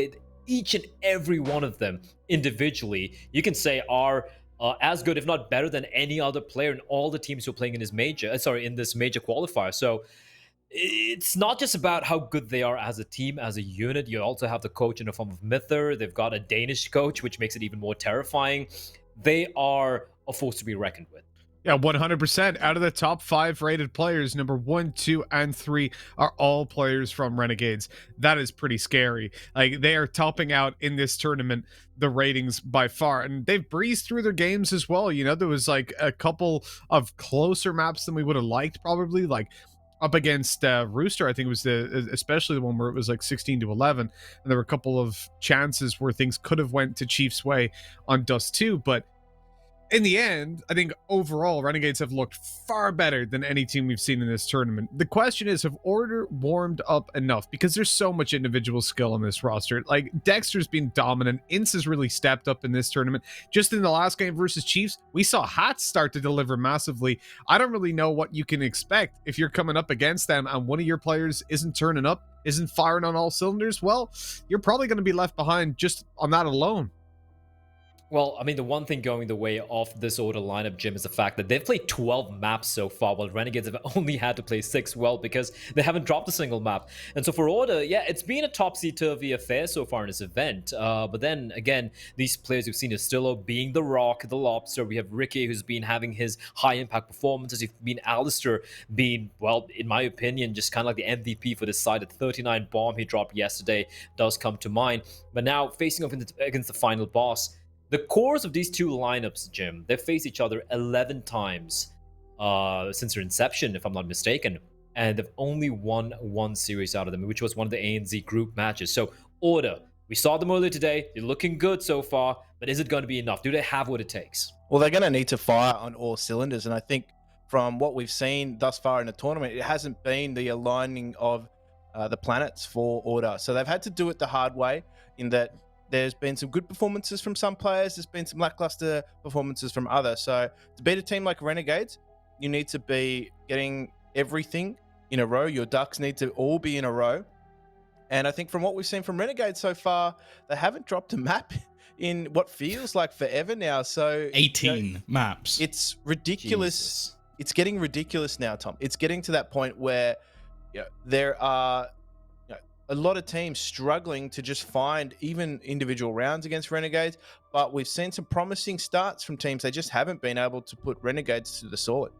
each and every one of them individually, you can say are as good, if not better, than any other player in all the teams who are playing in this major. In this major qualifier. So it's not just about how good they are as a team, as a unit. You also have the coach in the form of Mither. They've got a Danish coach, which makes it even more terrifying. They are a force to be reckoned with. Yeah, 100%. Out of the top 5 rated players, number 1, 2, and 3 are all players from Renegades. That is pretty scary. Like, they are topping out in this tournament the ratings by far, and they've breezed through their games as well. You know, there was like a couple of closer maps than we would have liked, probably, like up against Rooster. I think it was especially the one where it was like 16-11, and there were a couple of chances where things could have went to Chiefs' way on Dust 2, but in the end, I think overall, Renegades have looked far better than any team we've seen in this tournament. The question is, have Order warmed up enough? Because there's so much individual skill on this roster. Like, Dexter's been dominant. Ince has really stepped up in this tournament. Just in the last game versus Chiefs, we saw Hats start to deliver massively. I don't really know what you can expect if you're coming up against them and one of your players isn't turning up, isn't firing on all cylinders. Well, you're probably going to be left behind just on that alone. Well, I mean, the one thing going the way of this Order lineup, Jim, is the fact that they've played 12 maps so far, while Renegades have only had to play 6, well, because they haven't dropped a single map. And so for Order, yeah, it's been a topsy-turvy affair so far in this event. But then, again, these players we've seen Estillo being the Rock, the Lobster. We have Ricky, who's been having his high-impact performances. You've been Alistair being, well, in my opinion, just kind of like the MVP for this side. At 39 bomb he dropped yesterday does come to mind. But now, facing off against the final boss, the cores of these two lineups, Jim, they've faced each other 11 times since their inception, if I'm not mistaken. And they've only won one series out of them, which was one of the ANZ group matches. So, Order, we saw them earlier today. They're looking good so far, but is it going to be enough? Do they have what it takes? Well, they're going to need to fire on all cylinders. And I think from what we've seen thus far in the tournament, it hasn't been the aligning of the planets for Order. So they've had to do it the hard way, in that there's been some good performances from some players. There's been some lackluster performances from others. So to beat a team like Renegades, you need to be getting everything in a row. Your ducks need to all be in a row. And I think from what we've seen from Renegades so far, they haven't dropped a map in what feels like forever now. So 18 maps. It's ridiculous. Jesus. It's getting ridiculous now, Tom. It's getting to that point where there are a lot of teams struggling to just find even individual rounds against Renegades, but we've seen some promising starts from teams. They just haven't been able to put Renegades to the sword.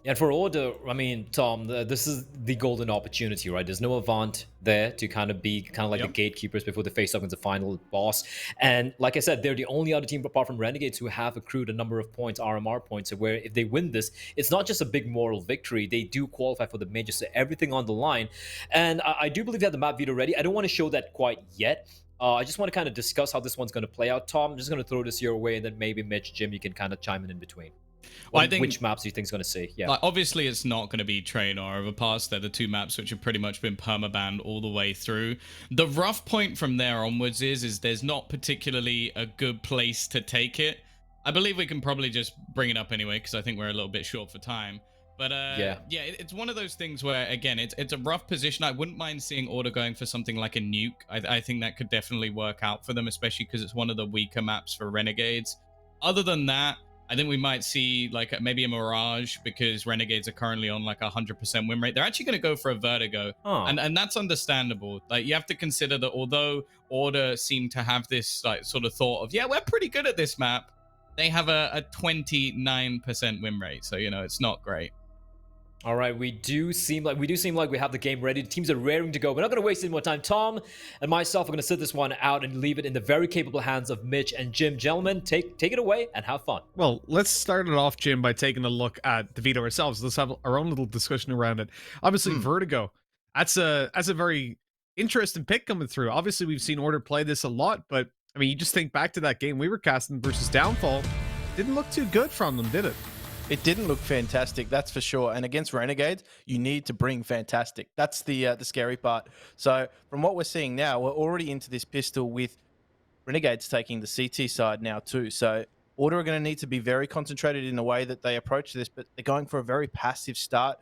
And for Order, I mean, Tom, this is the golden opportunity, right? There's no Avant there to kind of be kind of like the gatekeepers before they face up against the final boss. And like I said, they're the only other team apart from Renegades who have accrued a number of points, RMR points, where if they win this, it's not just a big moral victory. They do qualify for the major, so everything on the line. And I do believe they have the map veto ready. I don't want to show that quite yet. I just want to kind of discuss how this one's going to play out. Tom, I'm just going to throw this your way, and then maybe Mitch, Jim, you can kind of chime in between. Well, I think, which maps do you think is going to see? Yeah. Like, obviously, it's not going to be Train or Overpass. They're the two maps which have pretty much been permabanned all the way through. The rough point from there onwards is there's not particularly a good place to take it. I believe we can probably just bring it up anyway, because I think we're a little bit short for time. But yeah, it's one of those things where, again, it's a rough position. I wouldn't mind seeing Order going for something like a nuke. I think that could definitely work out for them, especially because it's one of the weaker maps for Renegades. Other than that, I think we might see like maybe a Mirage, because Renegades are currently on like 100% win rate. They're actually going to go for a Vertigo, and that's understandable. Like, you have to consider that although Order seem to have this like sort of thought of, yeah, we're pretty good at this map, they have a 29% win rate. So, you know, it's not great. All right, we do seem like we have the game ready. The teams are raring to go. We're not going to waste any more time. Tom and myself are going to sit this one out and leave it in the very capable hands of Mitch and Jim. Gentlemen, take it away and have fun. Well, let's start it off, Jim, by taking a look at the veto ourselves. Let's have our own little discussion around it. Obviously, Vertigo. That's a very interesting pick coming through. Obviously, we've seen Order play this a lot, but I mean, you just think back to that game we were casting versus Downfall. Didn't look too good from them, did it? It didn't look fantastic, that's for sure. And against Renegades, you need to bring fantastic. That's the scary part. So from what we're seeing now, we're already into this pistol with Renegades taking the CT side now too. So Order are going to need to be very concentrated in the way that they approach this, but they're going for a very passive start,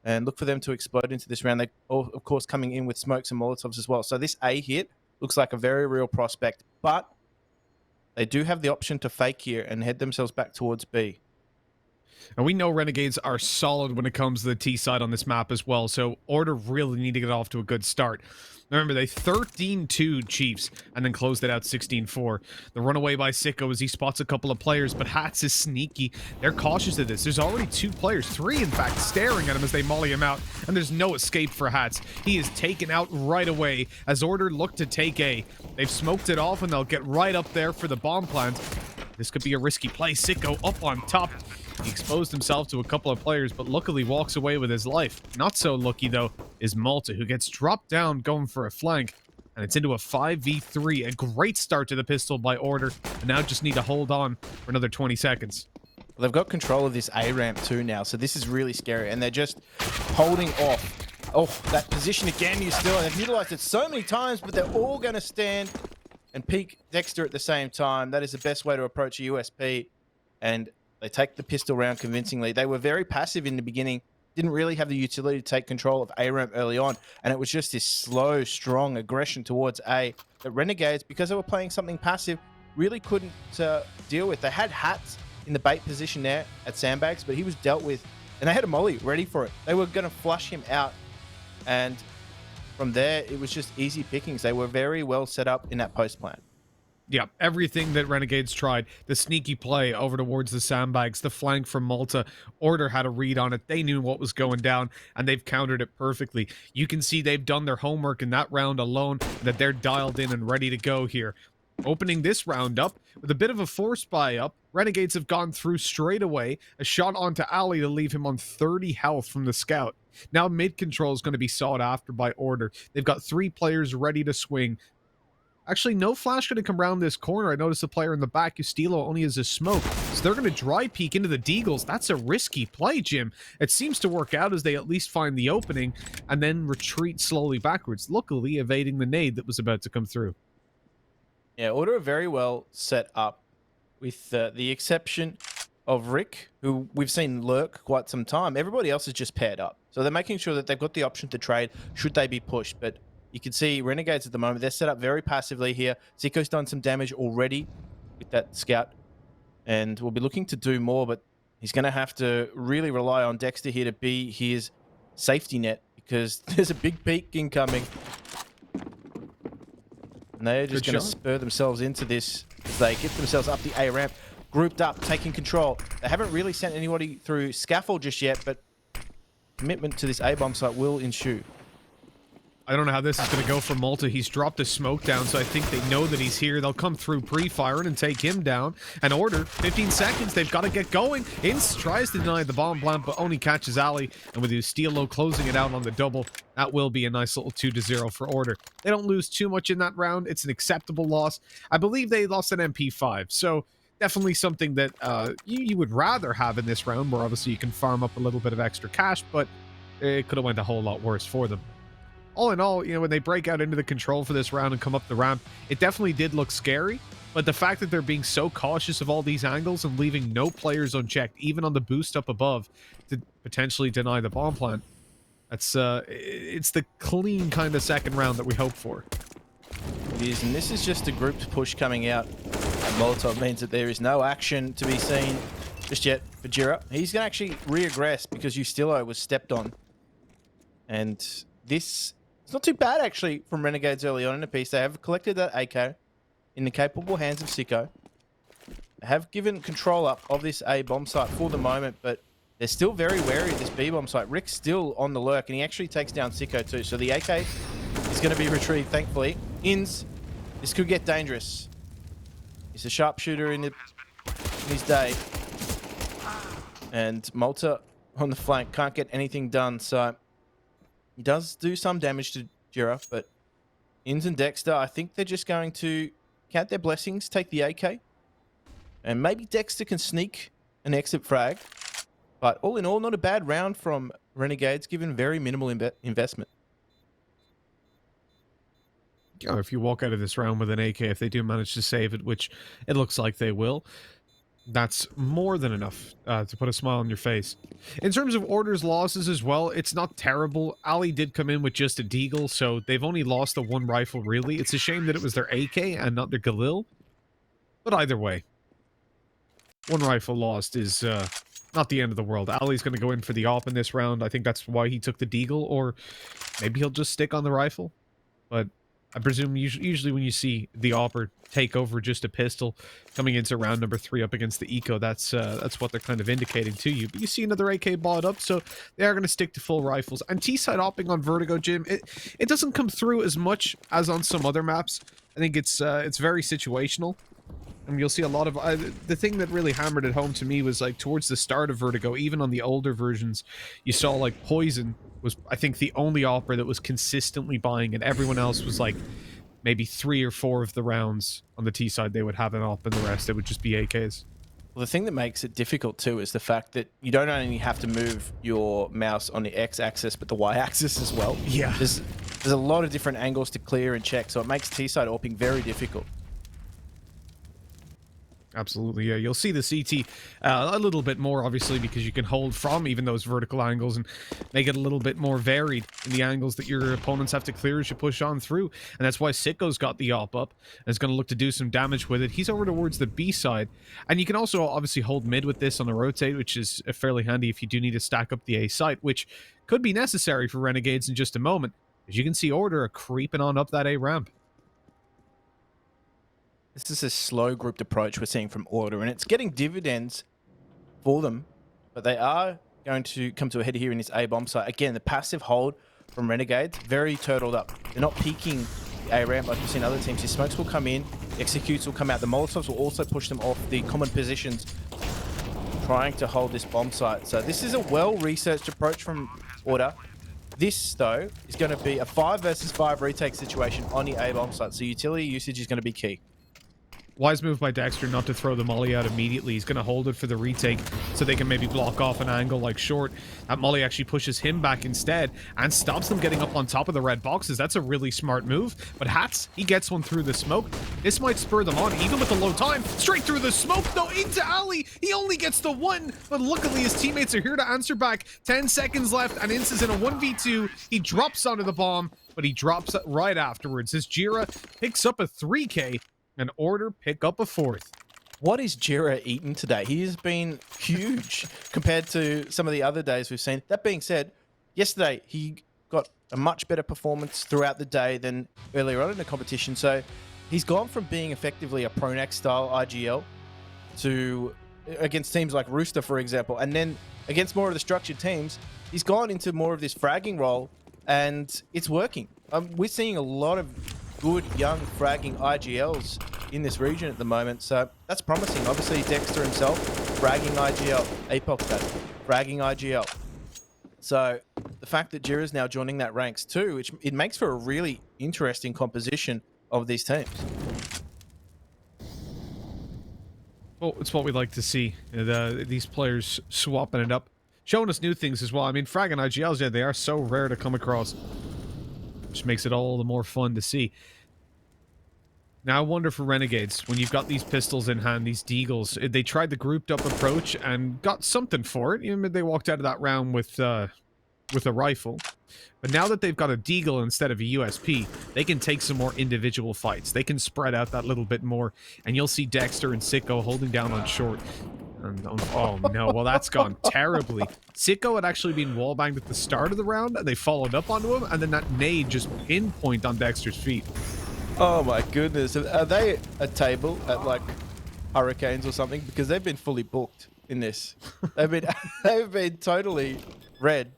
and look for them to explode into this round. They, of course, coming in with smokes and Molotovs as well. So this A hit looks like a very real prospect, but they do have the option to fake here and head themselves back towards B. And we know Renegades are solid when it comes to the T side on this map as well, so Order really need to get off to a good start. Remember, they 13-2 Chiefs and then closed it out 16-4. The runaway by Sicko as he spots a couple of players, but Hats is sneaky. They're cautious of this. There's already 2 players, 3 in fact, staring at him as they molly him out, and there's no escape for Hats. He is taken out right away as Order look to take A. They've smoked it off, and they'll get right up there for the bomb plant. This could be a risky play. Sicko up on top. He exposed himself to a couple of players, but luckily walks away with his life. Not so lucky, though, is Malta, who gets dropped down going for a flank. And it's into a 5v3. A great start to the pistol by Order. And now just need to hold on for another 20 seconds. Well, they've got control of this A ramp too now, so this is really scary. And they're just holding off. Oh, that position again, you still. They've utilized it so many times, but they're all going to stand and peek Dexter at the same time. That is the best way to approach a USP. And they take the pistol round convincingly. They were very passive in the beginning, didn't really have the utility to take control of A-ramp early on, and it was just this slow, strong aggression towards A that Renegades, because they were playing something passive, really couldn't deal with. They had Hats in the bait position there at Sandbags, but he was dealt with, and they had a molly ready for it. They were going to flush him out, and from there, it was just easy pickings. They were very well set up in that post plan. Yeah, everything that Renegades tried, the sneaky play over towards the sandbags, the flank from Malta, Order had a read on it. They knew what was going down, and they've countered it perfectly. You can see they've done their homework in that round alone, that they're dialed in and ready to go here. Opening this round up with a bit of a force buy up, Renegades have gone through straight away, a shot onto Ali to leave him on 30 health from the scout. Now mid control is going to be sought after by Order. They've got 3 players ready to swing. Actually, no flash going to come around this corner. I noticed the player in the back, Ustilo, only has a smoke. So they're going to dry peek into the Deagles. That's a risky play, Jim. It seems to work out as they at least find the opening and then retreat slowly backwards, luckily evading the nade that was about to come through. Yeah, Order are very well set up, with the exception of Rick, who we've seen lurk quite some time. Everybody else is just paired up. So they're making sure that they've got the option to trade should they be pushed. But you can see Renegades at the moment, they're set up very passively here. Zico's done some damage already with that scout, and will be looking to do more, but he's going to have to really rely on Dexter here to be his safety net, because there's a big peak incoming. And they're just going to spur themselves into this as they get themselves up the A ramp, grouped up, taking control. They haven't really sent anybody through scaffold just yet, but commitment to this A-bomb site will ensue. I don't know how this is going to go for Malta. He's dropped a smoke down, so I think they know that he's here. They'll come through pre-firing and take him down. And Order, 15 seconds. They've got to get going. Ince tries to deny the bomb plant, but only catches Ali. And with Ustilo closing it out on the double, that will be a nice little 2-0 for Order. They don't lose too much in that round. It's an acceptable loss. I believe they lost an MP5, so definitely something that you would rather have in this round, where obviously you can farm up a little bit of extra cash, but it could have went a whole lot worse for them. All in all, you know, when they break out into the control for this round and come up the ramp, it definitely did look scary. But the fact that they're being so cautious of all these angles and leaving no players unchecked, even on the boost up above, to potentially deny the bomb plant, that's it's the clean kind of second round that we hope for. It is, and this is just a grouped push coming out. And Molotov means that there is no action to be seen just yet for Jira. He's going to actually re-aggress because Ustilo was stepped on. And this... it's not too bad, actually, from Renegades early on in the piece. They have collected that AK in the capable hands of Sicko. They have given control up of this A bomb site for the moment, but they're still very wary of this B bomb site. Rick's still on the lurk, and he actually takes down Sicko too. So the AK is going to be retrieved, thankfully. Inns, this could get dangerous. He's a sharpshooter in his day. And Malta on the flank can't get anything done, so... he does do some damage to Jira, but Inns and Dexter, I think they're just going to count their blessings, take the AK, and maybe Dexter can sneak an exit frag. But all in all, not a bad round from Renegades, given very minimal investment. You know, if you walk out of this round with an AK, if they do manage to save it, which it looks like they will, that's more than enough to put a smile on your face. In terms of Order's losses as well, it's not terrible. Ali did come in with just a Deagle, so they've only lost the one rifle, really. It's a shame that it was their AK and not their Galil. But either way, one rifle lost is not the end of the world. Ali's going to go in for the AWP in this round. I think that's why he took the Deagle, or maybe he'll just stick on the rifle. But I presume usually when you see the AWPer take over just a pistol coming into round number 3 up against the Eco, that's what they're kind of indicating to you. But you see another AK bought up, so they are going to stick to full rifles. And T-side AWPing on Vertigo, Jim, it doesn't come through as much as on some other maps. I think it's very situational. And you'll see a lot of... the thing that really hammered it home to me was, like, towards the start of Vertigo, even on the older versions, you saw, like, Poison was, I think, the only AWPer that was consistently buying, and everyone else was, like, maybe 3 or 4 of the rounds on the T side they would have an AWP, and the rest, it would just be AKs. Well, the thing that makes it difficult, too, is the fact that you don't only have to move your mouse on the X-axis, but the Y-axis as well. Yeah. There's a lot of different angles to clear and check, so it makes T-side AWPing very difficult. Absolutely, yeah. You'll see the CT a little bit more, obviously, because you can hold from even those vertical angles and make it a little bit more varied in the angles that your opponents have to clear as you push on through. And that's why Sicko's got the AWP up and is going to look to do some damage with it. He's over towards the B side. And you can also obviously hold mid with this on the rotate, which is fairly handy if you do need to stack up the A site, which could be necessary for Renegades in just a moment. As you can see, Order are creeping on up that A ramp. This is a slow grouped approach we're seeing from Order, and it's getting dividends for them, but they are going to come to a head here in this A bomb site. Again, the passive hold from Renegades, very turtled up. They're not peeking the A ramp like you've seen other teams. The smokes will come in, the executes will come out. The Molotovs will also push them off the common positions, trying to hold this bomb site. So this is a well-researched approach from Order. This, though, is going to be a 5 versus 5 retake situation on the A bomb site, so utility usage is going to be key. Wise move by Dexter not to throw the molly out immediately. He's going to hold it for the retake so they can maybe block off an angle like short. That molly actually pushes him back instead and stops them getting up on top of the red boxes. That's a really smart move. But Hats, he gets one through the smoke. This might spur them on, even with the low time. Straight through the smoke, though, into Ali. He only gets the one, but luckily his teammates are here to answer back. 10 seconds left, and Ince is in a 1v2. He drops onto the bomb, but he drops it right afterwards. His Jira picks up a 3K. And Order pick up a 4th. What is Jira eating today? He has been huge compared to some of the other days we've seen. That being said, yesterday he got a much better performance throughout the day than earlier on in the competition. So he's gone from being effectively a Pronax style IGL to against teams like Rooster, for example, and then against more of the structured teams, he's gone into more of this fragging role, and it's working. We're seeing a lot of good young fragging IGLs in this region at the moment, so that's promising. Obviously, Dexter himself fragging IGL, Apoc that fragging IGL. So the fact that Jira's now joining that ranks too, which it makes for a really interesting composition of these teams. Well, it's what we like to see. These players swapping it up, showing us new things as well. I mean, frag and IGLs, yeah, they are so rare to come across, which makes it all the more fun to see. Now, I wonder for Renegades, when you've got these pistols in hand, these Deagles, they tried the grouped up approach and got something for it. You know, they walked out of that round with a rifle. But now that they've got a Deagle instead of a USP, they can take some more individual fights. They can spread out that little bit more, and you'll see Dexter and Sicko holding down on short. And, oh no, well that's gone terribly. Sicko had actually been wallbanged at the start of the round, and they followed up onto him, and then that nade just pinpoint on Dexter's feet. Oh my goodness. Are they a table at like Hurricanes or something? Because they've been fully booked in this. They've been totally red.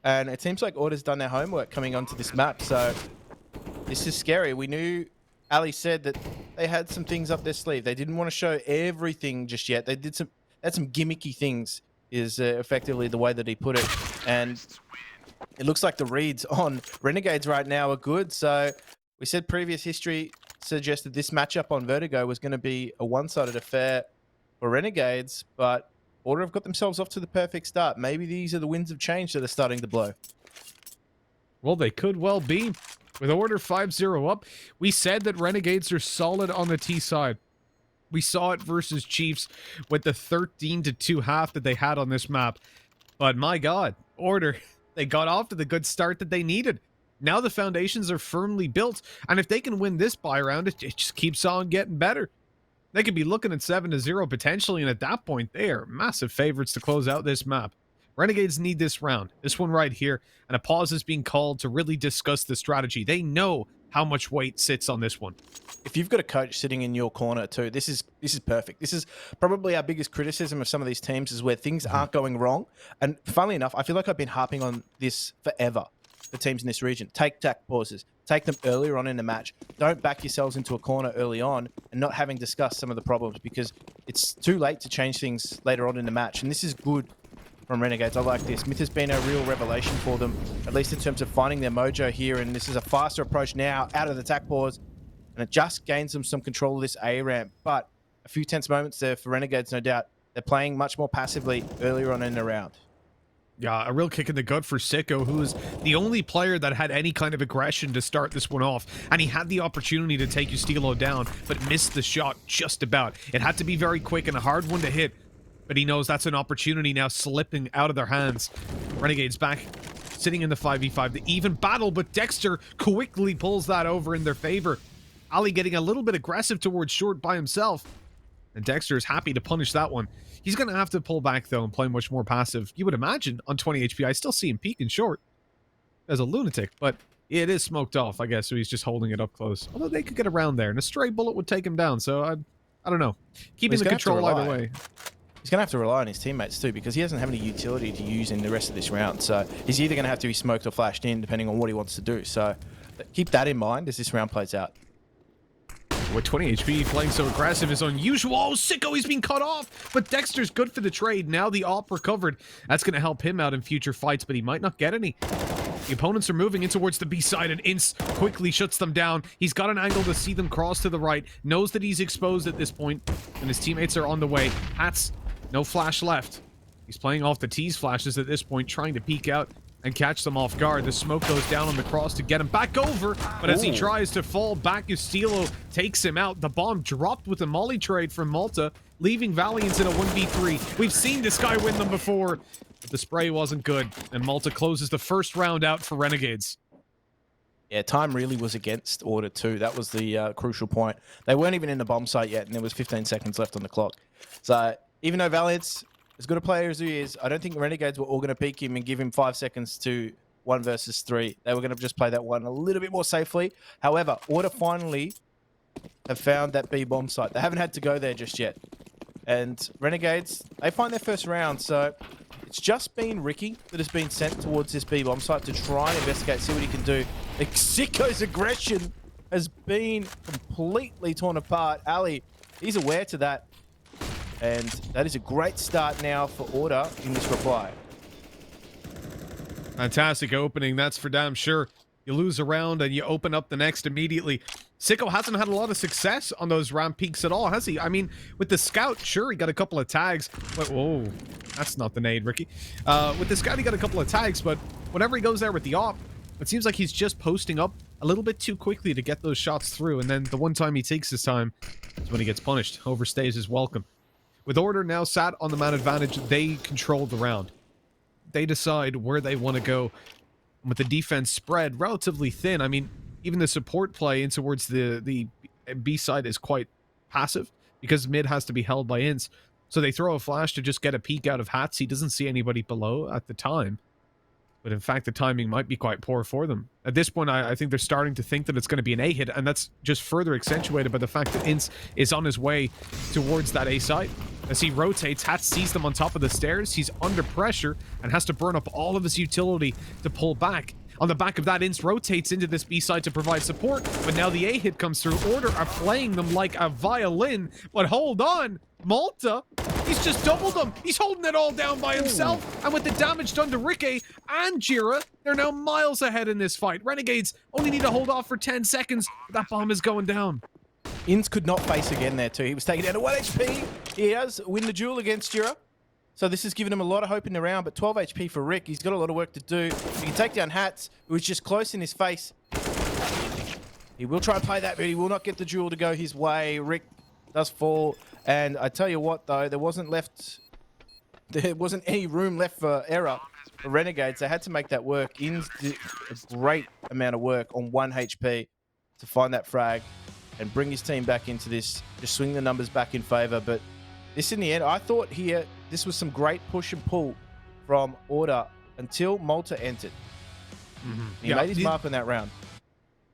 And it seems like Order's done their homework coming onto this map. So this is scary. We knew Ali said that they had some things up their sleeve. They didn't want to show everything just yet. They had some gimmicky things is effectively the way that he put it. And it looks like the reads on Renegades right now are good. So we said previous history suggested this matchup on Vertigo was going to be a one-sided affair for Renegades, but Order have got themselves off to the perfect start. Maybe these are the winds of change that are starting to blow. Well, they could well be. With Order 5-0 up, we said that Renegades are solid on the T side. We saw it versus Chiefs with the 13-2 half that they had on this map. But my God, Order, they got off to the good start that they needed. Now the foundations are firmly built, and if they can win this buy round, it just keeps on getting better. They could be looking at 7-0 potentially, and at that point, they are massive favorites to close out this map. Renegades need this round, this one right here, and a pause is being called to really discuss the strategy. They know how much weight sits on this one. If you've got a coach sitting in your corner too, this is perfect. This is probably our biggest criticism of some of these teams is where things aren't going wrong. And funnily enough, I feel like I've been harping on this forever. The teams in this region, take tack pauses, take them earlier on in the match. Don't back yourselves into a corner early on and not having discussed some of the problems, because it's too late to change things later on in the match. And this is good from Renegades. I like this. Myth has been a real revelation for them, at least in terms of finding their mojo here. And this is a faster approach now out of the tack pause, and it just gains them some control of this A ramp. But a few tense moments there for Renegades, no doubt. They're playing much more passively earlier on in the round. Yeah, a real kick in the gut for Sicko, who is the only player that had any kind of aggression to start this one off. And he had the opportunity to take Ustilo down, but missed the shot just about. It had to be very quick and a hard one to hit, but he knows that's an opportunity now slipping out of their hands. Renegades back, sitting in the 5v5. The even battle, but Dexter quickly pulls that over in their favor. Ali getting a little bit aggressive towards short by himself, and Dexter is happy to punish that one. He's going to have to pull back, though, and play much more passive. You would imagine on 20 HP. I still see him peeking short as a lunatic, but it is smoked off, I guess, so he's just holding it up close. Although they could get around there, and a stray bullet would take him down, so I don't know. Keeping the control either way. He's going to have to rely on his teammates, too, because he doesn't have any utility to use in the rest of this round. So he's either going to have to be smoked or flashed in, depending on what he wants to do. So keep that in mind as this round plays out. With 20 HP, playing so aggressive is unusual. Oh, Sicko, he's been cut off. But Dexter's good for the trade. Now the AWP recovered. That's going to help him out in future fights, but he might not get any. The opponents are moving in towards the B side, and Ince quickly shuts them down. He's got an angle to see them cross to the right. Knows that he's exposed at this point, and his teammates are on the way. Hats, no flash left. He's playing off the tease flashes at this point, trying to peek out and catch them off guard. The smoke goes down on the cross to get him back over, but as he tries to fall back, Ustilo takes him out. The bomb dropped with a molly trade from Malta, leaving Valiants in a 1v3. We've seen this guy win them before, but the spray wasn't good, and Malta closes the first round out for Renegades. Yeah, time really was against Order too. That was the crucial point. They weren't even in the bomb site yet, and there was 15 seconds left on the clock. So even though Valiant's as good a player as he is, I don't think Renegades were all going to peek him and give him 5 seconds to 1 versus 3. They were going to just play that one a little bit more safely. However, Order finally have found that B bomb site. They haven't had to go there just yet. And Renegades, they find their first round. So it's just been Ricky that has been sent towards this B bomb site to try and investigate, see what he can do. Sicko's aggression has been completely torn apart. Ali, he's aware to that. And that is a great start now for Order in this reply. Fantastic opening, that's for damn sure. You lose a round and you open up the next immediately. Sicko hasn't had a lot of success on those ramp peaks at all, has he? I mean, with the scout, sure, he got a couple of tags. But, whoa, that's not the nade, Ricky. With the scout, he got a couple of tags, but whenever he goes there with the op, it seems like he's just posting up a little bit too quickly to get those shots through. And then the one time he takes his time is when he gets punished. Overstays his welcome. With Order now sat on the man advantage, they control the round. They decide where they want to go. With the defense spread relatively thin, I mean, even the support play in towards the B side is quite passive because mid has to be held by Ints. So they throw a flash to just get a peek out of Hats. He doesn't see anybody below at the time. But in fact, the timing might be quite poor for them. At this point, I think they're starting to think that it's going to be an A hit, and that's just further accentuated by the fact that Ints is on his way towards that A site. As he rotates, Hats sees them on top of the stairs. He's under pressure and has to burn up all of his utility to pull back. On the back of that, Ints rotates into this B side to provide support, but now the A hit comes through. Order are playing them like a violin, but hold on, Malta, he's just doubled them. He's holding it all down by himself, and with the damage done to Ricky and Jira, they're now miles ahead in this fight. Renegades only need to hold off for 10 seconds. That bomb is going down. Inns could not face again there too. He was taken down to 1 HP. He has win the duel against Jira. So this has given him a lot of hope in the round, but 12 HP for Rick. He's got a lot of work to do. He can take down Hats, who is just close in his face. He will try and play that, but he will not get the duel to go his way. Rick does fall. And I tell you what, though, there wasn't any room left for error for Renegades. They had to make that work. Inns did a great amount of work on 1 HP to find that frag and bring his team back into this, just swing the numbers back in favor. But this, in the end, I thought here, this was some great push and pull from Order until Malta entered. He made his mark on that round.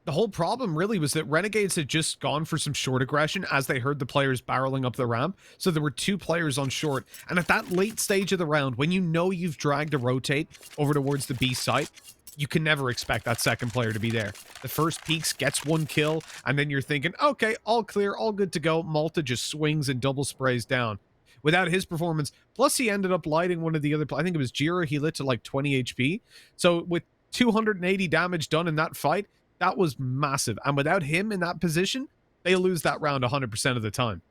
The whole problem really was that Renegades had just gone for some short aggression as they heard the players barreling up the ramp. So there were 2 players on short. And at that late stage of the round, when you know you've dragged a rotate over towards the B site, you can never expect that second player to be there. The first peaks gets 1 kill, and then you're thinking, okay, all clear, all good to go. Malta just swings and double sprays down. Without his performance, plus he ended up lighting one of the other, I think it was Jira, he lit to like 20 HP. So with 280 damage done in that fight, that was massive. And without him in that position, they lose that round 100% of the time.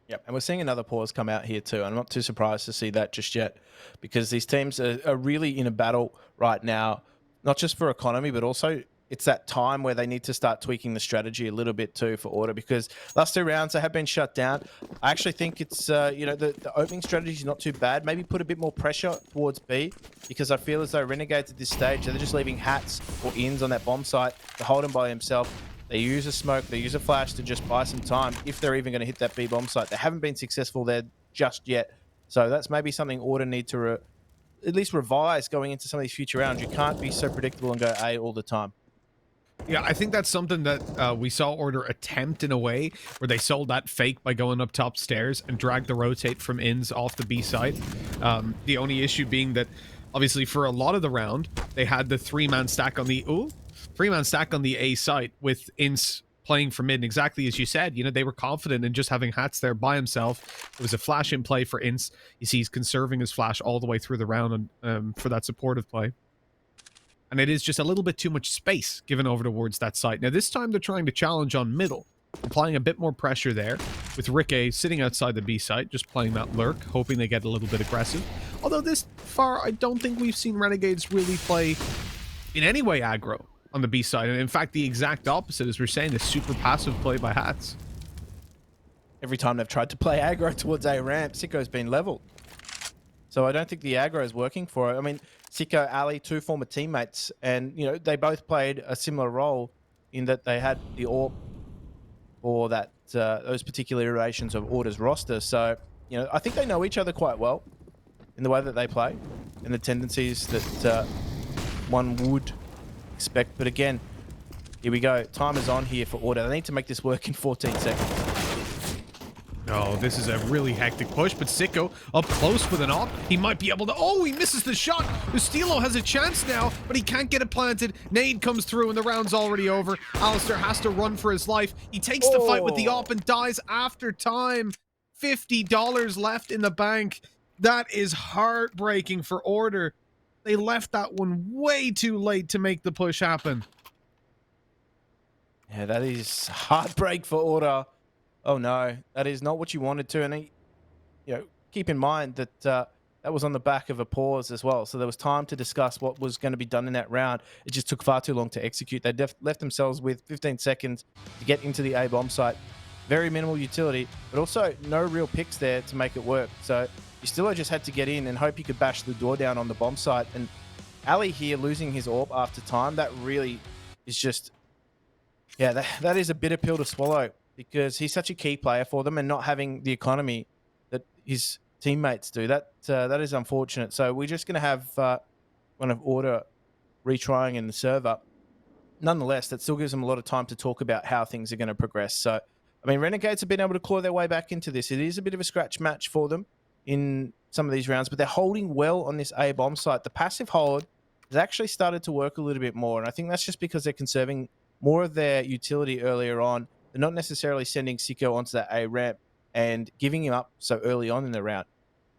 Yep, and we're seeing another pause come out here too. I'm not too surprised to see that just yet, because these teams are really in a battle right now, not just for economy, but also it's that time where they need to start tweaking the strategy a little bit too for Order, because last 2 rounds they have been shut down. I actually think it's, the opening strategy is not too bad. Maybe put a bit more pressure towards B, because I feel as though Renegades at this stage, they're just leaving Hats or Inns on that bomb site to hold him by himself. They use a smoke, they use a flash to just buy some time if they're even going to hit that B bomb site. They haven't been successful there just yet. So that's maybe something Order need to at least revise going into some of these future rounds. You can't be so predictable and go A all the time. Yeah, I think that's something that we saw Order attempt in a way, where they sold that fake by going up top stairs and dragged the rotate from Inns off the B side. The only issue being that, obviously, for a lot of the round, they had the 3-man stack on the A site with Inns playing for mid. And exactly as you said, they were confident in just having Hats there by himself. It was a flash in play for Inns. You see he's conserving his flash all the way through the round and for that supportive play. And it is just a little bit too much space given over towards that site. Now, this time they're trying to challenge on middle, applying a bit more pressure there, with Ricky sitting outside the B site, just playing that lurk, hoping they get a little bit aggressive. Although this far, I don't think we've seen Renegades really play in any way aggro on the B side. And in fact, the exact opposite, as we're saying, the super passive play by Hats. Every time they've tried to play aggro towards A ramp, Sicko's been leveled. So I don't think the aggro is working for it. I mean, Sicko, Ali, 2 former teammates, and they both played a similar role in that they had the AWP for that those particular iterations of Order's roster. So I think they know each other quite well in the way that they play and the tendencies that one would expect. But again, here we go. Time is on here for Order. They need to make this work in 14 seconds. Oh, this is a really hectic push, but Sicko up close with an op. He might be able to... Oh, he misses the shot. Ustilo has a chance now, but he can't get it planted. Nade comes through and the round's already over. Alistair has to run for his life. He takes the fight with the op and dies after time. $50 left in the bank. That is heartbreaking for Order. They left that one way too late to make the push happen. Yeah, that is heartbreak for Order. Oh no, that is not what you wanted to. And keep in mind that that was on the back of a pause as well. So there was time to discuss what was going to be done in that round. It just took far too long to execute. They left themselves with 15 seconds to get into the A bomb site. Very minimal utility, but also no real picks there to make it work. So Ustilo just had to get in and hope he could bash the door down on the bomb site. And Ali here losing his AWP after time, that really is just, yeah, that is a bitter pill to swallow, because he's such a key player for them, and not having the economy that his teammates do, that is unfortunate. So we're just going to have one of Order retrying in the server. Nonetheless, that still gives them a lot of time to talk about how things are going to progress. So, I mean, Renegades have been able to claw their way back into this. It is a bit of a scratch match for them in some of these rounds, but they're holding well on this A bomb site. The passive hold has actually started to work a little bit more, and I think that's just because they're conserving more of their utility earlier on. They're not necessarily sending Sicko onto that A ramp and giving him up so early on in the round.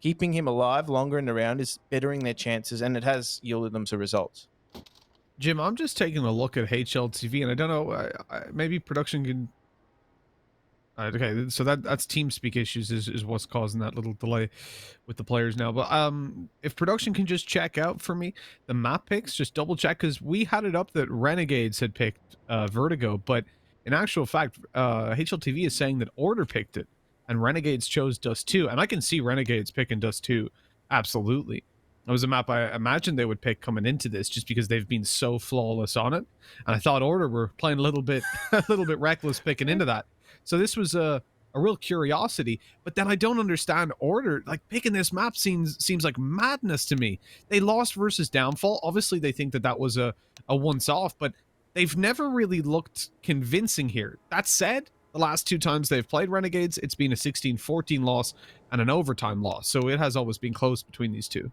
Keeping him alive longer in the round is bettering their chances, and it has yielded them some results. Jim, I'm just taking a look at HLTV, and I don't know, maybe production can... okay, so that's TeamSpeak issues is what's causing that little delay with the players now. But if production can just check out for me the map picks, just double check, because we had it up that Renegades had picked Vertigo, but in actual fact, HLTV is saying that Order picked it, and Renegades chose Dust 2, and I can see Renegades picking Dust 2, absolutely. It was a map I imagined they would pick coming into this, just because they've been so flawless on it, and I thought Order were playing a little bit reckless picking into that. So this was a real curiosity, but then I don't understand Order. Like, picking this map seems like madness to me. They lost versus Downfall. Obviously, they think that was a once-off, but they've never really looked convincing here. That said, the last two times they've played Renegades, it's been a 16-14 loss and an overtime loss, so it has always been close between these two.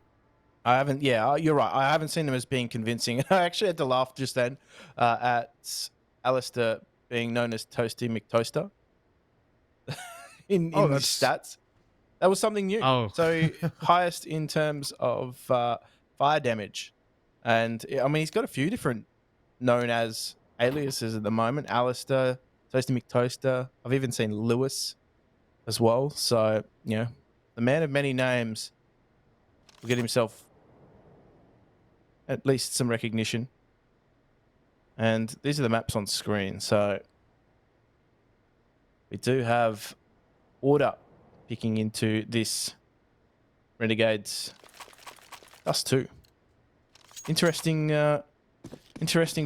I haven't, yeah, you're right. I haven't seen them as being convincing. I actually had to laugh just then at Alistair being known as Toasty McToaster in the stats. That was something new. Oh. So highest in terms of fire damage. And I mean, he's got a few different known as aliases at the moment. Alistair, Toasty McToaster. I've even seen Lewis as well. So, the man of many names will get himself at least some recognition. And these are the maps on screen. So we do have Order picking into this Renegades Dust 2. Interesting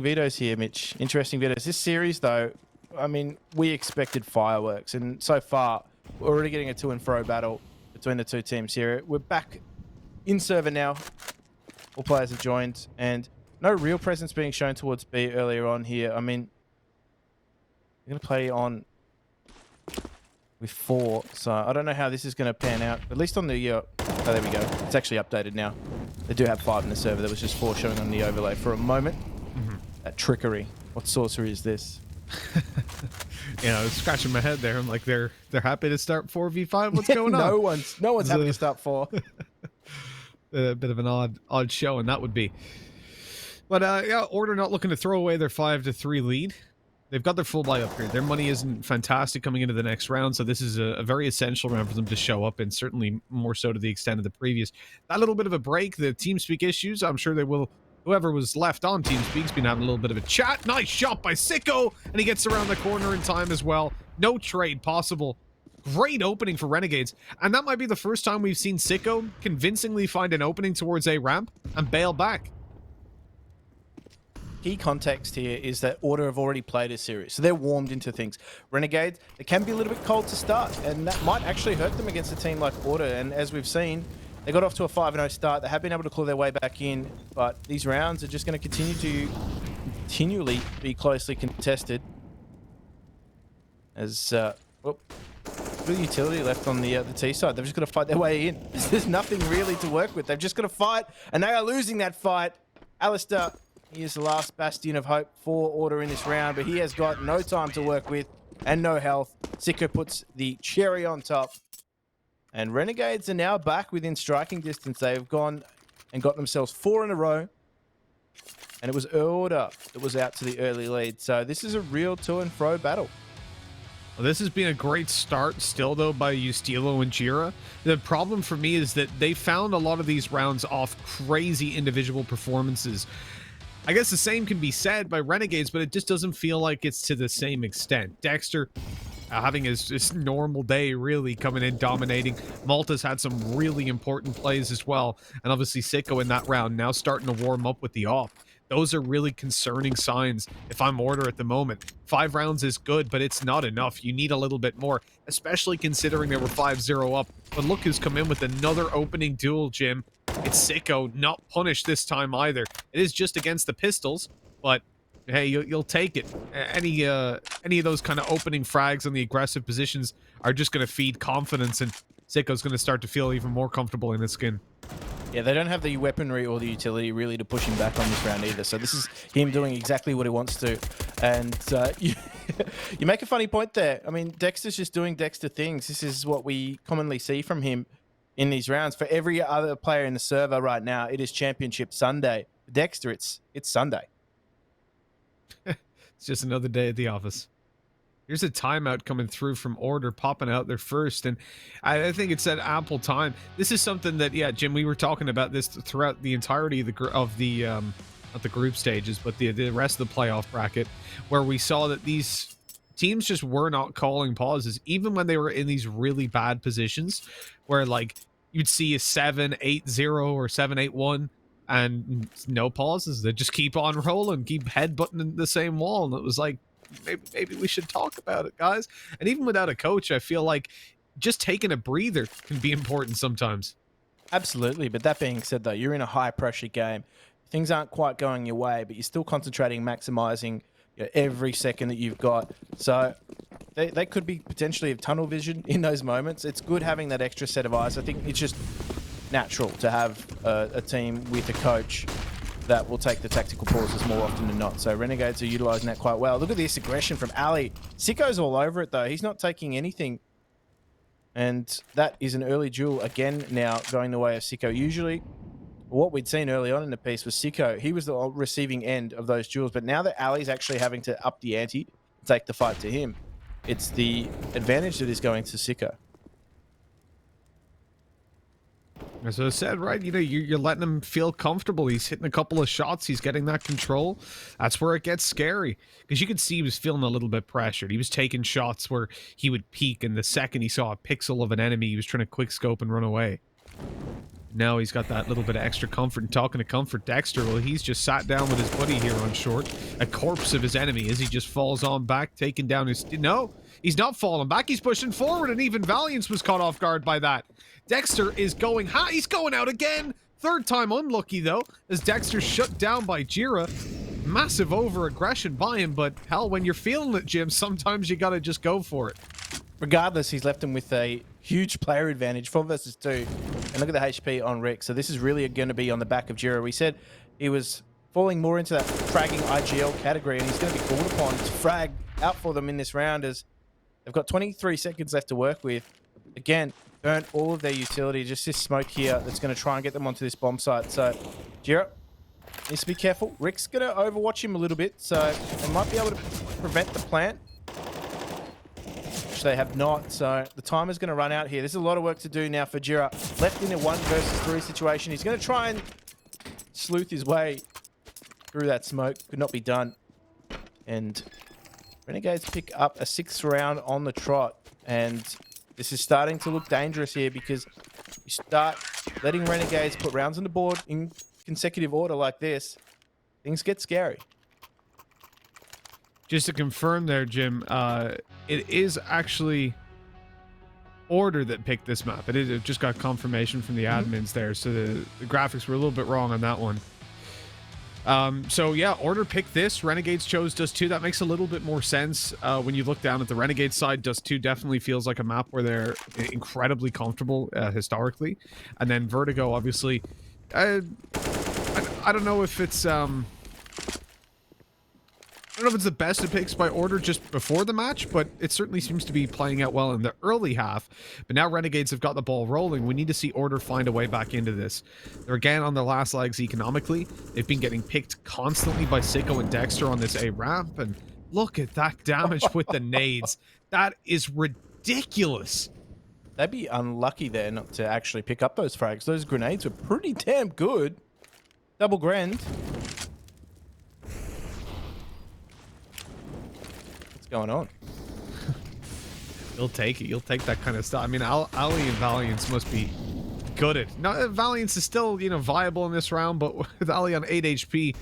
vetoes here, Mitch. Interesting vetoes. This series, though, I mean, we expected fireworks, and so far we're already getting a to and fro battle between the two teams here. We're back in server now. All players have joined, and no real presence being shown towards B earlier on here. I mean, we're going to play on with 4, so I don't know how this is going to pan out. At least on the... oh, there we go. It's actually updated now. They do have 5 in the server. There was just 4 showing on the overlay for a moment. That trickery. What sorcery is this? I was scratching my head there. I'm like, they're happy to start 4v5. What's going on? No one's happy to start 4. A bit of an odd show, and that would be. But yeah, Order not looking to throw away their 5-3 lead. They've got their full buy up here. Their money isn't fantastic coming into the next round, so this is a very essential round for them to show up, and certainly more so to the extent of the previous. That little bit of a break, the TeamSpeak issues, I'm sure they will. Whoever was left on TeamSpeak's been having a little bit of a chat. Nice shot by Sicko, and he gets around the corner in time as well. No trade possible. Great opening for Renegades, and that might be the first time we've seen Sicko convincingly find an opening towards A ramp and bail back. Key context here is that Order have already played a series, so they're warmed into things. Renegades, they can be a little bit cold to start, and that might actually hurt them against a team like Order. And as we've seen, they got off to a 5-0 start. They have been able to claw their way back in, but these rounds are just going to continually be closely contested. As good utility left on the T side. They've just got to fight their way in. There's nothing really to work with. They've just got to fight, and they are losing that fight. Alistair, he is the last bastion of hope for Order in this round, but he has got no time to work with and no health. Sicko puts the cherry on top. And Renegades are now back within striking distance. They've gone and got themselves 4 in a row. And it was Order that was out to the early lead. So this is a real to and fro battle. Well, this has been a great start still, though, by Ustilo and Jira. The problem for me is that they found a lot of these rounds off crazy individual performances. I guess the same can be said by Renegades, but it just doesn't feel like it's to the same extent. Dexter having his normal day, really coming in, dominating. Malta's had some really important plays as well. And obviously Sicko in that round now starting to warm up with the off. Those are really concerning signs if I'm Order at the moment. 5 rounds is good, but it's not enough. You need a little bit more, especially considering they were 5-0 up. But look who's come in with another opening duel, Jim. It's Sicko, not punished this time either. It is just against the pistols, but hey, you'll take it. Any of those kind of opening frags on the aggressive positions are just going to feed confidence, and Sicko's going to start to feel even more comfortable in his skin. Yeah, they don't have the weaponry or the utility really to push him back on this round either. So this is him doing exactly what he wants to. And you make a funny point there. I mean, Dexter's just doing Dexter things. This is what we commonly see from him in these rounds. For every other player in the server right now, it is Championship Sunday. For Dexter, it's Sunday. It's just another day at the office. Here's a timeout coming through from Order, popping out there first, and I think it's at ample time. This is something that, yeah, Jim, we were talking about this throughout the entirety of the not the group stages, but the rest of the playoff bracket, where we saw that these teams just were not calling pauses, even when they were in these really bad positions, where like you'd see a 7-8-0 or 7-8-1. And no pauses. They just keep on rolling, keep headbutting the same wall. And it was like, maybe we should talk about it, guys. And even without a coach, I feel like just taking a breather can be important sometimes. Absolutely. But that being said, though, you're in a high-pressure game. Things aren't quite going your way, but you're still concentrating, maximizing every second that you've got. So they could be potentially of tunnel vision in those moments. It's good having that extra set of eyes. I think it's just natural to have a team with a coach that will take the tactical pauses more often than not. So Renegades are utilizing that quite well. Look at this aggression from Ali. Sicko's all over it, though. He's not taking anything. And that is an early duel again now going the way of Sicko. Usually, what we'd seen early on in the piece was Sicko. He was the receiving end of those duels. But now that Ali's actually having to up the ante and take the fight to him, it's the advantage that is going to Sicko. As I said, right, you know, you're letting him feel comfortable. He's hitting a couple of shots. He's getting that control. That's where it gets scary. Because you could see he was feeling a little bit pressured. He was taking shots where he would peek, and the second he saw a pixel of an enemy, he was trying to quick scope and run away. Now he's got that little bit of extra comfort. And talking to comfort, Dexter, well, he's just sat down with his buddy here on short. A corpse of his enemy as he just falls on back, taking down his... No, he's not falling back. He's pushing forward, and even Valiance was caught off guard by that. Dexter is going high. He's going out again. Third time unlucky, though, as Dexter's shut down by Jira. Massive over-aggression by him, but hell, when you're feeling it, Jim, sometimes you gotta just go for it. Regardless, he's left him with a huge player advantage, 4 versus 2. And look at the HP on Rick. So this is really going to be on the back of Jira. We said he was falling more into that fragging IGL category, and he's going to be called upon to frag out for them in this round as they've got 23 seconds left to work with. Again, burnt all of their utility. Just this smoke here that's going to try and get them onto this bomb site. So Jira needs to be careful. Rick's going to overwatch him a little bit, so they might be able to prevent the plant. Which they have not, so the time is going to run out here. This is a lot of work to do now for Jira. Left in a 1 versus 3 situation. He's going to try and sleuth his way through that smoke. Could not be done. And Renegades pick up a 6th round on the trot. And this is starting to look dangerous here because you start letting Renegades put rounds on the board in consecutive order like this. Things get scary. Just to confirm there, Jim, it is actually Order that picked this map. It just got confirmation from the admins there, so the graphics were a little bit wrong on that one. So yeah, Order picked this. Renegades chose Dust 2. That makes a little bit more sense when you look down at the Renegade side. Dust 2 definitely feels like a map where they're incredibly comfortable historically. And then Vertigo, obviously, I don't know if it's I don't know if it's the best of picks by Order just before the match, but it certainly seems to be playing out well in the early half. But now Renegades have got the ball rolling. We need to see Order find a way back into this. They're again on their last legs economically. They've been getting picked constantly by Sicko and Dexter on this A ramp, and look at that damage with the nades. That is ridiculous. They'd be unlucky there not to actually pick up those frags. Those grenades were pretty damn good. Double grand. Going on. You'll take it. You'll take that kind of stuff. I mean, Ali and Valiance must be gutted. Now, Valiance is still, you know, viable in this round, but with Ali on 8 HP,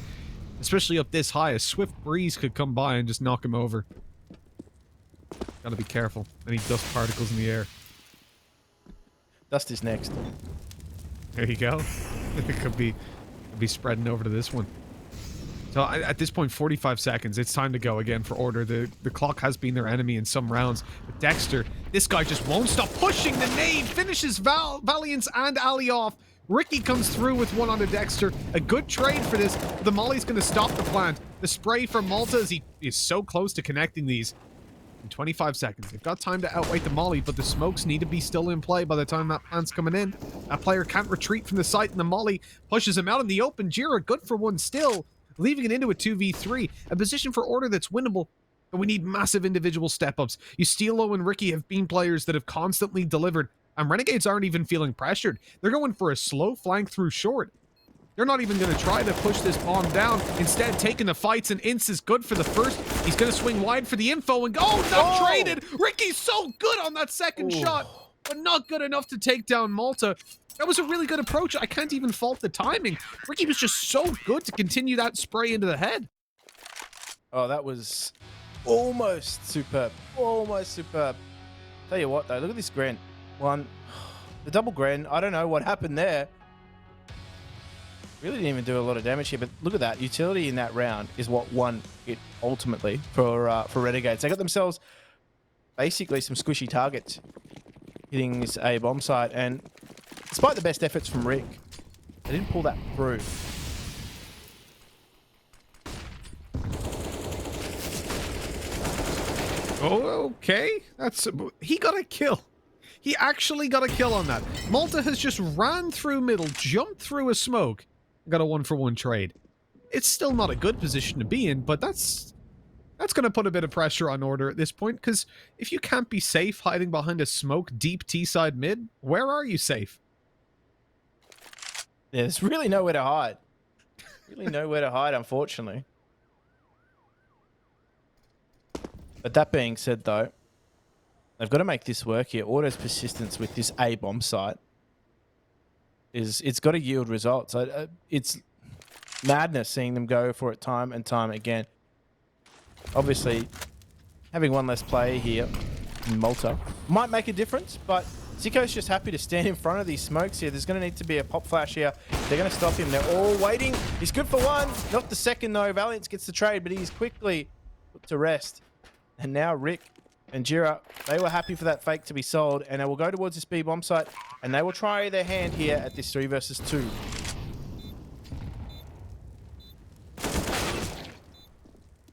especially up this high, a swift breeze could come by and just knock him over. Gotta be careful. Any dust particles in the air. Dust is next. There you go. It could be spreading over to this one. So at this point, 45 seconds. It's time to go again for Order. The clock has been their enemy in some rounds. But Dexter, this guy just won't stop pushing the nade. Finishes Valiance and Ali off. Ricky comes through with one onto Dexter. A good trade for this. The Molly's going to stop the plant. The spray from Malta as he is so close to connecting these. In 25 seconds. They've got time to outweight the Molly, but the smokes need to be still in play by the time that plant's coming in. That player can't retreat from the site, and the Molly pushes him out in the open. Jira, good for one still. Leaving it into a 2v3, a position for Order that's winnable, but we need massive individual step-ups. Ustilo and Ricky have been players that have constantly delivered, and Renegades aren't even feeling pressured. They're going for a slow flank through short. They're not even going to try to push this bomb down. Instead, taking the fights, and Ince is good for the first. He's going to swing wide for the info, and not traded! Ricky's so good on that second shot, but not good enough to take down Malta. That was a really good approach. I can't even fault the timing. Ricky was just so good to continue that spray into the head. Oh, that was almost superb. Almost superb. Tell you what, though, look at this Gren. One. The double Gren, I don't know what happened there. Really didn't even do a lot of damage here, but look at that. Utility in that round is what won it ultimately for Renegades. They got themselves basically some squishy targets hitting this A bomb site, and despite the best efforts from Rick, they didn't pull that through. Oh, okay. He got a kill. He actually got a kill on that. Malta has just ran through middle, jumped through a smoke, got a 1-for-1 trade. It's still not a good position to be in, but that's going to put a bit of pressure on Order at this point, because if you can't be safe hiding behind a smoke deep T-side mid, where are you safe? Yeah, there's really nowhere to hide. Really nowhere to hide, unfortunately. But that being said, though, they've got to make this work here. Order's persistence with this A bomb site it's got to yield results. It's madness seeing them go for it time and time again. Obviously, having one less player here in Malta might make a difference, but Sicko's just happy to stand in front of these smokes here. There's going to need to be a pop flash here. They're going to stop him. They're all waiting. He's good for one. Not the second, though. Valiance gets the trade, but he's quickly put to rest. And now Rick and Jira, they were happy for that fake to be sold, and they will go towards this B bomb site, and they will try their hand here at this 3 versus 2.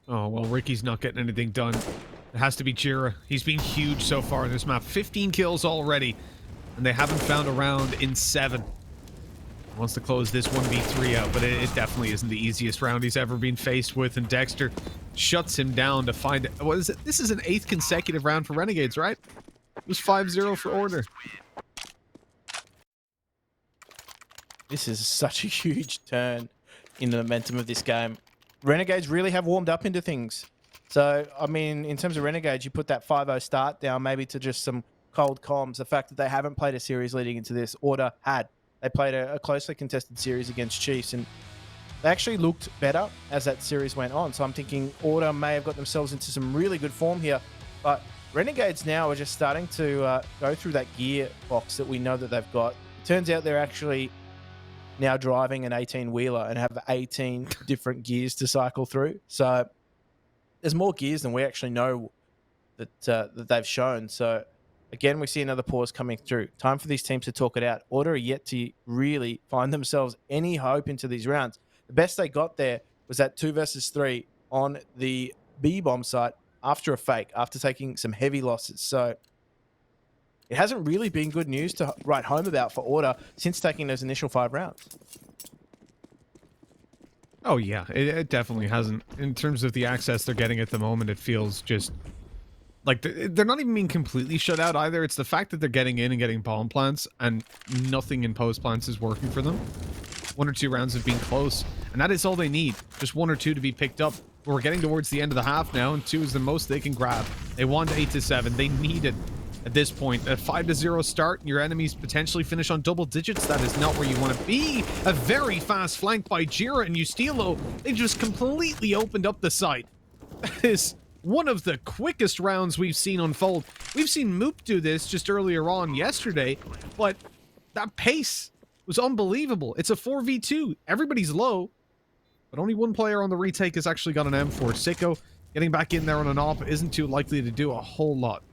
Oh, well, Ricky's not getting anything done. It has to be Jira. He's been huge so far in this map. 15 kills already, and they haven't found a round in 7. Wants to close this 1v3 out, but it definitely isn't the easiest round he's ever been faced with, and Dexter shuts him down to find... What is it? This is an 8th consecutive round for Renegades, right? It was 5-0 for Order. This is such a huge turn in the momentum of this game. Renegades really have warmed up into things. So, I mean, in terms of Renegades, you put that 5-0 start down maybe to just some cold comms. The fact that they haven't played a series leading into this, Order had. They played a closely contested series against Chiefs, and they actually looked better as that series went on. So I'm thinking Order may have got themselves into some really good form here. But Renegades now are just starting to go through that gear box that we know that they've got. Turns out they're actually now driving an 18-wheeler and have 18 different gears to cycle through. So there's more gears than we actually know that they've shown. So again, we see another pause coming through. Time for these teams to talk it out. Order are yet to really find themselves any hope into these rounds. The best they got there was that 2 versus 3 on the B bomb site after a fake, after taking some heavy losses. So it hasn't really been good news to write home about for Order since taking those initial 5 rounds. Oh yeah, it definitely hasn't. In terms of the access they're getting at the moment, it feels just like they're not even being completely shut out either. It's the fact that they're getting in and getting bomb plants and nothing in post plants is working for them. 1 or 2 rounds have been close, and that is all they need. Just 1 or 2 to be picked up. We're getting towards the end of the half now, and 2 is the most they can grab. They want 8-7. They need it at this point. A 5-0 start, and your enemies potentially finish on double digits. That is not where you want to be. A very fast flank by Jira and Ustilo. They just completely opened up the site. That is one of the quickest rounds we've seen unfold. We've seen Moop do this just earlier on yesterday, but that pace was unbelievable. It's a 4v2. Everybody's low, but only 1 player on the retake has actually got an M4. Sicko getting back in there on an AWP isn't too likely to do a whole lot.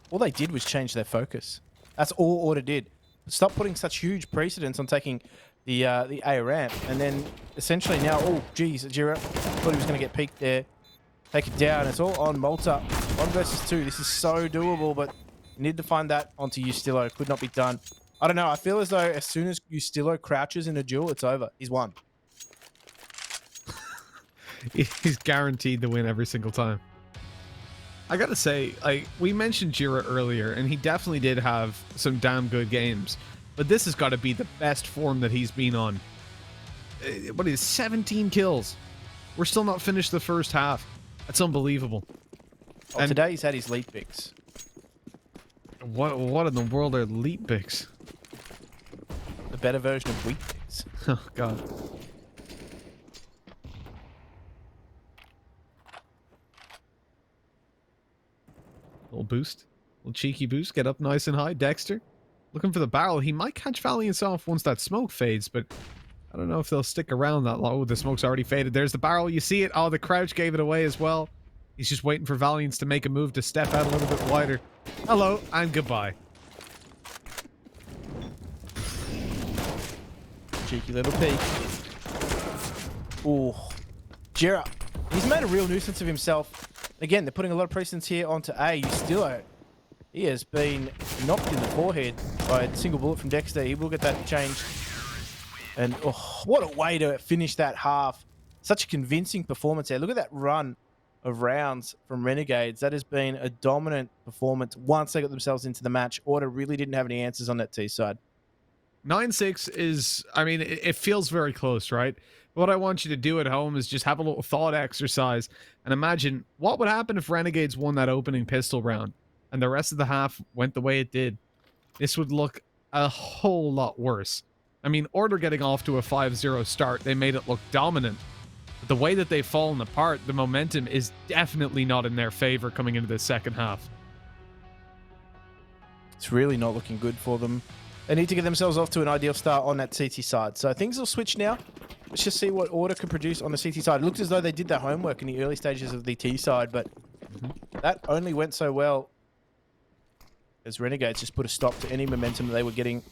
All they did was change their focus. That's all Order did. Stop putting such huge precedence on taking the A ramp, and then essentially now, oh geez, Jira thought he was going to get peeked there. Take it down. It's all on Malta. 1 versus 2. This is so doable, but you need to find that onto Ustilo. Could not be done. I don't know. I feel as though as soon as Ustilo crouches in a duel, it's over. He's won. He's guaranteed to win every single time. I gotta say, like, we mentioned Jira earlier, and he definitely did have some damn good games. But this has got to be the best form that he's been on. What is 17 kills? We're still not finished the first half. That's unbelievable. Oh, and today he's had his leap picks. What in the world are leap picks? The better version of weak picks. Oh, God. Little boost. Little cheeky boost. Get up nice and high. Dexter looking for the barrel. He might catch Valiance off once that smoke fades, but I don't know if they'll stick around that long. Oh, the smoke's already faded. There's the barrel. You see it. Oh, the crouch gave it away as well. He's just waiting for Valiance to make a move to step out a little bit wider. Hello and goodbye. Cheeky little peek. Ooh. Jira. He's made a real nuisance of himself. Again, they're putting a lot of precedence here onto A. Ustilo. He has been knocked in the forehead by a single bullet from Dexter. He will get that changed. And oh, what a way to finish that half. Such a convincing performance there. Look at that run of rounds from Renegades. That has been a dominant performance once they got themselves into the match. Order really didn't have any answers on that T side. 9-6 is, I mean, it feels very close, right? What I want you to do at home is just have a little thought exercise and imagine what would happen if Renegades won that opening pistol round and the rest of the half went the way it did. This would look a whole lot worse. I mean, Order getting off to a 5-0 start, they made it look dominant. But the way that they've fallen apart, the momentum is definitely not in their favor coming into the second half. It's really not looking good for them. They need to get themselves off to an ideal start on that CT side. So things will switch now. Let's just see what Order can produce on the CT side. It looks as though they did their homework in the early stages of the T side, but that only went so well as Renegades just put a stop to any momentum that they were getting.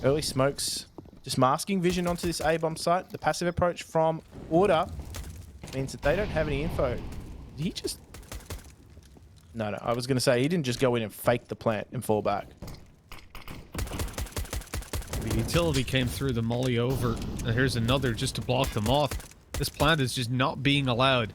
Early smokes just masking vision onto this A-bomb site. The passive approach from Order means that they don't have any info. Did he just... No, I was going to say he didn't just go in and fake the plant and fall back. The utility came through the molly over, and here's another just to block them off. This plant is just not being allowed.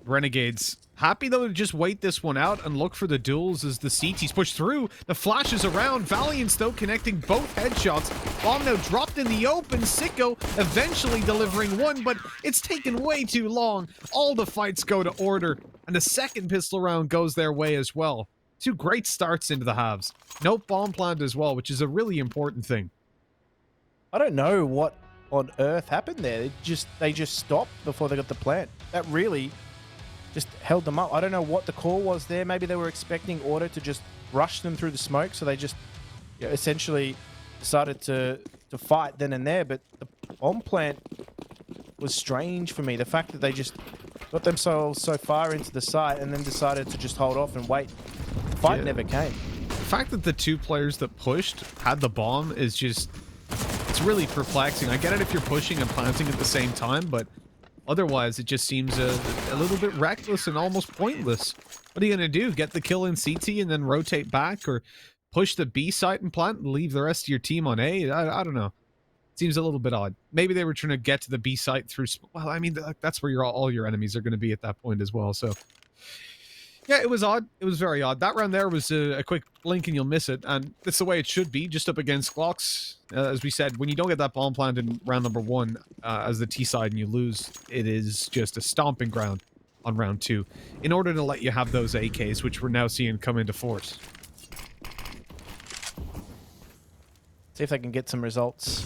Renegades happy though to just wait this one out and look for the duels as the CTs push through. The flashes around. Valiance though connecting both headshots. Bomb now dropped in the open. Sicko eventually delivering one, but it's taken way too long. All the fights go to Order, and the second pistol round goes their way as well. 2 great starts into the halves. No bomb plant as well, which is a really important thing. I don't know what on earth happened there. They just stopped before they got the plant. That really just held them up. I don't know what the call was there. Maybe they were expecting Order to just rush them through the smoke, so they just essentially decided to to fight then and there, but the bomb plant was strange for me. The fact that they just got themselves so far into the site and then decided to just hold off and wait. The fight never came. The fact that the two players that pushed had the bomb is just, it's really perplexing. I get it if you're pushing and planting at the same time, but otherwise it just seems a little bit reckless and almost pointless. What are you going to do? Get the kill in CT and then rotate back, or push the B site and plant and leave the rest of your team on A? I don't know. Seems a little bit odd. Maybe they were trying to get to the B site through... Well, I mean, that's where all your enemies are going to be at that point as well, so... Yeah, it was odd. It was very odd. That round there was a quick blink and you'll miss it, and that's the way it should be, just up against Glocks. As we said, when you don't get that bomb plant in round number 1 as the T side and you lose, it is just a stomping ground on round 2, in order to let you have those AKs, which we're now seeing come into force. See if they can get some results.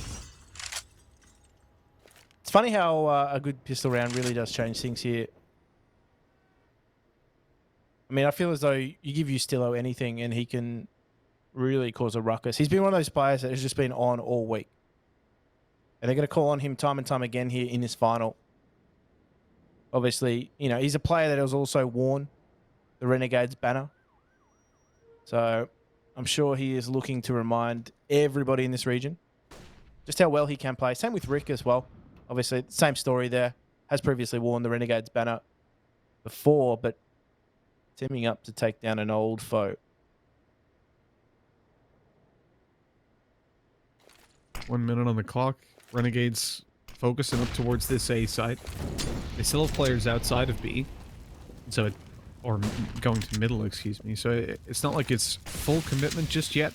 It's funny how a good pistol round really does change things here. I mean, I feel as though you give Ustillo anything and he can really cause a ruckus. He's been one of those players that has just been on all week. And they're going to call on him time and time again here in this final. Obviously, you know, he's a player that has also worn the Renegades banner. So I'm sure he is looking to remind everybody in this region just how well he can play. Same with Rick as well. Obviously, same story there. Has previously worn the Renegades banner before, but teaming up to take down an old foe. 1 minute on the clock. Renegades focusing up towards this A site. They still have players outside of B. So or going to middle, excuse me. So it's not like it's full commitment just yet.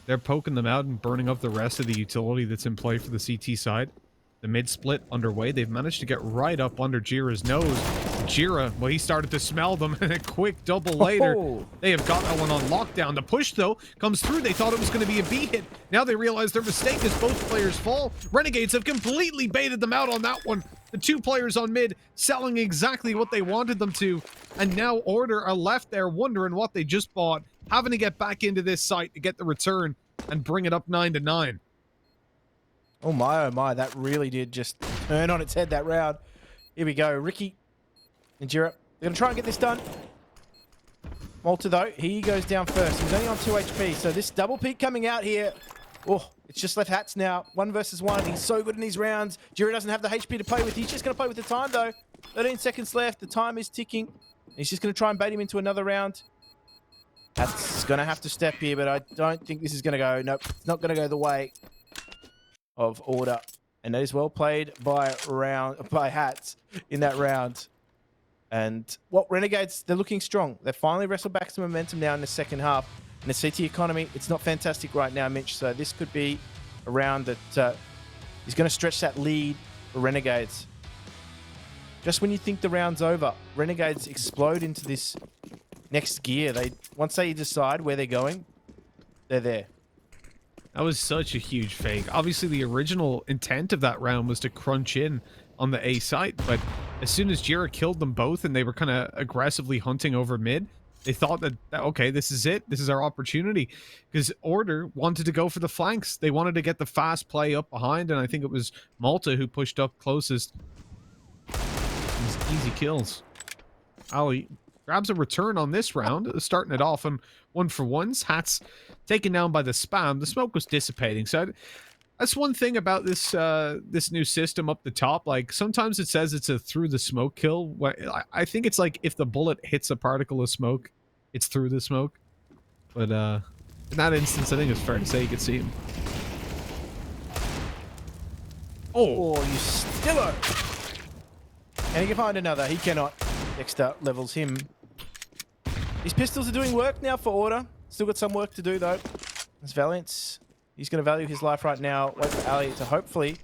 They're poking them out and burning up the rest of the utility that's in play for the CT side. The mid split underway. They've managed to get right up under Jira's nose. Jira, well, he started to smell them, and a quick double later. They have got that one on lockdown. The push, though, comes through. They thought it was going to be a B hit. Now they realize their mistake as both players fall. Renegades have completely baited them out on that one. The two players on mid selling exactly what they wanted them to. And now Order are left there wondering what they just bought, having to get back into this site to get the return and bring it up 9-9. Oh my, that really did just turn on its head that round. Here we go, Ricky and Jira. They're going to try and get this done. Malta, though, he goes down first. He's only on 2 HP, so this double peak coming out here. Oh, it's just left Hats now. 1 versus 1. He's so good in these rounds. Jira doesn't have the HP to play with. He's just going to play with the time, though. 13 seconds left. The time is ticking. He's just going to try and bait him into another round. Hats going to have to step here, but I don't think this is going to go. Nope, it's not going to go the way of Order, and that is well played by Hats in that round. And what Renegades, they're looking strong. They finally wrestled back some momentum now in the second half. In the CT economy, it's not fantastic right now, Mitch. So this could be a round that is going to stretch that lead for Renegades. Just when you think the round's over, Renegades explode into this next gear. Once they decide where they're going, they're there. That was such a huge fake. Obviously, the original intent of that round was to crunch in on the A site, but as soon as Jira killed them both and they were kind of aggressively hunting over mid, they thought that, okay, this is it. This is our opportunity. Because Order wanted to go for the flanks. They wanted to get the fast play up behind, and I think it was Malta who pushed up closest. These easy kills. Ali grabs a return on this round, starting it off on 1-for-1s. Hats taken down by the spam. The smoke was dissipating, so that's one thing about this this new system up the top. Like, sometimes it says it's a through the smoke kill. I think it's like if the bullet hits a particle of smoke, it's through the smoke. But in that instance, I think it's fair to say you could see him. Oh, you stiller! And he can find another. He cannot. Dexter levels him. These pistols are doing work now for Order. Still got some work to do, though. It's Valiant. He's going to value his life right now. Wait for Ali to hopefully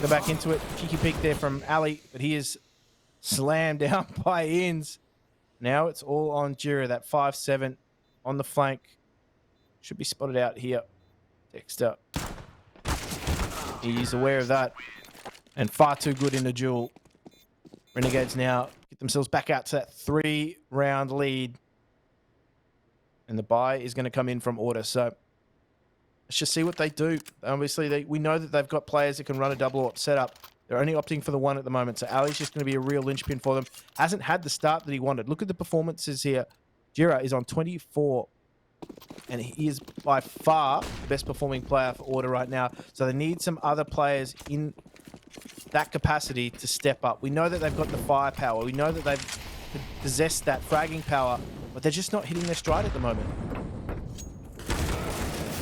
go back into it. Cheeky peek there from Ali, but he is slammed down by Inns. Now it's all on Jira. That 5-7 on the flank. Should be spotted out here. Dexter. He's aware of that. And far too good in the duel. Renegades now get themselves back out to that 3-round lead. And the buy is going to come in from Order. So Let's just see what they do. Obviously, we know that they've got players that can run a double op setup. They're only opting for the one at the moment, so Ali's just going to be a real linchpin for them. Hasn't had the start that he wanted. Look at the performances here. Jira is on 24, and he is by far the best performing player for Order right now. So they need some other players in that capacity to step up. We know that they've got the firepower. We know that they've possessed that fragging power, but they're just not hitting their stride at the moment.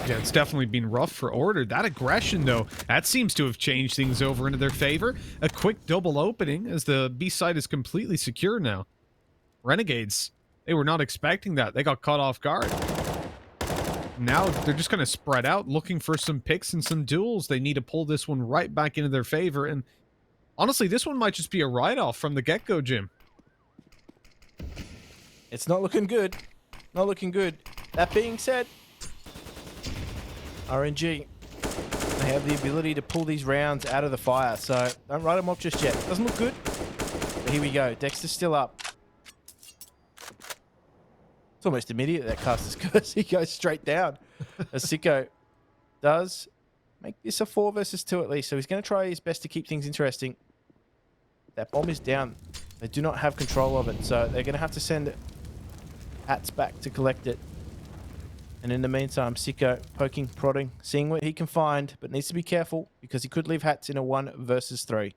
Yeah, it's definitely been rough for Order. That aggression, though, that seems to have changed things over into their favor. A quick double opening as the B side is completely secure now. Renegades, they were not expecting that. They got caught off guard. Now they're just going to spread out, looking for some picks and some duels. They need to pull this one right back into their favor. And honestly, this one might just be a write-off from the get-go, Jim. It's not looking good. Not looking good. That being said, RNG, they have the ability to pull these rounds out of the fire, so don't write them off just yet. Doesn't look good, but here we go. Dexter's still up. It's almost immediate that caster's curse. He goes straight down. As Sicko does make this a 4 versus 2 at least, so he's going to try his best to keep things interesting. That bomb is down. They do not have control of it, so they're going to have to send Hats back to collect it. And in the meantime, Sicko poking, prodding, seeing what he can find, but needs to be careful because he could leave Hats in a 1 versus 3.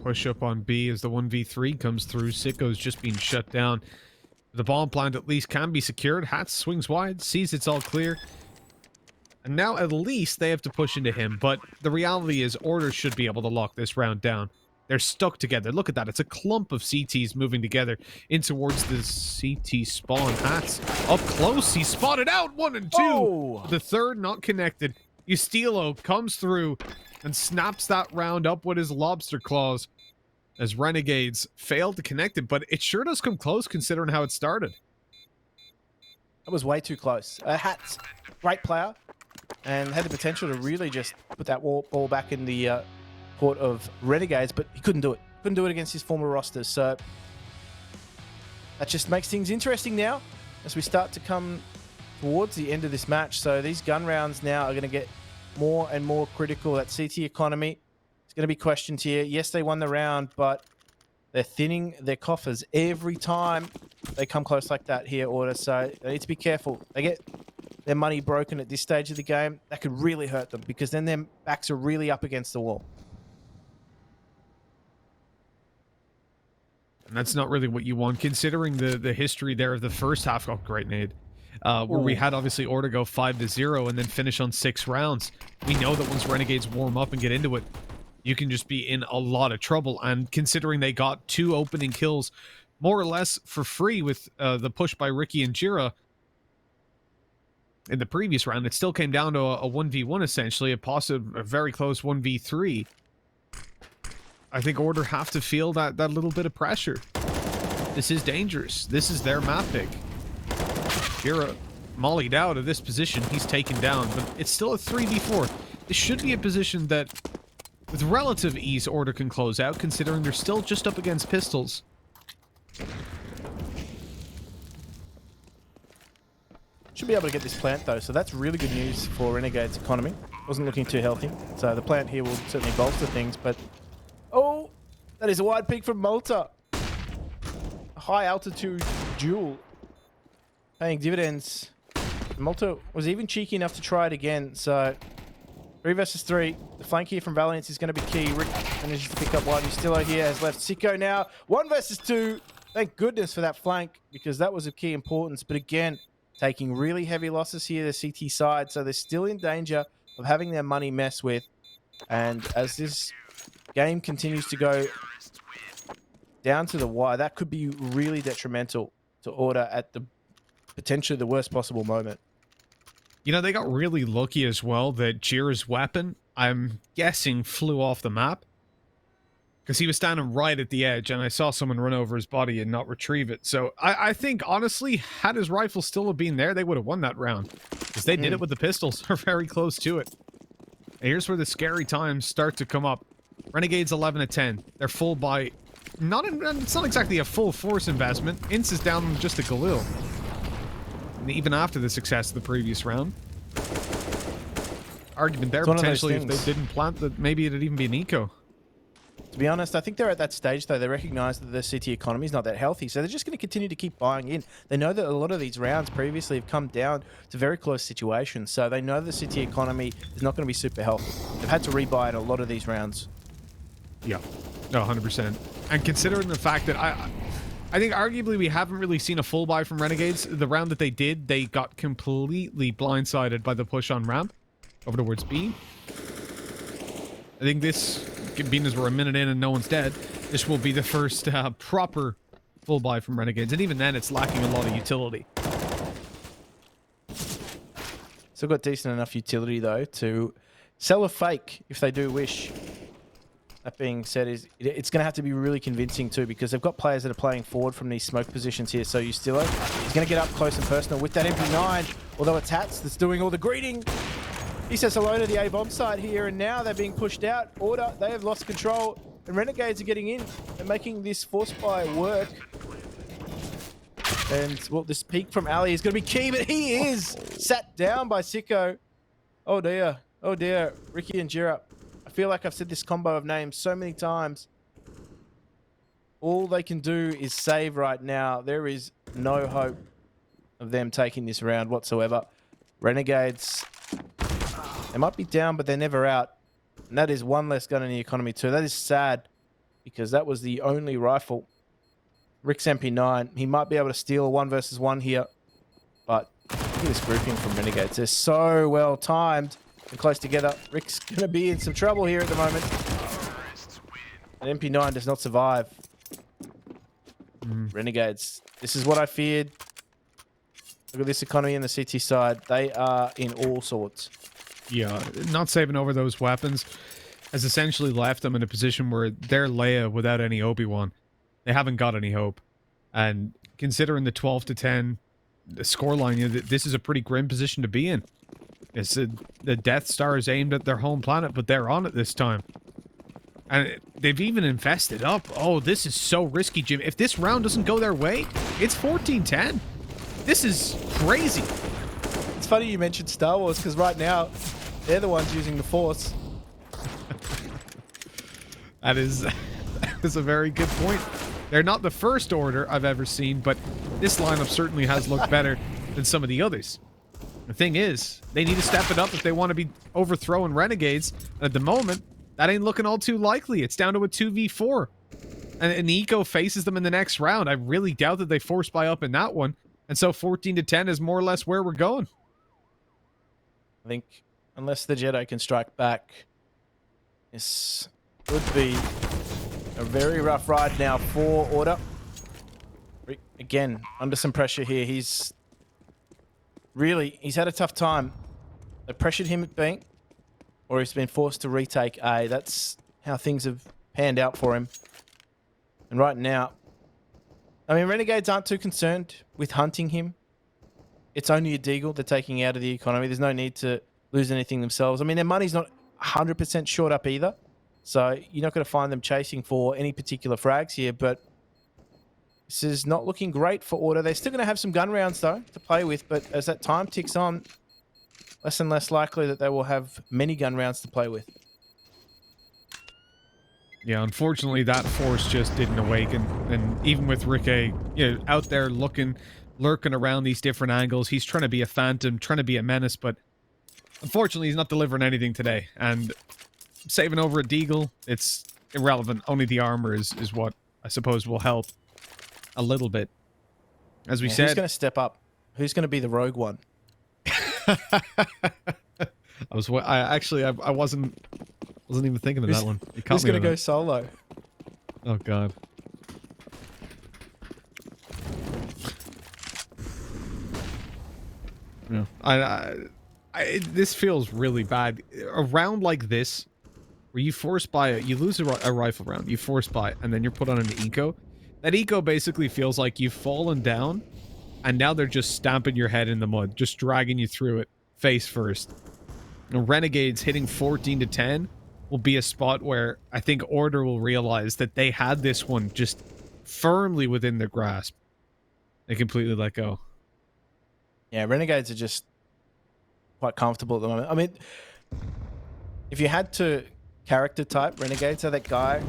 Push up on B as the 1v3 comes through. Sicko's just been shut down. The bomb plant at least can be secured. Hats swings wide, sees it's all clear. And now at least they have to push into him, but the reality is Order should be able to lock this round down. They're stuck together. Look at that. It's a clump of CTs moving together in towards the CT spawn. Hats up close. He spotted out 1 and 2. Oh. The third not connected. Ustilo comes through and snaps that round up with his lobster claws as Renegades failed to connect it, but it sure does come close considering how it started. That was way too close. Hats, great player, and had the potential to really just put that ball back in the court of Renegades, but he couldn't do it. Couldn't do it against his former rosters. So that just makes things interesting now as we start to come towards the end of this match. So these gun rounds now are going to get more and more critical. That CT economy is going to be questioned here. Yes, they won the round, but they're thinning their coffers every time they come close like that here, Order. So they need to be careful. They get their money broken at this stage of the game. That could really hurt them because then their backs are really up against the wall. And that's not really what you want, considering the history there of the first half. Oh, great nade. Where we had, obviously, Order go 5-0 and then finish on 6 rounds. We know that once Renegades warm up and get into it, you can just be in a lot of trouble. And considering they got 2 opening kills, more or less for free with the push by Ricky and Jira in the previous round, it still came down to a 1v1, essentially, a very close 1v3. I think Order have to feel that little bit of pressure. This is dangerous. This is their map pick. Jira mollied out of this position. He's taken down, but it's still a 3v4. This should be a position that, with relative ease, Order can close out, considering they're still just up against pistols. Should be able to get this plant, though, so that's really good news for Renegade's economy. Wasn't looking too healthy, so the plant here will certainly bolster things, but... Oh, that is a wide peak from Malta. A high altitude duel. Paying dividends. Malta was even cheeky enough to try it again, so 3 versus 3. The flank here from Valiance is going to be key. Rick manages to pick up wide. Ustilo here has left Sicko now. 1 versus 2. Thank goodness for that flank, because that was of key importance. But again, taking really heavy losses here, the CT side, so they're still in danger of having their money messed with. And as this game continues to go down to the wire, that could be really detrimental to Order at the potentially the worst possible moment. You know, they got really lucky as well that Jira's weapon, I'm guessing, flew off the map. Because he was standing right at the edge, and I saw someone run over his body and not retrieve it. So I think, honestly, had his rifle still have been there, they would have won that round. Because they did it with the pistols. They're very close to it. And here's where the scary times start to come up. Renegades 11-10. They're full by it's not exactly a full force investment. Ince is down just a Galil. And even after the success of the previous round. Argument there, It's one of those potentially, if they things. didn't plant that, maybe it'd even be an eco. To be honest, I think they're at that stage, though. They recognise that the city economy is not that healthy, so they're just going to continue to keep buying in. They know that a lot of these rounds previously have come down to very close situations, so they know the city economy is not going to be super healthy. They've had to rebuy in a lot of these rounds. Yeah, no, 100%. And considering the fact that I think arguably we haven't really seen a full buy from Renegades. The round that they did, they got completely blindsided by the push on ramp over towards B. I think this, being as we're a minute in and no one's dead, this will be the first proper full buy from Renegades. And even then, it's lacking a lot of utility. Still got decent enough utility, though, to sell a fake if they do wish. That being said, it's going to have to be really convincing too, because they've got players that are playing forward from these smoke positions here. So Ustilo, he's going to get up close and personal with that MP9, although it's Hats that's doing all the greeting. He says hello to the A-bomb site here, and now they're being pushed out. Order, they have lost control, and Renegades are getting in and making this force buy work. And, well, this peek from Ali is going to be key, but he is sat down by Sicko. Oh, dear. Oh, dear. Ricky and Jirup. I feel like I've said this combo of names so many times. All they can do is save right now. There is no hope of them taking this round whatsoever. Renegades, they might be down, but they're never out. And that is one less gun in the economy too. That is sad, because that was the only rifle. Rick's MP9, he might be able to steal a 1 versus 1 here. But look at this grouping from Renegades. They're so well timed and close together. Rick's going to be in some trouble here at the moment. An MP9 does not survive. Renegades, this is what I feared. Look at this economy in the CT side. They are in all sorts. Yeah, not saving over those weapons has essentially left them in a position where they're Leia without any Obi-Wan. They haven't got any hope. And considering the 12-10 scoreline, this is a pretty grim position to be in. It's the Death Star is aimed at their home planet, but they're on it this time. And they've even invested up. Oh, this is so risky, Jim. If this round doesn't go their way, it's 14-10. This is crazy. It's funny you mentioned Star Wars, because right now, they're the ones using the Force. That is a very good point. They're not the first order I've ever seen, but this lineup certainly has looked better than some of the others. The thing is, they need to step it up if they want to be overthrowing Renegades. And at the moment, that ain't looking all too likely. It's down to a 2v4. And Eco faces them in the next round. I really doubt that they force buy up in that one. And so 14-10 is more or less where we're going. I think, unless the Jedi can strike back, this could be a very rough ride now for Order. Rick, again, under some pressure here. He's had a tough time. They pressured him at B, or he's been forced to retake A. That's how things have panned out for him. And right now, I mean, Renegades aren't too concerned with hunting him. It's only a Deagle they're taking out of the economy. There's no need to lose anything themselves. I mean, their money's not 100% short up either. So you're not going to find them chasing for any particular frags here, but this is not looking great for Order. They're still going to have some gun rounds, though, to play with, but as that time ticks on, less and less likely that they will have many gun rounds to play with. Yeah, unfortunately, that force just didn't awaken. And even with Ricky, out there lurking around these different angles, he's trying to be a phantom, trying to be a menace, but unfortunately, he's not delivering anything today. And saving over a Deagle, it's irrelevant. Only the armor is what I suppose will help a little bit. As we said, who's going to step up? Who's going to be the rogue one? I wasn't even thinking of that one. Who's going to go solo? Oh god. Yeah. This feels really bad. A round like this, where you force buy you lose a rifle round, you force buy, and then you're put on an eco. That eco basically feels like you've fallen down, and now they're just stamping your head in the mud, just dragging you through it, face first. Renegades hitting 14-10 will be a spot where I think Order will realize that they had this one just firmly within their grasp. They completely let go. Yeah, Renegades are just quite comfortable at the moment. I mean, if you had to character type Renegades, are that guy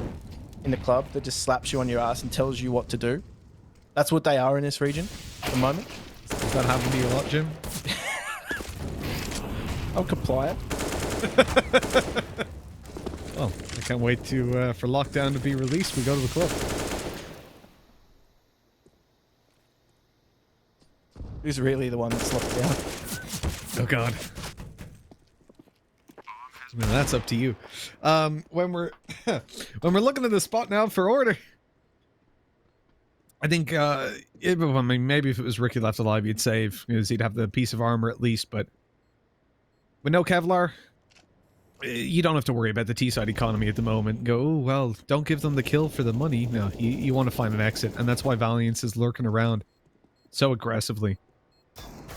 in the club that just slaps you on your ass and tells you what to do. That's what they are in this region at the moment. Does that happen to you a lot, Jim? I'm compliant. Well, I can't wait to for lockdown to be released. We go to the club. Who's really the one that's locked down? Oh God. Well, that's up to you. When we're when we're looking at the spot now for Order, I think I mean, maybe if it was Ricky left alive, he'd save because he'd have the piece of armor at least. But with no Kevlar, you don't have to worry about the T-side economy at the moment. Go, oh, well, don't give them the kill for the money. No, you want to find an exit, and that's why Valiance is lurking around so aggressively.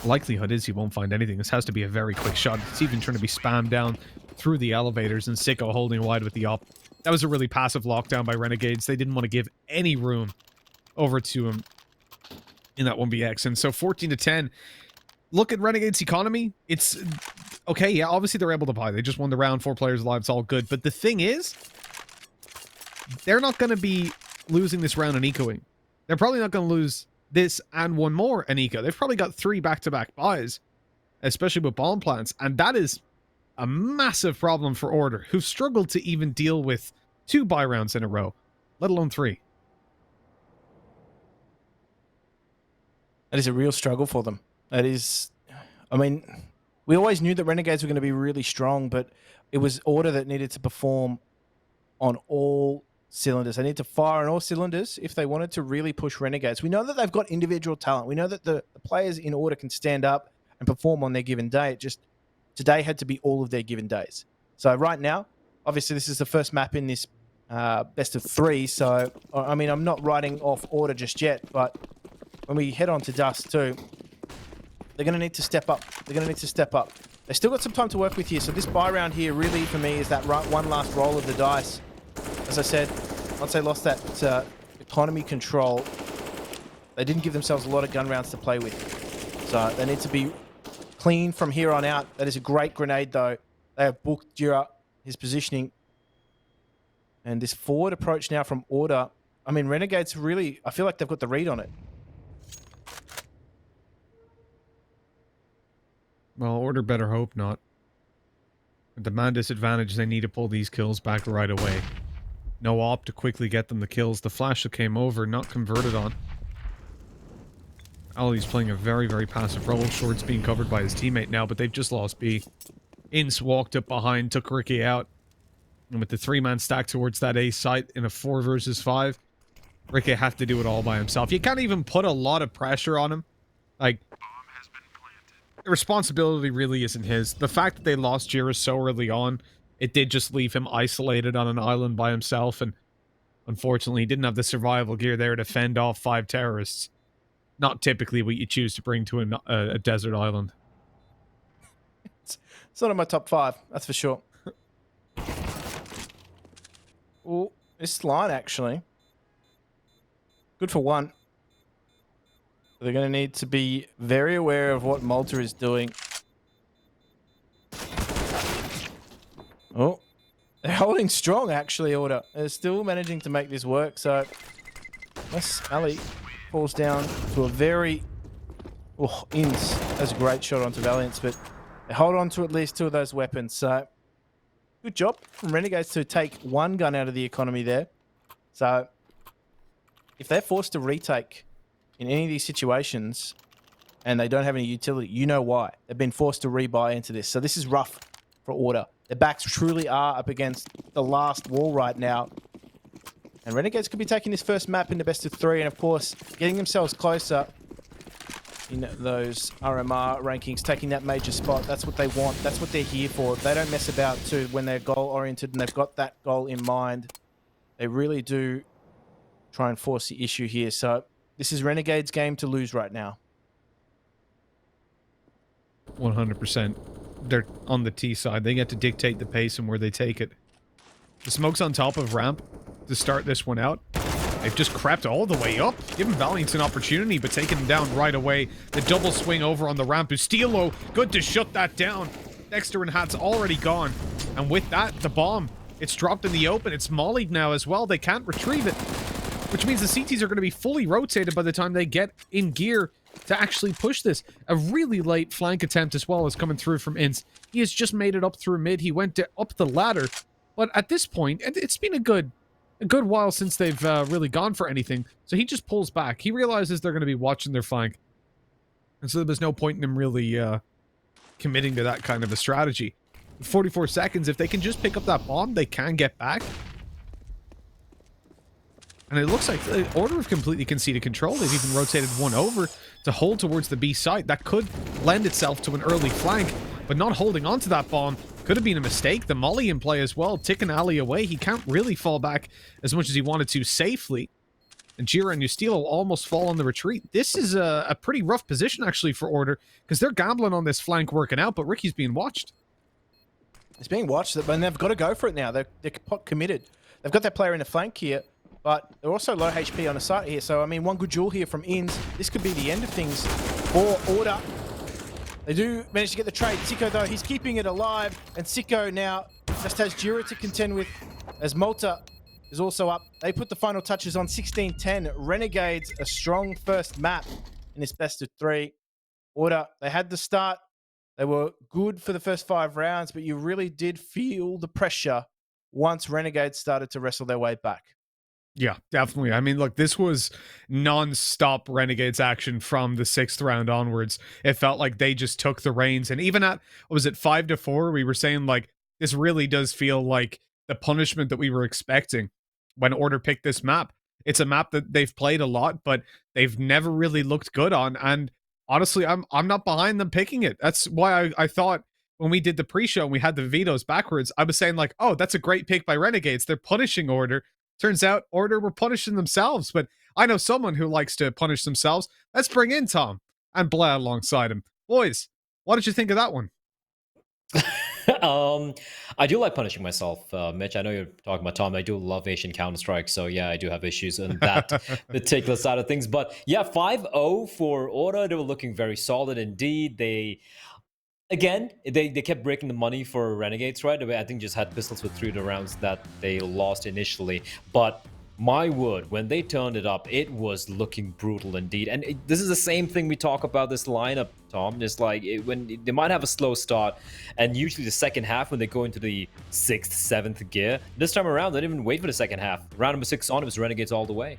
Likelihood is he won't find anything. This has to be a very quick shot. It's even trying to be spammed down through the elevators, and Sicko holding wide with the op. That was a really passive lockdown by Renegades. They didn't want to give any room over to him in that 1BX. And so 14 to 10. Look at Renegades' economy. It's okay. Yeah, obviously they're able to buy. They just won the round. 4 players alive. It's all good. But the thing is, they're not going to be losing this round in ecoing. They're probably not going to lose this and one more in eco. They've probably got 3 back-to-back buys, especially with bomb plants. And that is a massive problem for Order, who've struggled to even deal with 2 buy rounds in a row, let alone 3. That is a real struggle for them. That is, I mean, we always knew that Renegades were going to be really strong, but it was Order that needed to perform on all cylinders. They need to fire on all cylinders if they wanted to really push Renegades. We know that they've got individual talent. We know that the players in Order can stand up and perform on their given day. It just, today had to be all of their given days. So right now, obviously this is the first map in this best of 3. So, I mean, I'm not writing off Order just yet, but when we head on to Dust too, they're going to need to step up. They're going to need to step up. They still got some time to work with here. So this buy round here really, for me, is that one last roll of the dice. As I said, once they lost that economy control, they didn't give themselves a lot of gun rounds to play with. So they need to be clean from here on out. That is a great grenade, though. They have booked Jira, his positioning. And this forward approach now from Order. I mean, Renegades really, I feel like they've got the read on it. Well, Order better hope not. With the man disadvantage, they need to pull these kills back right away. No op to quickly get them the kills. The flash that came over, not converted on. Ali's playing a very, very passive role. Short's being covered by his teammate now, but they've just lost B. Ince walked up behind, took Ricky out. And with the 3-man stack towards that A site in a 4 versus 5, Ricky have to do it all by himself. You can't even put a lot of pressure on him. Like, the responsibility really isn't his. The fact that they lost Jira so early on, it did just leave him isolated on an island by himself, and unfortunately he didn't have the survival gear there to fend off 5 terrorists. Not typically what you choose to bring to a desert island. It's not in my top 5, that's for sure. Oh, this line actually. Good for 1. They're going to need to be very aware of what Malta is doing. Oh, they're holding strong, actually, Order. They're still managing to make this work, so unless Ali falls down to a very... Oh, Inns has a great shot onto Valiance, but they hold on to at least 2 of those weapons, so good job from Renegades to take 1 gun out of the economy there. So if they're forced to retake in any of these situations and they don't have any utility, you know why. They've been forced to rebuy into this. So this is rough for Order. Their backs truly are up against the last wall right now. And Renegades could be taking this first map in the best of 3 and, of course, getting themselves closer in those RMR rankings, taking that major spot. That's what they want. That's what they're here for. They don't mess about too when they're goal-oriented and they've got that goal in mind. They really do try and force the issue here. So this is Renegade's game to lose right now. 100%. They're on the T side. They get to dictate the pace and where they take it. The smoke's on top of ramp to start this one out. They've just crept all the way up, giving Valiant an opportunity, but taking him down right away. The double swing over on the ramp. Ustilo, good to shut that down. Dexter and Hat's already gone. And with that, the bomb, it's dropped in the open. It's mollied now as well. They can't retrieve it, which means the CTs are going to be fully rotated by the time they get in gear to actually push this. A really late flank attempt as well is coming through from Ince. He has just made it up through mid. He went up the ladder. But at this point, it's been a good while since they've really gone for anything. So he just pulls back. He realizes they're going to be watching their flank. And so there's no point in him really committing to that kind of a strategy. 44 seconds, if they can just pick up that bomb, they can get back. And it looks like the Order have completely conceded control. They've even rotated one over to hold towards the B site. That could lend itself to an early flank, but not holding onto that bomb could have been a mistake. The molly in play as well, ticking Ali away. He can't really fall back as much as he wanted to safely. And Jira and Ustilo almost fall on the retreat. This is a pretty rough position, actually, for Order, because they're gambling on this flank working out, but Ricky's being watched. It's being watched, and they've got to go for it now. They're committed. They've got their player in the flank here, but they're also low HP on the site here. So, I mean, one good duel here from Inns. This could be the end of things for Order. They do manage to get the trade. Sicko, though, he's keeping it alive. And Sicko now just has Jira to contend with, as Malta is also up. They put the final touches on 16-10. Renegades, a strong first map in this best of 3. Order, they had the start. They were good for the first 5 rounds, but you really did feel the pressure once Renegades started to wrestle their way back. Yeah, definitely. I mean, look, this was non-stop Renegades action from the 6th round onwards. It felt like they just took the reins. And even at, what was it, 5-4, we were saying, like, this really does feel like the punishment that we were expecting when Order picked this map. It's a map that they've played a lot, but they've never really looked good on. And honestly, I'm not behind them picking it. That's why I thought when we did the pre-show and we had the vetoes backwards, I was saying, like, oh, that's a great pick by Renegades. They're punishing Order. Turns out Order were punishing themselves, but I know someone who likes to punish themselves. Let's bring in Tom and Blad alongside him. Boys, what did you think of that one? I do like punishing myself, Mitch. I know you're talking about Tom. I do love Asian Counter-Strike, so yeah, I do have issues on that particular side of things. But yeah, 5-0 for Order. They were looking very solid indeed. They kept breaking the money for Renegades, right? I think just had pistols with 3 of the rounds that they lost initially. But my word, when they turned it up, it was looking brutal indeed. And this is the same thing we talk about this lineup, Tom. It's like when they might have a slow start, and usually the second half when they go into the 6th, 7th gear. This time around, they didn't even wait for the second half. Round number 6 on, it was Renegades all the way.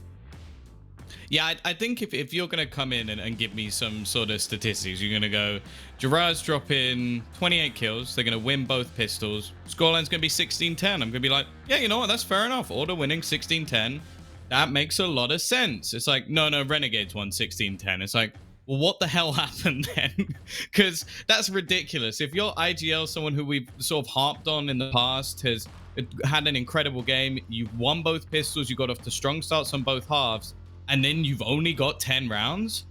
Yeah, I think if you're going to come in and give me some sort of statistics, you're going to go, Gerard's dropping 28 kills. They're going to win both pistols. Scoreline's going to be 16-10. I'm going to be like, yeah, you know what? That's fair enough. Order winning 16-10. That makes a lot of sense. It's like, no, Renegades won 16-10. It's like, well, what the hell happened then? Because that's ridiculous. If you're IGL, someone who we've sort of harped on in the past, has had an incredible game, you've won both pistols, you got off to strong starts on both halves, and then you've only got 10 rounds,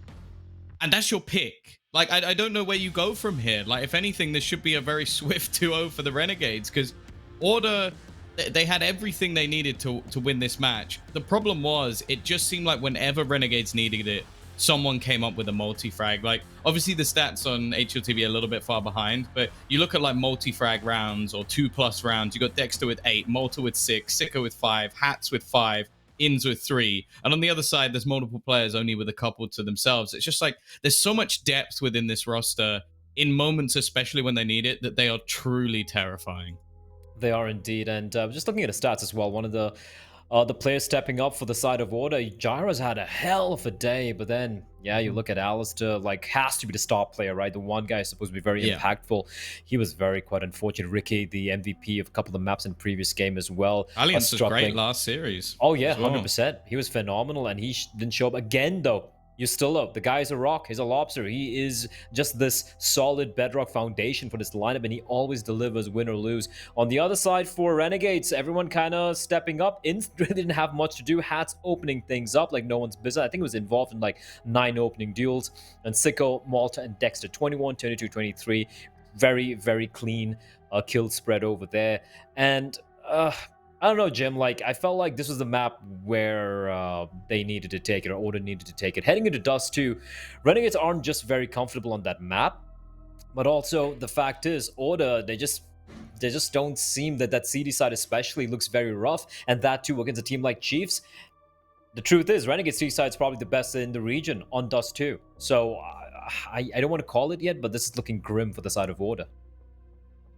and that's your pick. Like, I don't know where you go from here. Like, if anything, this should be a very swift 2-0 for the Renegades, because Order, they had everything they needed to win this match. The problem was, it just seemed like whenever Renegades needed it, someone came up with a multi-frag. Like, obviously the stats on HLTV are a little bit far behind, but you look at like multi-frag rounds or 2+ rounds, you got Dexter with 8, Malta with 6, Sicko with 5, Hats with 5, Inns with 3, and on the other side there's multiple players only with a couple to themselves. It's just like there's so much depth within this roster in moments, especially when they need it, that they are truly terrifying. They are indeed. And just looking at the stats as well, one of the players stepping up for the side of Order, Gyra's had a hell of a day, but then yeah, you look at Alistair, like, has to be the star player, right? The one guy is supposed to be very impactful. He was very quite unfortunate. Ricky, the MVP of a couple of the maps in previous game as well. Alliance was great last series. Oh yeah, 100%. He was phenomenal, and he didn't show up again though. You still up. The guy's a rock. He's a lobster. He is just this solid bedrock foundation for this lineup, and he always delivers, win or lose. On the other side for Renegades, everyone kind of stepping up. Inns really didn't have much to do. Hats opening things up like no one's business. I think it was involved in like 9 opening duels. And Sicko, Malta, and Dexter, 21, 22, 23. Very, very clean kill spread over there. And I don't know, Jim. Like, I felt like this was the map where they needed to take it, or Order needed to take it. Heading into Dust 2, Renegades aren't just very comfortable on that map, but also the fact is, Order, they just don't seem that CD side especially looks very rough, and that too against a team like Chiefs. The truth is, Renegade C side is probably the best in the region on Dust 2. So I don't want to call it yet, but this is looking grim for the side of Order.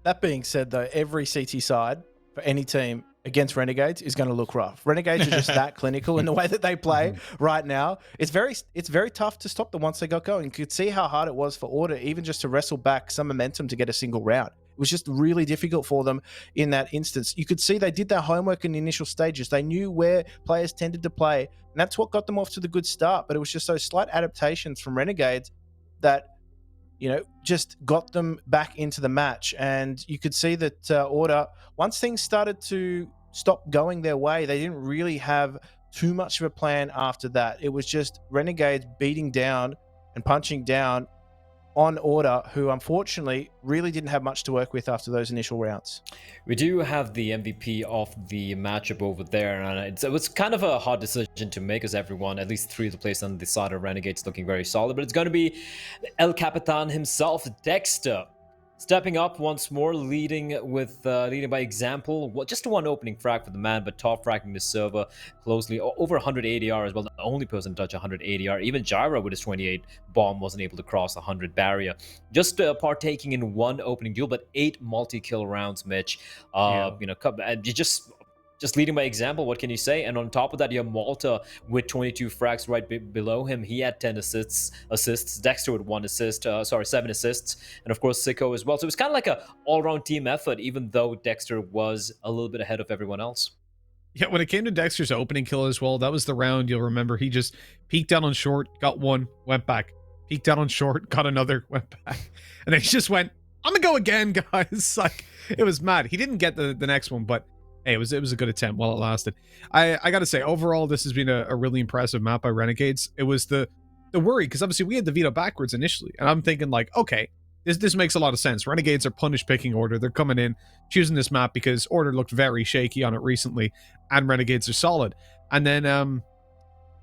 That being said, though, every CT side for any team against Renegades is going to look rough. Renegades are just that clinical in the way that they play right now. It's very tough to stop them once they got going. You could see how hard it was for Order even just to wrestle back some momentum to get a single round. It was just really difficult for them in that instance. You could see they did their homework in the initial stages. They knew where players tended to play, and that's what got them off to the good start. But it was just those slight adaptations from Renegades that just got them back into the match. And you could see that Order, once things started to stop going their way, they didn't really have too much of a plan after that. It was just Renegades beating down and punching down on Order, who unfortunately really didn't have much to work with after those initial rounds. We do have the MVP of the matchup over there, and it was kind of a hard decision to make, as everyone, at least three of the players on the side of Renegades, looking very solid. But it's going to be El Capitan himself, Dexter, stepping up once more, leading by example. Just one opening frag for the man, but top fragging the server closely. Over 100 ADR as well. The only person to touch 100 ADR. Even Gyra with his 28 bomb wasn't able to cross the 100 barrier. Just partaking in one opening duel, but 8 multi-kill rounds, Mitch. And you just leading by example, what can you say? And on top of that, you have Malta with 22 frags right below him. He had 10 assists. Dexter with 7 assists. And of course, Sicko as well. So it was kind of like a all-round team effort, even though Dexter was a little bit ahead of everyone else. Yeah, when it came to Dexter's opening kill as well, that was the round, you'll remember, he just peeked down on short, got one, went back. Peeked down on short, got another, went back. And then he just went, I'm gonna go again, guys. Like, it was mad. He didn't get the next one, but hey, it was a good attempt while it lasted. I gotta say, overall, this has been a really impressive map by Renegades. It was the worry, because obviously we had the veto backwards initially, and I'm thinking like, okay, this makes a lot of sense. Renegades are punish picking Order. They're coming in, choosing this map because Order looked very shaky on it recently, and Renegades are solid. And then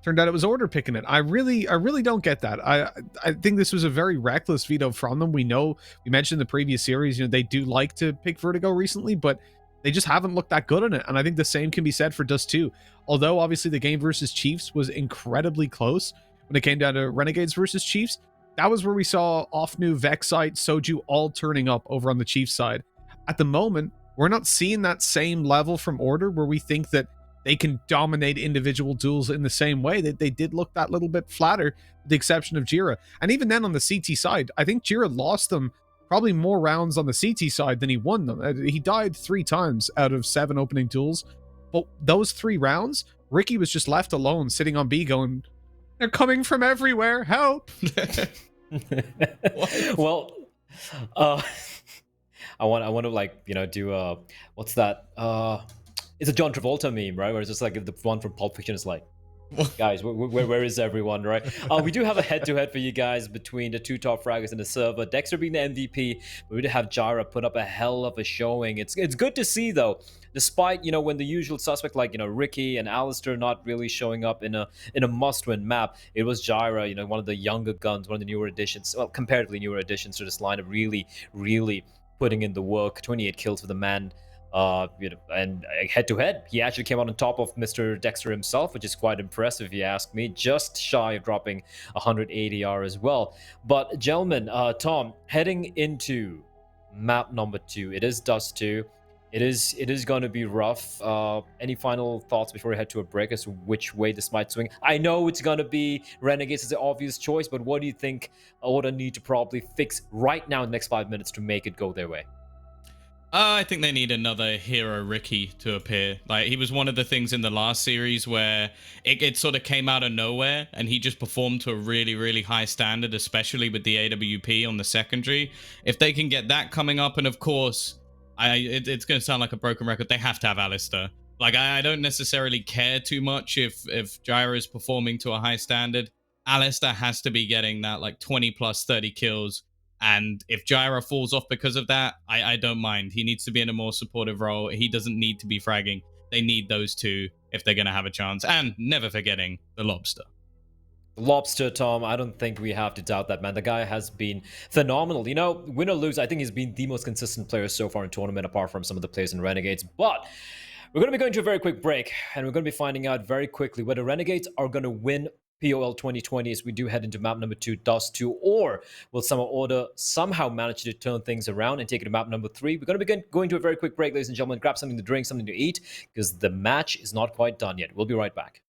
turned out it was Order picking it. I really don't get that. I think this was a very reckless veto from them. We mentioned in the previous series, they do like to pick Vertigo recently, but they just haven't looked that good in it. And I think the same can be said for Dust 2. Although obviously the game versus Chiefs was incredibly close when it came down to Renegades versus Chiefs, that was where we saw Offnu, Vexite, Soju all turning up over on the Chiefs side. At the moment, we're not seeing that same level from Order where we think that they can dominate individual duels in the same way. That they did look that little bit flatter, with the exception of Jira. And even then on the CT side, I think Jira lost them probably more rounds on the CT side than he won them. He died 3 times out of 7 opening duels. But those 3 rounds, Ricky was just left alone, sitting on B going, they're coming from everywhere, help! Well, I want to do what's that? It's a John Travolta meme, right? Where it's just like the one from Pulp Fiction is like, guys, where is everyone, right? We do have a head-to-head for you guys between the 2 top fraggers in the server. Dexter being the MVP, but we do have Gyra put up a hell of a showing. It's good to see, though, despite, when the usual suspect like, Ricky and Alistair not really showing up in a must-win map, it was Gyra, one of the younger guns, one of the newer additions, well, comparatively newer additions to this lineup, really putting in the work. 28 kills for the man. And head-to-head, he actually came out on top of Mr. Dexter himself, which is quite impressive, if you ask me. Just shy of dropping 100 ADR as well. But, gentlemen, Tom, heading into map number 2, it is Dust 2. It is going to be rough. Any final thoughts before we head to a break as to which way this might swing? I know it's going to be Renegades as the obvious choice, but what do you think Order need to probably fix right now in the next 5 minutes to make it go their way? I think they need another hero Ricky to appear. Like, he was one of the things in the last series where it sort of came out of nowhere and he just performed to a really, really high standard, especially with the AWP on the secondary. If they can get that coming up, and of course, it's going to sound like a broken record, they have to have Alistair. Like, I don't necessarily care too much if Gyra is performing to a high standard. Alistair has to be getting that, like, 20 plus 30 kills. And if Gyra falls off because of that, I don't mind. He needs to be in a more supportive role. He doesn't need to be fragging they need those two if they're going to have a chance. And never forgetting the Lobster. Lobster, Tom, I don't think we have to doubt that, man. The guy has been phenomenal. You know, win or lose, I think he's been the most consistent player so far in tournament, apart from some of the players in Renegades. But we're going to be going to a very quick break, and we're going to be finding out very quickly whether Renegades are going to win POL 2020 as we do head into map number 2, Dust 2, or will Summer Order somehow manage to turn things around and take it to map number 3? We're going to be going to a very quick break, ladies and gentlemen. Grab something to drink, something to eat, because the match is not quite done yet. We'll be right back.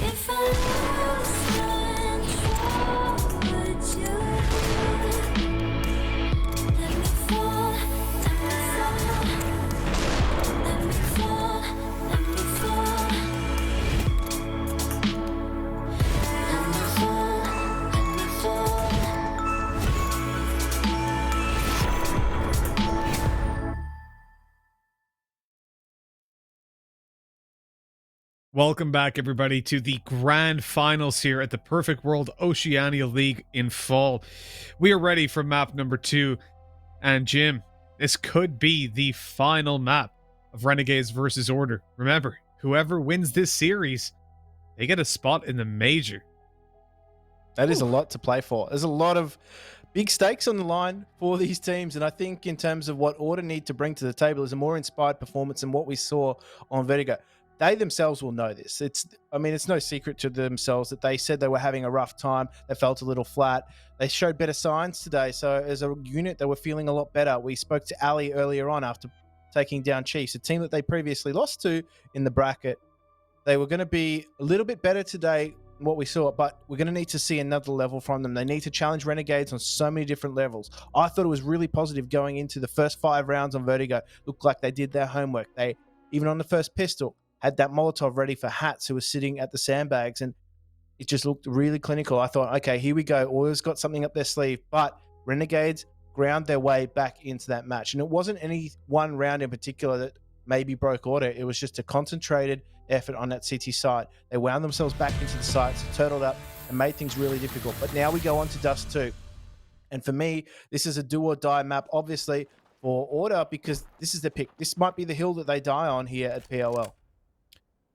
If I lose control, would you let me fall, let me fall, let me fall, let me fall, let me fall, let me fall. Welcome back, everybody, to the grand finals here at the Perfect World Oceania League in fall. We are ready for map number 2. And Jim, this could be the final map of Renegades versus Order. Remember, whoever wins this series, they get a spot in the major. That is a lot to play for. There's a lot of big stakes on the line for these teams, and I think in terms of what Order need to bring to the table is a more inspired performance than what we saw on Vertigo. They themselves will know this. It's no secret to themselves that they said they were having a rough time. They felt a little flat. They showed better signs today. So as a unit, they were feeling a lot better. We spoke to Ali earlier on after taking down Chiefs, a team that they previously lost to in the bracket. They were going to be a little bit better today than what we saw, but we're going to need to see another level from them. They need to challenge Renegades on so many different levels. I thought it was really positive going into the first 5 rounds on Vertigo. Looked like they did their homework. They, even on the first pistol, had that Molotov ready for Hats, who was sitting at the sandbags, and it just looked really clinical. I thought, okay, here we go. Order's got something up their sleeve, but Renegades ground their way back into that match. And it wasn't any one round in particular that maybe broke Order. It was just a concentrated effort on that CT side. They wound themselves back into the sites, turtled up, and made things really difficult. But now we go on to Dust 2. And for me, this is a do or die map, obviously, for Order, because this is the pick. This might be the hill that they die on here at POL.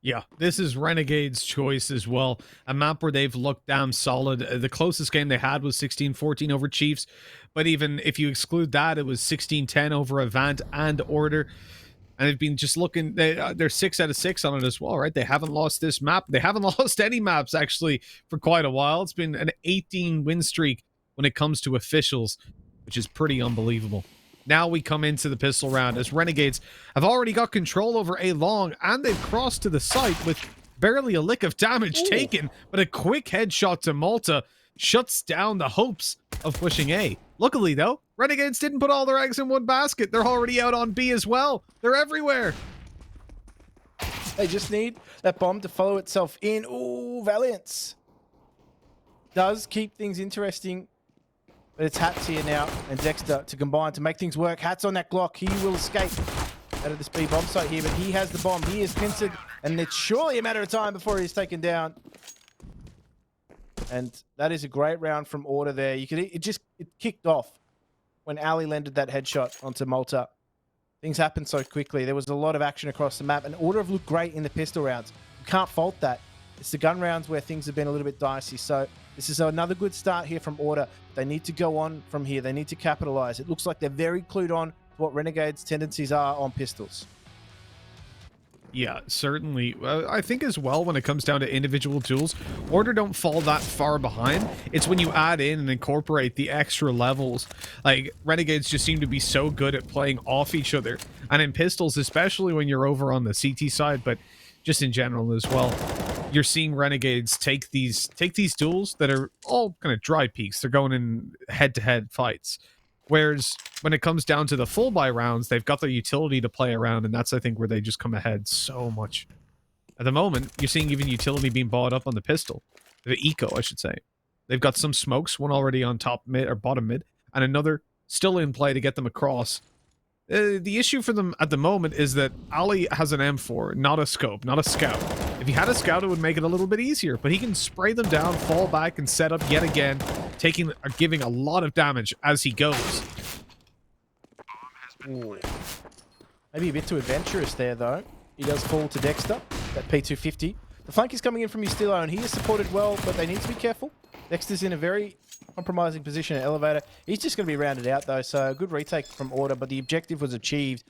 Yeah, this is Renegade's choice as well. A map where they've looked damn solid. The closest game they had was 16-14 over Chiefs. But even if you exclude that, it was 16-10 over Avant and Order. And they've been just looking, they're 6 out of 6 on it as well, right? They haven't lost this map. They haven't lost any maps, actually, for quite a while. It's been an 18 win streak when it comes to officials, which is pretty unbelievable. Now we come into the pistol round as Renegades have already got control over A long, and they've crossed to the site with barely a lick of damage taken, but a quick headshot to Malta shuts down the hopes of pushing A. Luckily, though, Renegades didn't put all their eggs in one basket. They're already out on B as well. They're everywhere. They just need that bomb to follow itself in. Ooh, Valiance does keep things interesting. But it's Hats here now and Dexter to combine to make things work. Hats on that Glock. He will escape out of this B bomb site here, but he has the bomb. He is pincered, and it's surely a matter of time before he's taken down. And that is a great round from Order there. You could it kicked off when Ali landed that headshot onto Malta. Things happened so quickly. There was a lot of action across the map, and Order have looked great in the pistol rounds. You can't fault that. It's the gun rounds where things have been a little bit dicey. So this is another good start here from Order. They need to go on from here. They need to capitalize. It looks like they're very clued on to what Renegade's tendencies are on pistols. Yeah, certainly. I think as well, when it comes down to individual tools, Order don't fall that far behind. It's when you add in and incorporate the extra levels. Like, Renegades just seem to be so good at playing off each other. And in pistols, especially when you're over on the CT side, but just in general as well, you're seeing Renegades take these tools that are all kind of dry peaks. They're going in head-to-head fights. Whereas when it comes down to the full buy rounds, they've got their utility to play around, and that's, I think, where they just come ahead so much. At the moment, you're seeing even utility being bought up on the pistol. The eco, I should say. They've got some smokes, one already on top mid, or bottom mid, and another still in play to get them across. The issue for them at the moment is that Ali has an M4, not a scope, not a scout. If he had a scout, it would make it a little bit easier, but he can spray them down, fall back, and set up yet again, taking or giving a lot of damage as he goes. Ooh. Maybe a bit too adventurous there, though. He does fall to Dexter, that P250. The flank is coming in from Estilo, and he is supported well, but they need to be careful. Dexter's in a very compromising position at Elevator. He's just going to be rounded out, though, so a good retake from Order, but the objective was achieved.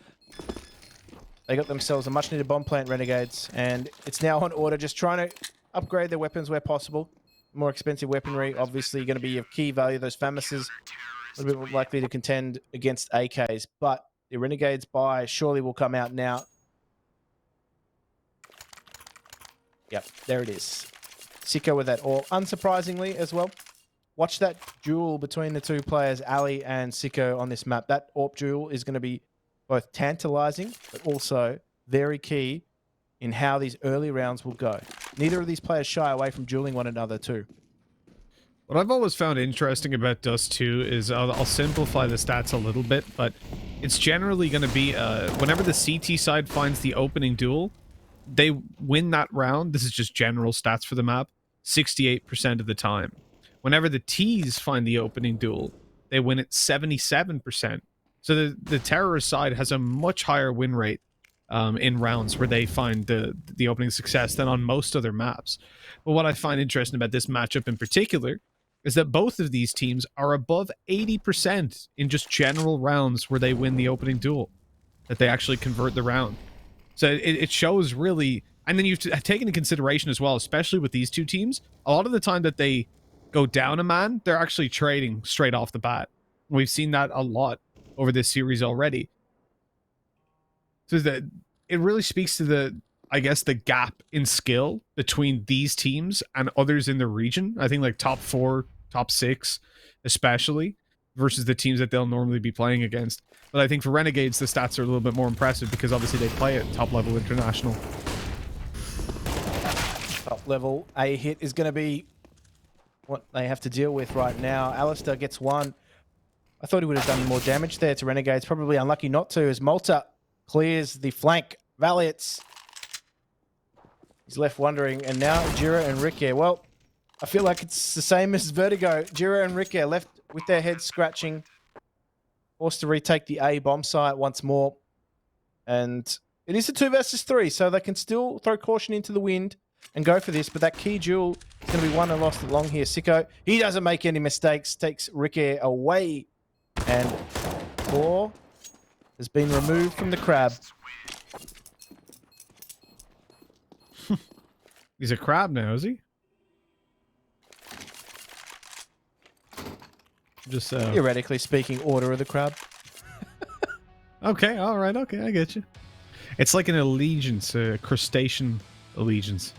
They got themselves a much-needed bomb plant, Renegades, and it's now on Order, just trying to upgrade their weapons where possible. More expensive weaponry, obviously, going to be of key value. Those FAMASs a little bit more likely to contend against AKs, but the Renegades buy surely will come out now. Yep, there it is. Sicko with that AWP, unsurprisingly as well. Watch that duel between the two players, Ali and Sicko, on this map. That AWP duel is going to be both tantalizing, but also very key in how these early rounds will go. Neither of these players shy away from dueling one another too. What I've always found interesting about Dust 2 is I'll simplify the stats a little bit, but it's generally going to be whenever the CT side finds the opening duel, they win that round. This is just general stats for the map, 68% of the time. Whenever the Ts find the opening duel, they win it 77%. So the terrorist side has a much higher win rate in rounds where they find the opening success than on most other maps. But what I find interesting about this matchup in particular is that both of these teams are above 80% in just general rounds where they win the opening duel, that they actually convert the round. So it shows really, and then you've taken into consideration as well, especially with these two teams, a lot of the time that they go down a man, they're actually trading straight off the bat. We've seen that a lot over this series already. So that it really speaks to the, I guess, the gap in skill between these teams and others in the region. I think like top 4, top 6, especially, versus the teams that they'll normally be playing against. But I think for Renegades, the stats are a little bit more impressive because obviously they play at top level international. Top level A hit is going to be what they have to deal with right now. Alistair gets one. I thought he would have done more damage there to Renegades. Probably unlucky not to, as Malta clears the flank. Valiance, he's left wondering, and now Jira and Rick here. Well, I feel like it's the same as Vertigo. Jira and Rick here left with their heads scratching, forced to retake the A bomb site once more. And it is a 2 versus 3, so they can still throw caution into the wind and go for this, but that key duel is going to be won and lost along here. Sicko, he doesn't make any mistakes, takes Rick Air away, and Thor has been removed from the crab. He's a crab now, is he? Just Theoretically speaking, Order of the Crab. Okay, all right, okay, I get you. It's like an allegiance, a crustacean allegiance.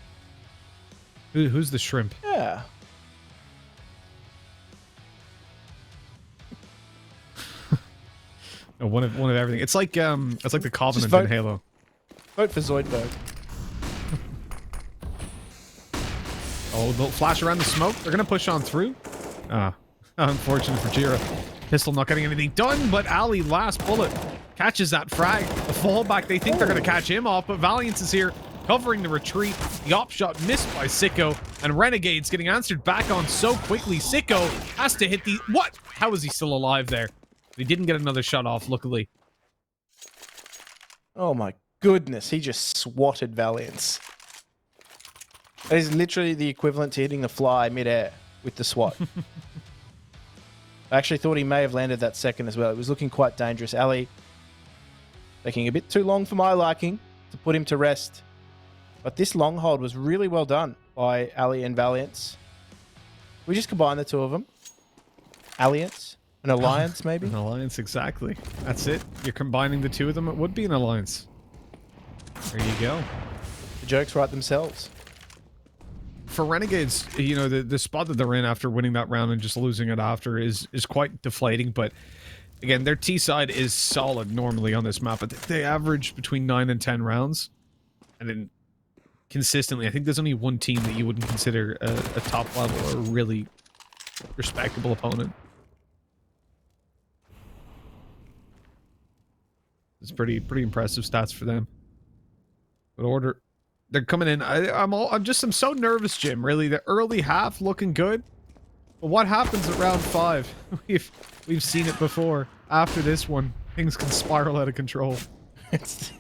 Who's the shrimp? Yeah. Oh, one of everything. It's like the Covenant vote- in Halo. Vote for Zoidberg. Oh, they'll flash around the smoke. They're gonna push on through. Ah, unfortunate for Jira. Pistol not getting anything done, but Ali, last bullet, catches that frag. The fallback, they think they're gonna catch him off, but Valiance is here, covering the retreat. The op shot missed by Sicko, and Renegade's getting answered back on so quickly. Sicko has to hit the... What? How is he still alive there? He didn't get another shot off, luckily. Oh my goodness, he just swatted Valiance. That is literally the equivalent to hitting the fly midair with the swat. I actually thought he may have landed that second as well. It was looking quite dangerous. Ali taking a bit too long for my liking to put him to rest. But this long hold was really well done by Ali and Valiance. We just combine the two of them. Alliance? An alliance, maybe? An alliance, exactly. That's it. You're combining the two of them. It would be an alliance. There you go. The jokes write themselves. For Renegades, you know, the spot that they're in after winning that round and just losing it after is quite deflating. But again, their T side is solid normally on this map, but they average between 9 and 10 rounds. And then consistently, I think there's only one team that you wouldn't consider a top level or a really respectable opponent. It's pretty impressive stats for them. But Order, they're coming in. I'm so nervous, Jim. Really, the early half looking good, but what happens at round 5? We've seen it before. After this one, things can spiral out of control. It's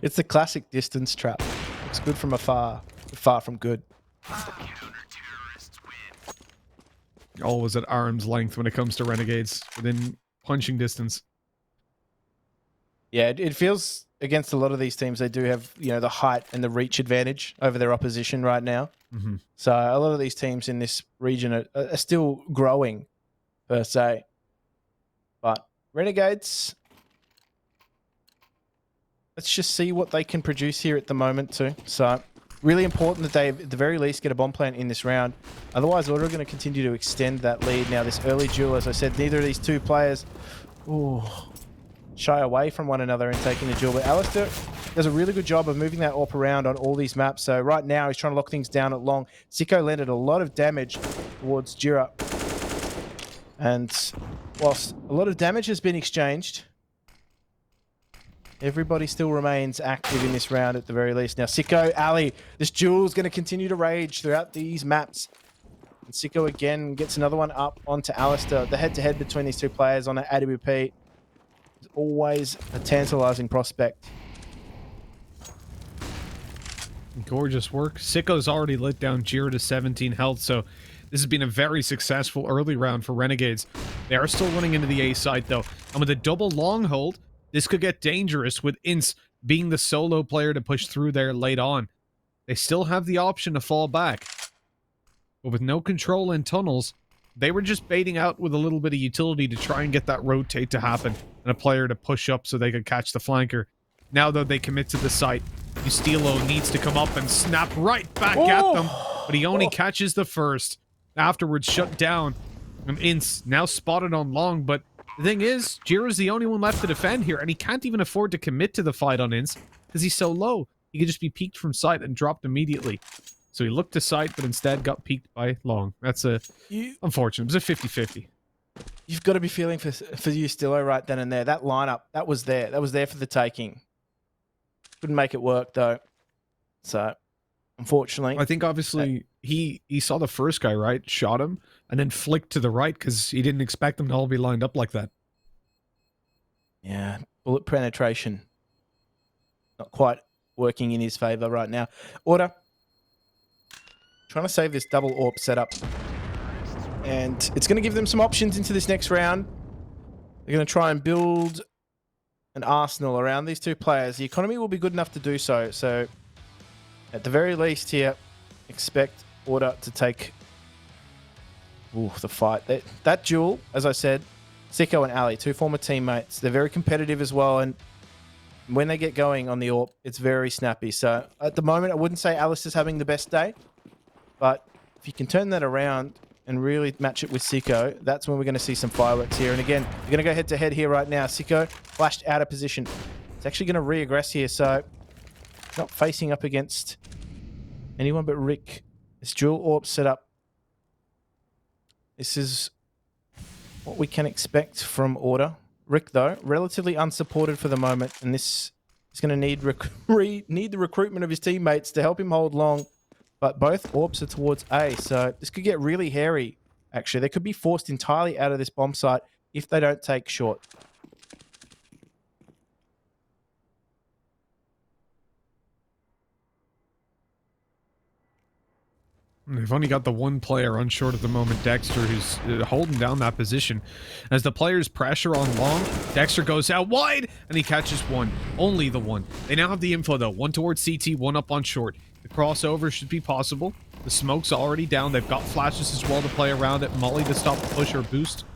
the classic distance trap. Looks good from afar, but far from good. Always at arm's length when it comes to Renegades, within punching distance. Yeah, it feels against a lot of these teams, they do have, you know, the height and the reach advantage over their opposition right now. Mm-hmm. So a lot of these teams in this region are still growing, per se. But Renegades, let's just see what they can produce here at the moment too. So really important that they, at the very least, get a bomb plant in this round. Otherwise, Order are going to continue to extend that lead. Now, this early duel, as I said, neither of these two players shy away from one another in taking the duel. But Alistair does a really good job of moving that AWP around on all these maps. So right now, he's trying to lock things down at long. Sicko landed a lot of damage towards Jira. And whilst a lot of damage has been exchanged, everybody still remains active in this round at the very least. Now, Sicko, Ali, this duel is going to continue to rage throughout these maps. And Sicko again gets another one up onto Alistair. The head-to-head between these two players on an AWP is always a tantalizing prospect. Gorgeous work. Sicko's already lit down Jira to 17 health, so this has been a very successful early round for Renegades. They are still running into the A site, though. And with a double long hold, this could get dangerous with Ince being the solo player to push through there late on. They still have the option to fall back. But with no control in tunnels, they were just baiting out with a little bit of utility to try and get that rotate to happen and a player to push up so they could catch the flanker. Now, though, they commit to the site. Ustilo needs to come up and snap right back at them, but he only catches the first. Afterwards, shut down. And Ince now spotted on long, but the thing is, Jira's the only one left to defend here, and he can't even afford to commit to the fight on Ince because he's so low. He could just be peeked from sight and dropped immediately. So he looked to sight, but instead got peeked by long. That's unfortunate. It was a 50-50. You've got to be feeling for Ustilo right then and there. That lineup, that was there. That was there for the taking. Couldn't make it work, though. So, unfortunately. I think, obviously, he saw the first guy, right? Shot him, and then flicked to the right because he didn't expect them to all be lined up like that. Yeah, bullet penetration. Not quite working in his favor right now. Order. Trying to save this double AWP setup. And it's going to give them some options into this next round. They're going to try and build an arsenal around these two players. The economy will be good enough to do so. So, at the very least here, expect Order to take the fight. That duel, as I said, Sicko and Ali, two former teammates, they're very competitive as well, and when they get going on the AWP, it's very snappy. So at the moment, I wouldn't say Alice is having the best day, but if you can turn that around and really match it with Sicko, that's when we're going to see some fireworks here. And again, you're going to go head-to-head here right now. Sicko flashed out of position. It's actually going to re-aggress here, so not facing up against anyone but Rick. This dual AWP setup. This is what we can expect from Order. Rick, though, relatively unsupported for the moment, and this is going to need the recruitment of his teammates to help him hold long. But both AWPs are towards A, so this could get really hairy, actually. They could be forced entirely out of this bomb site if they don't take short. They've only got the one player on short at the moment, Dexter, who's holding down that position. As the players pressure on long, Dexter goes out wide, and he catches one. Only the one. They now have the info, though. One towards CT, one up on short. The crossover should be possible. The smoke's already down. They've got flashes as well to play around it. Molly to stop the push or boost.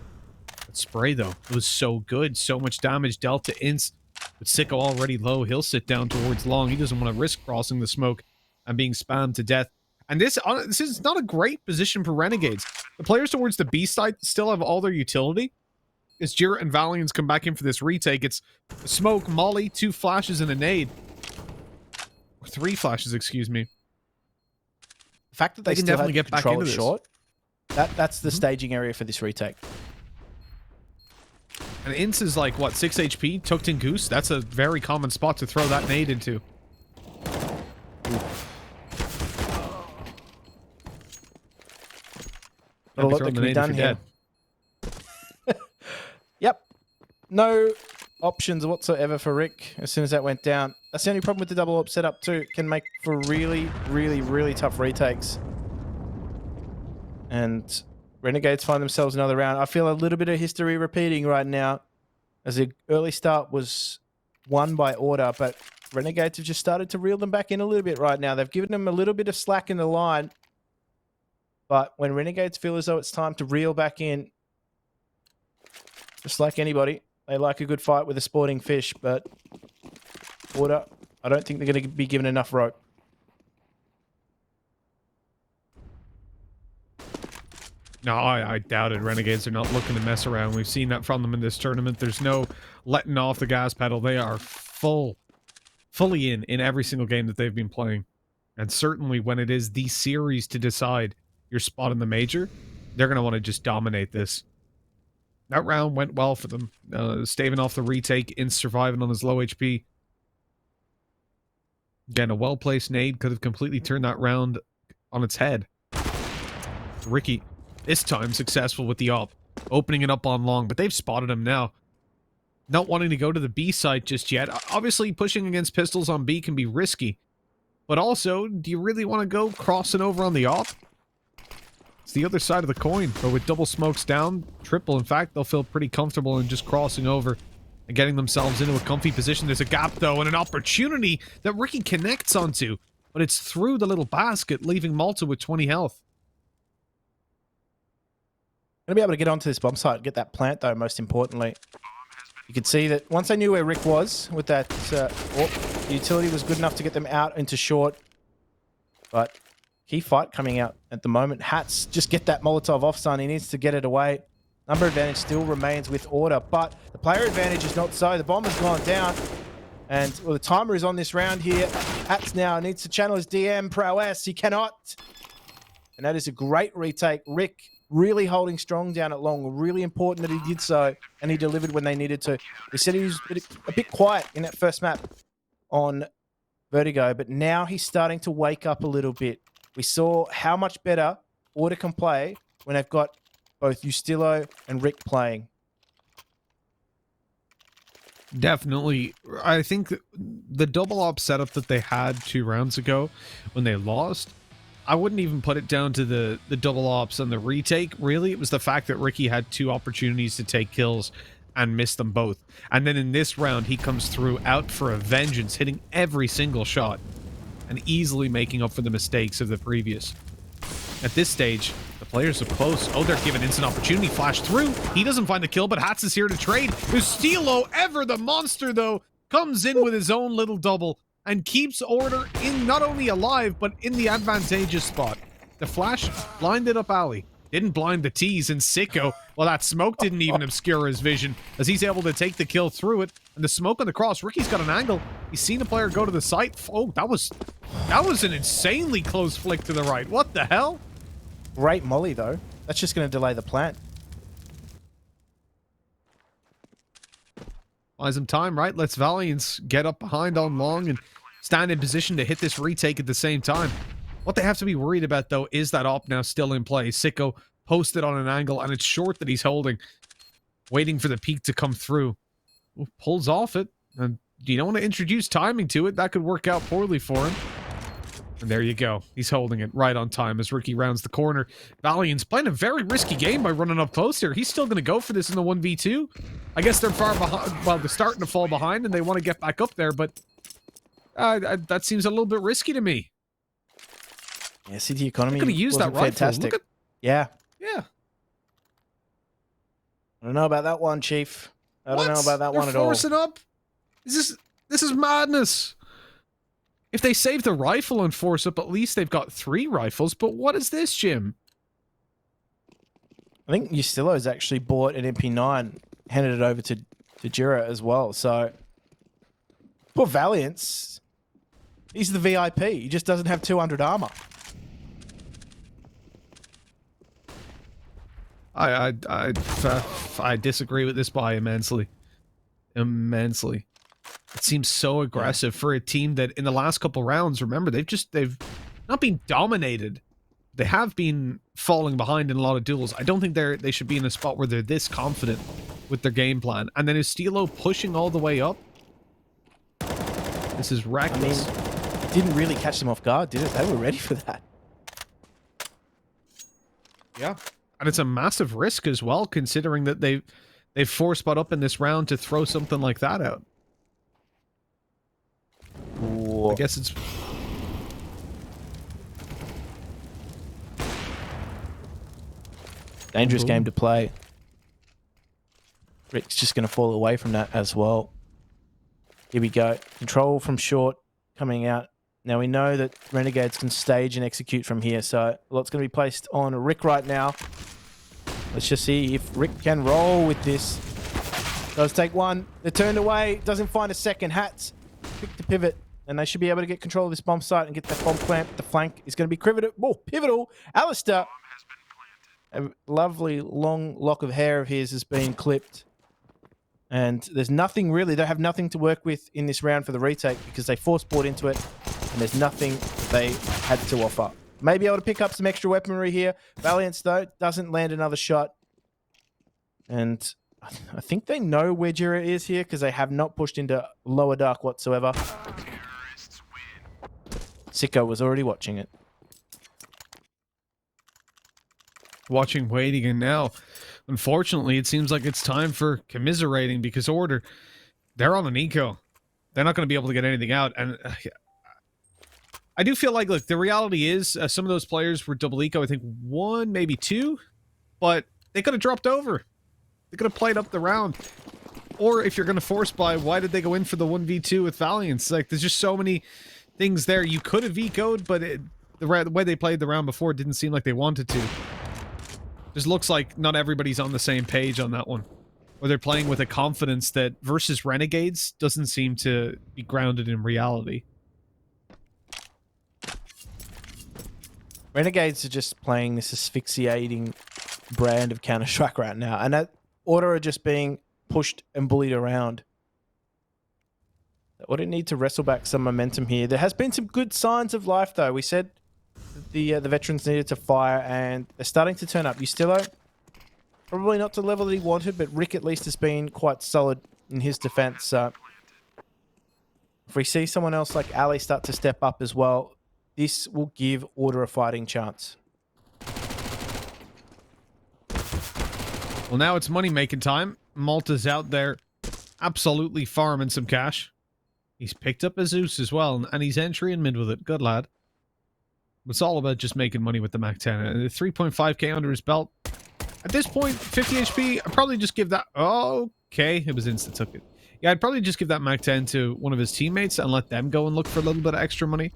That spray, though, it was so good. So much damage dealt to Ince. But Sicko already low. He'll sit down towards long. He doesn't want to risk crossing the smoke and being spammed to death. And this is not a great position for Renegades. The players towards the B side still have all their utility. As Jarrett and Valiants come back in for this retake, it's smoke, Molly, 2 flashes, and a nade. Or 3 flashes, excuse me. The fact that they can still definitely have get back control into at this. short, that's the staging area for this retake. And Ince is like, what, 6 HP? Tucked in Goose? That's a very common spot to throw that nade into. Not a lot that can be done here. Yep. No options whatsoever for Rick as soon as that went down. That's the only problem with the double AWP setup too. It can make for really, really, really tough retakes. And Renegades find themselves another round. I feel a little bit of history repeating right now, as the early start was won by Order, but Renegades have just started to reel them back in a little bit right now. They've given them a little bit of slack in the line. But when Renegades feel as though it's time to reel back in, just like anybody, they like a good fight with a sporting fish, but Order, I don't think they're going to be given enough rope. No, I doubted. Renegades are not looking to mess around. We've seen that from them in this tournament. There's no letting off the gas pedal. They are fully in every single game that they've been playing. And certainly when it is the series to decide your spot in the major, they're going to want to just dominate this. That round went well for them. Staving off the retake, Ince surviving on his low HP. Again, a well-placed nade could have completely turned that round on its head. Ricky, this time successful with the op, opening it up on long, but they've spotted him now. Not wanting to go to the B site just yet. Obviously, pushing against pistols on B can be risky. But also, do you really want to go crossing over on the op? It's the other side of the coin, but with double smokes down, triple, in fact, they'll feel pretty comfortable in just crossing over and getting themselves into a comfy position. There's a gap, though, and an opportunity that Ricky connects onto, but it's through the little basket, leaving Malta with 20 health. Going to be able to get onto this bomb site and get that plant, though, most importantly. You could see that once they knew where Rick was with that, the utility was good enough to get them out into short. But key fight coming out at the moment. Hats, just get that Molotov off, son. He needs to get it away. Number advantage still remains with Order, but the player advantage is not so. The bomb has gone down. And well, the timer is on this round here. Hats now needs to channel his DM prowess. He cannot. And that is a great retake. Rick really holding strong down at long. Really important that he did so, and he delivered when they needed to. He said he was a bit quiet in that first map on Vertigo, but now he's starting to wake up a little bit. We saw how much better Order can play when they've got both Ustilo and Rick playing. Definitely. I think the double op setup that they had 2 rounds ago when they lost, I wouldn't even put it down to the double ops and the retake. Really, it was the fact that Ricky had 2 opportunities to take kills and missed them both. And then in this round, he comes through out for a vengeance, hitting every single shot. and easily making up for the mistakes of the previous. At this stage, the players are close. Oh, they're given instant opportunity. Flash through. He doesn't find the kill, but Hats is here to trade. Estilo, ever the monster, though, comes in with his own little double and keeps Order in not only alive, but in the advantageous spot. The flash blinded up Ali. Didn't blind the T's, and Sicko, well, that smoke didn't even obscure his vision, as he's able to take the kill through it. And the smoke on the cross, Ricky's got an angle. He's seen a player go to the site. Oh, that was an insanely close flick to the right. What the hell? Great molly, though. That's just going to delay the plant. Buys him time, right? Let's Valiants get up behind on long and stand in position to hit this retake at the same time. What they have to be worried about, though, is that op now still in play. Sicko posted on an angle, and it's short that he's holding, waiting for the peak to come through. Ooh, pulls off it, and you don't want to introduce timing to it. That could work out poorly for him. And there you go. He's holding it right on time as Ricky rounds the corner. Valiant's playing a very risky game by running up close here. He's still going to go for this in the 1v2. I guess they're far behind. Well, they're starting to fall behind, and they want to get back up there, but that seems a little bit risky to me. Yeah, City Economy. They're going to use that rifle. Fantastic. Look at, yeah. Yeah. I don't know about that one, Chief. I don't know about that one at all. Forcing up? This is madness. If they save the rifle and force up, at least they've got 3 rifles. But what is this, Jim? I think Yustilo's actually bought an MP9, handed it over to Jira as well. So, poor Valiance, he's the VIP. He just doesn't have 200 armor. I disagree with this buy immensely. Immensely. It seems so aggressive for a team that in the last couple rounds, remember, they've not been dominated. They have been falling behind in a lot of duels. I don't think they should be in a spot where they're this confident with their game plan. And then Estilo pushing all the way up. This is reckless. I mean, it didn't really catch them off guard, did it? They were ready for that. Yeah. And it's a massive risk as well, considering that they've 4-spot up in this round to throw something like that out. Ooh. I guess it's... Dangerous game to play. Rick's just going to fall away from that as well. Here we go. Control from short coming out. Now we know that Renegades can stage and execute from here, so a lot's going to be placed on Rick right now. Let's just see if Rick can roll with this. Does take one. They're turned away. Doesn't find a second. Hats pick the pivot, and they should be able to get control of this bomb site and get that bomb plant. The flank is going to be pivotal. Alistair, a lovely long lock of hair of his has been clipped. And there's nothing really, they have nothing to work with in this round for the retake because they force-bought into it and there's nothing they had to offer. Maybe able to pick up some extra weaponry here. Valiance, though, doesn't land another shot. And I think they know where Jira is here because they have not pushed into lower dark whatsoever. Sicko was already watching it. Watching, waiting, and now, unfortunately, it seems like it's time for commiserating because Order, they're on an eco. They're not going to be able to get anything out. And I do feel like, look, the reality is some of those players were double eco. I think 1, maybe 2, but they could have dropped over. They could have played up the round. Or if you're going to force buy, why did they go in for the 1v2 with Valiance? Like, there's just so many things there. You could have ecoed, but the way they played the round before didn't seem like they wanted to. Just looks like not everybody's on the same page on that one. Or they're playing with a confidence that versus Renegades doesn't seem to be grounded in reality. Renegades are just playing this asphyxiating brand of Counter-Strike right now. And that Order are just being pushed and bullied around. What it need to wrestle back some momentum here. There has been some good signs of life, though. We said the veterans needed to fire, and they're starting to turn up. Ustilo, probably not to the level that he wanted, but Rick at least has been quite solid in his defense. So if we see someone else like Ali start to step up as well, this will give Order a fighting chance. Well, now it's money-making time. Malta's out there absolutely farming some cash. He's picked up a Zeus as well, and he's entering mid with it. Good lad. It's all about just making money with the Mac 10. 3.5k under his belt. At this point, 50 HP, I'd probably just give that... Okay, it was insta-took it. Yeah, I'd probably just give that Mac 10 to one of his teammates and let them go and look for a little bit of extra money.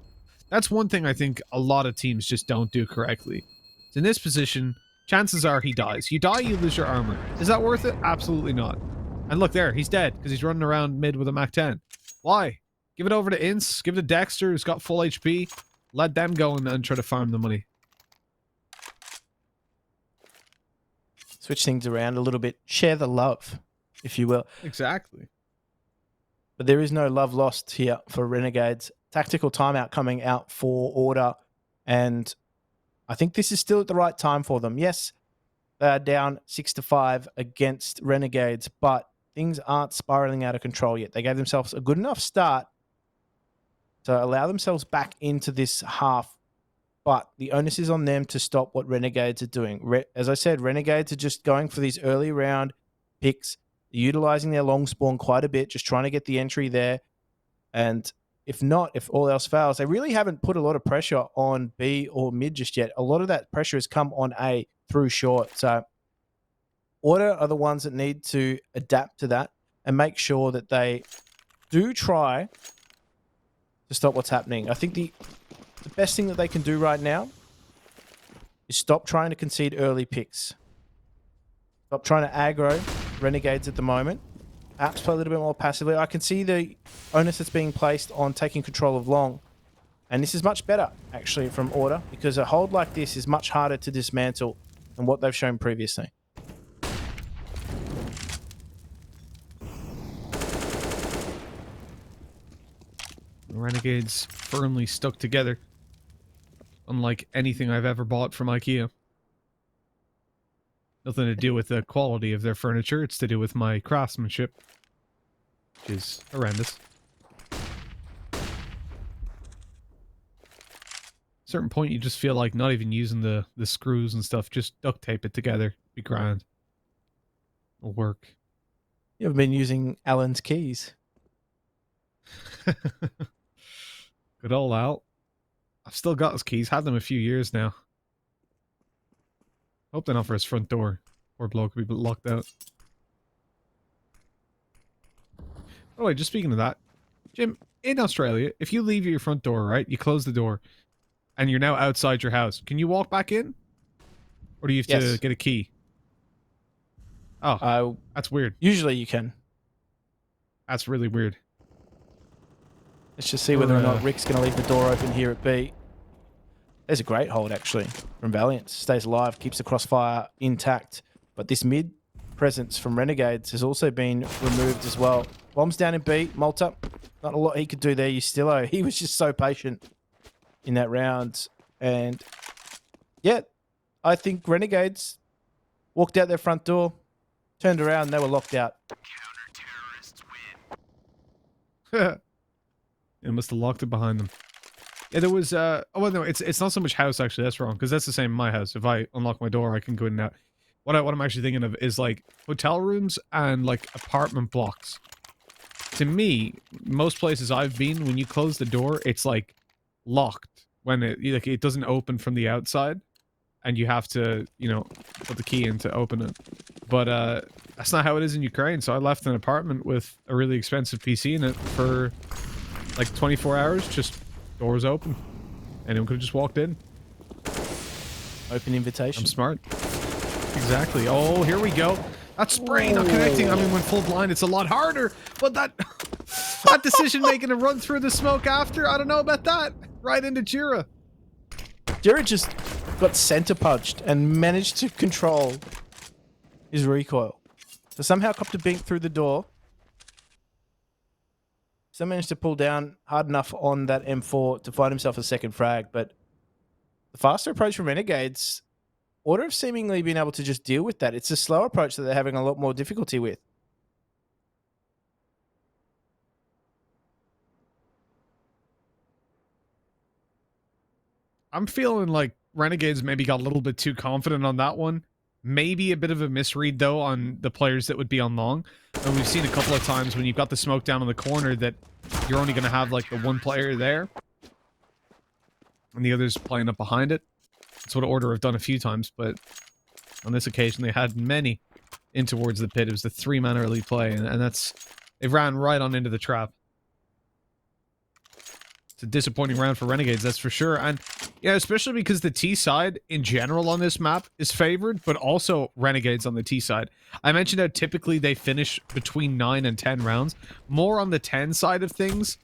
That's one thing I think a lot of teams just don't do correctly. So in this position, chances are he dies. You die, you lose your armor. Is that worth it? Absolutely not. And look there, he's dead because he's running around mid with a Mac 10. Why? Give it over to Ince, give it to Dexter, who's got full HP. Let them go and try to farm the money. Switch things around a little bit. Share the love, if you will. Exactly. But there is no love lost here for Renegades. Tactical timeout coming out for Order. And I think this is still at the right time for them. Yes, they are down 6-5 against Renegades, but things aren't spiraling out of control yet. They gave themselves a good enough start to allow themselves back into this half. But the onus is on them to stop what Renegades are doing. As I said, Renegades are just going for these early round picks, utilizing their long spawn quite a bit, just trying to get the entry there. And if not, if all else fails, they really haven't put a lot of pressure on B or mid just yet. A lot of that pressure has come on A through short. So Order are the ones that need to adapt to that and make sure that they do try to stop what's happening. I think the best thing that they can do right now is stop trying to concede early picks. Stop trying to aggro Renegades at the moment. Perhaps play a little bit more passively. I can see the onus that's being placed on taking control of long. And this is much better, actually, from Order, because a hold like this is much harder to dismantle than what they've shown previously. Renegades firmly stuck together. Unlike anything I've ever bought from IKEA. Nothing to do with the quality of their furniture, it's to do with my craftsmanship. Which is horrendous. At a certain point you just feel like not even using the screws and stuff, just duct tape it together. Be grand. It'll work. You've been using Alan's keys. Good old Al. I've still got his keys. Had them a few years now. Hope they're not for his front door. Poor bloke could be locked out. Oh wait, just speaking of that. Jim, in Australia, if you leave your front door, right? You close the door. And you're now outside your house. Can you walk back in? Or do you have to get a key? Oh, that's weird. Usually you can. That's really weird. Let's just see whether or not Rick's going to leave the door open here at B. There's a great hold, actually, from Valiant. Stays alive, keeps the crossfire intact. But this mid presence from Renegades has also been removed as well. Bombs down in B. Malta, not a lot he could do there. Ustillo, he was just so patient in that round. And, yeah, I think Renegades walked out their front door, turned around, and they were locked out. It must have locked it behind them. Yeah, there was, oh, well, no, it's not so much house, actually. That's wrong, because that's the same in my house. If I unlock my door, I can go in and out. What I'm actually thinking of is, like, hotel rooms and, like, apartment blocks. To me, most places I've been, when you close the door, it's, like, locked. When it doesn't open from the outside. And you have to, you know, put the key in to open it. But, that's not how it is in Ukraine. So I left an apartment with a really expensive PC in it for... like 24 hours, just doors open. Anyone could have just walked in. Open invitation. I'm smart. Exactly. Oh, here we go. That spray not connecting. I mean, when full blind, it's a lot harder. But that decision making to run through the smoke after, I don't know about that. Right into Jira. Jira just got center punched and managed to control his recoil. So somehow copped a bink through the door. Still managed to pull down hard enough on that M4 to find himself a second frag, but the faster approach from Renegades, Order have seemingly been able to just deal with that. It's a slow approach that they're having a lot more difficulty with. I'm feeling like Renegades maybe got a little bit too confident on that one. Maybe a bit of a misread, though, on the players that would be on long. And we've seen a couple of times when you've got the smoke down in the corner that you're only going to have, like, the one player there. And the others playing up behind it. That's what Order have done a few times, but on this occasion they had many in towards the pit. It was the 3-man early play, and that's... They ran right on into the trap. It's a disappointing round for Renegades, that's for sure. And yeah, especially because the T side in general on this map is favored, but also Renegades on the T side. I mentioned how typically they finish between 9 and 10 rounds, more on the 10 side of things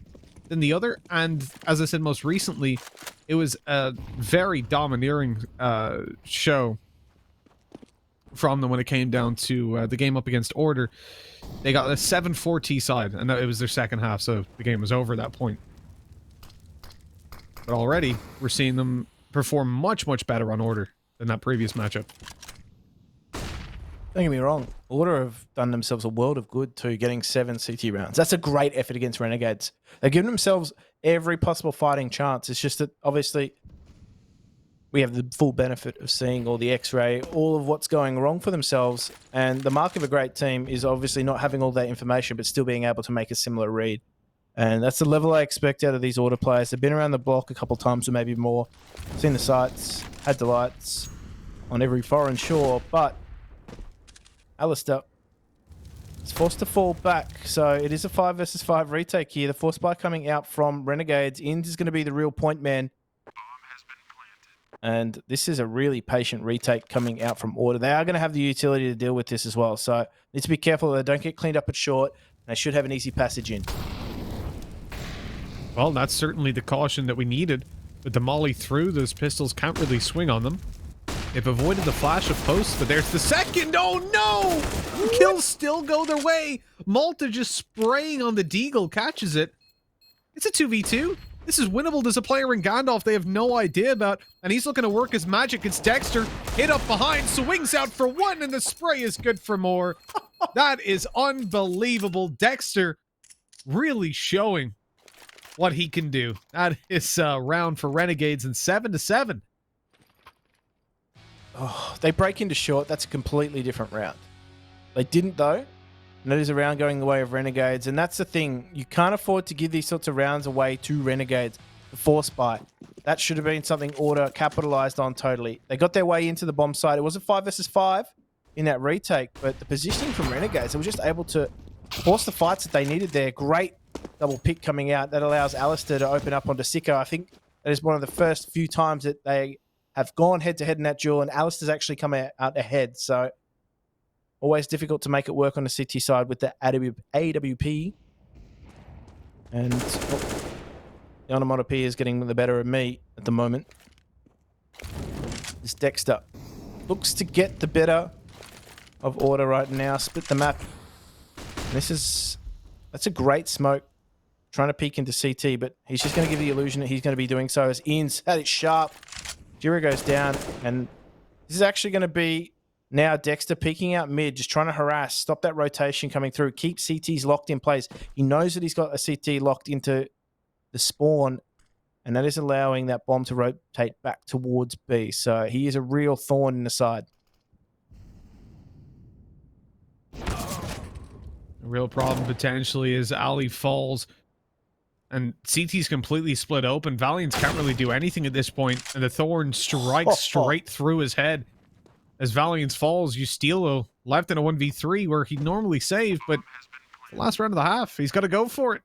than the other. And as I said most recently, it was a very domineering show from them when it came down to the game up against Order. They got a 7-4 T side, and it was their second half, so the game was over at that point. But already, we're seeing them perform much, much better on Order than that previous matchup. Don't get me wrong, Order have done themselves a world of good too, getting 7 CT rounds. That's a great effort against Renegades. They've given themselves every possible fighting chance. It's just that, obviously, we have the full benefit of seeing all the X-ray, all of what's going wrong for themselves. And the mark of a great team is obviously not having all that information, but still being able to make a similar read. And that's the level I expect out of these Order players. They've been around the block a couple times or maybe more, seen the sights, had the lights on every foreign shore, but Alistair is forced to fall back. So it is a 5 versus 5 retake here. The force buy coming out from Renegades. Inns is going to be the real point man. And this is a really patient retake coming out from Order. They are going to have the utility to deal with this as well. So need to be careful that they don't get cleaned up at short. They should have an easy passage in. Well, that's certainly the caution that we needed. With the molly through, those pistols can't really swing on them. They've avoided the flash of posts, but there's the second. Oh no! The kills still go their way. Malta just spraying on the Deagle, catches it. It's a 2v2. This is winnable. There's a player in Gandalf they have no idea about, and he's looking to work his magic. It's Dexter, hit up behind, swings out for one, and the spray is good for more. That is unbelievable. Dexter really showing what he can do. That is a round for Renegades, and 7-7. Oh, they break into short. That's a completely different round. They didn't, though. And that is a round going the way of Renegades. And that's the thing. You can't afford to give these sorts of rounds away to Renegades. The force buy. That should have been something Order capitalized on totally. They got their way into the bomb site. It was a 5 versus 5 in that retake, but the positioning from Renegades, they were just able to force the fights that they needed there. Great double pick coming out. That allows Alistair to open up onto Sicko. I think that is one of the first few times that they have gone head-to-head in that duel, and Alistair's actually come out ahead. So always difficult to make it work on the CT side with the AWP. And the onomatopoeia is getting the better of me at the moment. This Dexter looks to get the better of Order right now. Split the map. And that's a great smoke. Trying to peek into CT, but he's just going to give the illusion that he's going to be doing so as Inns had it sharp. Jira goes down, and this is actually going to be now Dexter peeking out mid, just trying to harass, stop that rotation coming through, keep CTs locked in place. He knows that he's got a CT locked into the spawn, and that is allowing that bomb to rotate back towards B. So he is a real thorn in the side. The real problem potentially is Ali falls, and CT's completely split open. Valiant can't really do anything at this point, and the thorn strikes straight through his head. As Valiant falls, Ustilo left in a 1v3 where he'd normally save, but the last round of the half, he's got to go for it.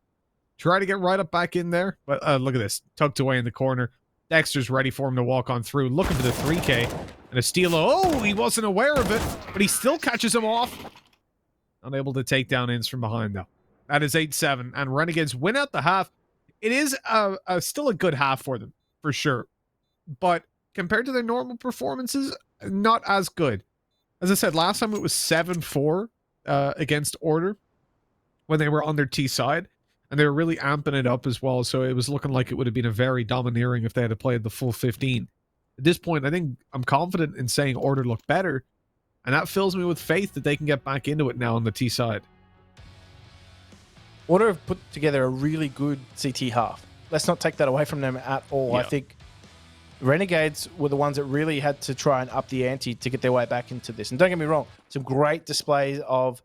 Try to get right up back in there, but look at this. Tucked away in the corner. Dexter's ready for him to walk on through, looking for the 3K. And Ustilo, oh, he wasn't aware of it, but he still catches him off. Unable to take down Inns from behind, though. That is 8-7, and Renegades win out the half. It is still a good half for them, for sure. But compared to their normal performances, not as good. As I said, last time it was 7-4 against Order when they were on their T side, and they were really amping it up as well, so it was looking like it would have been a very domineering if they had played the full 15. At this point, I think I'm confident in saying Order looked better, and that fills me with faith that they can get back into it now on the T side. Order have put together a really good CT half. Let's not take that away from them at all. Yeah. I think Renegades were the ones that really had to try and up the ante to get their way back into this. And don't get me wrong, some great displays of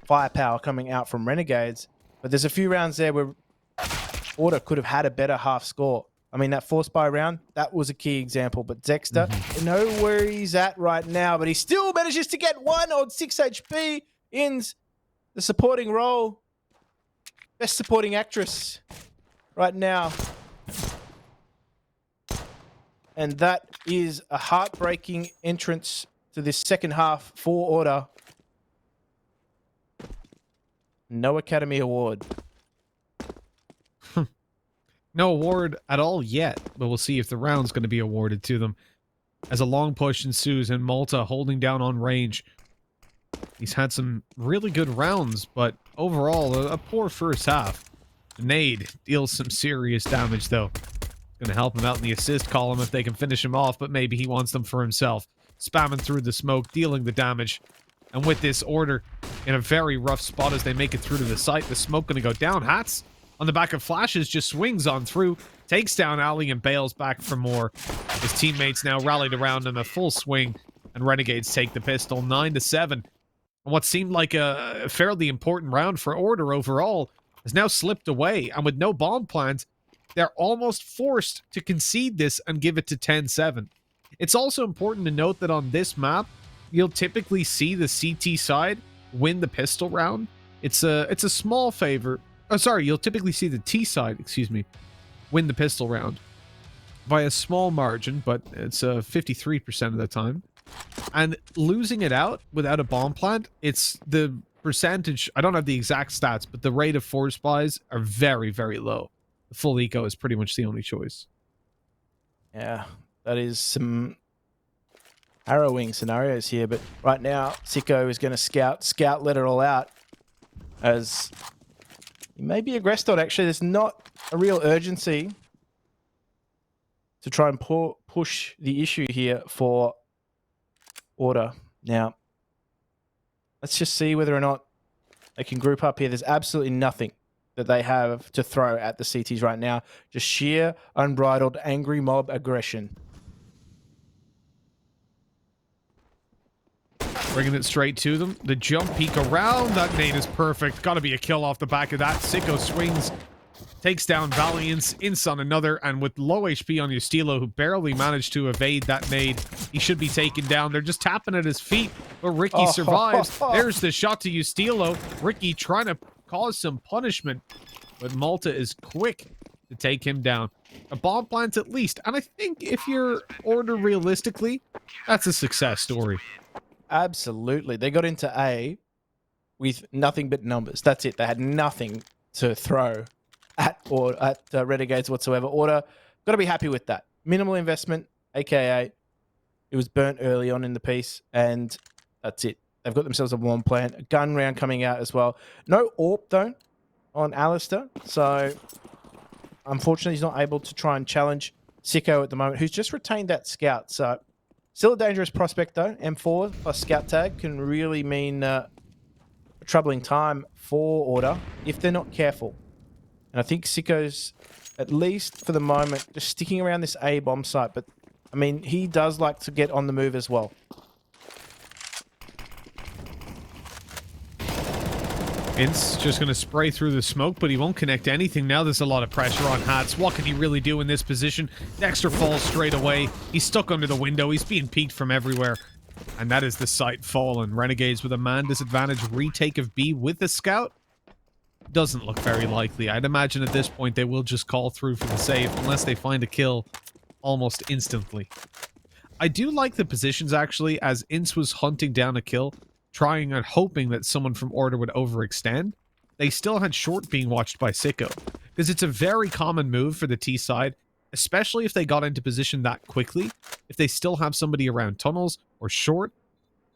firepower coming out from Renegades, but there's a few rounds there where Order could have had a better half score. I mean, that force buy round, that was a key example. But Dexter, you know where he's at right now, but he still manages to get 1 on 6 HP, ins the supporting role. Best supporting actress right now. And that is a heartbreaking entrance to this second half for Order. No Academy Award. No award at all yet, but we'll see if the round's going to be awarded to them. As a long push ensues and Malta holding down on range. He's had some really good rounds, but overall, a poor first half. Nade deals some serious damage, though. Going to help him out in the assist column if they can finish him off, but maybe he wants them for himself. Spamming through the smoke, dealing the damage. And with this Order in a very rough spot as they make it through to the site, the smoke going to go down. Hats on the back of Flashes just swings on through, takes down Ali and bails back for more. His teammates now rallied around him a full swing, and Renegades take the pistol 9-7. And what seemed like a fairly important round for Order overall has now slipped away, and with no bomb plant, they're almost forced to concede this and give it to 10-7. It's also important to note that on this map, you'll typically see the CT side win the pistol round. It's a small favor. Oh, sorry, you'll typically see the T side, win the pistol round by a small margin, but it's 53% of the time. And losing it out without a bomb plant, it's the percentage, I don't have the exact stats, but the rate of force buys are very, very low. The full eco is pretty much the only choice. Yeah, that is some harrowing scenarios here, but right now, Sicko is going to scout let it all out, as he may be aggressed on. Actually, there's not a real urgency to try and push the issue here for Order. Now, let's just see whether or not they can group up here. There's absolutely nothing that they have to throw at the CTs right now. Just sheer, unbridled, angry mob aggression. Bringing it straight to them. The jump peek around. That nade is perfect. Gotta be a kill off the back of that. Sicko swings. Takes down Valiance. Ints on another. And with low HP on Ustilo, who barely managed to evade that nade, he should be taken down. They're just tapping at his feet. But Ricky survives. There's the shot to Ustilo. Ricky trying to cause some punishment. But Malta is quick to take him down. A bomb plant at least. And I think if you're Order realistically, that's a success story. Absolutely. They got into A with nothing but numbers. That's it. They had nothing to throw at Renegades whatsoever. Order, got to be happy with that. Minimal investment, aka it was burnt early on in the piece, and that's it. They've got themselves a bomb plant. A gun round coming out as well. No AWP, though, on Alistair. So, unfortunately, he's not able to try and challenge Sicko at the moment, who's just retained that scout. So, still a dangerous prospect, though. M4 plus scout tag can really mean a troubling time for Order if they're not careful. And I think Sicko's, at least for the moment, just sticking around this A bomb site. But, I mean, he does like to get on the move as well. Ince just going to spray through the smoke, but he won't connect anything. Now there's a lot of pressure on Hats. What can he really do in this position? Dexter falls straight away. He's stuck under the window. He's being peeked from everywhere. And that is the site fallen. Renegades with a man disadvantage. Retake of B with the scout. Doesn't look very likely. I'd imagine at this point they will just call through for the save unless they find a kill almost instantly. I do like the positions, actually, as Ince was hunting down a kill, trying and hoping that someone from Order would overextend. They still had short being watched by Sicko, because it's a very common move for the T side, especially if they got into position that quickly. If they still have somebody around tunnels or short,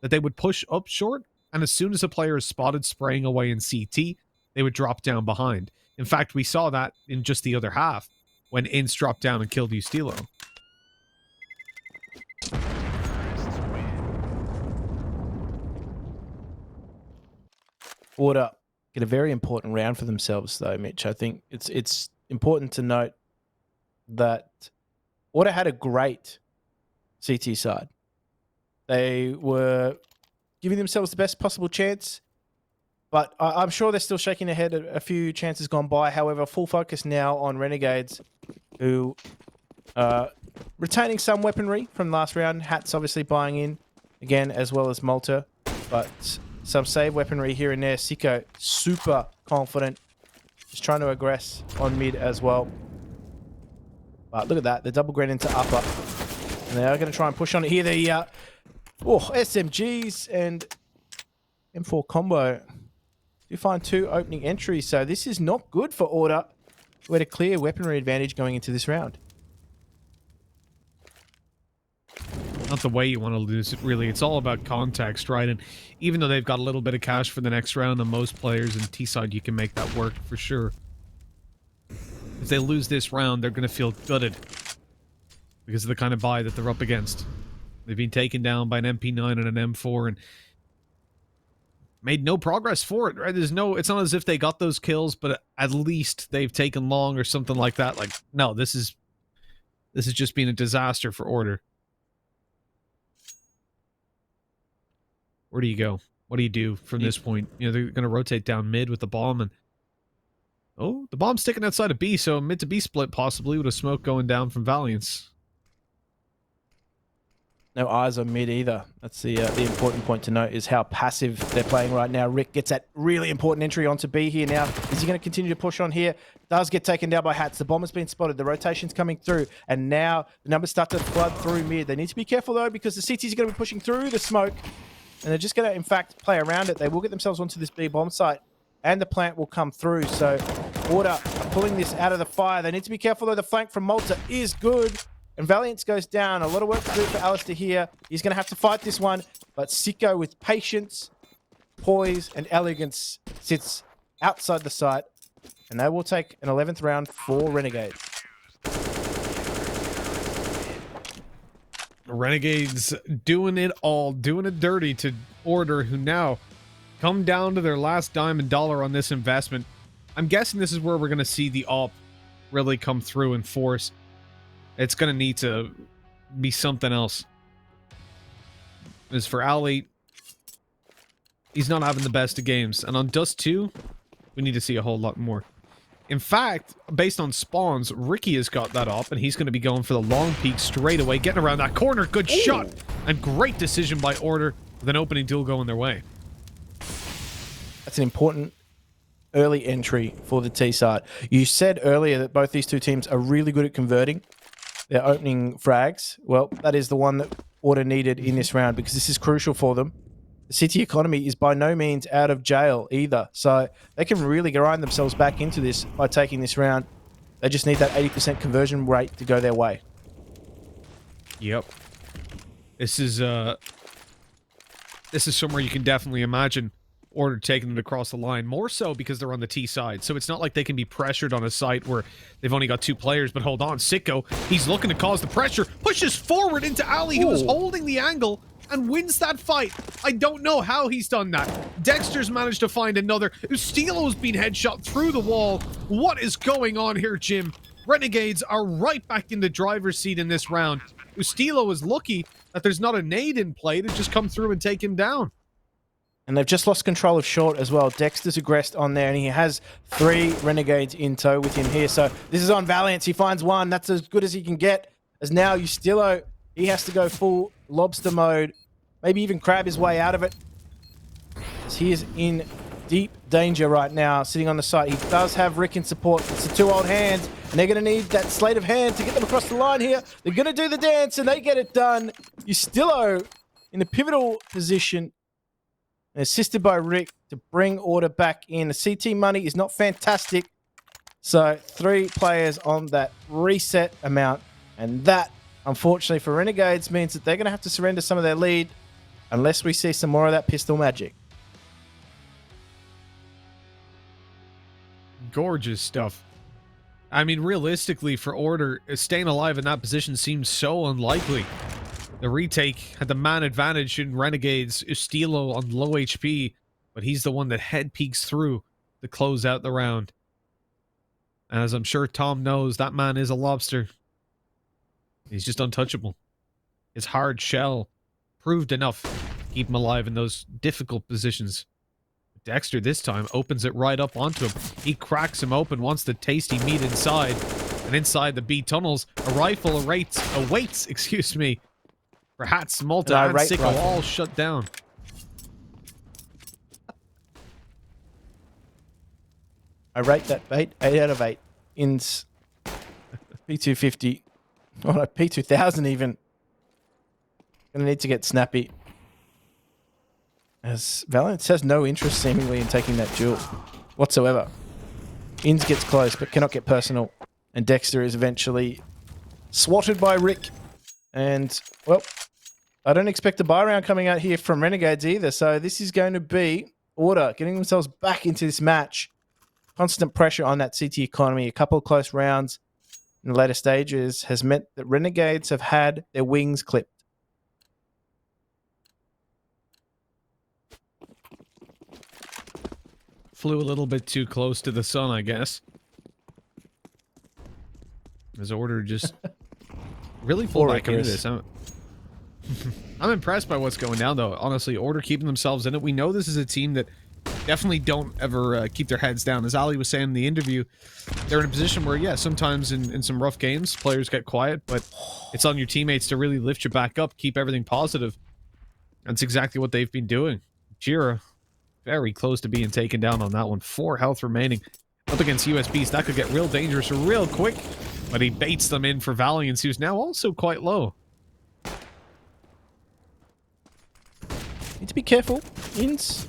that they would push up short, and as soon as a player is spotted spraying away in CT, they would drop down behind. In fact, we saw that in just the other half, when Ince dropped down and killed Ustilo. Order get a very important round for themselves, though, Mitch. I think it's important to note that Order had a great CT side. They were giving themselves the best possible chance, but I'm sure they're still shaking their head at a few chances gone by. However, full focus now on Renegades, who are retaining some weaponry from last round. Hat's obviously buying in again, as well as Malta, but some save weaponry here and there. Siko, super confident, just trying to aggress on mid as well. But look at that, the double grenade into upper. And they are going to try and push on it here. The SMGs and M4 combo do find 2 opening entries. So this is not good for Order, who had a clear weaponry advantage going into this round. Not the way you want to lose it, really. It's all about context, right? And even though they've got a little bit of cash for the next round, on most players in T-side, you can make that work for sure. If they lose this round, they're going to feel gutted because of the kind of buy that they're up against. They've been taken down by an MP9 and an M4 and made no progress for it, right? It's not as if they got those kills, but at least they've taken long or something like that. Like, no, this has just been a disaster for Order. Where do you go? What do you do from this point? You know, they're going to rotate down mid with the bomb, and oh, the bomb's sticking outside of B, so mid to B split possibly with a smoke going down from Valiance. No eyes on mid either. That's the important point to note, is how passive they're playing right now. Rick gets that really important entry onto B here now. Is he going to continue to push on here? Does get taken down by Hats. The bomb has been spotted. The rotation's coming through. And now the numbers start to flood through mid. They need to be careful though, because the CTs are going to be pushing through the smoke. And they're just going to, in fact, play around it. They will get themselves onto this B bomb site. And the plant will come through. So Order are pulling this out of the fire. They need to be careful though. The flank from Malta is good. And Valiance goes down. A lot of work to do for Alistair here. He's going to have to fight this one. But Siko, with patience, poise, and elegance, sits outside the site. And they will take an 11th round for Renegades. Renegades doing it all, doing it dirty to Order, who now come down to their last dime and dollar on this investment. I'm guessing this is where we're going to see the AWP really come through in force. It's going to need to be something else. As for Ali, he's not having the best of games. And on Dust 2, we need to see a whole lot more. In fact, based on spawns, Ricky has got that up, and he's going to be going for the long peek straight away, getting around that corner. Good shot! And great decision by Order with an opening duel going their way. That's an important early entry for the T side. You said earlier that both these two teams are really good at converting their opening frags. Well, that is the one that Order needed in this round, because this is crucial for them. The city economy is by no means out of jail either, so they can really grind themselves back into this by taking this round. They just need that 80% conversion rate to go their way. Yep. This is somewhere you can definitely imagine Order taking it across the line, more so because they're on the T side. So it's not like they can be pressured on a site where they've only got 2 players. But hold on, Siko, he's looking to cause the pressure, pushes forward into Ali, who is holding the angle and wins that fight. I don't know how he's done that. Dexter's managed to find another. Ustilo's been headshot through the wall. What is going on here, Jim? Renegades are right back in the driver's seat in this round. Ustilo is lucky that there's not a nade in play to just come through and take him down. And they've just lost control of short as well. Dexter's aggressed on there, and he has 3 Renegades in tow with him here. So this is on Valiance. He finds one. That's as good as he can get. As now Ustilo, he has to go full lobster mode. Maybe even crab his way out of it. As he is in deep danger right now, sitting on the site. He does have Rick in support. It's the 2 old hands, and they're going to need that slate of hand to get them across the line here. They're going to do the dance, and they get it done. Ustilo in the pivotal position, and assisted by Rick to bring Order back in. The CT money is not fantastic. So 3 players on that reset amount. And that, unfortunately for Renegades, means that they're going to have to surrender some of their lead unless we see some more of that pistol magic. Gorgeous stuff. I mean, realistically, for Order, staying alive in that position seems so unlikely. The retake had the man advantage in Renegades. Ustilo on low HP, but he's the one that head peeks through to close out the round. And as I'm sure Tom knows, that man is a lobster. He's just untouchable. His hard shell proved enough to keep him alive in those difficult positions. Dexter this time opens it right up onto him. He cracks him open, wants the tasty meat inside. And inside the B tunnels, a rifle awaits, excuse me. For Hats, Malta, and Sicko all shut down. I rate that bait 8 out of 8. Ins P250. Oh no, P2000 even. Gonna need to get snappy. As Valiant has no interest seemingly in taking that duel whatsoever. Ins gets close but cannot get personal. And Dexter is eventually swatted by Rick. And, well, I don't expect a buy round coming out here from Renegades either. So this is going to be Order getting themselves back into this match. Constant pressure on that CT economy. A couple of close rounds in the later stages has meant that Renegades have had their wings clipped. Flew a little bit too close to the sun, I guess. His Order just really pulled back into this. I'm impressed by what's going down, though. Honestly, Order keeping themselves in it. We know this is a team that definitely don't ever keep their heads down. As Ali was saying in the interview, they're in a position where, yeah, sometimes in some rough games, players get quiet, but it's on your teammates to really lift you back up, keep everything positive. That's exactly what they've been doing. Jira, very close to being taken down on that one. 4 health remaining. Up against USBs, that could get real dangerous real quick. But he baits them in for Valiance, who's now also quite low. Need to be careful. Ins.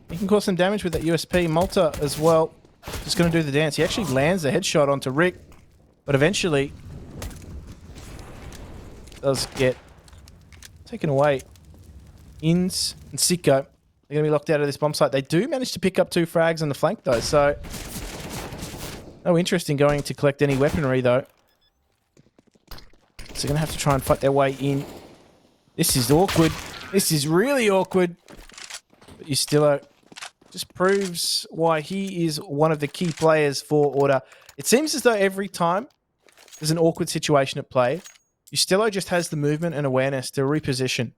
He can cause some damage with that USP. Malta as well. Just going to do the dance. He actually lands a headshot onto Rick. But eventually does get taken away. Ins and Sicko. They're going to be locked out of this bomb site. They do manage to pick up 2 frags on the flank though. So no interest in going to collect any weaponry, though. So they're going to have to try and fight their way in. This is awkward. This is really awkward. But Ustillo just proves why he is one of the key players for Order. It seems as though every time there's an awkward situation at play, Ustillo just has the movement and awareness to reposition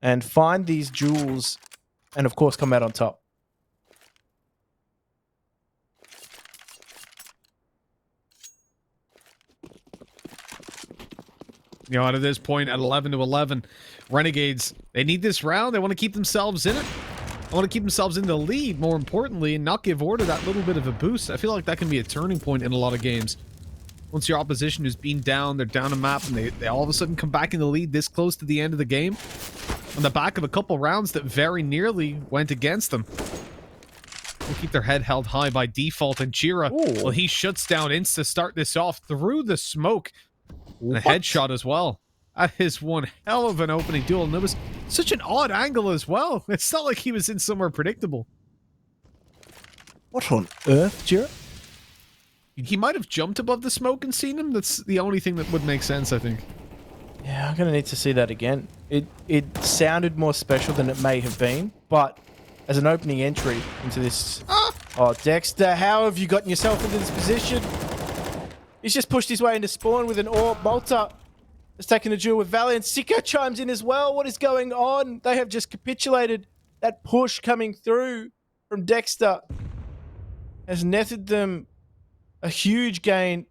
and find these jewels and, of course, come out on top. You know, at this point, at 11-11, Renegades, they need this round. They want to keep themselves in it. They want to keep themselves in the lead, more importantly, and not give Order that little bit of a boost. I feel like that can be a turning point in a lot of games. Once your opposition is being down, they're down a map, and they all of a sudden come back in the lead this close to the end of the game, on the back of a couple rounds that very nearly went against them. They'll keep their head held high by default, and Jira, well, he shuts down Insta to start this off through the smoke. And a headshot as well. That is one hell of an opening duel. And it was such an odd angle as well. It's not like he was in somewhere predictable. What on earth, Jira? He might have jumped above the smoke and seen him. That's the only thing that would make sense, I think. Yeah, I'm going to need to see that again. It sounded more special than it may have been, but as an opening entry into this... Oh, Dexter, how have you gotten yourself into this position? He's just pushed his way into spawn with an AWP. Malta has taken a duel with Valiant. Sicko chimes in as well. What is going on? They have just capitulated. That push coming through from Dexter has netted them a huge gain.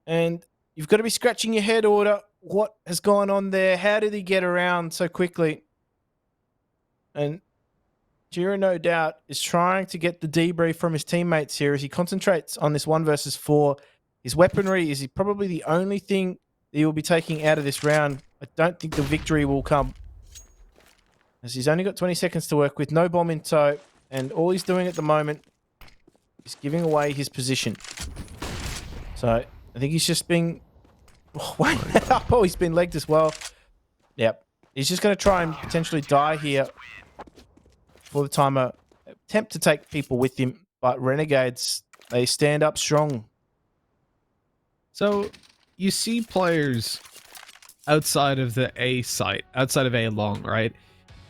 And you've got to be scratching your head, Order. What has gone on there? How did he get around so quickly? And Jira, no doubt, is trying to get the debrief from his teammates here as he concentrates on this 1 versus 4. His weaponry is probably the only thing that he will be taking out of this round. I don't think the victory will come, as he's only got 20 seconds to work with, no bomb in tow, and all he's doing at the moment is giving away his position. So I think he's just being... Oh, he's been legged as well. Yep. He's just going to try and potentially die here for the timer. Attempt to take people with him, but Renegades, they stand up strong. So you see players outside of the A site, outside of A long, right?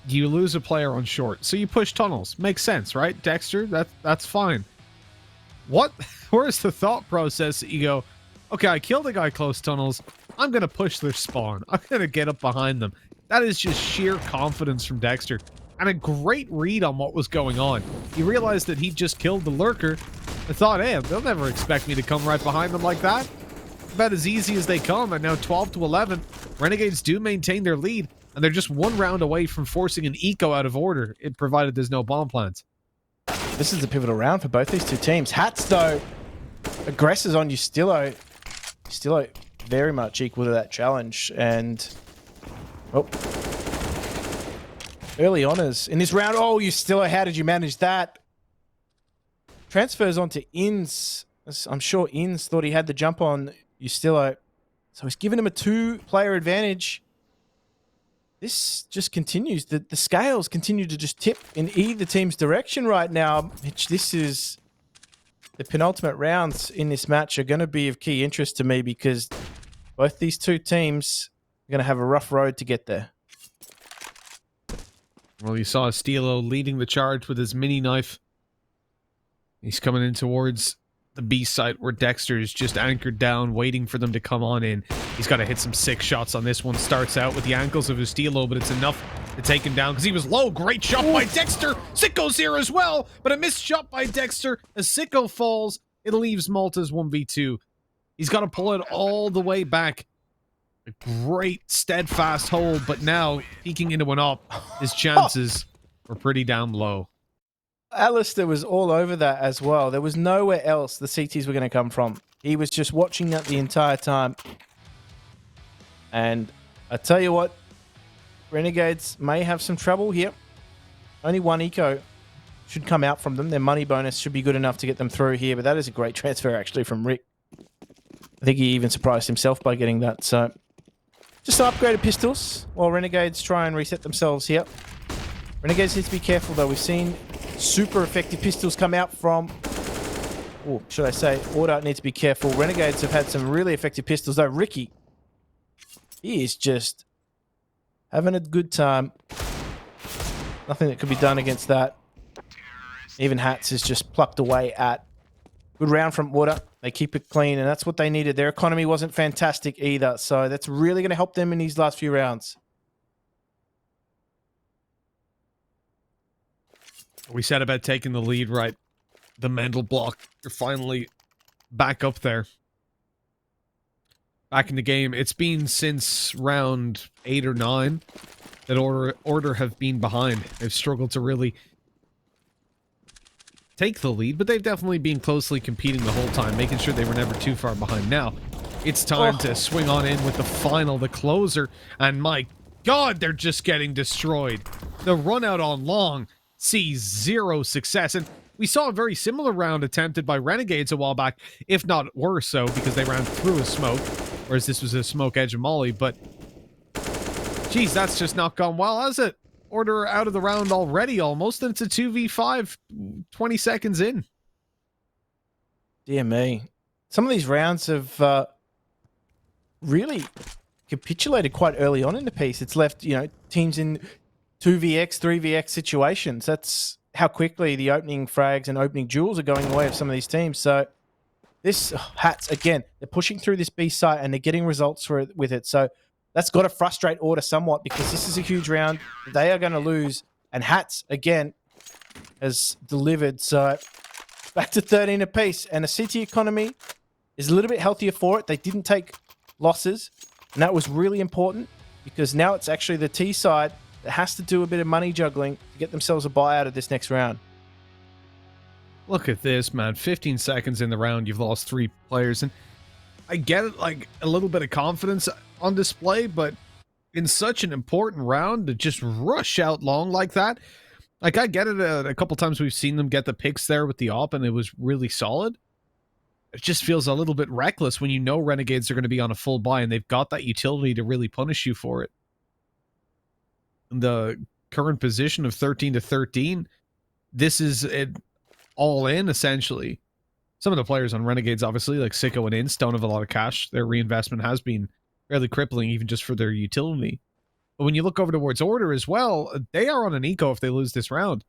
You lose a player on short, so you push tunnels. Makes sense, right? Dexter, that's fine. Where's the thought process that you go, okay, I killed a guy close tunnels. I'm going to push their spawn. I'm going to get up behind them. That is just sheer confidence from Dexter. And a great read on what was going on. He realized that he'd just killed the lurker and thought, hey, they'll never expect me to come right behind them like that. About as easy as they come, and now 12 to 11. Renegades do maintain their lead, and they're just one round away from forcing an eco out of order, provided there's no bomb plants. This is a pivotal round for both these two teams. Hats, though, aggressors on Ustillo. Ustillo very much equal to that challenge, and... oh. Early honors in this round. Oh, Ustillo, how did you manage that? Transfers onto Inns. I'm sure Inns thought he had the jump on Ustillo. So he's given him a 2-player advantage. This just continues. The scales continue to just tip in either team's direction right now. This is... the penultimate rounds in this match are going to be of key interest to me because both these two teams are going to have a rough road to get there. Well, you saw Stilo leading the charge with his mini knife. He's coming in towards the B site where Dexter is just anchored down, waiting for them to come on in. He's got to hit some sick shots on this one. Starts out with the ankles of Ustilo, but it's enough to take him down because he was low. Great shot by Dexter. Sicko's here as well, but a missed shot by Dexter. As Sicko falls, it leaves Malta's 1v2. He's got to pull it all the way back. A great steadfast hold, but now peeking into an op, his chances were pretty damn low. Alistair was all over that as well. There was nowhere else the CTs were going to come from. He was just watching that the entire time. And I tell you what, Renegades may have some trouble here. Only one eco should come out from them. Their money bonus should be good enough to get them through here, but that is a great transfer actually from Rick. I think he even surprised himself by getting that. So just some upgraded pistols while Renegades try and reset themselves here. Renegades need to be careful though. We've seen super effective pistols come out from... oh, should I say, Order needs to be careful. Renegades have had some really effective pistols though. Ricky, he is just having a good time. Nothing that could be done against that. Even Hats is just plucked away at. Good round from Order. They keep it clean, and that's what they needed. Their economy wasn't fantastic either, so that's really going to help them in these last few rounds. We said about taking the lead, right? The mental block. You're finally back up there. Back in the game. It's been since round 8 or 9 that Order have been behind. They've struggled to really take the lead, but they've definitely been closely competing the whole time, making sure they were never too far behind. Now, it's time to swing on in with the final, the closer, and my God, they're just getting destroyed. The run out on long sees zero success, and we saw a very similar round attempted by Renegades a while back, if not worse so, because they ran through a smoke, whereas this was a smoke edge of Molly, but geez, that's just not gone well, has it? Order out of the round already almost, and it's a 2v5 20 seconds in. Dear me. Some of these rounds have really capitulated quite early on in the piece. It's left, you know, teams in 2vx, 3vx situations. That's how quickly the opening frags and opening duels are going the way of some of these teams. So this Hats, again, they're pushing through this B site and they're getting results with it. So that's got to frustrate Order somewhat because this is a huge round. They are going to lose. And Hats, again, has delivered. So back to 13 apiece. And the CT economy is a little bit healthier for it. They didn't take losses. And that was really important because now it's actually the T side that has to do a bit of money juggling to get themselves a buy out of this next round. Look at this, man. 15 seconds in the round, you've lost 3 players. And I get it, like, a little bit of confidence on display, but in such an important round to just rush out long like that, like, I get it. A couple times we've seen them get the picks there with the op, and it was really solid. It just feels a little bit reckless when you know Renegades are going to be on a full buy, and they've got that utility to really punish you for it. The current position of 13 to 13, this is it all in, essentially. Some of the players on Renegades, obviously, like Sicko and Inst, don't have a lot of cash. Their reinvestment has been fairly crippling, even just for their utility. But when you look over towards Order as well, they are on an eco if they lose this round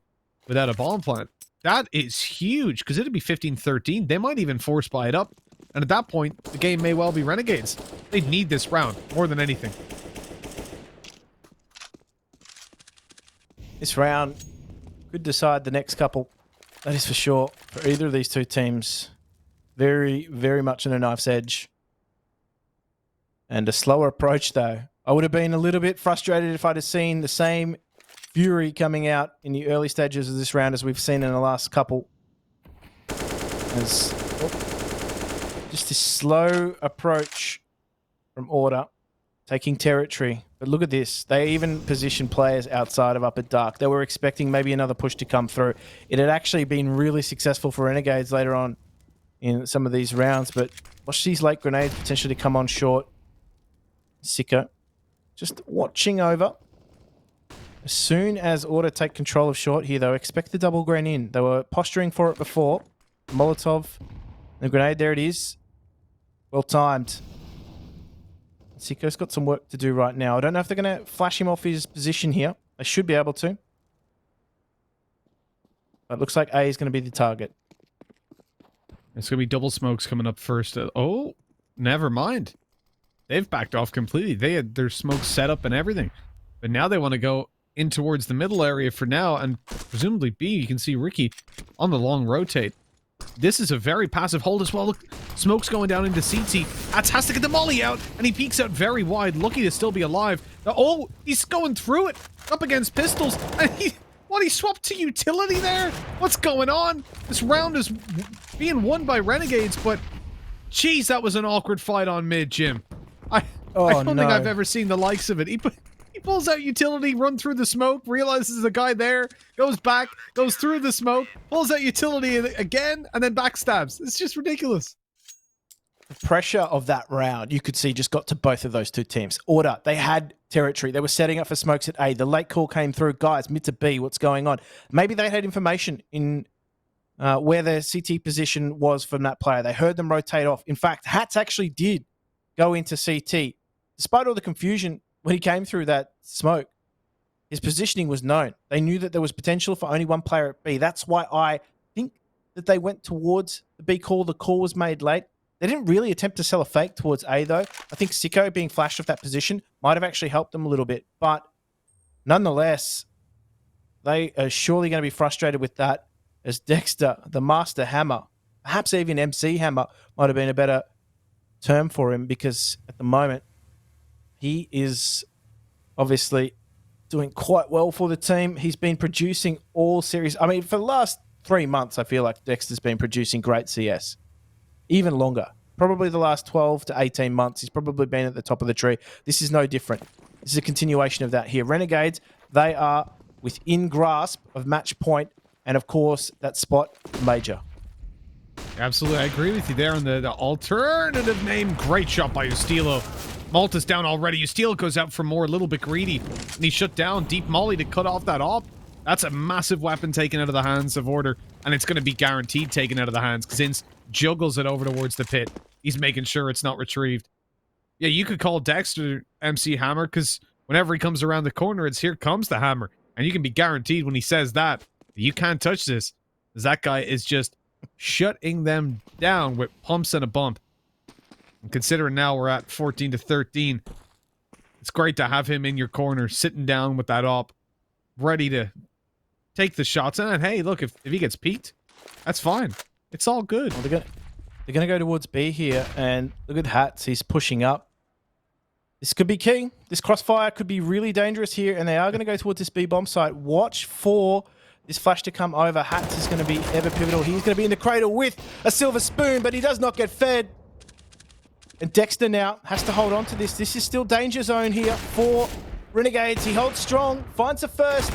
without a bomb plant. That is huge, because it'd be 15-13. They might even force buy it up And at that point, the game may well be Renegades. They need this round more than anything. This round could decide the next couple. That is for sure. For either of these two teams, very, very much on a knife's edge. And a slower approach, though. I would have been a little bit frustrated if I'd have seen the same fury coming out in the early stages of this round as we've seen in the last couple. As just this slow approach from Order, taking territory. But look at this. They even positioned players outside of Upper Dark. They were expecting maybe another push to come through. It had actually been really successful for Renegades later on in some of these rounds, but watch these late grenades potentially come on short. Sicko just watching over. As soon as Order take control of short here, though, expect the double grenade in. They were posturing for it before. Molotov, the grenade, there it is. Well timed. Sicko's got some work to do right now. I don't know if they're going to flash him off his position here. They should be able to. But it looks like A is going to be the target. It's going to be double smokes coming up first. Oh, never mind. They've backed off completely. They had their smoke set up and everything. But now they want to go in towards the middle area for now. And presumably B, you can see Ricky on the long rotate. This is a very passive hold as well. Look, smoke's going down into CT. Ats has to get the molly out, and he peeks out very wide, lucky to still be alive. Oh, he's going through it, up against pistols, and he swapped to utility there? What's going on? This round is being won by Renegades, but jeez, that was an awkward fight on mid, Jim. I don't think I've ever seen the likes of it. He pulls out utility, run through the smoke, realizes there's a guy there, goes back, goes through the smoke, pulls out utility again, and then backstabs. It's just ridiculous. The pressure of that round, you could see, just got to both of those two teams. Order, they had territory. They were setting up for smokes at A. The late call came through. Guys, mid to B, what's going on? Maybe they had information in where their CT position was from that player. They heard them rotate off. In fact, Hats actually did go into CT. Despite all the confusion, when he came through that smoke, his positioning was known. They knew that there was potential for only one player at B. That's why I think that they went towards the B call. The call was made late. They didn't really attempt to sell a fake towards A, though. I think Sicko being flashed off that position might have actually helped them a little bit. But nonetheless, they are surely going to be frustrated with that, as Dexter, the Master Hammer, perhaps even MC Hammer, might have been a better term for him, because at the moment, he is obviously doing quite well for the team. He's been producing all series. I mean, for the last 3 months, I feel like Dexter's been producing great CS. Even longer. Probably the last 12 to 18 months, he's probably been at the top of the tree. This is no different. This is a continuation of that here. Renegades, they are within grasp of match point, and of course, that spot, major. Absolutely, I agree with you there on the alternative name. Great shot by Ustilo. Malta's down already. Ustilo goes out for more, a little bit greedy. And he's shut down. Deep molly to cut off that op. That's a massive weapon taken out of the hands of Order. And it's going to be guaranteed taken out of the hands, because Ince juggles it over towards the pit. He's making sure it's not retrieved. Yeah, you could call Dexter MC Hammer, because whenever he comes around the corner, it's here comes the hammer. And you can be guaranteed when he says that, you can't touch this. Because that guy is just shutting them down with pumps and a bump. And considering now we're at 14 to 13, it's great to have him in your corner, sitting down with that op, ready to take the shots. And hey, look, if he gets peeked, that's fine. It's all good. Well, they're going to go towards B here, and look at Hats. He's pushing up. This could be key. This crossfire could be really dangerous here, and they are going to go towards this B bomb site. Watch for this flash to come over. Hats is going to be ever pivotal. He's going to be in the cradle with a silver spoon, but he does not get fed. And Dexter now has to hold on to this. This is still danger zone here for Renegades. He holds strong, finds a first,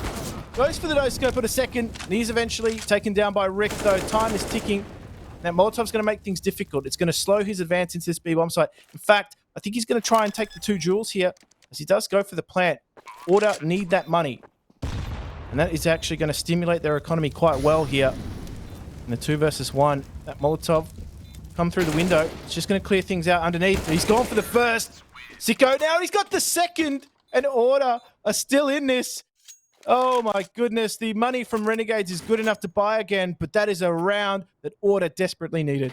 goes for the no-scope at a second, and he's eventually taken down by Rick, though. Time is ticking. Now, Molotov's going to make things difficult. It's going to slow his advance into this B-bomb site. In fact, I think he's going to try and take the 2 jewels here, as he does go for the plant. Order need that money. And that is actually going to stimulate their economy quite well here. In the 2 versus 1, that Molotov come through the window. It's just going to clear things out underneath. He's gone for the first. Sicko now, he's got the second. And Order are still in this. Oh my goodness, the money from Renegades is good enough to buy again, but that is a round that Order desperately needed.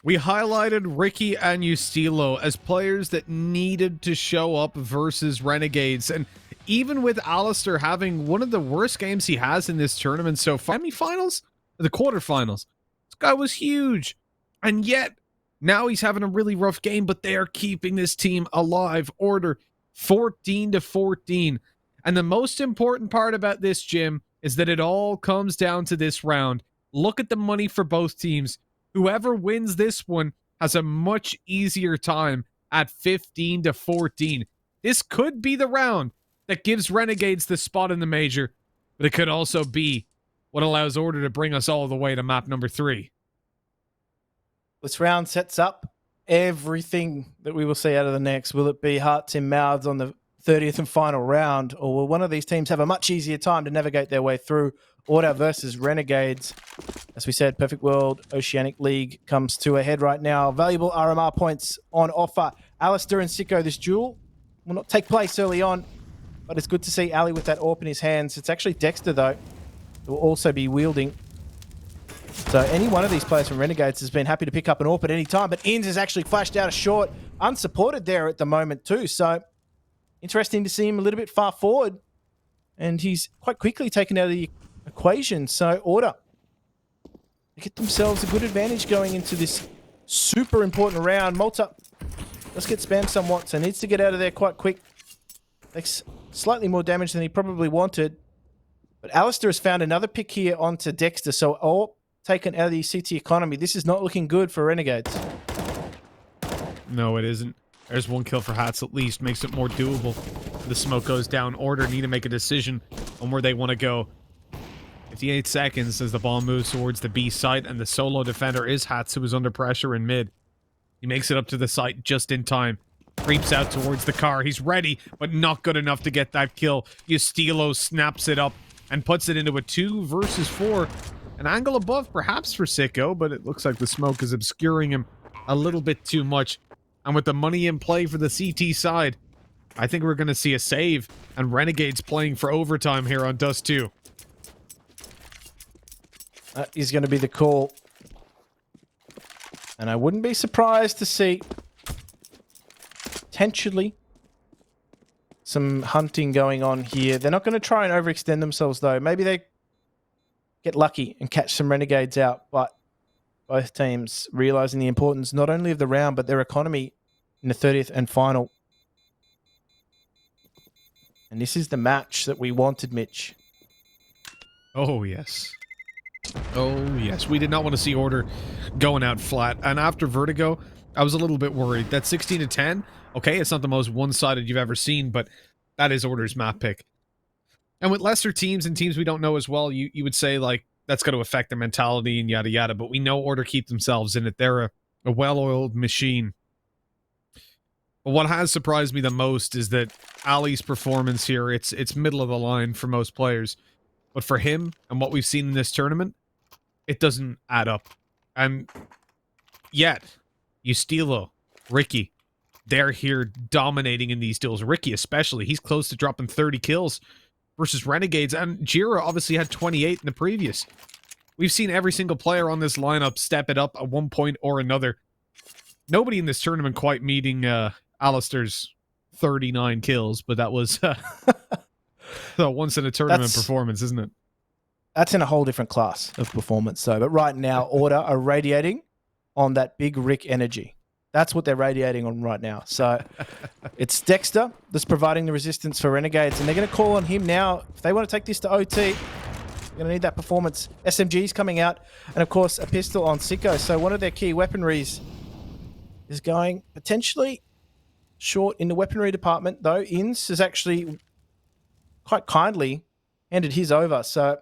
We highlighted Ricky and Ustilo as players that needed to show up versus Renegades. And even with Alistair having one of the worst games he has in this tournament so far, semifinals? The quarterfinals. This guy was huge. And yet, now he's having a really rough game, but they are keeping this team alive. Order 14-14. And the most important part about this, Jim, is that it all comes down to this round. Look at the money for both teams. Whoever wins this one has a much easier time at 15-14. This could be the round that gives Renegades the spot in the major, but it could also be what allows Order to bring us all the way to map number 3. This round sets up everything that we will see out of the next. Will it be hearts in mouths on the 30th and final round, or will one of these teams have a much easier time to navigate their way through? Order versus Renegades. As we said, Perfect World Oceanic League comes to a head right now. Valuable RMR points on offer. Alistair and Sicko, this duel will not take place early on, but it's good to see Ali with that AWP in his hands. It's actually Dexter, though, who will also be wielding. So any one of these players from Renegades has been happy to pick up an AWP at any time, but Inns has actually flashed out a short, unsupported there at the moment too. So interesting to see him a little bit far forward, and he's quite quickly taken out of the equation. So Order, they get themselves a good advantage going into this super important round. Malta does get spammed somewhat, so needs to get out of there quite quick. Takes slightly more damage than he probably wanted. But Alistair has found another pick here onto Dexter, so all taken out of the CT economy. This is not looking good for Renegades. No, it isn't. There's one kill for Hats at least, makes it more doable. The smoke goes down. Order need to make a decision on where they want to go. 58 seconds as the ball moves towards the B site, and the solo defender is Hats, who is under pressure in mid. He makes it up to the site just in time. Creeps out towards the car. He's ready, but not good enough to get that kill. Ustilo snaps it up and puts it into a 2 versus 4. An angle above, perhaps, for Sicko, but it looks like the smoke is obscuring him a little bit too much. And with the money in play for the CT side, I think we're going to see a save, and Renegades playing for overtime here on Dust 2. That is going to be the call. And I wouldn't be surprised to see potentially some hunting going on here. They're not going to try and overextend themselves, though. Maybe they get lucky and catch some Renegades out, but both teams realizing the importance not only of the round, but their economy in the 30th and final. And this is the match that we wanted, Mitch. Oh, yes. Oh, yes. We did not want to see Order going out flat. And after Vertigo, I was a little bit worried. That 16-10, okay, it's not the most one-sided you've ever seen, but that is Order's map pick. And with lesser teams and teams we don't know as well, you would say, like, that's going to affect their mentality and yada yada, but we know Order keep themselves in it. They're a well-oiled machine. But what has surprised me the most is that Ali's performance here, it's middle of the line for most players. But for him and what we've seen in this tournament, it doesn't add up. And yet, Ustilo, Ricky, they're here dominating in these duels. Ricky especially, he's close to dropping 30 kills versus Renegades. And Jira obviously had 28 in the previous. We've seen every single player on this lineup step it up at one point or another. Nobody in this tournament quite meeting Alistair's 39 kills, but that was the once-in-a-tournament performance, isn't it? That's in a whole different class of performance, though. But right now, Order are radiating on that big Rick energy. That's what they're radiating on right now. So it's Dexter that's providing the resistance for Renegades, and they're going to call on him now. If they want to take this to OT, they're going to need that performance. SMG's coming out, and of course, a pistol on Sicko. So one of their key weaponries is going potentially short in the weaponry department, though. Inns has actually quite kindly handed his over. So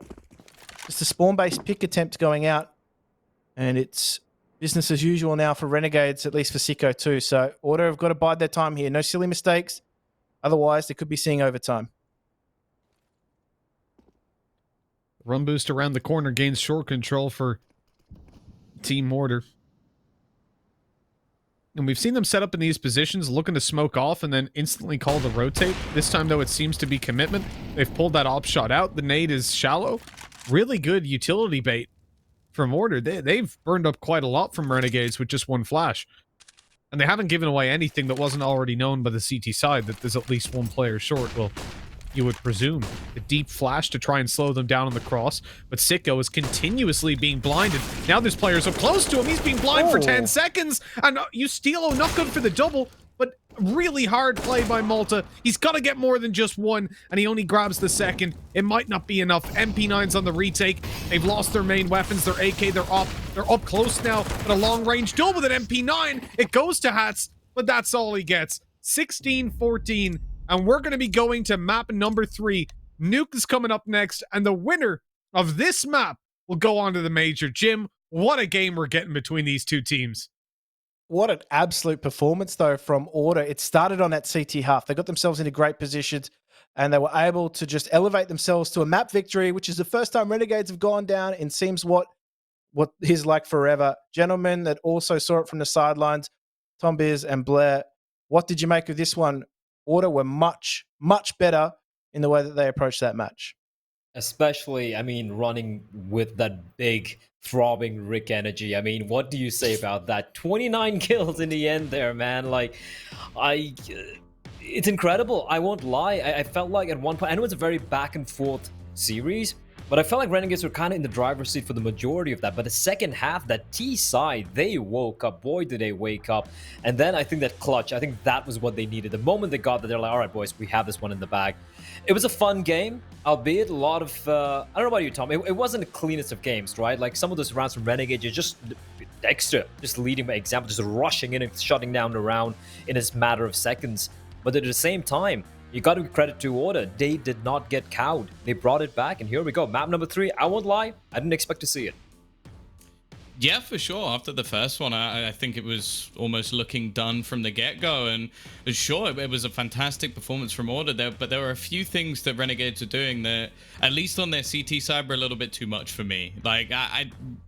it's a spawn-based pick attempt going out, and it's business as usual now for Renegades, at least for Sicko too. So Order have got to bide their time here. No silly mistakes. Otherwise, they could be seeing overtime. Run boost around the corner gains short control for Team Order. And we've seen them set up in these positions, looking to smoke off and then instantly call the rotate. This time, though, it seems to be commitment. They've pulled that op shot out. The nade is shallow. Really good utility bait from Order. They've burned up quite a lot from Renegades with just one flash. And they haven't given away anything that wasn't already known by the CT side, that there's at least one player short. Well, you would presume. A deep flash to try and slow them down on the cross, but Sicko is continuously being blinded. Now there's players up close to him. He's being blind for 10 seconds, and Ustilo not good for the double, but really hard play by Malta. He's got to get more than just one, and he only grabs the second. It might not be enough. MP9's on the retake. They've lost their main weapons. Their AK, they're up close now, but a long-range duel with an MP9. It goes to Hats, but that's all he gets. 16-14. And we're going to be going to map number 3. Nuke is coming up next, and the winner of this map will go on to the major. Jim, what a game we're getting between these two teams. What an absolute performance, though, from Order. It started on that CT half. They got themselves into great positions, and they were able to just elevate themselves to a map victory, which is the first time Renegades have gone down in seems what is like forever. Gentlemen that also saw it from the sidelines, Tom Beers and Blair, what did you make of this one? Order were much, much better in the way that they approached that match. Especially, I mean, running with that big, throbbing Rick energy. I mean, what do you say about that? 29 kills in the end there, man. Like, it's incredible. I won't lie. I felt like at one point, I know it's a very back and forth series, but I felt like Renegades were kind of in the driver's seat for the majority of that. But the second half, that T side, they woke up. Boy, did they wake up. And then I think that clutch, I think that was what they needed. The moment they got that, they're like, all right, boys, we have this one in the bag. It was a fun game, albeit a lot of, I don't know about you, Tom. It wasn't the cleanest of games, right? Like some of those rounds from Renegade, you're just Dexter, just leading by example, just rushing in and shutting down the round in a matter of seconds. But at the same time, you got to give credit to Order. They did not get cowed. They brought it back, and here we go. Map number 3. I won't lie, I didn't expect to see it. Yeah, for sure. After the first one, I think it was almost looking done from the get-go. And sure, it was a fantastic performance from Order there, but there were a few things that Renegades are doing that, at least on their CT side, were a little bit too much for me. Like,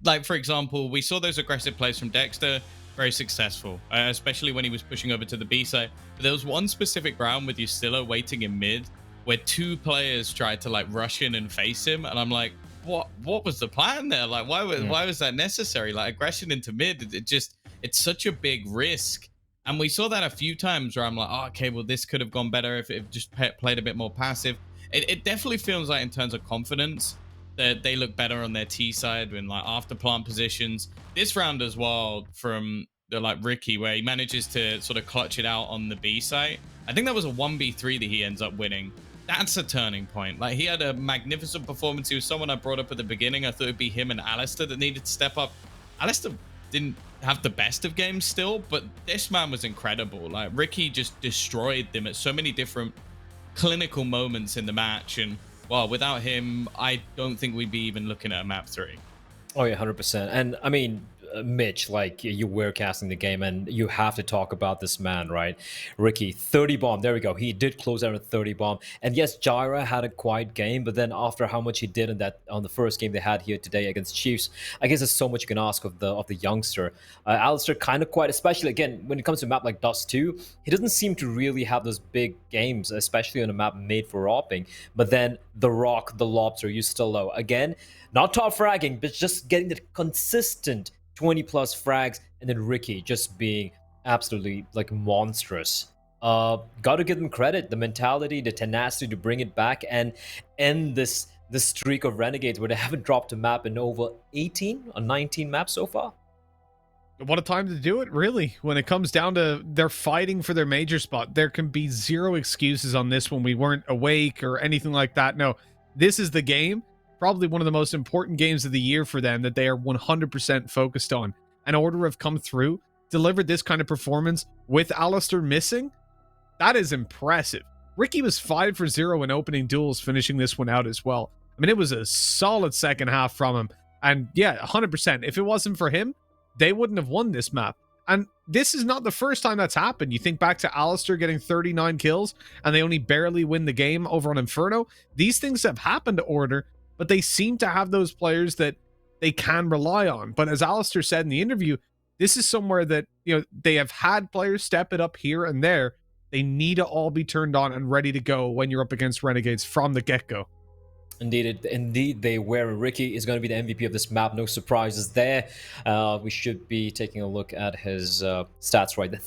like for example, we saw those aggressive plays from Dexter, very successful, especially when he was pushing over to the B side. But there was one specific round with Ustilo waiting in mid, where 2 players tried to like rush in and face him, and I'm like, what was the plan there? Like, why was that necessary? Like, aggression into mid, it's such a big risk. And we saw that a few times where I'm like, oh, okay, well, this could have gone better if it just played a bit more passive. It definitely feels like in terms of confidence that they look better on their T side in like after plant positions. This round as well from the like Ricky, where he manages to sort of clutch it out on the B side. I think that was a 1v3 that he ends up winning. That's a turning point. Like, he had a magnificent performance. He was someone I brought up at the beginning. I thought it'd be him and Alistair that needed to step up. Alistair didn't have the best of games still, but this man was incredible. Like, Ricky just destroyed them at so many different clinical moments in the match. And, well, without him, I don't think we'd be even looking at a map 3. Oh, yeah, 100%. And, I mean, Mitch, like, you were casting the game, and you have to talk about this man, right? Ricky, 30 bomb. There we go. He did close out a 30 bomb. And yes, Jaira had a quiet game, but then after how much he did on the first game they had here today against Chiefs, I guess there's so much you can ask of the youngster. Alistair, kind of quiet, especially, again, when it comes to a map like Dust 2, he doesn't seem to really have those big games, especially on a map made for ropping. But then The Rock, the Lobster, Ustilo, again, not top fragging, but just getting the consistent 20 plus frags, and then Ricky just being absolutely like monstrous. Got to give them credit, the mentality, the tenacity to bring it back and end this streak of Renegades where they haven't dropped a map in over 18 or 19 maps so far. What a time to do it, really. When it comes down to they're fighting for their major spot, there can be zero excuses on this when we weren't awake or anything like that. No, this is the game. Probably one of the most important games of the year for them that they are 100% focused on. And Order have come through, delivered this kind of performance with Alistair missing. That is impressive. Ricky was 5 for 0 in opening duels, finishing this one out as well. I mean, it was a solid second half from him. And yeah, 100%. If it wasn't for him, they wouldn't have won this map. And this is not the first time that's happened. You think back to Alistair getting 39 kills, and they only barely win the game over on Inferno. These things have happened to Order, but they seem to have those players that they can rely on. But as Alistair said in the interview, this is somewhere that, you know, they have had players step it up here and there. They need to all be turned on and ready to go when you're up against Renegades from the get-go. Indeed they were. Ricky is going to be the MVP of this map. No surprises there. We should be taking a look at his stats right. The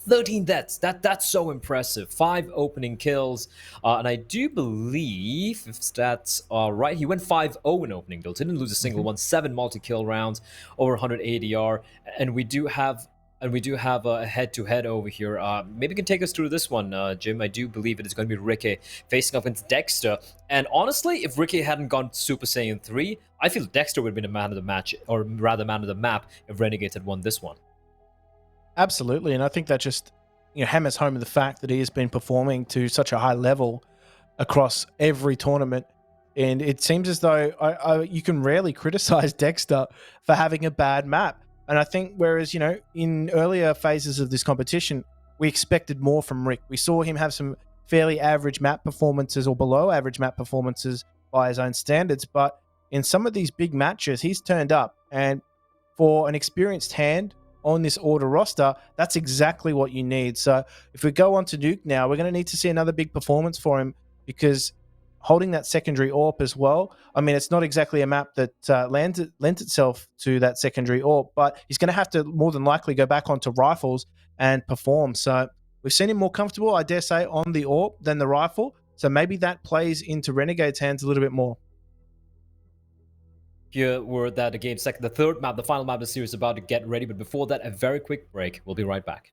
13 deaths. That's so impressive. 5 opening kills. And I do believe, if stats are right, he went 5-0 in opening builds. He didn't lose a single one. 7 multi-kill rounds, over 100 ADR. And we do have a head-to-head over here. Maybe you can take us through this one, Jim. I do believe it is going to be Ricky facing up against Dexter. And honestly, if Ricky hadn't gone Super Saiyan 3, I feel Dexter would have been a man of the match, or rather man of the map, if Renegades had won this one. Absolutely, and I think that just hammers home the fact that he has been performing to such a high level across every tournament. And it seems as though you can rarely criticize Dexter for having a bad map. And I think whereas, in earlier phases of this competition, we expected more from Rick. We saw him have some fairly average map performances or below average map performances by his own standards. But in some of these big matches, he's turned up. And for an experienced hand on this order roster, that's exactly what you need. So if we go on to Nuke now, we're going to need to see another big performance for him, because holding that secondary AWP as well, I mean, it's not exactly a map that lends itself to that secondary AWP, but he's going to have to more than likely go back onto rifles and perform. So we've seen him more comfortable, I dare say, on the AWP than the rifle. So maybe that plays into Renegade's hands a little bit more. Here we're at the game second, the third map, the final map of the series, about to get ready. But before that, a very quick break. We'll be right back.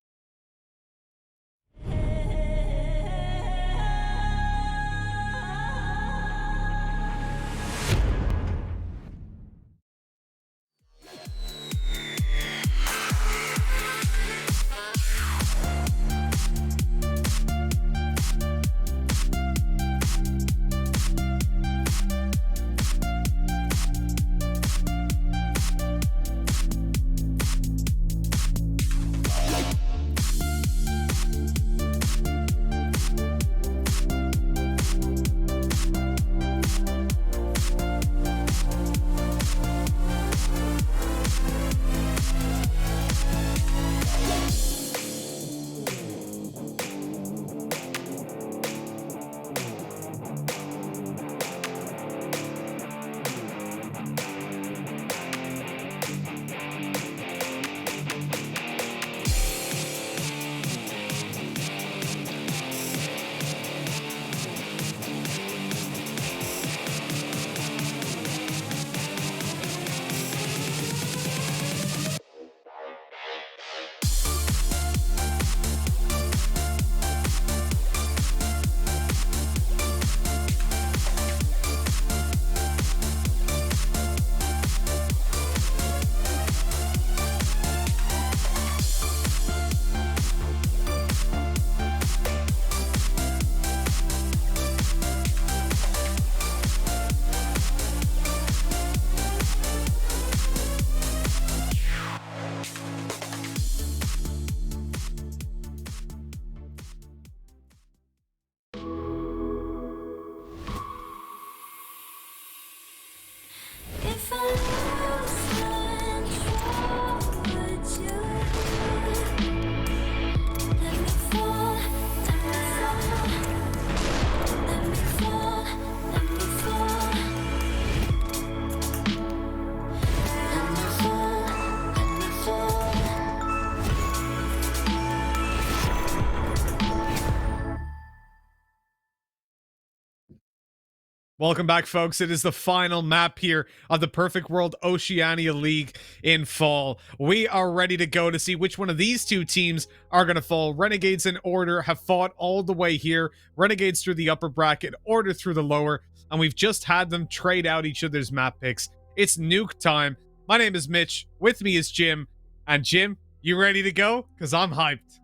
Welcome back, folks. It is the final map here of the Perfect World Oceania League in fall. We are ready to go to see which one of these two teams are going to fall. Renegades and Order have fought all the way here. Renegades through the upper bracket, Order through the lower, and we've just had them trade out each other's map picks. It's nuke time. My name is Mitch. With me is Jim. And Jim, you ready to go? Because I'm hyped.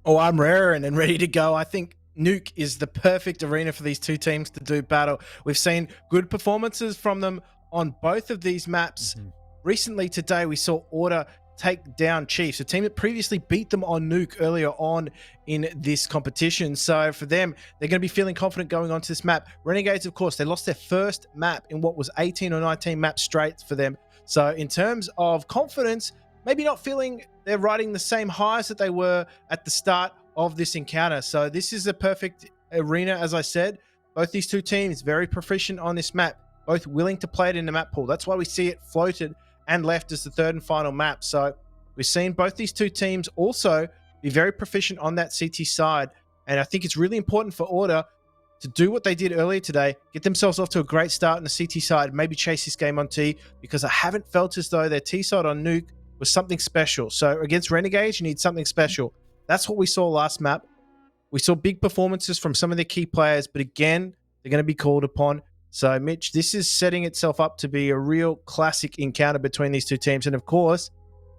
Oh, I'm raring and ready to go. I think Nuke is the perfect arena for these two teams to do battle. We've seen good performances from them on both of these maps. Recently today, we saw Order take down Chiefs, a team that previously beat them on Nuke earlier on in this competition. So for them, they're going to be feeling confident going onto this map. Renegades, of course, they lost their first map in what was 18 or 19 maps straight for them. So in terms of confidence, maybe not feeling they're riding the same highs that they were at the start of this encounter. So this is a perfect arena, as I said. both these two teams very proficient on this map, both willing to play it in the map pool. That's why we see it floated and left as the third and final map. So we've seen both these two teams also be very proficient on that CT side. And I think it's really important for Order to do what they did earlier today, get themselves off to a great start on the CT side, maybe chase this game on T, because I haven't felt as though their T side on Nuke was something special. So against Renegades, you need something special. That's what we saw last map. We saw big performances from some of the key players, but again, they're going to be called upon. So, Mitch, this is setting itself up to be a real classic encounter between these two teams. And of course,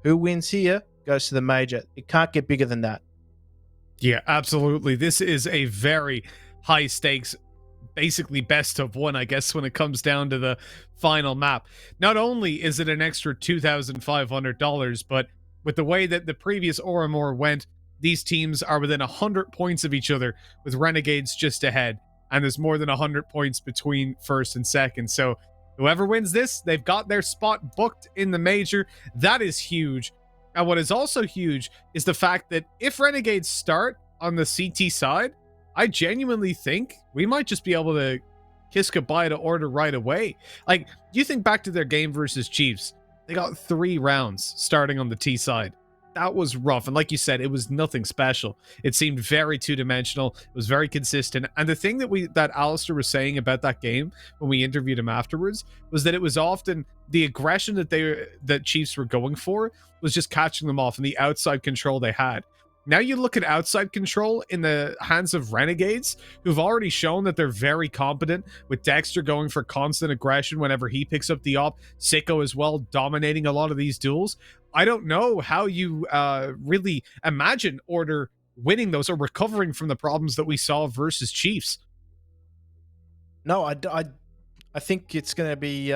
who wins here goes to the major. It can't get bigger than that. Yeah, absolutely. This is a very high stakes, basically best of one, I guess, when it comes down to the final map. Not only is it an extra $2,500, but with the way that the previous Oramore went, these teams are within 100 points of each other, with Renegades just ahead. And there's more than 100 points between first and second. So whoever wins this, they've got their spot booked in the major. That is huge. And what is also huge is the fact that if Renegades start on the CT side, I genuinely think we might just be able to kiss goodbye to Order right away. Like, you think back to their game versus Chiefs. They got 3 rounds starting on the T side. That was rough. And like you said, it was nothing special. It seemed very two-dimensional. It was very consistent. And the thing that Alistair was saying about that game when we interviewed him afterwards was that it was often the aggression that Chiefs were going for was just catching them off and the outside control they had. Now you look at outside control in the hands of Renegades, who've already shown that they're very competent, with Dexter going for constant aggression whenever he picks up the op, Sicko as well dominating a lot of these duels. I don't know how you really imagine Order winning those or recovering from the problems that we saw versus Chiefs. No, I think it's going to be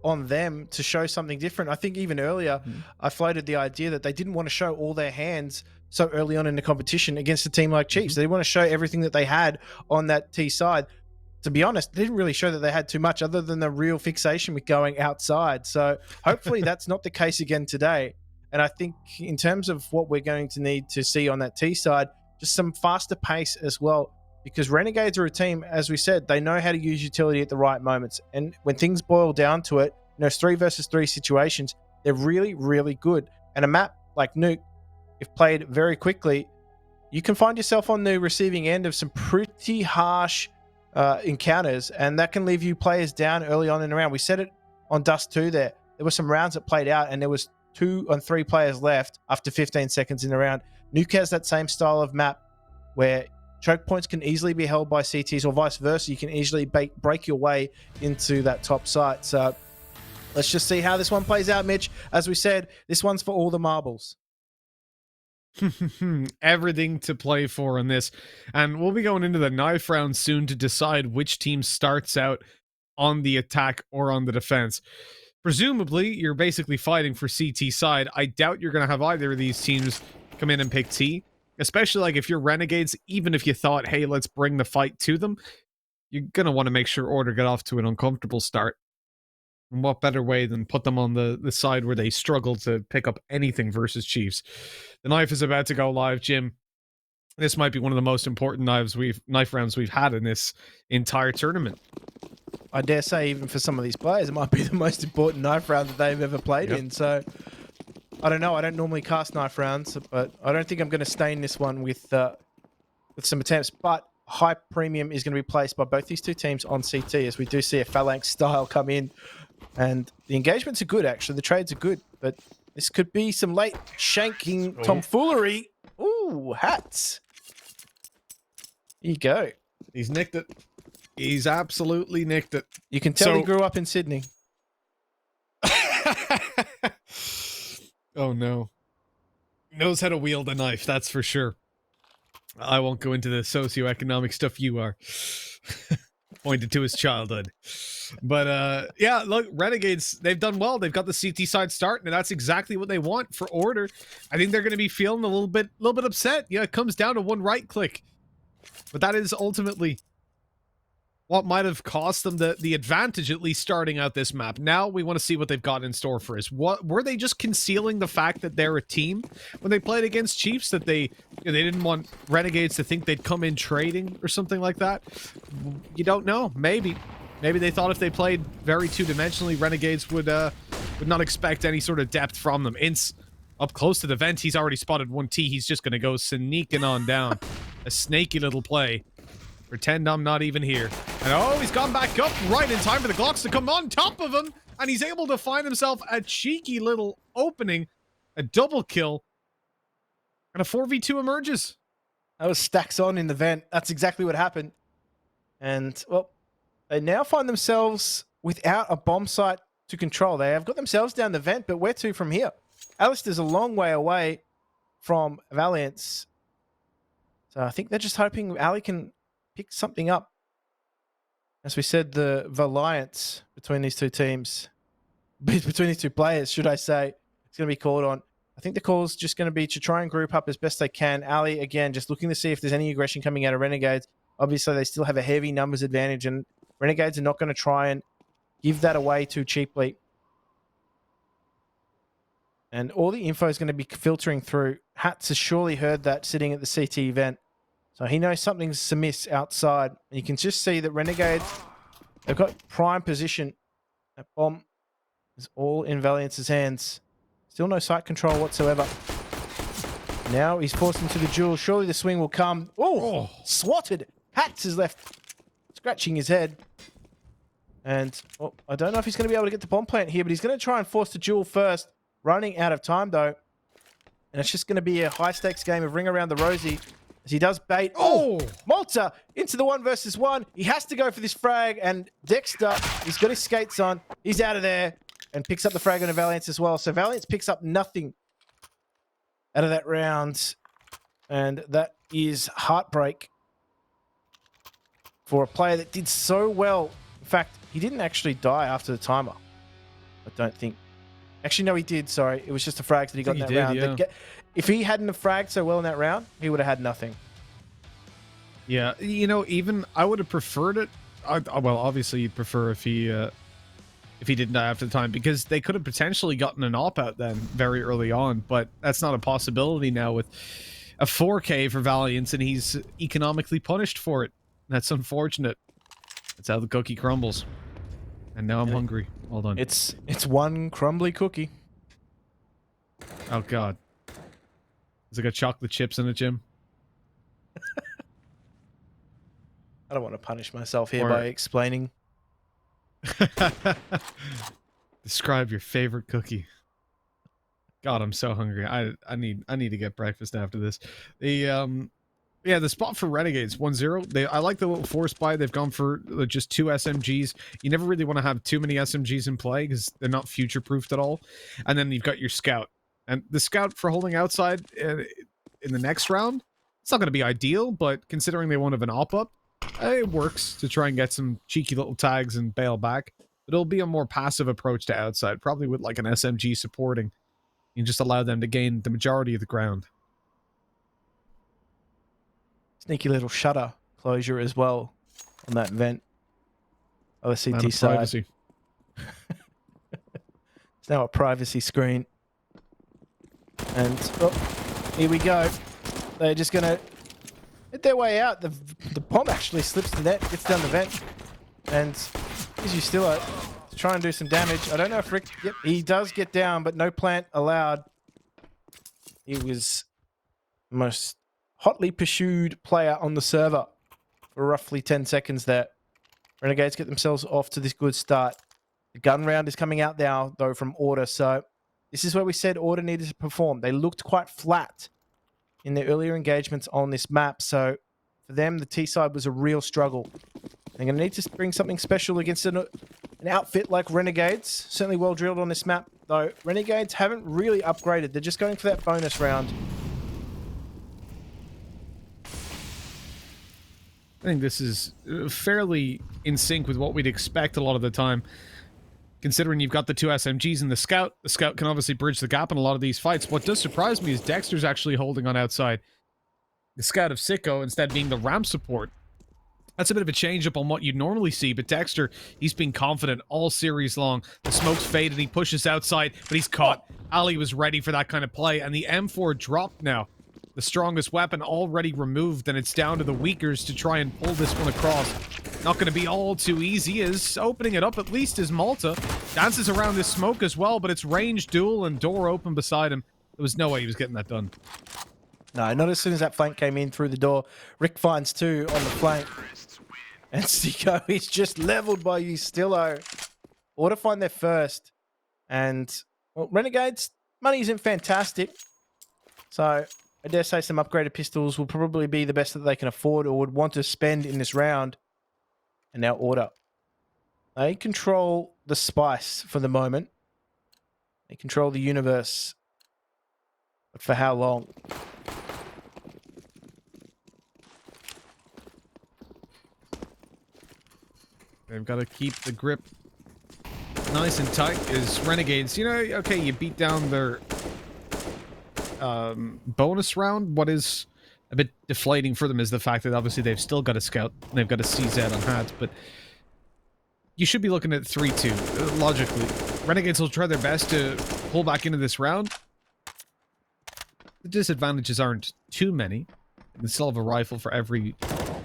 on them to show something different. I think even earlier, I floated the idea that they didn't want to show all their hands so early on in the competition against a team like Chiefs. They want to show everything that they had on that T side. To be honest, they didn't really show that they had too much other than the real fixation with going outside. So hopefully that's not the case again today. And I think in terms of what we're going to need to see on that T side, just some faster pace as well. Because Renegades are a team, as we said, they know how to use utility at the right moments. And when things boil down to it, it's 3 versus 3 situations, they're really, really good. And a map like Nuke, if played very quickly, you can find yourself on the receiving end of some pretty harsh encounters, and that can leave you players down early on in the round. We said it on Dust 2 there. There were some rounds that played out, and there was 2 and 3 players left after 15 seconds in the round. Nuke has that same style of map where choke points can easily be held by CTs, or vice versa. You can easily break your way into that top site. So let's just see how this one plays out, Mitch. As we said, this one's for all the marbles. Everything to play for in this. And we'll be going into the knife round soon to decide which team starts out on the attack or on the defense. Presumably, you're basically fighting for CT side. I doubt you're going to have either of these teams come in and pick T. Especially like if you're Renegades, even if you thought, hey, let's bring the fight to them, you're going to want to make sure Order get off to an uncomfortable start. And what better way than put them on the side where they struggle to pick up anything versus Chiefs. The knife is about to go live, Jim. This might be one of the most important knife rounds we've had in this entire tournament. I dare say even for some of these players, it might be the most important knife round that they've ever played in. So I don't know. I don't normally cast knife rounds, but I don't think I'm going to stain this one with some attempts. But high premium is going to be placed by both these two teams on CT, as we do see a phalanx style come in. And the engagements are good, actually. The trades are good, but this could be some late shanking tomfoolery. Ooh, hats. Here you go. He's nicked it. He's absolutely nicked it. You can tell he grew up in Sydney. Oh, no. Knows how to wield a knife, that's for sure. I won't go into the socioeconomic stuff you are. Pointed to his childhood. But, yeah, look, Renegades, they've done well. They've got the CT side start, and that's exactly what they want for Order. I think they're going to be feeling a little bit upset. Yeah, it comes down to one right click. But that is ultimately what might have cost them the advantage, at least starting out this map. Now we want to see what they've got in store for us. What were they just concealing the fact that they're a team when they played against Chiefs, that they didn't want Renegades to think they'd come in trading or something like that? You don't know. Maybe they thought if they played very two-dimensionally, Renegades would not expect any sort of depth from them. Ince up close to the vent. He's already spotted 1T. He's just going to go sneaking on down. A snaky little play. Pretend I'm not even here. And oh, he's gone back up right in time for the Glocks to come on top of him. And he's able to find himself a cheeky little opening. A double kill. And a 4v2 emerges. That was stacks on in the vent. That's exactly what happened. And, well, they now find themselves without a bomb site to control. They have got themselves down the vent, but where to from here? Alistair's a long way away from Valiance. So I think they're just hoping Ali can pick something up. As we said, the alliance between these two teams, between these two players, should I say, it's going to be called on. I think the call's just going to be to try and group up as best they can. Ali, again, just looking to see if there's any aggression coming out of Renegades. Obviously, they still have a heavy numbers advantage, and Renegades are not going to try and give that away too cheaply. And all the info is going to be filtering through. Hats has surely heard that sitting at the CT event. So he knows something's amiss outside. And you can just see that Renegades, they've got prime position. That bomb is all in Valiance's hands. Still no sight control whatsoever. Now he's forced into the duel. Surely the swing will come. Oh, swatted. Hats is left scratching his head. And I don't know if he's going to be able to get the bomb plant here, but he's going to try and force the duel first. Running out of time, though. And it's just going to be a high-stakes game of ring around the rosy. As he does bait. Oh! Malta into the 1 versus 1. He has to go for this frag. And Dexter, he's got his skates on. He's out of there. And picks up the frag on Valiance as well. So Valiance picks up nothing out of that round. And that is heartbreak for a player that did so well. In fact, he didn't actually die after the timer. I don't think. Actually, no, he did. Sorry. It was just the frags that he got in that round. Yeah. If he hadn't have fragged so well in that round, he would have had nothing. Yeah, you know, even I would have preferred it. Well, obviously, you'd prefer if he didn't die after the time, because they could have potentially gotten an op out then very early on, but that's not a possibility now with a 4K for Valiance, and he's economically punished for it. That's unfortunate. That's how the cookie crumbles. And now I'm hungry. Hold on. It's one crumbly cookie. Oh, God. Has it got chocolate chips in it, Jim? I don't want to punish myself here by explaining. Describe your favorite cookie. God, I'm so hungry. I need to get breakfast after this. The spot for Renegades 1-0. I like the little force buy. They've gone for just 2 SMGs. You never really want to have too many SMGs in play because they're not future proofed at all. And then you've got your scout. And the scout for holding outside in the next round, it's not going to be ideal, but considering they won't have an op up, it works to try and get some cheeky little tags and bail back. But it'll be a more passive approach to outside, probably with like an SMG supporting. You just allow them to gain the majority of the ground. Sneaky little shutter closure as well on that vent. Other CT Man of side. privacy. It's now a privacy screen. And here we go. They're just going to hit their way out. The bomb actually slips the net, gets down the vent. And Izzy still to try and do some damage. I don't know if Rick... Yep, he does get down, but no plant allowed. He was the most hotly pursued player on the server for roughly 10 seconds there. Renegades get themselves off to this good start. The gun round is coming out now, though, from Order. So this is where we said Order needed to perform. They looked quite flat in their earlier engagements on this map. So for them, the T side was a real struggle. They're going to need to bring something special against an outfit like Renegades. Certainly well drilled on this map, though. Renegades haven't really upgraded. They're just going for that bonus round. I think this is fairly in sync with what we'd expect a lot of the time. Considering you've got the 2 SMGs and the Scout can obviously bridge the gap in a lot of these fights. What does surprise me is Dexter's actually holding on outside. The Scout of Sicko instead being the ramp support. That's a bit of a change up on what you'd normally see, but Dexter, he's been confident all series long. The smoke's faded, he pushes outside, but he's caught. Ali was ready for that kind of play, and the M4 dropped now. The strongest weapon already removed, and it's down to the weakers to try and pull this one across. Not going to be all too easy, is opening it up at least is Malta. Dances around this smoke as well, but it's range duel and door open beside him. There was no way he was getting that done. No, not as soon as that flank came in through the door. Rick finds 2 on the flank. And Siko is just leveled by Ustillo. Or to find their first. And, well, Renegades, money isn't fantastic. So, I dare say some upgraded pistols will probably be the best that they can afford or would want to spend in this round. And now Order. They control the spice for the moment. They control the universe. But for how long? They've got to keep the grip nice and tight as Renegades. You know, okay, you beat down their bonus round. What is a bit deflating for them is the fact that obviously they've still got a scout. And they've got a CZ on hat, but you should be looking at 3-2, logically. Renegades will try their best to pull back into this round. The disadvantages aren't too many. They still have a rifle for every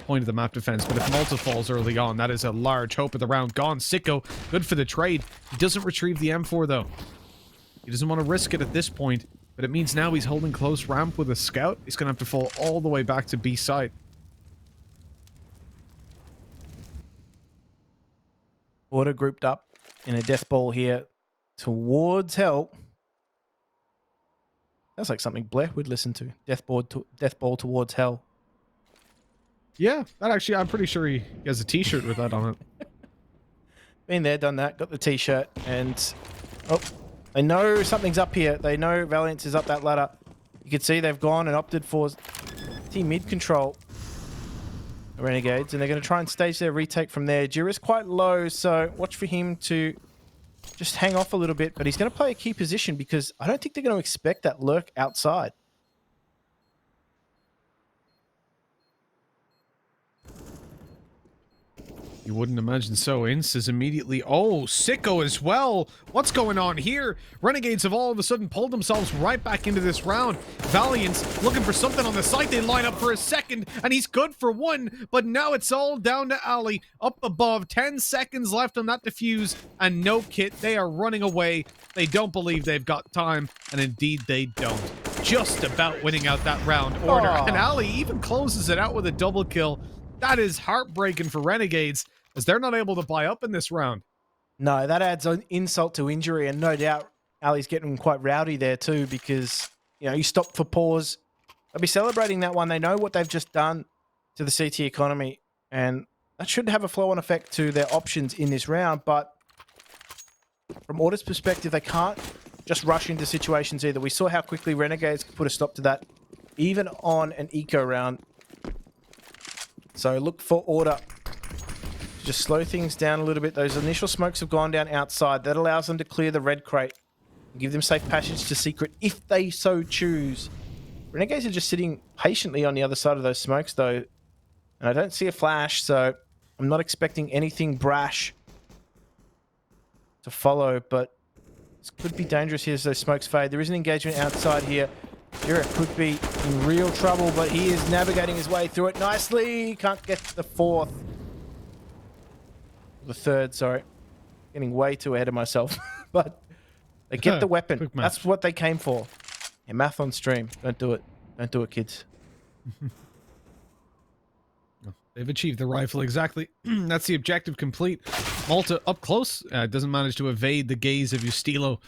point of the map defense, but if Malta falls early on, that is a large hope of the round gone. Sicko, good for the trade. He doesn't retrieve the M4 though. He doesn't want to risk it at this point, but it means now he's holding close ramp with a scout. He's going to have to fall all the way back to B site. Order grouped up in a death ball here towards hell. That's like something Blair would listen to. Death ball towards hell. Yeah, that actually, I'm pretty sure he has a t-shirt with that on it. Been there, done that, got the t-shirt, and oh, they know something's up here. They know Valiance is up that ladder. You can see they've gone and opted for team mid control. The Renegades, and they're going to try and stage their retake from there. Jira's quite low, so watch for him to just hang off a little bit, but he's going to play a key position because I don't think they're going to expect that lurk outside. You wouldn't imagine so. Ince is immediately... Oh, Sicko as well. What's going on here? Renegades have all of a sudden pulled themselves right back into this round. Valiant's looking for something on the site. They line up for a second, and he's good for 1. But now it's all down to Ali. Up above, 10 seconds left on that defuse, and no kit. They are running away. They don't believe they've got time, and indeed they don't. Just about winning out that round order. Aww. And Ali even closes it out with a double kill. That is heartbreaking for Renegades, as they're not able to buy up in this round. No, that adds an insult to injury, and no doubt Ali's getting quite rowdy there too because, you know, you stop for pause. They'll be celebrating that one. They know what they've just done to the CT economy, and that should have a flow-on effect to their options in this round, but from Order's perspective, they can't just rush into situations either. We saw how quickly Renegades could put a stop to that, even on an eco round. So look for Order. Just slow things down a little bit. Those initial smokes have gone down outside. That allows them to clear the red crate and give them safe passage to secret if they so choose. Renegades are just sitting patiently on the other side of those smokes though. And I don't see a flash, so I'm not expecting anything brash to follow, but this could be dangerous here as those smokes fade. There is an engagement outside here. Jira could be in real trouble, but he is navigating his way through it nicely. Can't get the fourth. The third, sorry. Getting way too ahead of myself. But they get the weapon. That's what they came for. Yeah, math on stream. Don't do it. Don't do it, kids. They've achieved the rifle, exactly. That's the objective complete. Malta up close. Doesn't manage to evade the gaze of Ustilo.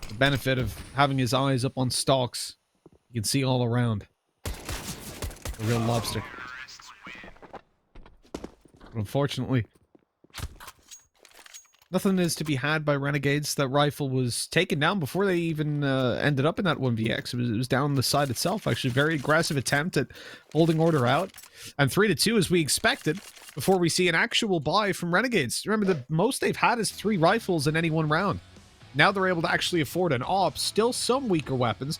The benefit of having his eyes up on stalks. You can see all around. A real lobster. But unfortunately, nothing is to be had by Renegades. That rifle was taken down before they even ended up in that 1vx. It was down the side itself, actually. Very aggressive attempt at holding Order out. And 3-2 as we expected before we see an actual buy from Renegades. Remember, the most they've had is 3 rifles in any one round. Now they're able to actually afford an AWP. Still some weaker weapons.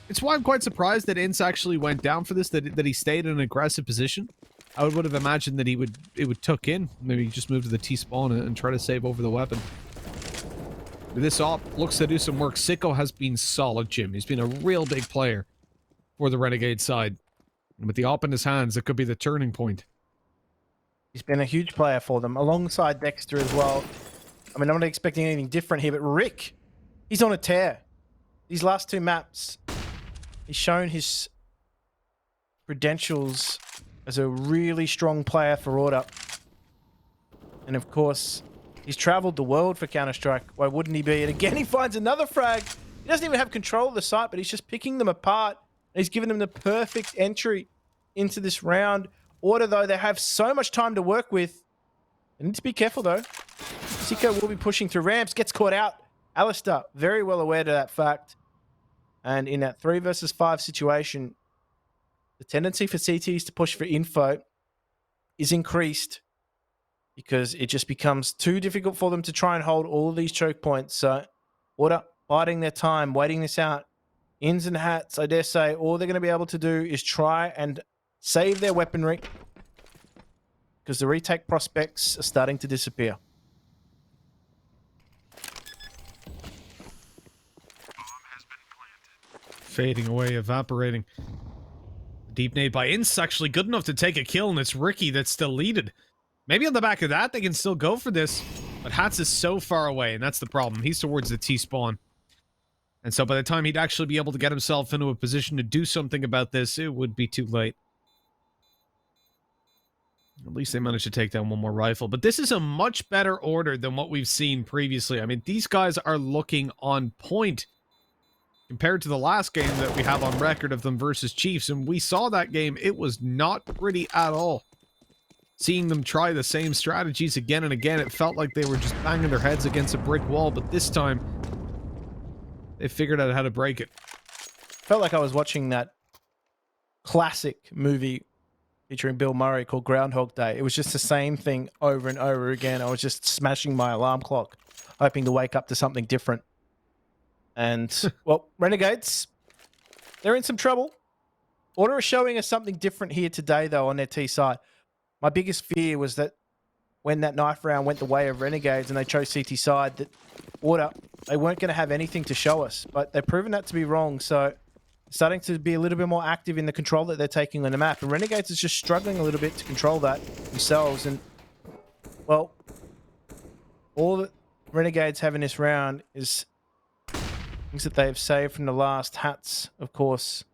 It's why I'm quite surprised that Ince actually went down for this, that he stayed in an aggressive position. I would have imagined that it would tuck in. Maybe just move to the T-spawn and try to save over the weapon. This op looks to do some work. Sicko has been solid, Jim. He's been a real big player for the Renegade side. And with the op in his hands, it could be the turning point. He's been a huge player for them, alongside Dexter as well. I mean, I'm not expecting anything different here, but Rick, he's on a tear. These last two maps, he's shown his credentials as a really strong player for Order. And of course, he's traveled the world for Counter-Strike. Why wouldn't he be? And again, he finds another frag. He doesn't even have control of the site, but he's just picking them apart. And he's given them the perfect entry into this round. Order, though, they have so much time to work with. They need to be careful, though. Sicko will be pushing through ramps, gets caught out. Alistair, very well aware of that fact. And in that 3 versus 5 situation, the tendency for CTs to push for info is increased because it just becomes too difficult for them to try and hold all of these choke points. So, Order biding their time, waiting this out. Ins and hats, I dare say, all they're going to be able to do is try and save their weaponry because the retake prospects are starting to disappear. Fading away, evaporating. Deep nade by Ince actually good enough to take a kill, and it's Ricky that's still leaded. Maybe on the back of that, they can still go for this, but Hats is so far away, and that's the problem. He's towards the T-spawn. And so by the time he'd actually be able to get himself into a position to do something about this, it would be too late. At least they managed to take down one more rifle. But this is a much better order than what we've seen previously. I mean, these guys are looking on point compared to the last game that we have on record of them versus Chiefs. And we saw that game. It was not pretty at all. Seeing them try the same strategies again and again, it felt like they were just banging their heads against a brick wall. But this time, they figured out how to break it. Felt like I was watching that classic movie featuring Bill Murray called Groundhog Day. It was just the same thing over and over again. I was just smashing my alarm clock, hoping to wake up to something different. And, well, Renegades, they're in some trouble. Order is showing us something different here today, though, on their T side. My biggest fear was that when that knife round went the way of Renegades and they chose CT side, that Order, they weren't going to have anything to show us. But they've proven that to be wrong, so starting to be a little bit more active in the control that they're taking on the map. And Renegades is just struggling a little bit to control that themselves. And, well, all that Renegades have in this round is things that they've saved from the last. Hats, of course.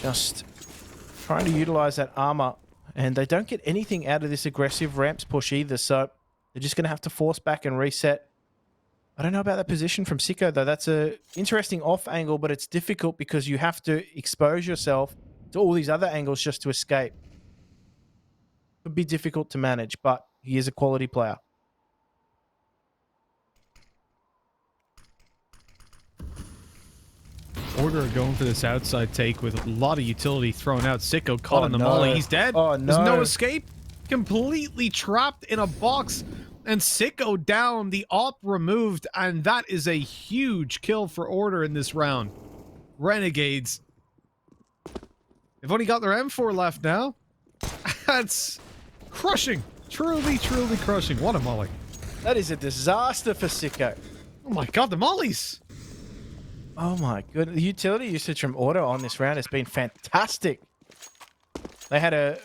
Just trying to utilize that armor. And they don't get anything out of this aggressive ramps push either. So they're just going to have to force back and reset. I don't know about that position from Sicko, though. That's a interesting off angle, but it's difficult because you have to expose yourself to all these other angles just to escape. Could be difficult to manage, but he is a quality player. Order going for this outside take with a lot of utility thrown out. Sicko caught on the molly. He's dead. Oh, no. There's no escape. Completely trapped in a box. And Sicko down, the op removed, and that is a huge kill for Order in this round. Renegades. They've only got their M4 left now. That's crushing. Truly, truly crushing. What a molly. That is a disaster for Sicko. Oh my god, the mollies. Oh my goodness. The utility usage from Order on this round has been fantastic. They had a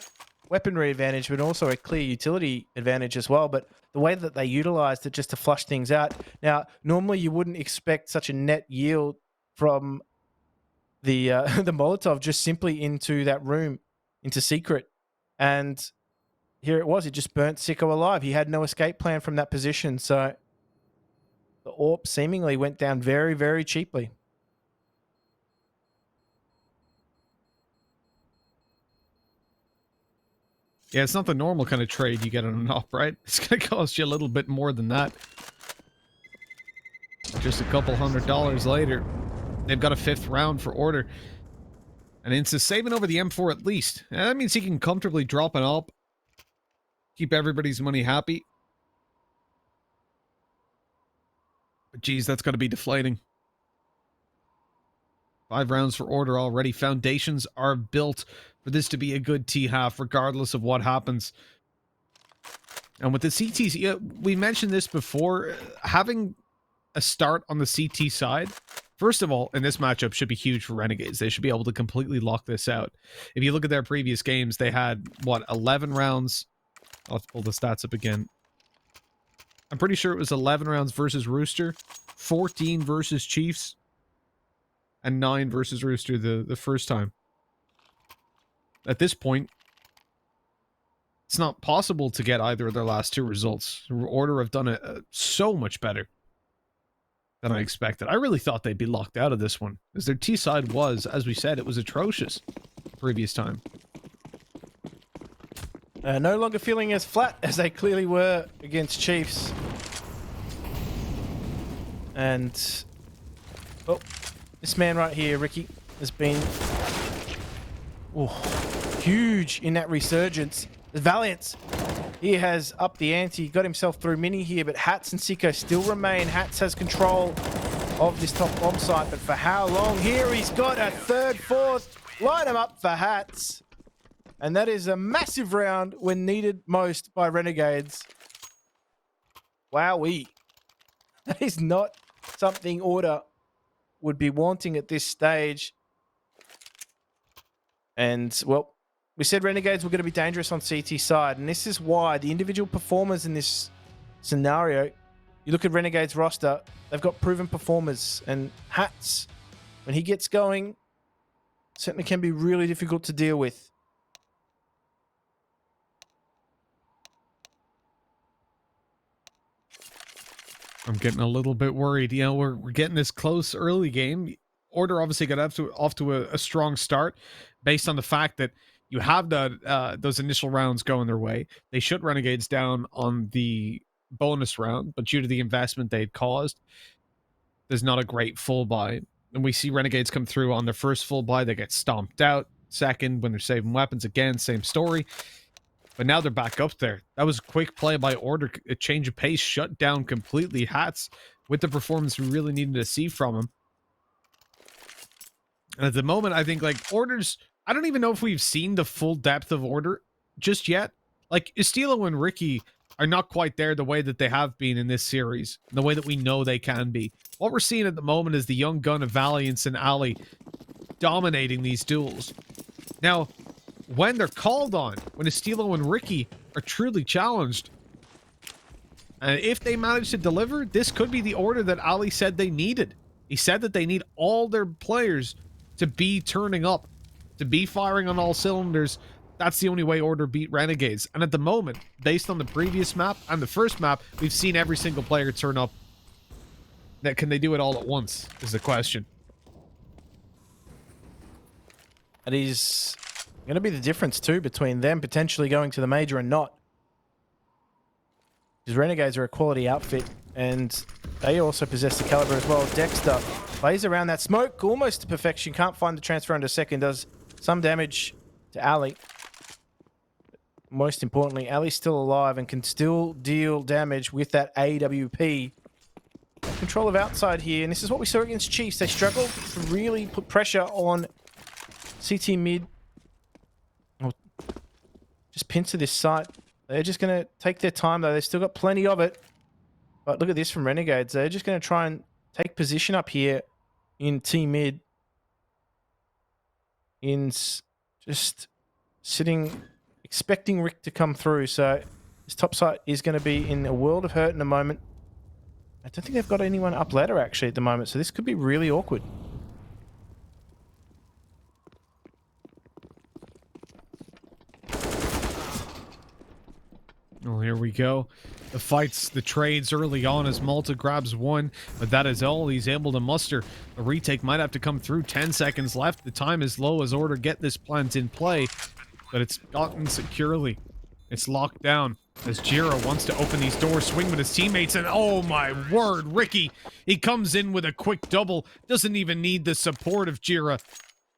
weaponry advantage, but also a clear utility advantage as well. But the way that they utilized it just to flush things out. Now, normally you wouldn't expect such a net yield from the the Molotov just simply into that room, into Secret. And here it was. It just burnt Sicko alive. He had no escape plan from that position. So the AWP seemingly went down very, very cheaply. Yeah, it's not the normal kind of trade you get on an op, right? It's going to cost you a little bit more than that. Just a couple $100 later, they've got a 5th round for Order. And Ince is saving over the M4 at least. And that means he can comfortably drop an op. Keep everybody's money happy. But geez, that's got to be deflating. 5 rounds for Order already. Foundations are built for this to be a good T-half, regardless of what happens. And with the CTs, yeah, we mentioned this before, having a start on the CT side, first of all, in this matchup should be huge for Renegades. They should be able to completely lock this out. If you look at their previous games, they had, what, 11 rounds? I'll have to pull the stats up again. I'm pretty sure it was 11 rounds versus Rooster, 14 versus Chiefs, and 9 versus Rooster the first time. At this point, it's not possible to get either of their last 2 results. Order have done it so much better than I expected. I really thought they'd be locked out of this one, as their T side was, as we said, it was atrocious previous time. No longer feeling as flat as they clearly were against Chiefs. And, oh, this man right here, Ricky, has been huge in that resurgence. Valiance, he has upped the ante, got himself through Mini here, but Hats and Siko still remain. Hats has control of this top bomb site, but for how long? Here he's got a third, fourth. Line him up for Hats. And that is a massive round when needed most by Renegades. Wowee. That is not something Order would be wanting at this stage. And, well, we said Renegades were going to be dangerous on CT side, and this is why the individual performers in this scenario, you look at Renegades roster, they've got proven performers, and Hats, when he gets going, certainly can be really difficult to deal with. I'm getting a little bit worried. You know, we're getting this close early game. Order obviously got off to a strong start based on the fact that you have those initial rounds going their way. They shut Renegades down on the bonus round, but due to the investment they'd caused, there's not a great full buy. And we see Renegades come through on their first full buy. They get stomped out. Second, when they're saving weapons, again, same story. But now they're back up there. That was a quick play by Order. A change of pace, shut down completely Hats with the performance we really needed to see from him. And at the moment, I think, like, Order's... I don't even know if we've seen the full depth of Order just yet. Like, Estilo and Ricky are not quite there the way that they have been in this series, the way that we know they can be. What we're seeing at the moment is the young gun of Valiance and Ali dominating these duels. Now, when they're called on, when Estilo and Ricky are truly challenged, and if they manage to deliver, this could be the Order that Ali said they needed. He said that they need all their players to be turning up, to be firing on all cylinders. That's the only way Order beat Renegades. And at the moment, based on the previous map and the first map, we've seen every single player turn up. Now, can they do it all at once, is the question. That is going to be the difference, too, between them potentially going to the major and not. Because Renegades are a quality outfit, and they also possess the caliber as well. Dexter plays around that smoke almost to perfection. Can't find the transfer under second. Does some damage to Ali. Most importantly, Ali's still alive and can still deal damage with that AWP. Control of outside here, and this is what we saw against Chiefs. They struggled to really put pressure on CT mid. Oh, just pincer this site. They're just going to take their time, though. They've still got plenty of it. But look at this from Renegades. They're just going to try and take position up here in T mid. Just sitting, expecting Rick to come through. So this top site is going to be in a world of hurt in a moment. I don't think they've got anyone up ladder actually at the moment. So this could be really awkward. Well, here we go. The fights, the trades early on as Malta grabs one, but that is all he's able to muster. The retake might have to come through. 10 seconds left. The time is low as Order get this plant in play, but it's gotten securely. It's locked down as Jira wants to open these doors, swing with his teammates, and oh my word, Ricky! He comes in with a quick double. Doesn't even need the support of Jira,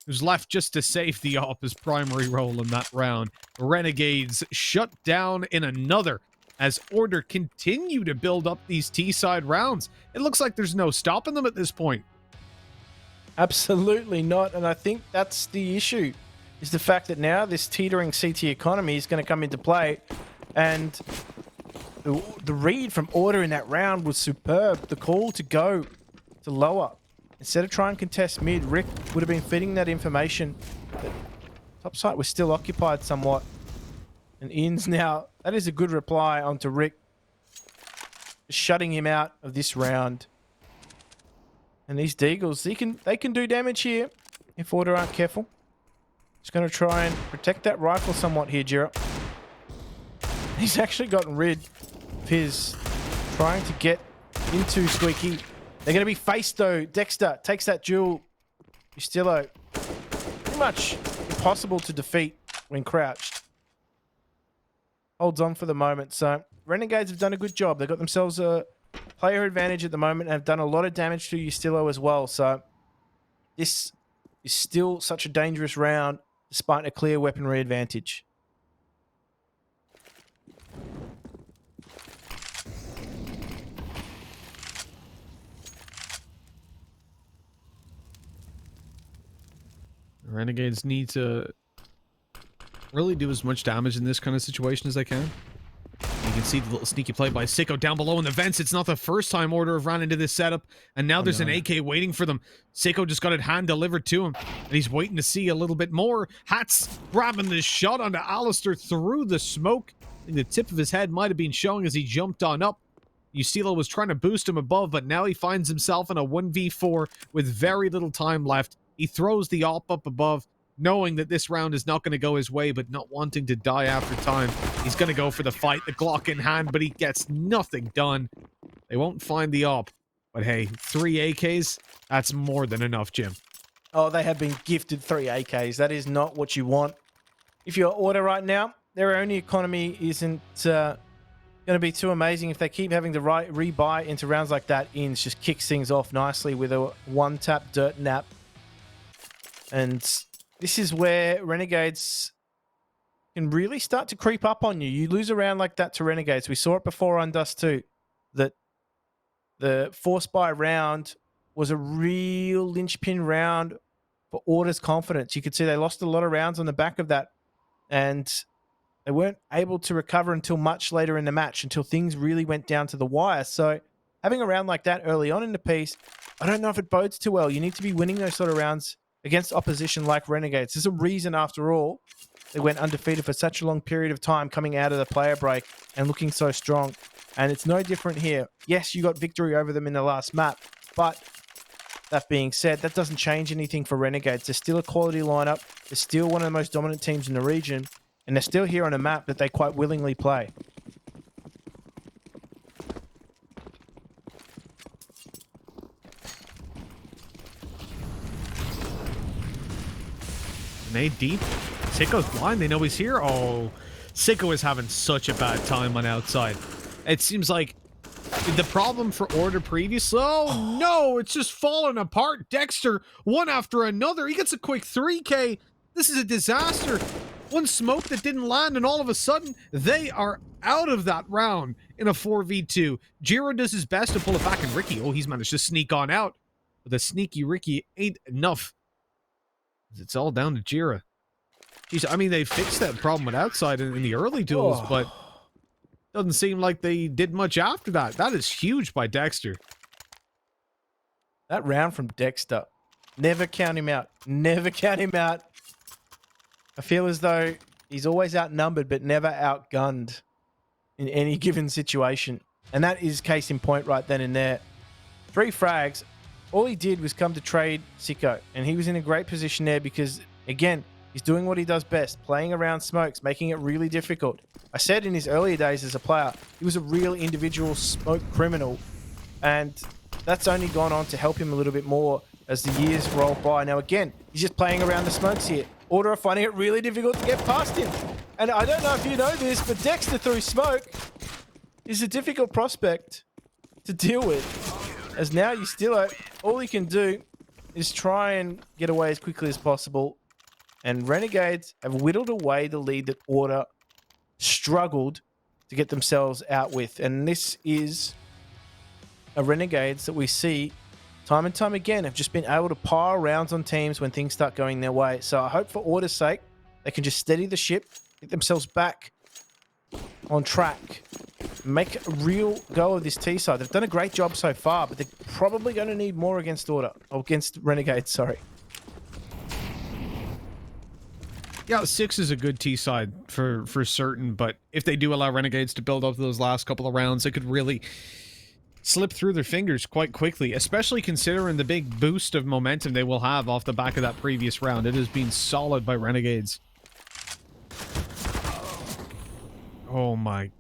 who's left just to save the op his primary role in that round. Renegades shut down in another as Order continue to build up these T-side rounds. It looks like there's no stopping them at this point. Absolutely not. And I think that's the issue, is the fact that now this teetering CT economy is going to come into play. And the read from Order in that round was superb. The call to go to lower. Instead of trying to contest mid, Rick would have been feeding that information that top site was still occupied somewhat. And Ian's now, that is a good reply onto Rick, shutting him out of this round. And these Deagles, they can do damage here if Order aren't careful. Just going to try and protect that rifle somewhat here, Jira. He's actually gotten rid of his trying to get into Squeaky. They're going to be faced though. Dexter takes that duel. Ustillo, pretty much impossible to defeat when crouched. Holds on for the moment. So Renegades have done a good job. They've got themselves a player advantage at the moment and have done a lot of damage to Ustillo as well. So this is still such a dangerous round despite a clear weaponry advantage. Renegades need to really do as much damage in this kind of situation as they can. You can see the little sneaky play by Sicko down below in the vents. It's not the first time Order have ran into this setup, and now there's an AK waiting for them. Sicko just got it hand delivered to him, and he's waiting to see a little bit more. Hats grabbing the shot onto Alistair through the smoke. I think the tip of his head might have been showing as he jumped on up. Usila was trying to boost him above, but now he finds himself in a 1v4 with very little time left. He throws the AWP up above, knowing that this round is not going to go his way, but not wanting to die after time. He's going to go for the fight, the Glock in hand, but he gets nothing done. They won't find the AWP. But hey, 3 AKs, that's more than enough, Jim. Oh, they have been gifted 3 AKs. That is not what you want. If you're Order right now, their only economy isn't going to be too amazing. If they keep having to rebuy into rounds like that, Ins just kicks things off nicely with a one-tap dirt nap. And this is where Renegades can really start to creep up on you. You lose a round like that to Renegades. We saw it before on Dust 2, that the force buy round was a real linchpin round for Order's confidence. You could see they lost a lot of rounds on the back of that, and they weren't able to recover until much later in the match, until things really went down to the wire. So having a round like that early on in the piece, I don't know if it bodes too well. You need to be winning those sort of rounds against opposition like Renegades. There's a reason, after all, they went undefeated for such a long period of time coming out of the player break and looking so strong. And it's no different here. Yes, you got victory over them in the last map, but that being said, that doesn't change anything for Renegades. They're still a quality lineup. They're still one of the most dominant teams in the region, and they're still here on a map that they quite willingly play. Grenade deep. Sicko's blind. They know he's here. Oh, Sicko is having such a bad time on outside. It seems like the problem for Order previously. Oh no, it's just falling apart. Dexter, one after another. He gets a quick 3K. This is a disaster. One smoke that didn't land, and all of a sudden, they are out of that round in a 4v2. Jiro does his best to pull it back, and Ricky, oh, he's managed to sneak on out. But the sneaky Ricky ain't enough. It's all down to Jira. Jeez, I mean, they fixed that problem with outside in the early duels, but doesn't seem like they did much after that. That is huge by Dexter. That round from Dexter. Never count him out. Never count him out. I feel as though he's always outnumbered, but never outgunned in any given situation. And that is case in point right then and there. 3 frags. All he did was come to trade Sicko, and he was in a great position there because, again, he's doing what he does best, playing around smokes, making it really difficult. I said in his earlier days as a player, he was a real individual smoke criminal, and that's only gone on to help him a little bit more as the years roll by. Now, again, he's just playing around the smokes here. Order are finding it really difficult to get past him. And I don't know if you know this, but Dexter through smoke is a difficult prospect to deal with. As now you still, all he can do is try and get away as quickly as possible. And Renegades have whittled away the lead that Order struggled to get themselves out with. And this is a Renegades that we see time and time again, have just been able to pile rounds on teams when things start going their way. So I hope for Order's sake, they can just steady the ship, get themselves back on track, make a real go of this T side. They've done a great job so far, but they're probably going to need more against Order, or against Renegades, sorry. Yeah, 6 is a good T side for certain, but if they do allow Renegades to build up those last couple of rounds, it could really slip through their fingers quite quickly, especially considering the big boost of momentum they will have off the back of that previous round. It has been solid by Renegades. Oh my,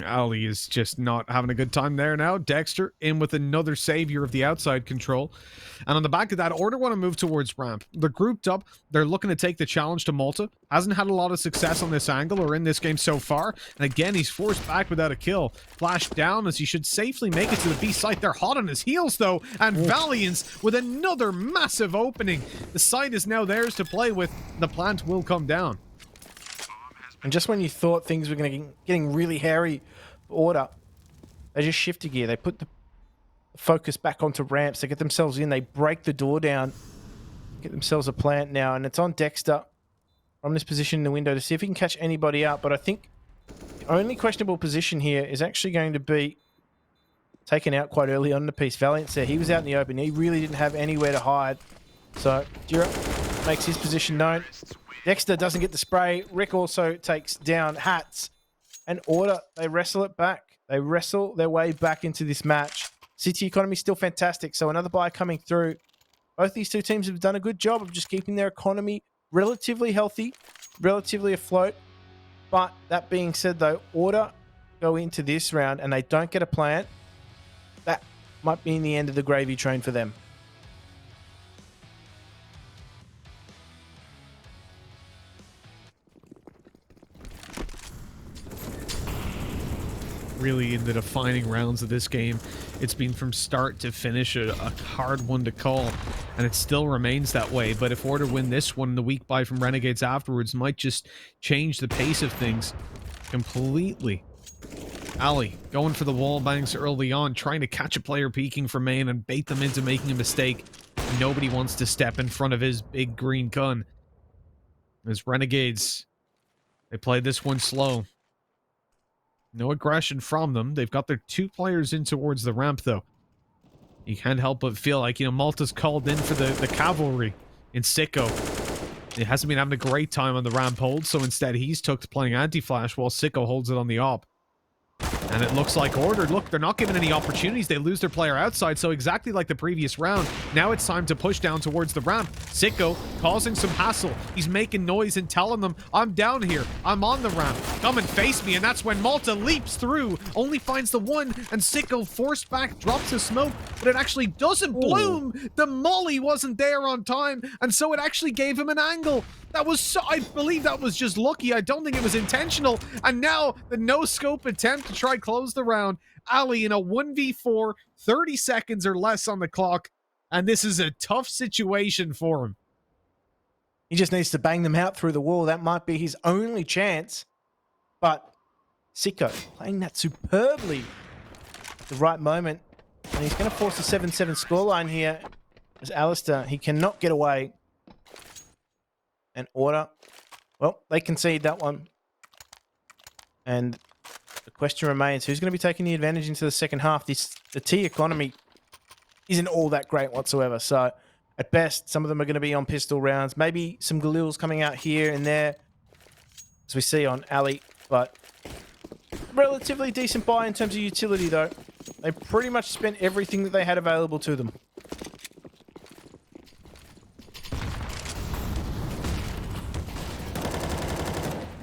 Ali is just not having a good time there now. Dexter in with another savior of the outside control. And on the back of that, Order want to move towards ramp. They're grouped up. They're looking to take the challenge to Malta. Hasn't had a lot of success on this angle or in this game so far. And again, he's forced back without a kill. Flash down as he should safely make it to the B site. They're hot on his heels though. And Valiance with another massive opening. The site is now theirs to play with. The plant will come down. And just when you thought things were going to getting really hairy for Order, they just shift a gear. They put the focus back onto ramps. They get themselves in. They break the door down. Get themselves a plant now. And it's on Dexter from this position in the window to see if he can catch anybody out. But I think the only questionable position here is actually going to be taken out quite early on in the piece. Valiant there. He was out in the open. He really didn't have anywhere to hide. So Jira makes his position known. Dexter doesn't get the spray. Rick also takes down Hats. And Order, they wrestle it back. They wrestle their way back into this match. City economy still fantastic, so another buy coming through. Both these two teams have done a good job of just keeping their economy relatively healthy, relatively afloat. But that being said, though, Order go into this round and they don't get a plant. That might be in the end of the gravy train for them. Really in the defining rounds of this game, it's been from start to finish a hard one to call, and it still remains that way. But if Order win this one, the weak buy from Renegades afterwards might just change the pace of things completely. Ali going for the wall bangs early on, trying to catch a player peeking from main and bait them into making a mistake. Nobody wants to step in front of his big green gun. As Renegades, they play this one slow. No aggression from them. They've got their 2 players in towards the ramp, though. You can't help but feel like, Malta's called in for the cavalry in Sicko. He hasn't been having a great time on the ramp hold, so instead he's took to playing anti-flash while Sicko holds it on the op. And it looks like Order, look, they're not given any opportunities. They lose their player outside, so exactly like the previous round, now it's time to push down towards the ramp. Sicko causing some hassle. He's making noise and telling them, I'm down here. I'm on the ramp. Come and face me. And that's when Malta leaps through, only finds the one, and Sicko forced back, drops a smoke, but it actually doesn't bloom. The molly wasn't there on time, and so it actually gave him an angle. That was so, I believe that was just lucky. I don't think it was intentional. And now the no-scope attempt to try close the round. Ali in a 1v4, 30 seconds or less on the clock. And this is a tough situation for him. He just needs to bang them out through the wall. That might be his only chance. But Sicko playing that superbly at the right moment. And he's going to force a 7-7 scoreline here. As Alistair, he cannot get away. And Order, well, they concede that one. And the question remains, who's going to be taking the advantage into the second half? The T economy isn't all that great whatsoever. So at best, some of them are going to be on pistol rounds. Maybe some Galils coming out here and there, as we see on Ali. But relatively decent buy in terms of utility, though. They pretty much spent everything that they had available to them.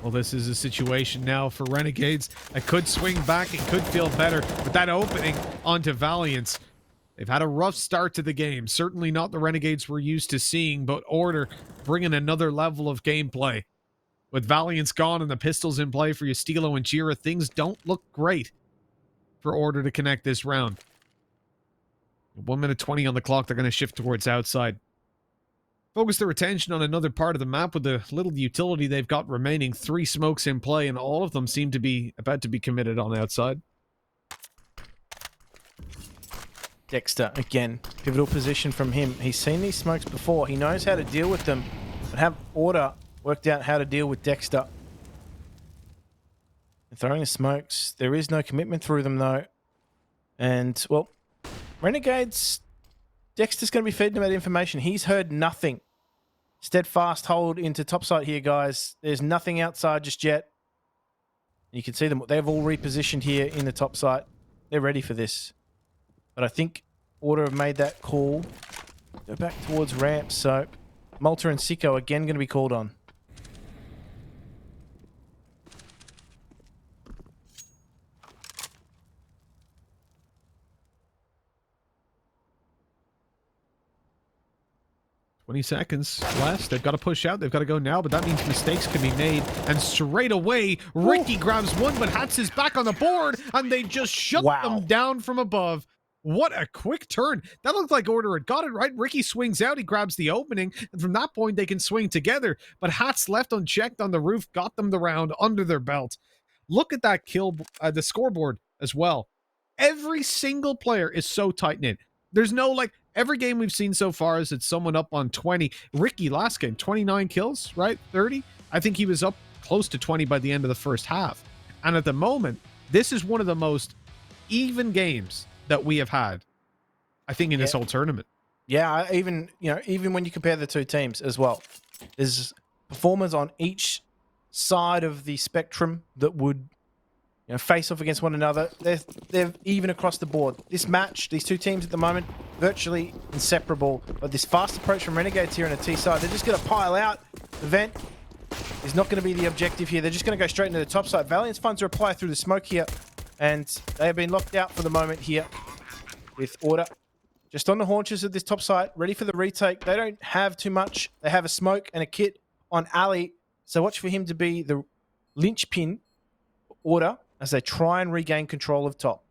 Well, this is a situation now for Renegades. It could swing back. It could feel better. But that opening onto Valiance. They've had a rough start to the game. Certainly not the Renegades we're used to seeing, but Order bringing another level of gameplay. With Valiance gone and the pistols in play for Estilo and Jira, things don't look great for Order to connect this round. 1 minute 20 on the clock. They're going to shift towards outside. Focus their attention on another part of the map with the little utility they've got remaining. 3 smokes in play, and all of them seem to be about to be committed on outside. Dexter, again, pivotal position from him. He's seen these smokes before. He knows how to deal with them. But have Order worked out how to deal with Dexter. Throwing the smokes. There is no commitment through them, though. And, well, Renegades, Dexter's going to be feeding them that information. He's heard nothing. Steadfast hold into topside here, guys. There's nothing outside just yet. You can see them. They've all repositioned here in the top site. They're ready for this. But I think Order have made that call. Go back towards ramp. So Malta and Sicko again going to be called on. Seconds left. They've got to push out. They've got to go now, but that means mistakes can be made. And straight away, Ricky grabs one, but Hats is back on the board, and they just shut them down from above. What a quick turn. That looked like Order had got it right. Ricky swings out. He grabs the opening, and from that point, they can swing together. But Hats left unchecked on the roof, got them the round under their belt. Look at that kill, the scoreboard as well. Every single player is so tight-knit. There's no, like, every game we've seen so far is it's someone up on 20. Ricky last game, 29 kills, right? 30? I think he was up close to 20 by the end of the first half. And at the moment, this is one of the most even games that we have had, I think, in this whole tournament. Yeah, even when you compare the two teams as well, there's performers on each side of the spectrum that would face off against one another. They're even across the board. This match, these two teams at the moment, virtually inseparable. But this fast approach from Renegades here on the T side, they're just going to pile out. The vent is not going to be the objective here. They're just going to go straight into the top side. Valiant's funds are applied through the smoke here, and they have been locked out for the moment here with Order. Just on the haunches of this top side, ready for the retake. They don't have too much. They have a smoke and a kit on Ali, so watch for him to be the linchpin for Order as they try and regain control of top.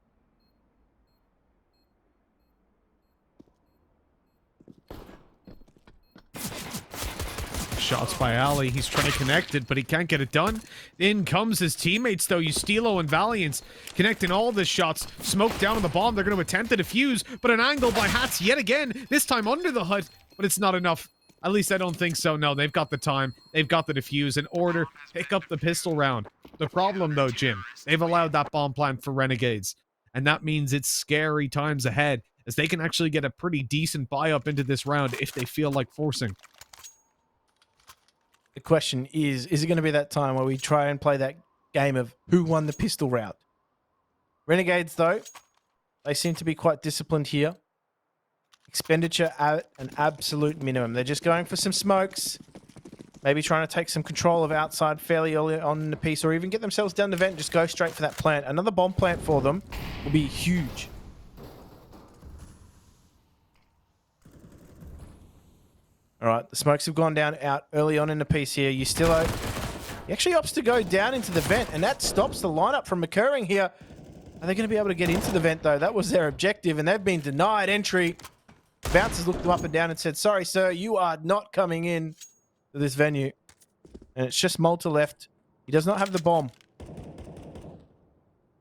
Shots by Ali. He's trying to connect it, but he can't get it done. In comes his teammates, though. Ustilo and Valiant connecting all the shots. Smoke down on the bomb. They're going to attempt to defuse, but an angle by Hats yet again. This time under the hut, but it's not enough. At least I don't think so. No, they've got the time. They've got the defuse. In Order, pick up the pistol round. The problem, though, Jim, they've allowed that bomb plant for Renegades. And that means it's scary times ahead, as they can actually get a pretty decent buy-up into this round if they feel like forcing. The question is it going to be that time where we try and play that game of who won the pistol round? Renegades, though, they seem to be quite disciplined here. Expenditure at an absolute minimum. They're just going for some smokes. Maybe trying to take some control of outside fairly early on in the piece, or even get themselves down the vent and just go straight for that plant. Another bomb plant for them will be huge. All right, the smokes have gone down out early on in the piece here. Ustilo, he actually opts to go down into the vent, and that stops the lineup from occurring here. Are they going to be able to get into the vent, though? That was their objective, and they've been denied entry. Bouncers looked them up and down and said, sorry, sir, you are not coming in to this venue. And it's just Malta left. He does not have the bomb.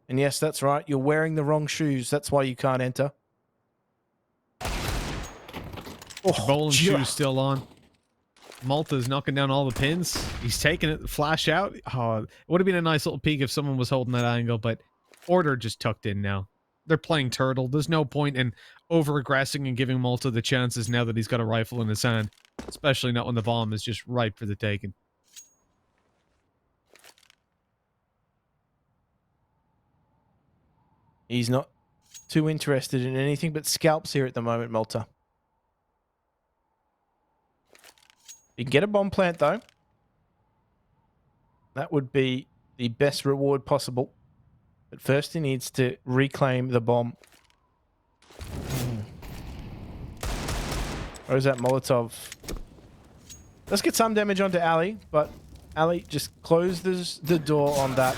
And yes, that's right. You're wearing the wrong shoes. That's why you can't enter. Bowling shoes still on. Malta's knocking down all the pins. He's taking it, flash out. Oh, it would have been a nice little peek if someone was holding that angle, but Order just tucked in now. They're playing turtle. There's no point in over-aggressing and giving Malta the chances now that he's got a rifle in his hand, especially not when the bomb is just ripe for the taking. He's not too interested in anything but scalps here at the moment, Malta. You can get a bomb plant, though. That would be the best reward possible. But first he needs to reclaim the bomb. Where is that Molotov? Let's get some damage onto Ali, but Ali just closes the door on that.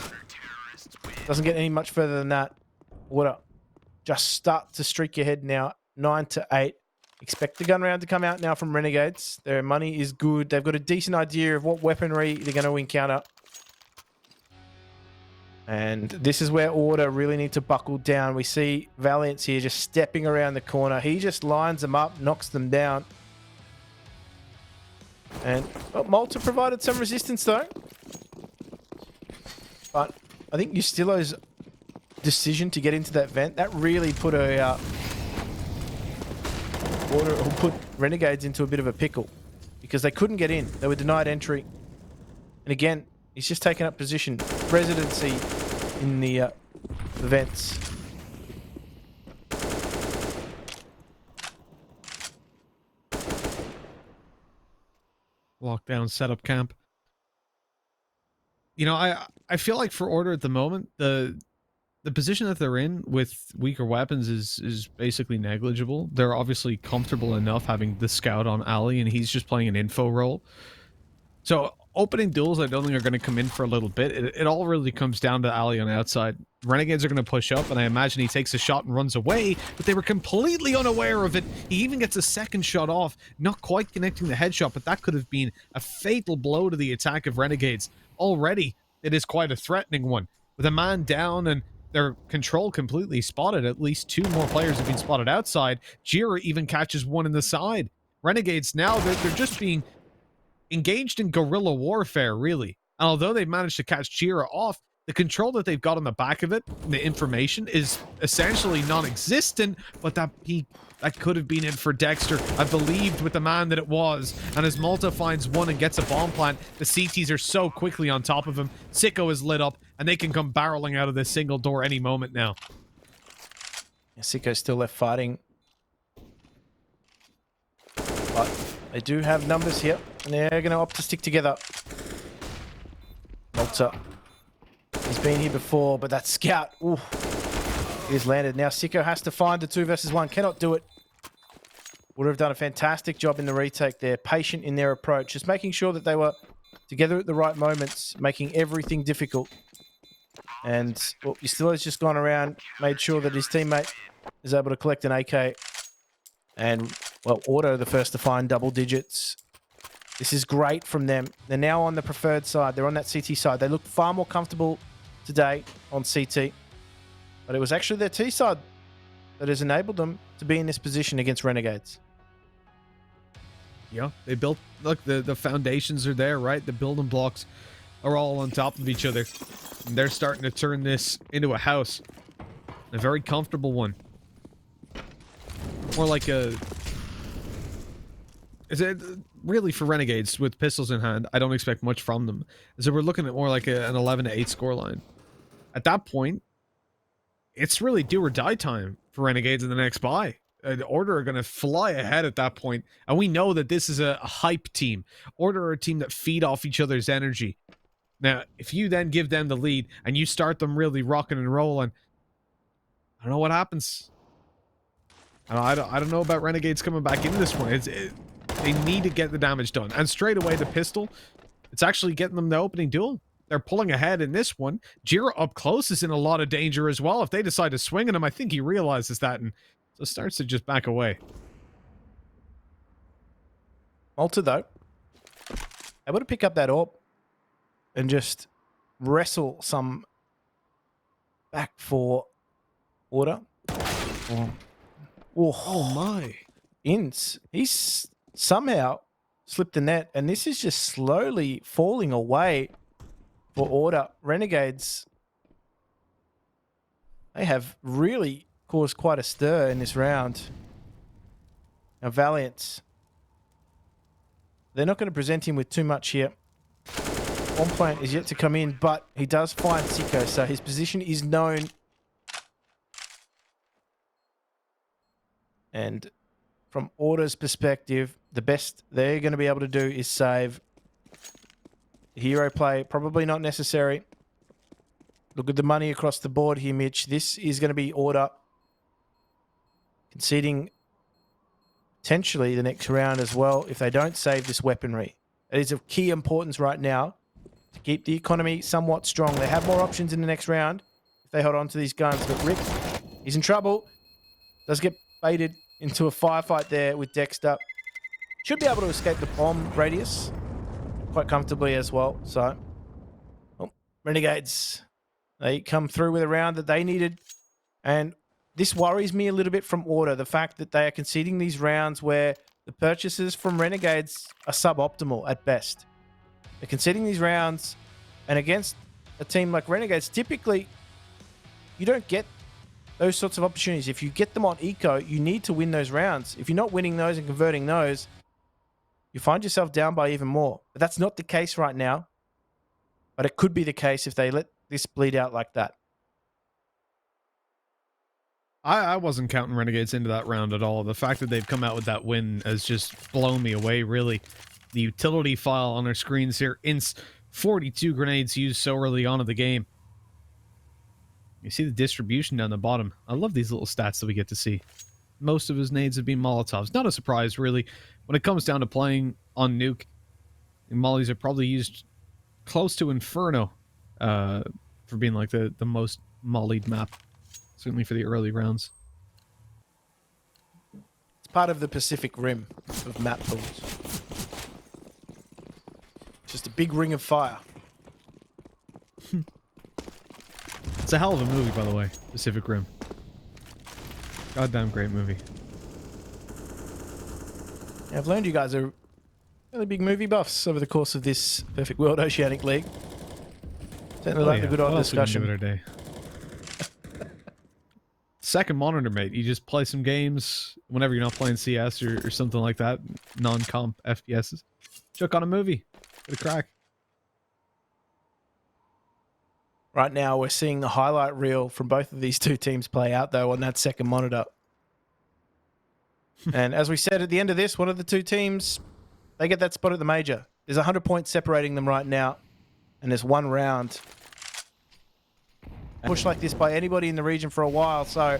Doesn't get any much further than that. Order. Just start to streak your head now. 9-8. Expect the gun round to come out now from Renegades. Their money is good. They've got a decent idea of what weaponry they're going to encounter. And this is where Order really need to buckle down. We see Valiance here just stepping around the corner. He just lines them up, knocks them down. And Malta provided some resistance though. But I think Justilo's decision to get into that vent, that really put put Renegades into a bit of a pickle. Because they couldn't get in. They were denied entry. And again, he's just taken up position. Residency in the vents. Lockdown setup camp. You know, I feel like for Order at the moment, the position that they're in with weaker weapons is basically negligible. They're obviously comfortable enough having the scout on Ali, and he's just playing an info role. So opening duels, I don't think are going to come in for a little bit. It all really comes down to Ali on the outside. Renegades are going to push up, and I imagine he takes a shot and runs away, but they were completely unaware of it. He even gets a second shot off, not quite connecting the headshot, but that could have been a fatal blow to the attack of Renegades. Already, it is quite a threatening one. With a man down and their control completely spotted, at least 2 more players have been spotted outside. Jira even catches one in the side. Renegades now, they're just being engaged in guerrilla warfare, really. And although they've managed to catch Jira off, the control that they've got on the back of it, the information, is essentially non-existent, but that could have been it for Dexter. I believed with the man that it was. And as Malta finds one and gets a bomb plant, the CTs are so quickly on top of him. Sicko is lit up, and they can come barreling out of this single door any moment now. Yeah, Sicko's still left fighting. But they do have numbers here, and they're going to opt to stick together. Malta. He's been here before, but that scout, ooh, it is landed. Now Sicko has to find the 2 versus 1. Cannot do it. Would have done a fantastic job in the retake there. Patient in their approach. Just making sure that they were together at the right moments, making everything difficult. And well, Justilo's just gone around, made sure that his teammate is able to collect an AK. And, well, Auto the first to find double digits. This is great from them. They're now on the preferred side. They're on that CT side. They look far more comfortable today on CT. But it was actually their T side that has enabled them to be in this position against Renegades. Yeah, they built, look, the foundations are there, right? The building blocks are all on top of each other. And they're starting to turn this into a house. A very comfortable one. More like a... Is it really for Renegades with pistols in hand? I don't expect much from them. So we're looking at more like an 11-8 scoreline. At that point, it's really do or die time for Renegades in the next buy. Order are going to fly ahead at that point, and we know that this is a hype team. Order are a team that feed off each other's energy. Now, if you then give them the lead and you start them really rocking and rolling, I don't know what happens. I don't know about Renegades coming back into this one. They need to get the damage done. And straight away, the pistol, it's actually getting them the opening duel. They're pulling ahead in this one. Jira up close is in a lot of danger as well. If they decide to swing at him, I think he realizes that and so starts to just back away. Malta, though, able to pick up that orb and just wrestle some back for Order. Oh my. Inns. He's somehow slipped the net, and this is just slowly falling away for Order. Renegades, they have really caused quite a stir in this round. Now, Valiant, they're not going to present him with too much here. One plant is yet to come in, but he does find Sicko, so his position is known. And from Order's perspective, the best they're going to be able to do is save. Hero play, probably not necessary. Look at the money across the board here, Mitch. This is going to be Order conceding potentially the next round as well if they don't save this weaponry. It is of key importance right now to keep the economy somewhat strong. They have more options in the next round if they hold on to these guns. But Rick, he's in trouble. Does get baited into a firefight there with Dexter. Should be able to escape the bomb radius quite comfortably as well. So, Renegades They come through with a round that they needed. And this worries me a little bit from Order, the fact that they are conceding these rounds where the purchases from Renegades are suboptimal at best. They're conceding these rounds, and against a team like Renegades, typically you don't get those sorts of opportunities. If you get them on eco, you need to win those rounds. If you're not winning those and converting those, you find yourself down by even more. But that's not the case right now. But it could be the case if they let this bleed out like that. I wasn't counting Renegades into that round at all. The fact that they've come out with that win has just blown me away, really. The utility file on our screens here, 42 grenades used so early on in the game. You see the distribution down the bottom. I love these little stats that we get to see. Most of his nades have been Molotovs. Not a surprise, really. When it comes down to playing on Nuke, mollies are probably used close to Inferno for being like the most mollied map. Certainly for the early rounds. It's part of the Pacific Rim of map pools. Just a big ring of fire. It's a hell of a movie, by the way, Pacific Rim. Goddamn great movie. Yeah, I've learned you guys are really big movie buffs over the course of this Perfect World Oceanic League. Certainly like the good old discussion. The other day. Second monitor, mate. You just play some games whenever you're not playing CS or something like that. Non-comp FPSs. Chuck on a movie. Get a crack. Right now, we're seeing the highlight reel from both of these two teams play out, though, on that second monitor. And as we said at the end of this, one of the two teams, they get that spot at the major. There's 100 points separating them right now, and there's one round. Push like this by anybody in the region for a while, so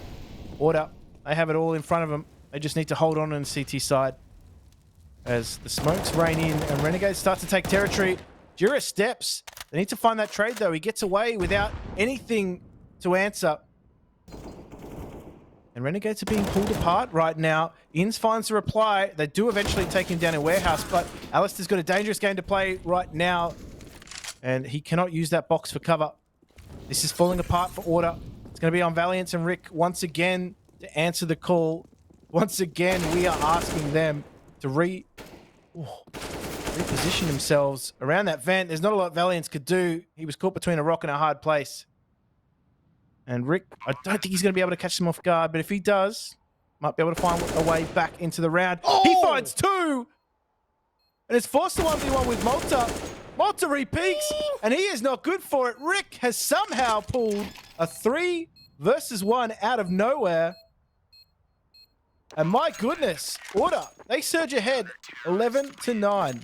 Order, they have it all in front of them. They just need to hold on the CT side. As the smokes rain in and Renegades start to take territory, Jira steps. They need to find that trade, though. He gets away without anything to answer. And Renegades are being pulled apart right now. Inns finds a reply. They do eventually take him down in Warehouse, but Alistair's got a dangerous game to play right now. And he cannot use that box for cover. This is falling apart for Order. It's going to be on Valiance and Rick once again to answer the call. Once again, we are asking them to reposition themselves around that vent. There's not a lot Valiance could do. He was caught between a rock and a hard place. And Rick, I don't think he's going to be able to catch them off guard, but if he does, might be able to find a way back into the round. Oh! He finds two! And it's forced to 1v1 with Malta. Malta repeaks, and he is not good for it. Rick has somehow pulled a 3 versus 1 out of nowhere. And my goodness, Order, they surge ahead 11-9.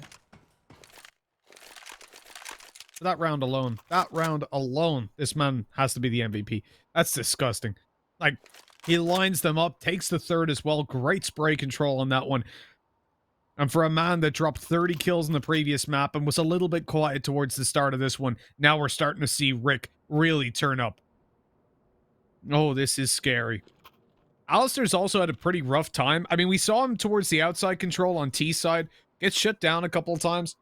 That round alone, this man has to be the MVP. That's disgusting. Like, he lines them up, takes the third as well. Great spray control on that one. And for a man that dropped 30 kills in the previous map and was a little bit quiet towards the start of this one, now we're starting to see Rick really turn up. Oh, this is scary. Alistair's also had a pretty rough time. I mean, we saw him towards the outside control on T side. Gets shut down a couple of times.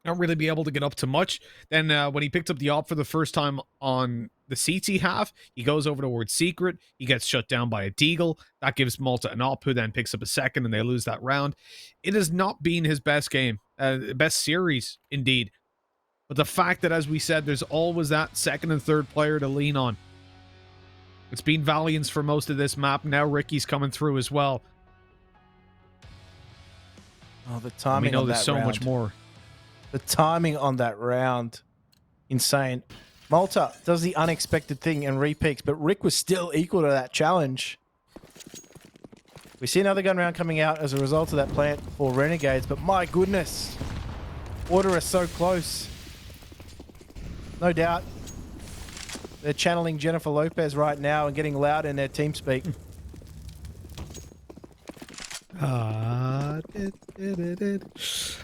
Not really be able to get up to much. Then when he picked up the op for the first time on the CT half, he goes over towards Secret. He gets shut down by a Deagle. That gives Malta an op, who then picks up a second, and they lose that round. It has not been his best game. Best series, indeed. But the fact that, as we said, there's always that second and third player to lean on. It's been Valiance for most of this map. Now Ricky's coming through as well. Oh, the timing on that round. We know there's so much more. The timing on that round, insane. Malta does the unexpected thing and repeaks, but Rick was still equal to that challenge. We see another gun round coming out as a result of that plant for Renegades, but my goodness, Order is so close. No doubt. They're channeling Jennifer Lopez right now and getting loud in their team speak.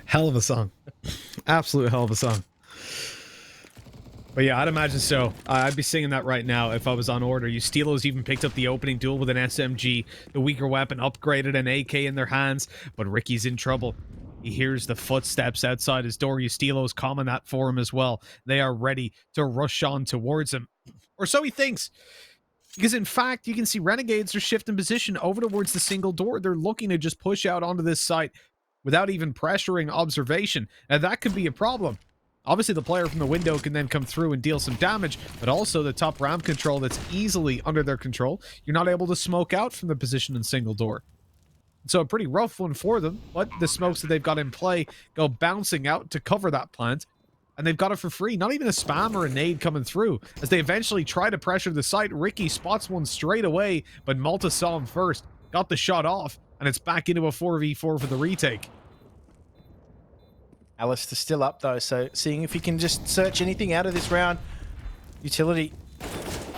Hell of a song. Absolute hell of a song. But yeah, I'd imagine so. I'd be singing that right now if I was on Order. Eustilos even picked up the opening duel with an SMG. The weaker weapon upgraded an AK in their hands, but Ricky's in trouble. He hears the footsteps outside his door. Eustilo's calming that for him as well. They are ready to rush on towards him. Or so he thinks. Because in fact, you can see Renegades are shifting position over towards the single door. They're looking to just push out onto this site without even pressuring observation. And that could be a problem. Obviously, the player from the window can then come through and deal some damage, but also the top ramp control that's easily under their control. You're not able to smoke out from the position in single door. So a pretty rough one for them, but the smokes that they've got in play go bouncing out to cover that plant. And they've got it for free. Not even a spam or a nade coming through. As they eventually try to pressure the site, Ricky spots one straight away, but Malta saw him first. Got the shot off, and it's back into a 4v4 for the retake. Alistair still up, though, so seeing if he can just search anything out of this round. Utility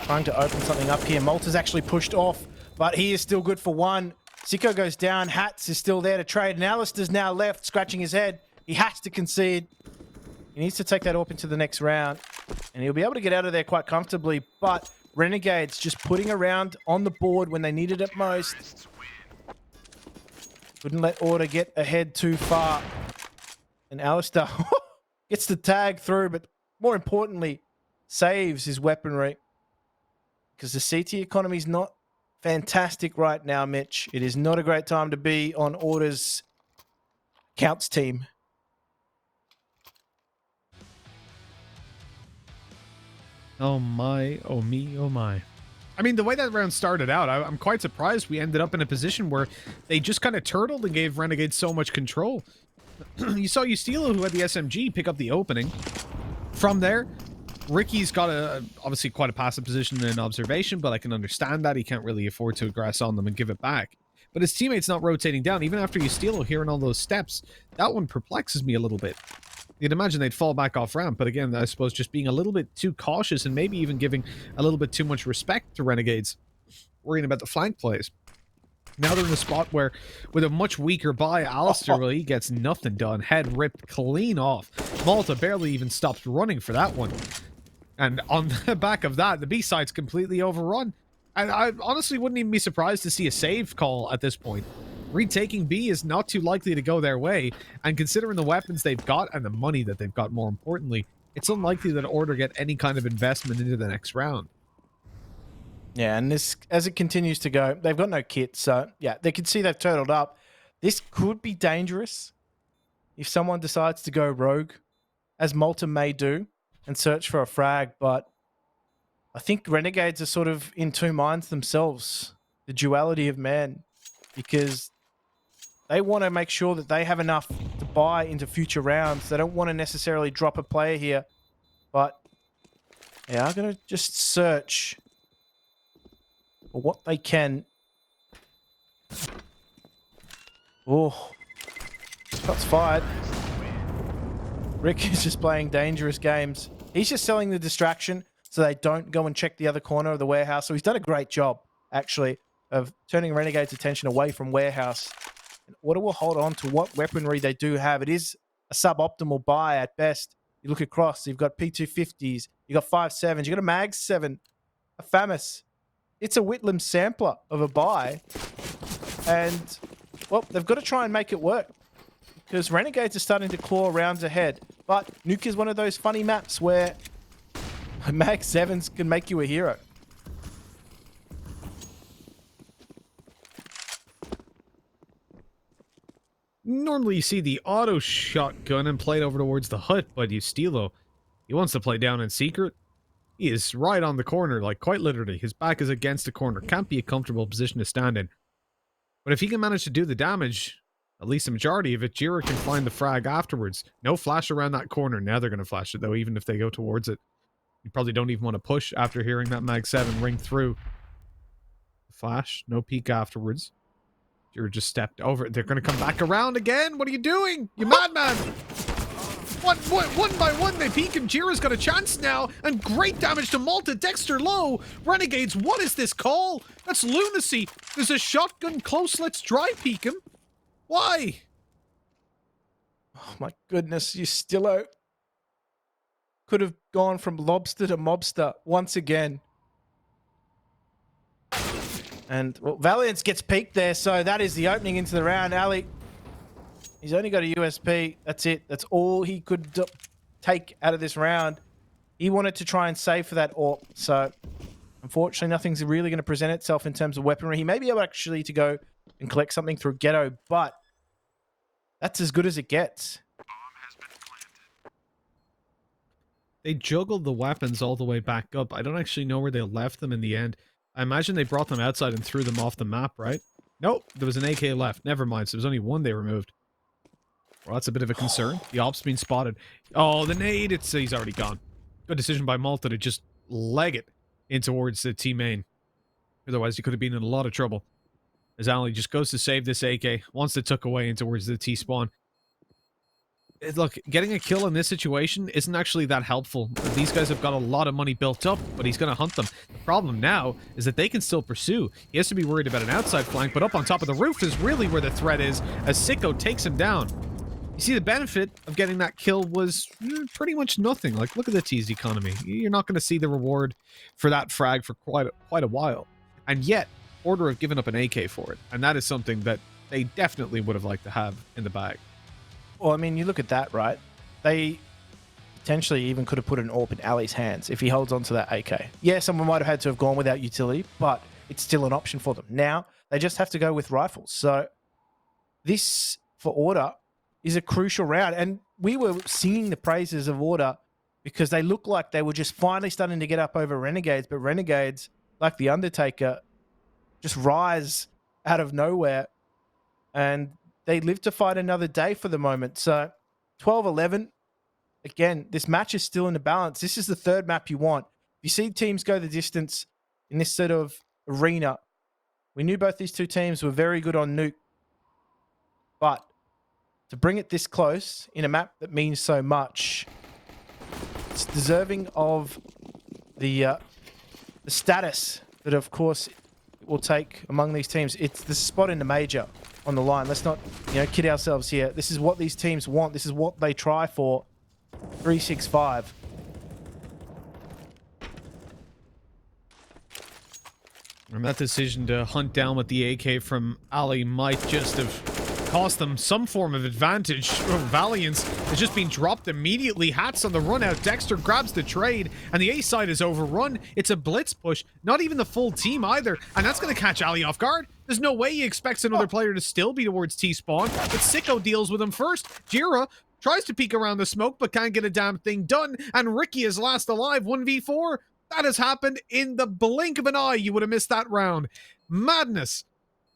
trying to open something up here. Malta's actually pushed off, but he is still good for one. Sicko goes down. Hats is still there to trade, and Alistair's now left, scratching his head. He has to concede. He needs to take that AWP into the next round, and he'll be able to get out of there quite comfortably, but Renegades just putting a round on the board when they needed it most. Couldn't let Order get ahead too far. And Alistair gets the tag through, but more importantly, saves his weaponry. Because the CT economy is not fantastic right now, Mitch. It is not a great time to be on Order's counts team. Oh my, oh me, oh my. I mean, the way that round started out, I'm quite surprised we ended up in a position where they just kind of turtled and gave Renegades so much control. You saw Ustilo, who had the SMG, pick up the opening. From there, Ricky's got obviously quite a passive position in observation, but I can understand that. He can't really afford to aggress on them and give it back. But his teammate's not rotating down. Even after Ustilo hearing all those steps, that one perplexes me a little bit. You'd imagine they'd fall back off ramp, but again, I suppose just being a little bit too cautious and maybe even giving a little bit too much respect to Renegades, worrying about the flank plays. Now they're in a spot where, with a much weaker buy, Alistair, well, he gets nothing done. Head ripped clean off. Malta barely even stopped running for that one. And on the back of that, the B-side's completely overrun. And I honestly wouldn't even be surprised to see a save call at this point. Retaking B is not too likely to go their way, and considering the weapons they've got and the money that they've got, more importantly, it's unlikely that Order get any kind of investment into the next round. Yeah, and this, as it continues to go, they've got no kit, so yeah, they can see they've turtled up. This could be dangerous if someone decides to go rogue, as Malta may do, and search for a frag, but I think Renegades are sort of in two minds themselves, the duality of man, because they want to make sure that they have enough to buy into future rounds. They don't want to necessarily drop a player here, but they are going to just search for what they can. Oh, shots fired. Rick is just playing dangerous games. He's just selling the distraction so they don't go and check the other corner of the warehouse. So he's done a great job, actually, of turning Renegade's attention away from warehouse. And Order will hold on to what weaponry they do have. It is a suboptimal buy at best. You look across, you've got P250s, you've got 5.7s, you've got a Mag 7, a FAMAS. It's a Whitlam sampler of a buy. And, well, they've got to try and make it work, because Renegades are starting to claw rounds ahead. But Nuke is one of those funny maps where Mag 7s can make you a hero. Normally you see the auto shotgun and play it over towards the hut, but Ustilo, he wants to play down in secret. He is right on the corner, like quite literally. His back is against the corner. Can't be a comfortable position to stand in. But if he can manage to do the damage, at least the majority of it, Jira can find the frag afterwards. No flash around that corner. Now they're going to flash it, though, even if they go towards it. You probably don't even want to push after hearing that Mag 7 ring through. Flash, no peek afterwards. Jira just stepped over it. They're going to come back around again. What are you doing? You madman! One by one, they peek, and Jira's got a chance now. And great damage to Malta. Dexter low. Renegades, what is this call? That's lunacy. There's a shotgun close. Let's dry peek him. Why? Oh my goodness, Ustilo could have gone from lobster to mobster once again. And, well, Valiance gets peaked there, so that is the opening into the round. Ali He's only got a USP. That's it. That's all he could take out of this round. He wanted to try and save for that AWP. So, unfortunately, nothing's really going to present itself in terms of weaponry. He may be able actually to go and collect something through Ghetto, but that's as good as it gets. They juggled the weapons all the way back up. I don't actually know where they left them in the end. I imagine they brought them outside and threw them off the map, right? Nope, there was an AK left. Never mind, so there was only one they removed. Well, that's a bit of a concern. The op's been spotted. Oh, the nade! He's already gone. Good decision by Malta to just leg it in towards the T main. Otherwise, he could have been in a lot of trouble. As Ali just goes to save this AK, wants it tuck away in towards the T spawn. Look, getting a kill in this situation isn't actually that helpful. These guys have got a lot of money built up, but he's going to hunt them. The problem now is that they can still pursue. He has to be worried about an outside flank, but up on top of the roof is really where the threat is, as Sicko takes him down. You see, the benefit of getting that kill was pretty much nothing. Like, look at the T's economy. You're not going to see the reward for that frag for quite a while. And yet, Order have given up an AK for it, and that is something that they definitely would have liked to have in the bag. Well, I mean, you look at that, right? They potentially even could have put an AWP in Ali's hands if he holds on to that AK. Yeah, someone might have had to have gone without utility, but it's still an option for them. Now, they just have to go with rifles. So this, for Order, is a crucial round. And we were singing the praises of Order because they looked like they were just finally starting to get up over Renegades, but Renegades, like the Undertaker, just rise out of nowhere. And they live to fight another day for the moment. So 12-11. Again, this match is still in the balance. This is the third map you want. If you see teams go the distance in this sort of arena, we knew both these two teams were very good on Nuke. But to bring it this close in a map that means so much, it's deserving of the status that, of course, it will take among these teams. It's the spot in the major on the line. Let's not, kid ourselves here. This is what these teams want. This is what they try for. 3-6-5. And that decision to hunt down with the AK from Ali might just have cost them some form of advantage. Oh, Valiance has just been dropped immediately. Hat's on the run out. Dexter grabs the trade, and the A side is overrun. It's a blitz push. Not even the full team either, and that's going to catch Ali off guard. There's no way he expects another player to still be towards T-spawn, but Sicko deals with him first. Jira tries to peek around the smoke, but can't get a damn thing done, and Ricky is last alive, 1v4. That has happened in the blink of an eye. You would have missed that round. Madness.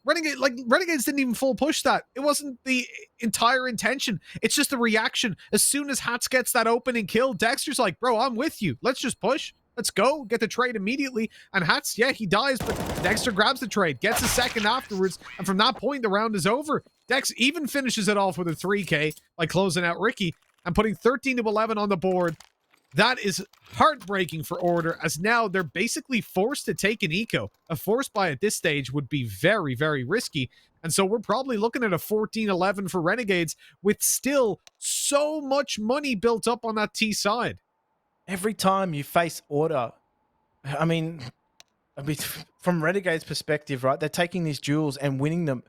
Renegades didn't even full push that. It wasn't the entire intention. It's just a reaction. As soon as Hats gets that opening kill, Dexter's like, bro, I'm with you. Let's just push. Let's go. Get the trade immediately. And Hats, yeah, he dies, but Dexter grabs the trade, gets a second afterwards, and from that point, the round is over. Dex even finishes it off with a 3K by closing out Ricky and putting 13-11 on the board. That is heartbreaking for Order, as now they're basically forced to take an eco. A force buy at this stage would be very, very risky. And so we're probably looking at a 14-11 for Renegades with still so much money built up on that T side. Every time you face Order, I mean, from Renegades' perspective, right, they're taking these duels and winning them.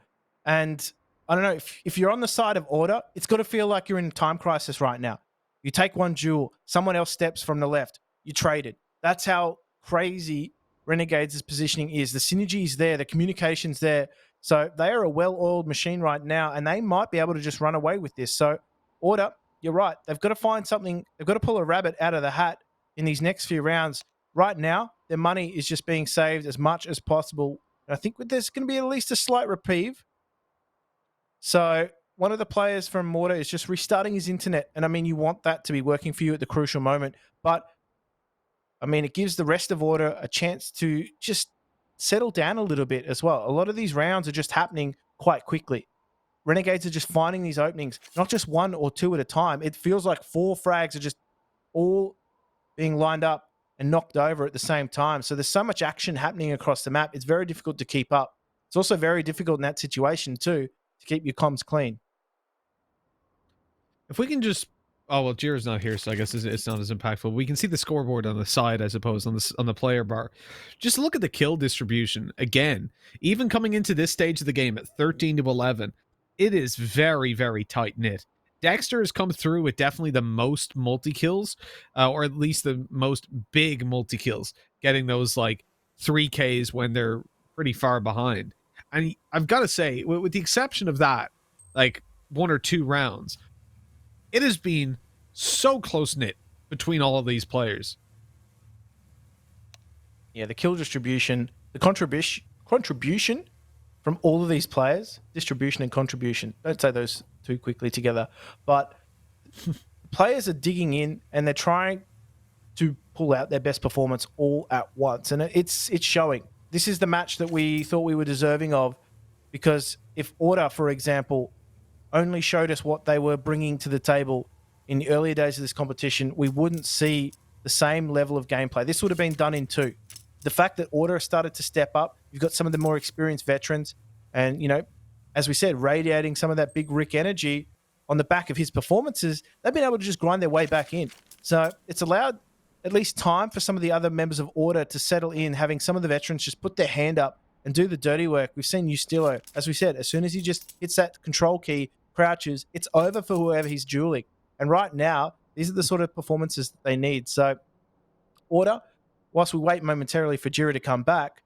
And I don't know, if you're on the side of Order, it's got to feel like you're in a time crisis right now. You take one duel, someone else steps from the left, you trade it. That's how crazy Renegades' positioning is. The synergy is there, the communication's there. So they are a well-oiled machine right now, and they might be able to just run away with this. So Order, you're right. They've got to find something. They've got to pull a rabbit out of the hat in these next few rounds. Right now, their money is just being saved as much as possible. And I think there's going to be at least a slight reprieve. So one of the players from Mortar is just restarting his internet. And I mean, you want that to be working for you at the crucial moment. But I mean, it gives the rest of Order a chance to just settle down a little bit as well. A lot of these rounds are just happening quite quickly. Renegades are just finding these openings, not just one or two at a time. It feels like 4 frags are just all being lined up and knocked over at the same time. So there's so much action happening across the map. It's very difficult to keep up. It's also very difficult in that situation too, to keep your comms clean. If we can just, oh well, Jira's not here, so I guess it's not as impactful. We can see the scoreboard on the side, I suppose, on the player bar. Just look at the kill distribution again. Even coming into this stage of the game at 13-11, it is very, very tight knit. Dexter has come through with definitely the most multi kills, or at least the most big multi kills, getting those like 3Ks when they're pretty far behind. And I've got to say, with the exception of that, like 1 or 2 rounds, it has been so close knit between all of these players. Yeah, the kill distribution, the contribution from all of these players, distribution and contribution. Don't say those too quickly together, but players are digging in and they're trying to pull out their best performance all at once, and it's showing. This is the match that we thought we were deserving of, because if Order, for example, only showed us what they were bringing to the table in the earlier days of this competition, we wouldn't see the same level of gameplay. This would have been done in 2. The fact that Order started to step up, you've got some of the more experienced veterans, and, you know, as we said, radiating some of that big Rick energy on the back of his performances, they've been able to just grind their way back in. So it's allowed at least time for some of the other members of Order to settle in, having some of the veterans just put their hand up and do the dirty work. We've seen Ustilo, as we said, as soon as he just hits that control key, crouches, it's over for whoever he's dueling. And right now, these are the sort of performances that they need. So Order, whilst we wait momentarily for Jira to come back,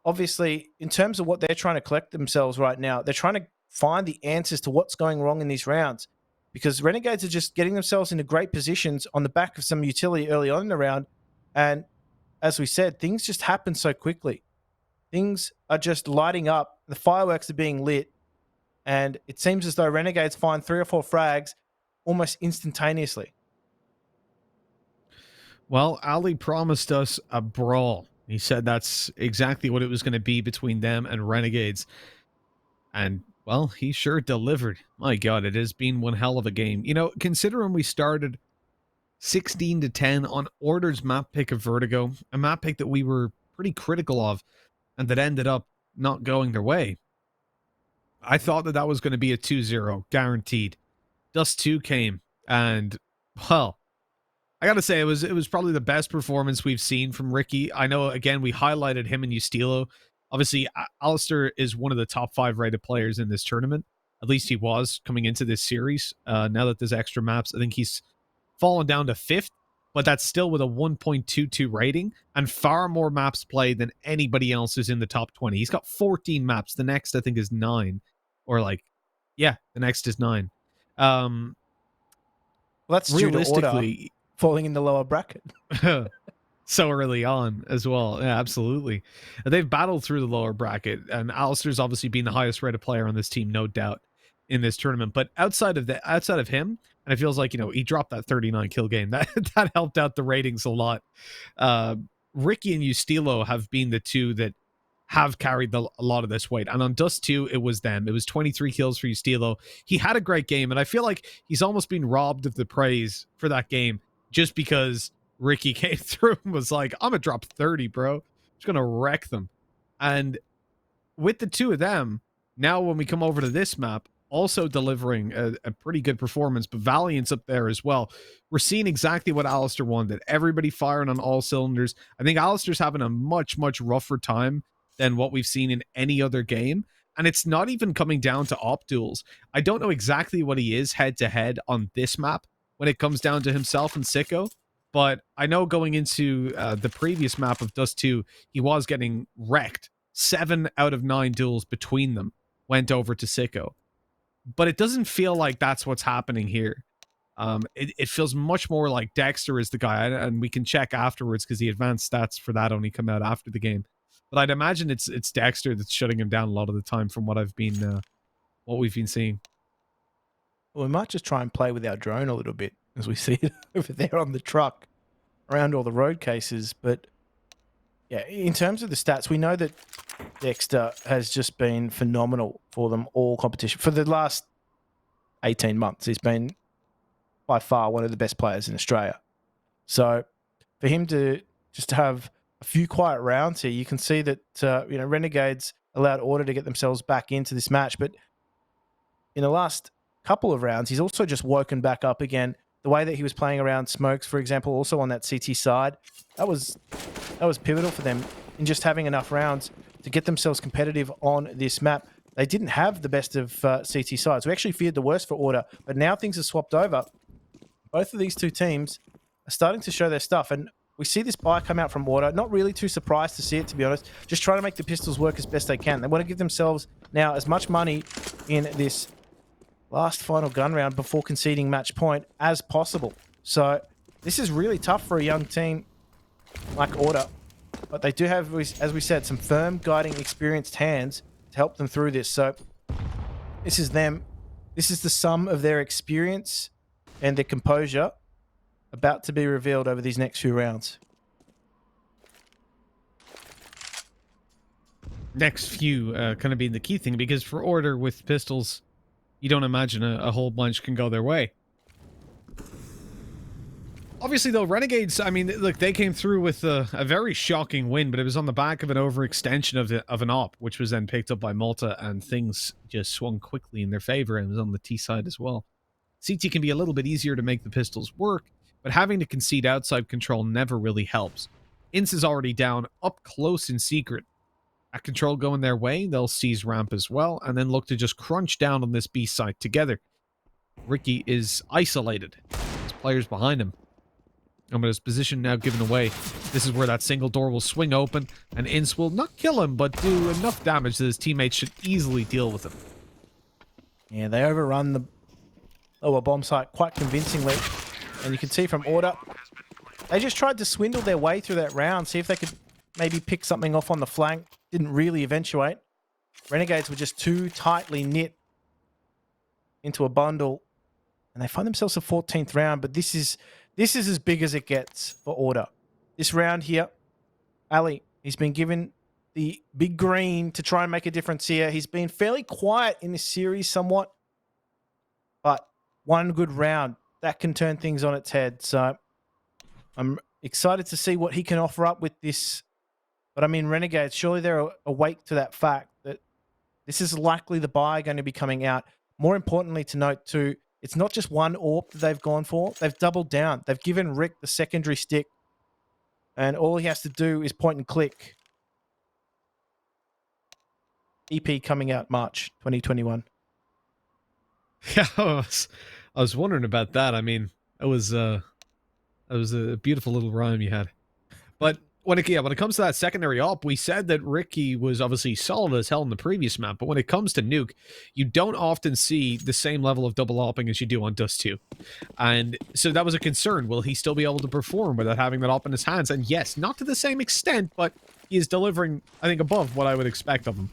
obviously, in terms of what they're trying to collect themselves right now, they're trying to find the answers to what's going wrong in these rounds, because Renegades are just getting themselves into great positions on the back of some utility early on in the round. And as we said, things just happen so quickly. Things are just lighting up. The fireworks are being lit. And it seems as though Renegades find 3 or 4 frags almost instantaneously. Well, Ali promised us a brawl. He said that's exactly what it was going to be between them and Renegades. And, well, he sure delivered. My God, it has been one hell of a game. You know, considering we started 16-10 on Order's map pick of Vertigo, a map pick that we were pretty critical of and that ended up not going their way, I thought that was going to be a 2-0, guaranteed. Dust 2 came, and, well, I gotta say, it was probably the best performance we've seen from Ricky. I know, again, we highlighted him and Ustilo. Obviously, Alistair is one of the top 5 rated players in this tournament. At least he was coming into this series. Now that there's extra maps, I think he's fallen down to 5th, but that's still with a 1.22 rating and far more maps played than anybody else who's in the top 20. He's got 14 maps. The next, I think, is 9. Or, like, yeah, the next is 9. Well, that's realistically falling in the lower bracket. So early on as well. Yeah, absolutely. They've battled through the lower bracket, and Alistair's obviously been the highest rated player on this team, no doubt, in this tournament. But outside of him, and it feels like, you know, he dropped that 39 kill game. That helped out the ratings a lot. Ricky and Ustilo have been the two that have carried a lot of this weight. And on Dust 2, it was them. It was 23 kills for Ustilo. He had a great game, and I feel like he's almost been robbed of the praise for that game just because Ricky came through and was like, I'm going to drop 30, bro. I'm just going to wreck them. And with the two of them, now when we come over to this map, also delivering a pretty good performance, but Valiant's up there as well. We're seeing exactly what Alistair wanted. Everybody firing on all cylinders. I think Alistair's having a much, much rougher time than what we've seen in any other game. And it's not even coming down to op duels. I don't know exactly what he is head-to-head on this map when it comes down to himself and Sicko. But I know going into the previous map of Dust 2, he was getting wrecked. 7 out of 9 duels between them went over to Sicko. But it doesn't feel like that's what's happening here. It feels much more like Dexter is the guy, and we can check afterwards because the advanced stats for that only come out after the game. But I'd imagine it's Dexter that's shutting him down a lot of the time from what what we've been seeing. Well, we might just try and play with our drone a little bit as we see it over there on the truck around all the road cases. But yeah, in terms of the stats, we know that Dexter has just been phenomenal for them all competition. For the last 18 months, he's been by far one of the best players in Australia. So for him to just have a few quiet rounds here, you can see that Renegades allowed Order to get themselves back into this match. But in the last couple of rounds, he's also just woken back up again. The way that he was playing around Smokes, for example, also on that CT side, that was pivotal for them in just having enough rounds to get themselves competitive on this map. they didn't have the best of CT sides. We actually feared the worst for Order, but now things have swapped over. Both of these two teams are starting to show their stuff, and we see this buy come out from Order. Not really too surprised to see it, to be honest. Just trying to make the Pistols work as best they can. They want to give themselves now as much money in this last final gun round before conceding match point as possible. So this is really tough for a young team like Order. But they do have, as we said, some firm, guiding, experienced hands to help them through this. So this is them. This is the sum of their experience and their composure about to be revealed over these next few rounds. Next few kind of being the key thing, because for Order with pistols, you don't imagine a whole bunch can go their way. Obviously, though, Renegades, I mean, look, they came through with a very shocking win, but it was on the back of an overextension of an op, which was then picked up by Malta, and things just swung quickly in their favor, and it was on the T side as well. CT can be a little bit easier to make the pistols work, but having to concede outside control never really helps. Ince is already down, up close in secret. At control going their way, they'll seize ramp as well, and then look to just crunch down on this B site together. Ricky is isolated. There's players behind him. But his position now given away. This is where that single door will swing open, and Ince will not kill him, but do enough damage that his teammates should easily deal with him. Yeah, they overrun the lower bomb site quite convincingly. And you can see from Order, they just tried to swindle their way through that round, see if they could maybe pick something off on the flank. Didn't really eventuate. Renegades were just too tightly knit into a bundle, and they find themselves a 14th round, but this is as big as it gets for Order. This round here, Ali, he's been given the big green to try and make a difference here. He's been fairly quiet in this series somewhat, but one good round, that can turn things on its head. So I'm excited to see what he can offer up with this. But I mean, Renegades, surely they're awake to that fact that this is likely the buy going to be coming out. More importantly to note too, it's not just one AWP that they've gone for. They've doubled down. They've given Rick the secondary stick, and all he has to do is point and click. EP coming out March 2021. Yeah, I was wondering about that. I mean, it was a beautiful little rhyme you had. But when it comes to that secondary op, we said that Ricky was obviously solid as hell in the previous map, but when it comes to Nuke, you don't often see the same level of double opping as you do on Dust 2. And so that was a concern. Will he still be able to perform without having that op in his hands? And yes, not to the same extent, but he is delivering, I think, above what I would expect of him.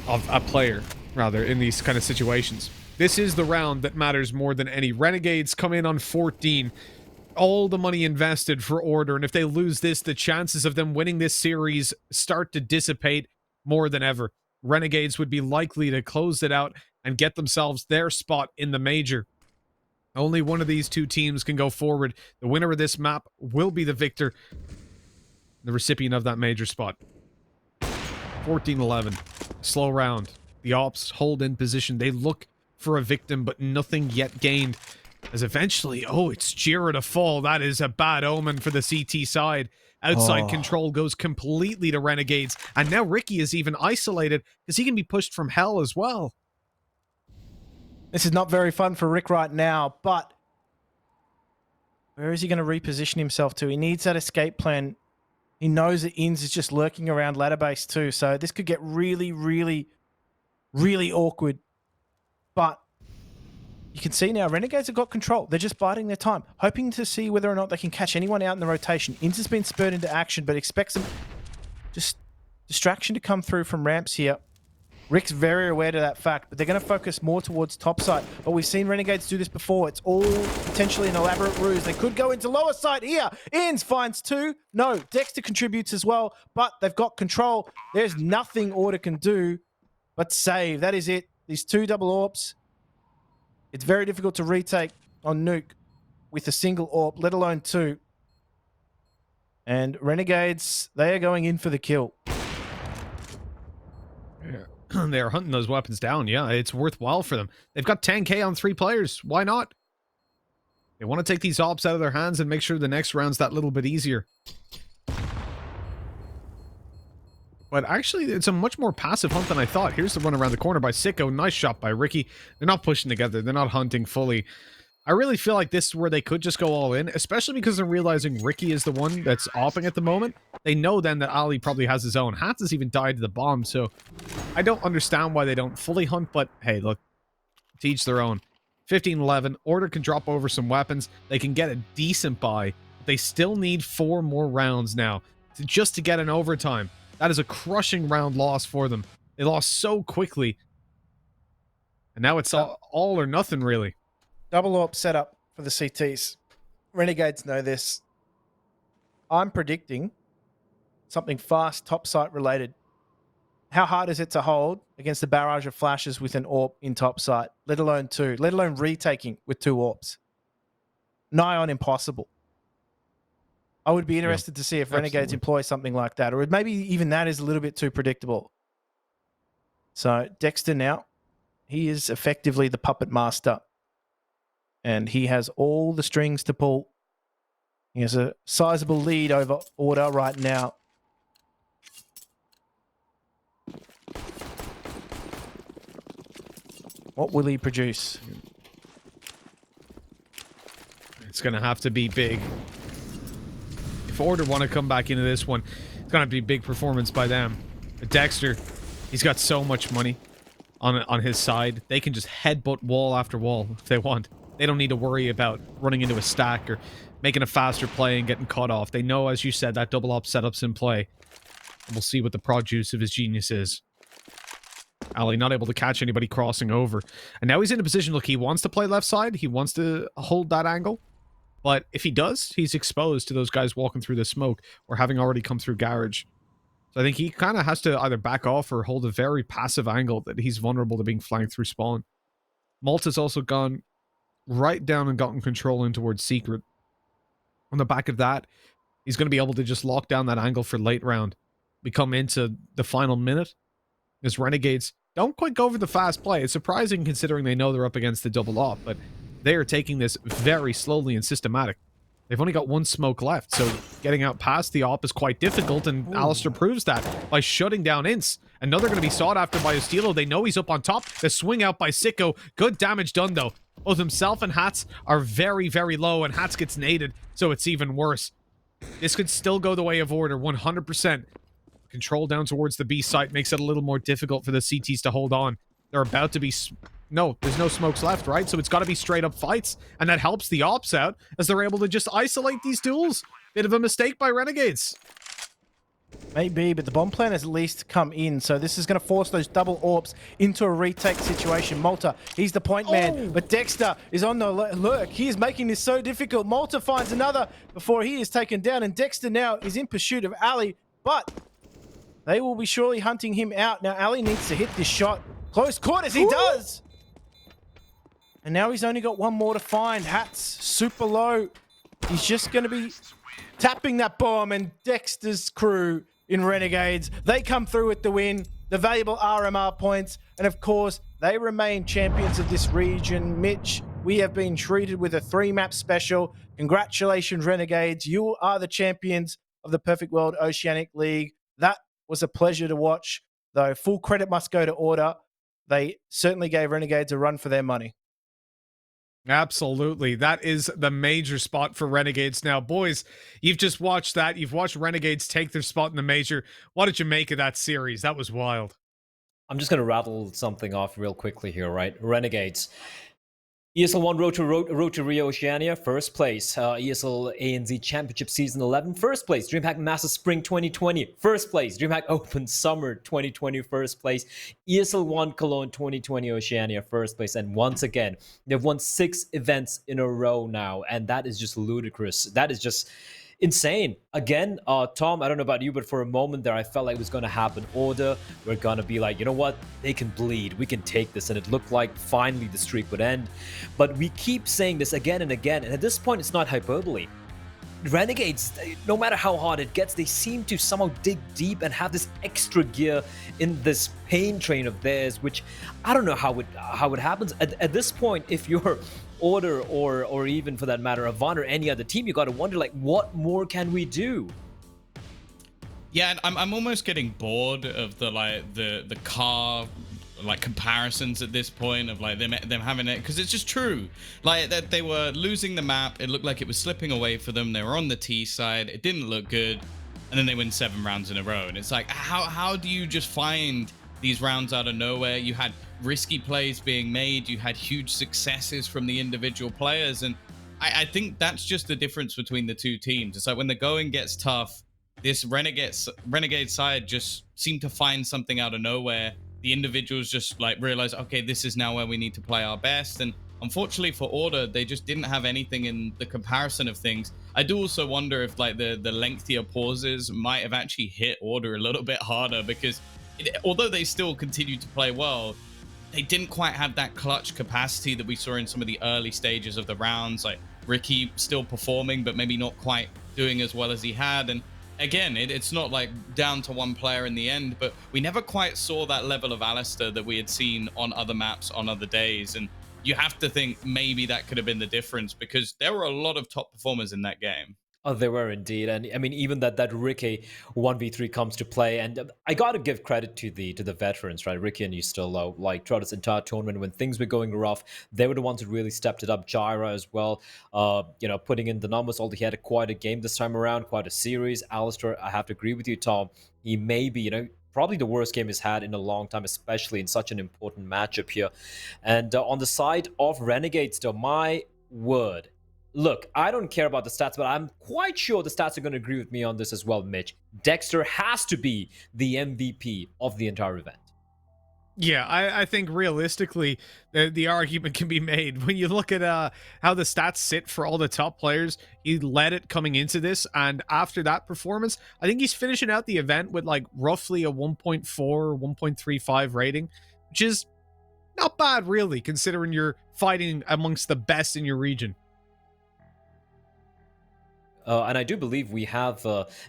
Of a player, rather, in these kind of situations. This is the round that matters more than any. Renegades come in on 14. All the money invested for Order, and if they lose this, the chances of them winning this series start to dissipate more than ever. Renegades would be likely to close it out and get themselves their spot in the major. Only one of these two teams can go forward. The winner of this map will be the victor, the recipient of that major spot. 14-11. Slow round. The ops hold in position. They look for a victim, but nothing yet gained. As eventually, it's Jira to fall. That is a bad omen for the CT side. Outside control goes completely to Renegades. And now Ricky is even isolated because he can be pushed from hell as well. This is not very fun for Rick right now, but where is he going to reposition himself to? He needs that escape plan. He knows that Inns is just lurking around ladder base too, so this could get really, really, really awkward. But you can see now, Renegades have got control. They're just biding their time, hoping to see whether or not they can catch anyone out in the rotation. Inns has been spurred into action, but expects some just distraction to come through from ramps here. Rick's very aware of that fact, but they're going to focus more towards top side. But we've seen Renegades do this before. It's all potentially an elaborate ruse. They could go into lower side here. Inns finds two. No, Dexter contributes as well, but they've got control. There's nothing Order can do but save. That is it. These two double AWPs. It's very difficult to retake on Nuke with a single AWP, let alone two. And Renegades, they are going in for the kill. They're hunting those weapons down. Yeah, it's worthwhile for them. They've got 10k on 3 players. Why not? They want to take these ops out of their hands and make sure the next round's that little bit easier. but actually it's a much more passive hunt than I thought. Here's the run around the corner by Sicko. Nice shot by Ricky. They're not pushing together. They're not hunting fully. I really feel like this is where they could just go all in, especially because they're realizing Ricky is the one that's opping at the moment. They know then that Ali probably has his own. Hats has even died to the bomb, so I don't understand why they don't fully hunt, but hey, look, to each their own. 15-11, Order can drop over some weapons. They can get a decent buy. But they still need 4 more rounds now just to get an overtime. That is a crushing round loss for them. They lost so quickly. And now it's all or nothing, really. Double AWP setup for the CTs. Renegades know this. I'm predicting something fast, top site related. How hard is it to hold against the barrage of flashes with an AWP in top site, let alone 2, let alone retaking with 2 AWPs? Nigh on impossible. I would be interested to see if Renegades employ something like that, or maybe even that is a little bit too predictable. So Dexter now, he is effectively the puppet master, and he has all the strings to pull. He has a sizable lead over Order right now. What will he produce? It's going to have to be big. If Order want to come back into this one, it's going to be a big performance by them. But Dexter, he's got so much money on his side. They can just headbutt wall after wall if they want. They don't need to worry about running into a stack or making a faster play and getting cut off. They know, as you said, that double up setup's in play. And we'll see what the produce of his genius is. Ali not able to catch anybody crossing over. And now he's in a position, look, he wants to play left side. He wants to hold that angle. But if he does, he's exposed to those guys walking through the smoke or having already come through garage. So I think he kind of has to either back off or hold a very passive angle that he's vulnerable to being flanked through spawn. Malta's also gone right down and gotten control in towards Secret. On the back of that, he's going to be able to just lock down that angle for late round. We come into the final minute. As Renegades don't quite go for the fast play. It's surprising considering they know they're up against the double op, but they are taking this very slowly and systematic. They've only got 1 smoke left, so getting out past the op is quite difficult, and Alistair proves that by shutting down Ince. And now they're going to be sought after by Estilo. They know he's up on top. The swing out by Sicko. Good damage done, though. Both himself and Hats are very, very low, and Hats gets naded, so it's even worse. This could still go the way of Order, 100%. Control down towards the B site makes it a little more difficult for the CTs to hold on. They're about to be... No, there's no smokes left, right? So it's got to be straight up fights, and that helps the ops out as they're able to just isolate these duels. Bit of a mistake by Renegades. Maybe, but the bomb plan has at least come in, so this is going to force those double AWPs into a retake situation. Malta, he's the point man, but Dexter is on the lurk. He is making this so difficult. Malta finds another before he is taken down, and Dexter now is in pursuit of Ali, but they will be surely hunting him out. Now, Ali needs to hit this shot. Close quarters, he does! And now he's only got 1 more to find. Hats super low. He's just going to be tapping that bomb, and Dexter's crew in Renegades, they come through with the win, the valuable RMR points, and of course, they remain champions of this region. Mitch, we have been treated with a 3-map special. Congratulations, Renegades. You are the champions of the Perfect World Oceanic League. That was a pleasure to watch, though full credit must go to Order. They certainly gave Renegades a run for their money. Absolutely. That is the major spot for Renegades now. Boys, you've just watched that. You've watched Renegades take their spot in the major. What did you make of that series? That was wild. I'm just going to rattle something off real quickly here, right? Renegades. ESL 1 Road to Rio Oceania, first place. ESL ANZ Championship Season 11, first place. DreamHack Masters Spring 2020, first place. DreamHack Open Summer 2020, first place. ESL 1 Cologne 2020 Oceania, first place. And once again, they've won 6 events in a row now, and that is just ludicrous. That is just insane. Again, Tom, I don't know about you, but for a moment there, I felt like it was going to happen. Order, we're going to be like, you know what? They can bleed. We can take this. And it looked like finally the streak would end. But we keep saying this again and again. And at this point, it's not hyperbole. Renegades, no matter how hard it gets, they seem to somehow dig deep and have this extra gear in this pain train of theirs, which I don't know how it happens. At this point, if you're Order or even for that matter Avant or any other team, you got to wonder, like, what more can we do? Yeah, and I'm almost getting bored of the car like comparisons at this point of like them having it, because it's just true. Like that they were losing the map, it looked like it was slipping away for them. They were on the T side, it didn't look good, and then they win 7 rounds in a row. And it's like, how do you just find these rounds out of nowhere? You had risky plays being made, you had huge successes from the individual players, and I think that's just the difference between the two teams. It's like when the going gets tough, this renegade side just seemed to find something out of nowhere. The individuals just like realize, okay, this is now where we need to play our best. And unfortunately for Order, they just didn't have anything in the comparison of things. I do also wonder if like the lengthier pauses might have actually hit Order a little bit harder, because although they still continued to play well, they didn't quite have that clutch capacity that we saw in some of the early stages of the rounds. Like Ricky still performing, but maybe not quite doing as well as he had. And again, it's not like down to one player in the end, but we never quite saw that level of Alistair that we had seen on other maps on other days. And you have to think maybe that could have been the difference, because there were a lot of top performers in that game. Oh, they were indeed, and I mean, even that Ricky 1v3 comes to play, and I got to give credit to the veterans, right? Ricky and Ustillo, like throughout this entire tournament, when things were going rough, they were the ones who really stepped it up. Jaira as well, putting in the numbers. Although he had quite a game this time around, quite a series. Alistair, I have to agree with you, Tom. He may be, probably the worst game he's had in a long time, especially in such an important matchup here. And on the side of Renegades, though, my word. Look, I don't care about the stats, but I'm quite sure the stats are going to agree with me on this as well, Mitch. Dexter has to be the MVP of the entire event. Yeah, I think realistically, the argument can be made. When you look at how the stats sit for all the top players, he led it coming into this, and after that performance, I think he's finishing out the event with like roughly a 1.4, 1.35 rating, which is not bad, really, considering you're fighting amongst the best in your region. And I do believe we have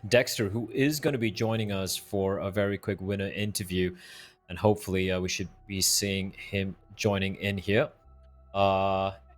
Dexter, who is going to be joining us for a very quick winner interview. And hopefully we should be seeing him joining in here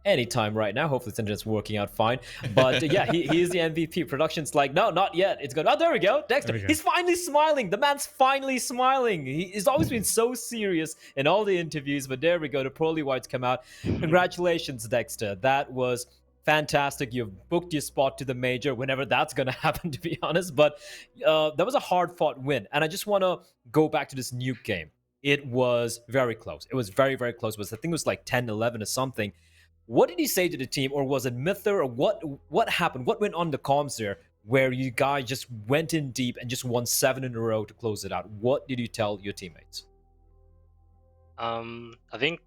anytime right now. Hopefully, the internet's working out fine. But yeah, he is the MVP. Production's like, no, not yet. It's good. Oh, there we go. Dexter. He's finally smiling. The man's finally smiling. He's always been so serious in all the interviews. But there we go. The pearly whites come out. Congratulations, Dexter. That was fantastic. You've booked your spot to the major, whenever that's going to happen, to be honest. But that was a hard-fought win. And I just want to go back to this nuke game. It was very close. It was very, very close. I think it was like 10-11 or something. What did he say to the team? Or was it Mither? Or what happened? What went on the comms there where you guys just went in deep and just won 7 in a row to close it out? What did you tell your teammates? I think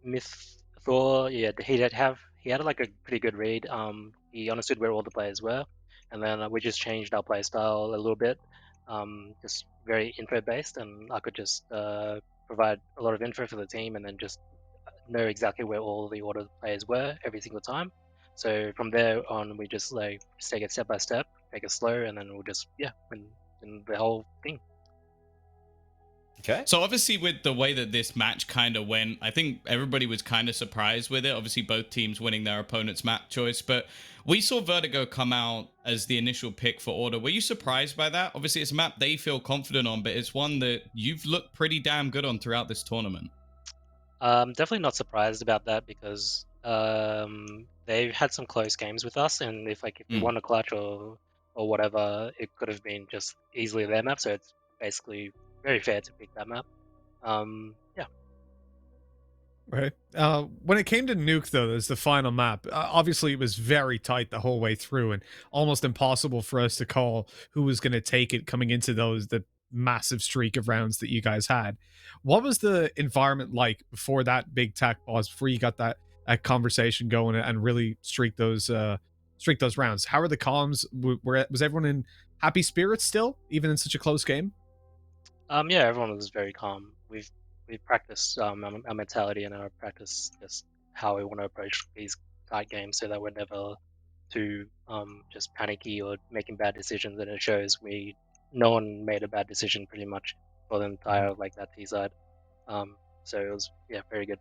Myth Thor, yeah, he had like a pretty good read. He understood where all the players were, and then we just changed our play style a little bit, just very info based, and I could just provide a lot of info for the team, and then just know exactly where all the order players were every single time. So from there on, we just like take it step by step, take it slow, and then we'll just win the whole thing. Okay. So obviously with the way that this match kind of went, I think everybody was kind of surprised with it. Obviously both teams winning their opponent's map choice, but we saw Vertigo come out as the initial pick for Order. Were you surprised by that? Obviously it's a map they feel confident on, but it's one that you've looked pretty damn good on throughout this tournament. Definitely not surprised about that, because they've had some close games with us, and if we won a clutch or whatever, it could have been just easily their map. So it's basically very fair to pick that map. Yeah. Right. When it came to Nuke, though, as the final map, obviously it was very tight the whole way through, and almost impossible for us to call who was going to take it coming into the massive streak of rounds that you guys had. What was the environment like before that big tack pause, before you got that conversation going and really streak those rounds? How are the comms? Was everyone in happy spirits still, even in such a close game? Yeah, everyone was very calm. We've practiced our mentality and our practice just how we want to approach these tight games, so that we're never too just panicky or making bad decisions. And it shows no one made a bad decision pretty much for the entire that T side. So it was very good.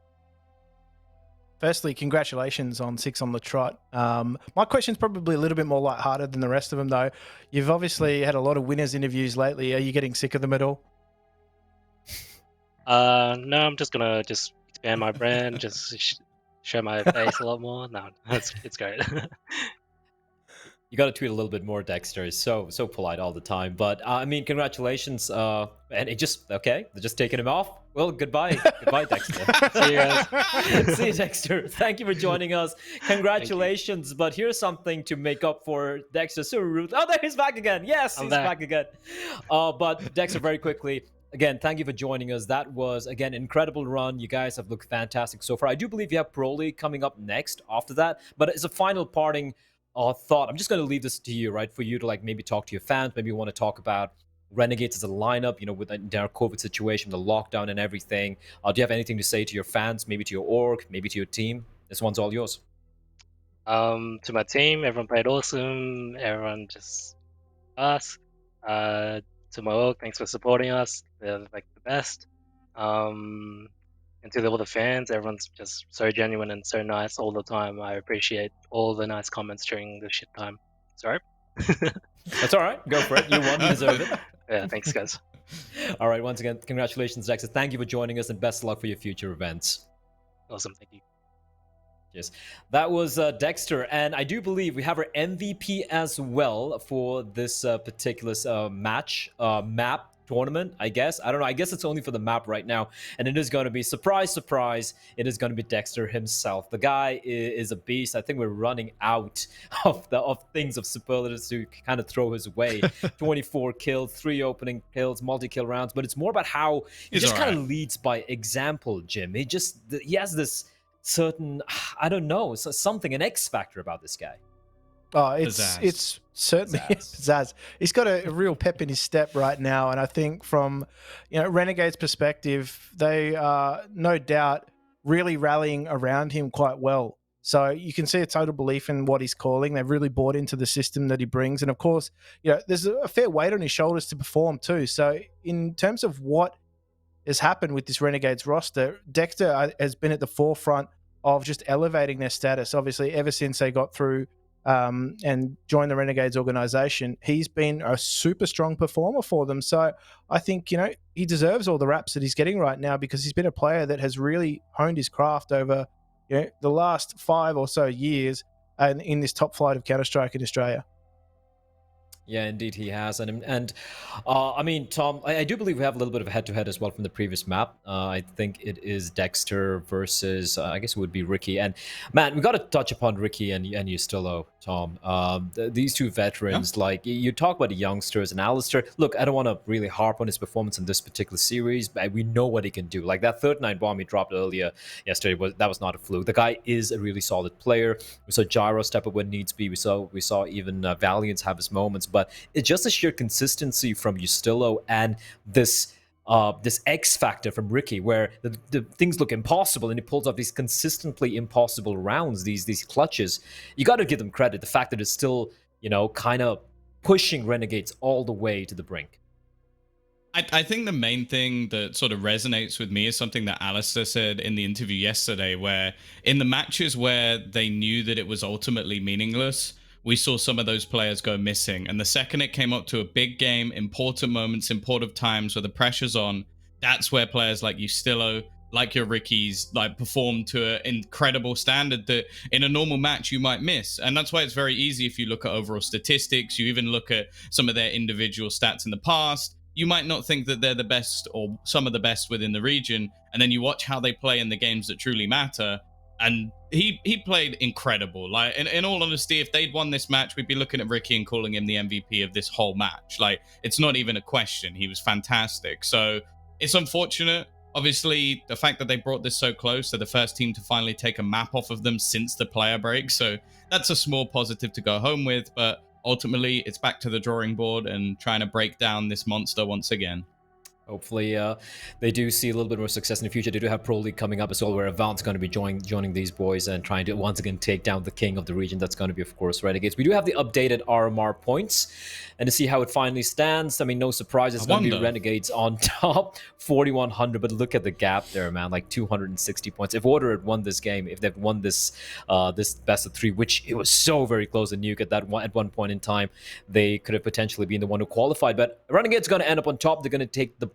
Firstly, congratulations on 6 on the trot. My question's probably a little bit more lighthearted than the rest of them, though. You've obviously had a lot of winners interviews lately. Are you getting sick of them at all? No, I'm just gonna expand my brand, show my face a lot more. No, it's great. You got to tweet a little bit more, Dexter. He's so polite all the time. But I mean, congratulations. And it just okay. They're just taking him off. Well, goodbye, goodbye, Dexter. See you guys. See you, Dexter. Thank you for joining us. Congratulations. But here's something to make up for Dexter. So rude. Oh, there he's back again. Yes, he's back again. But Dexter, very quickly. Again, thank you for joining us. That was, again, incredible run. You guys have looked fantastic so far. I do believe you have Pro League coming up next after that. But as a final parting thought, I'm just going to leave this to you, right? For you to like maybe talk to your fans. Maybe you want to talk about Renegades as a lineup, you know, with their COVID situation, the lockdown and everything. Do you have anything to say to your fans, maybe to your org, maybe to your team? This one's all yours. To my team, everyone played awesome. Everyone just us. To my org, thanks for supporting us. They're like the best. And to all the fans, everyone's just so genuine and so nice all the time. I appreciate all the nice comments during the shit time. Sorry. That's all right. Go for it. You won. You deserve it. Yeah, thanks, guys. All right. Once again, congratulations, Dexter. Thank you for joining us, and best of luck for your future events. Awesome. Thank you. Yes, that was Dexter, and I do believe we have our MVP as well for this particular map tournament. I guess I don't know. I guess it's only for the map right now, and it is going to be surprise. It is going to be Dexter himself. The guy is a beast. I think we're running out of things of superlatives to kind of throw his way. 24 kills, 3 opening kills, multi-kill rounds, but it's more about how he just kind of leads by example. Jim, he has this certain, I don't know, something, an X factor about this guy. Oh, it's certainly pizzazz. He's got a real pep in his step right now, and I think from Renegade's perspective, they are no doubt really rallying around him quite well. So you can see a total belief in what he's calling. They've really bought into the system that he brings, and of course, there's a fair weight on his shoulders to perform too. So in terms of what has happened with this Renegades roster, Dexter has been at the forefront of just elevating their status. Obviously, ever since they got through and joined the Renegades organization, he's been a super strong performer for them. So I think, he deserves all the raps that he's getting right now because he's been a player that has really honed his craft over the last 5 or so years in this top flight of Counter-Strike in Australia. Yeah, indeed he has. And I mean, Tom, I do believe we have a little bit of a head-to-head as well from the previous map. I think it is Dexter versus, I guess it would be Ricky. And, man, we got to touch upon Ricky and Justillo, Tom. These two veterans, like, you talk about the youngsters and Alistair. Look, I don't want to really harp on his performance in this particular series, but we know what he can do. Like, that 39 bomb he dropped earlier yesterday, that was not a fluke. The guy is a really solid player. We saw Gyro step up when needs be. We saw even Valiance have his moments. But it's just a sheer consistency from Justillo and this X factor from Ricky, where the things look impossible and he pulls off these consistently impossible rounds, these clutches. You got to give them credit. The fact that it's still, kind of pushing Renegades all the way to the brink. I think the main thing that sort of resonates with me is something that Alistair said in the interview yesterday, where in the matches where they knew that it was ultimately meaningless, we saw some of those players go missing. And the second it came up to a big game, important moments, important times where the pressure's on, that's where players like Justillo, like your Rickies, like perform to an incredible standard that in a normal match you might miss. And that's why it's very easy if you look at overall statistics, you even look at some of their individual stats in the past, you might not think that they're the best or some of the best within the region. And then you watch how they play in the games that truly matter. And he played incredible. Like, in all honesty, if they'd won this match, we'd be looking at Ricky and calling him the MVP of this whole match. Like, it's not even a question. He was fantastic. So it's unfortunate. Obviously, the fact that they brought this so close, they're the first team to finally take a map off of them since the player break. So that's a small positive to go home with. But ultimately, it's back to the drawing board and trying to break down this monster once again. Hopefully, they do see a little bit more success in the future. They do have Pro League coming up as well, where Avant's going to be joining these boys and trying to once again take down the king of the region. That's going to be, of course, Renegades. We do have the updated RMR points, and to see how it finally stands. I mean, no surprise, it's going to be Renegades on top, 4,100. But look at the gap there, man, like 260 points. If Order had won this game, if they've won this this best of 3, which it was so very close to Nuke at one point in time, they could have potentially been the one who qualified. But Renegades going to end up on top. They're going to take the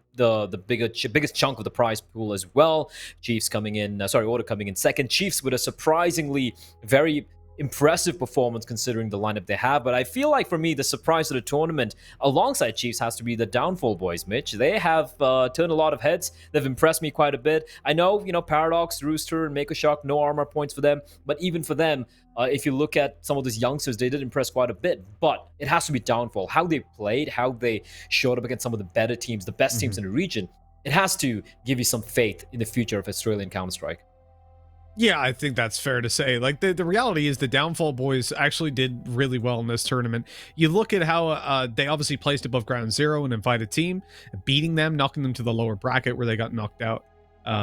biggest chunk of the prize pool as well. Chiefs coming in, Order coming in second. Chiefs with a surprisingly very impressive performance considering the lineup they have. But I feel like for me, the surprise of the tournament alongside Chiefs has to be the Downfall boys, Mitch. They have turned a lot of heads. They've impressed me quite a bit. I know, Paradox, Rooster, and Mako Shock, no armor points for them. But even for them, if you look at some of these youngsters, they did impress quite a bit. But it has to be Downfall. How they played, how they showed up against some of the better teams, the best teams in the region. It has to give you some faith in the future of Australian Counter-Strike. Yeah, I think that's fair to say. Like, the reality is the Downfall boys actually did really well in this tournament. You look at how they obviously placed above Ground Zero, an invited team, beating them, knocking them to the lower bracket where they got knocked out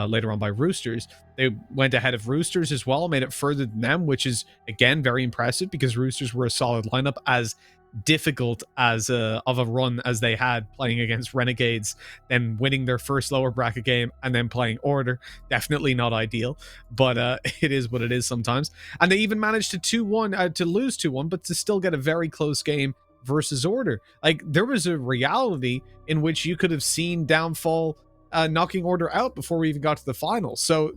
later on by Roosters. They went ahead of Roosters as well, made it further than them, which is, again, very impressive because Roosters were a solid lineup, as difficult as of a run as they had playing against Renegades, then winning their first lower bracket game and then playing Order. Definitely not ideal, but it is what it is sometimes. And they even managed to to lose 2-1, but to still get a very close game versus Order. Like, there was a reality in which you could have seen Downfall knocking Order out before we even got to the finals. So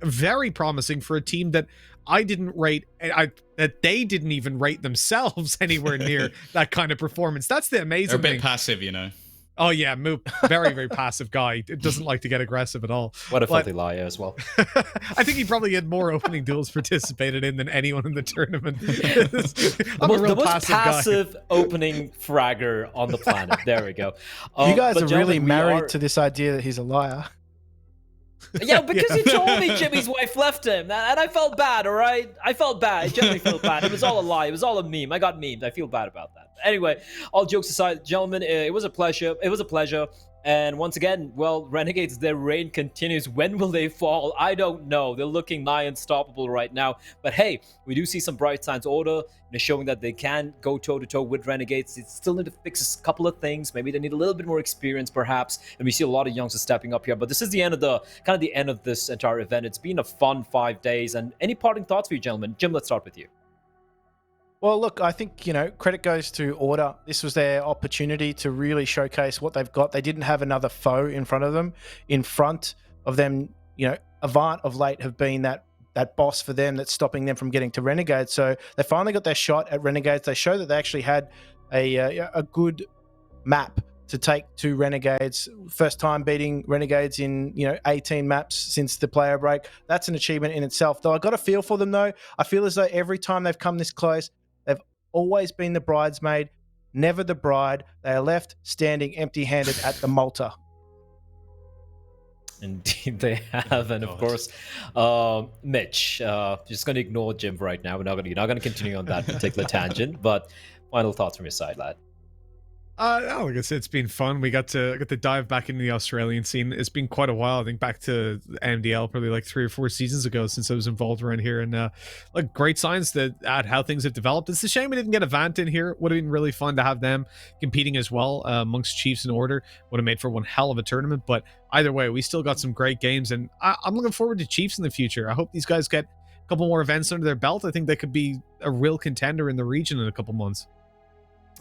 very promising for a team that I didn't rate, that they didn't even rate themselves anywhere near that kind of performance. That's the amazing They're a bit thing. passive, you know. Oh yeah, Moop, very, very passive guy. It doesn't like to get aggressive at all. What a filthy liar as well. I think he probably had more opening duels participated in than anyone in the tournament. The most passive opening fragger on the planet. There we go. You guys are really married to this idea that he's a liar. Yeah, because you told me Jimmy's wife left him, and I felt bad, all right? I felt bad. I genuinely felt bad. It was all a lie. It was all a meme. I got memed. I feel bad about that. Anyway, all jokes aside, gentlemen, it was a pleasure. It was a pleasure. And once again, well, Renegades, their reign continues. When will they fall? I don't know. They're looking nigh unstoppable right now. But hey, we do see some bright signs. Order, showing that they can go toe-to-toe with Renegades. They still need to fix a couple of things. Maybe they need a little bit more experience, perhaps. And we see a lot of youngsters stepping up here. But this is the end of the end of this entire event. It's been a fun 5 days. And any parting thoughts for you, gentlemen? Jim, let's start with you. Well, look, I think, credit goes to Order. This was their opportunity to really showcase what they've got. They didn't have another foe in front of them. In front of them, Avant of late have been that boss for them that's stopping them from getting to Renegades. So they finally got their shot at Renegades. They showed that they actually had a good map to take to Renegades. First time beating Renegades in 18 maps since the player break. That's an achievement in itself. Though I got a feel for them though. I feel as though every time they've come this close, they've always been the bridesmaid, never the bride. They are left standing empty-handed at the Malta. Indeed, they have, and of course, Mitch. Just going to ignore Jim right now. You're not going to continue on that particular tangent. But final thoughts from your side, lad. Like I said, it's been fun. We got to dive back into the Australian scene. It's been quite a while. I think back to MDL probably like 3 or 4 seasons ago since I was involved around here, and like great signs at how things have developed. It's a shame we didn't get Avant in here. Would have been really fun to have them competing as well amongst Chiefs and Order. Would have made for one hell of a tournament. But either way, we still got some great games, and I'm looking forward to Chiefs in the future. I hope these guys get a couple more events under their belt. I think they could be a real contender in the region in a couple months.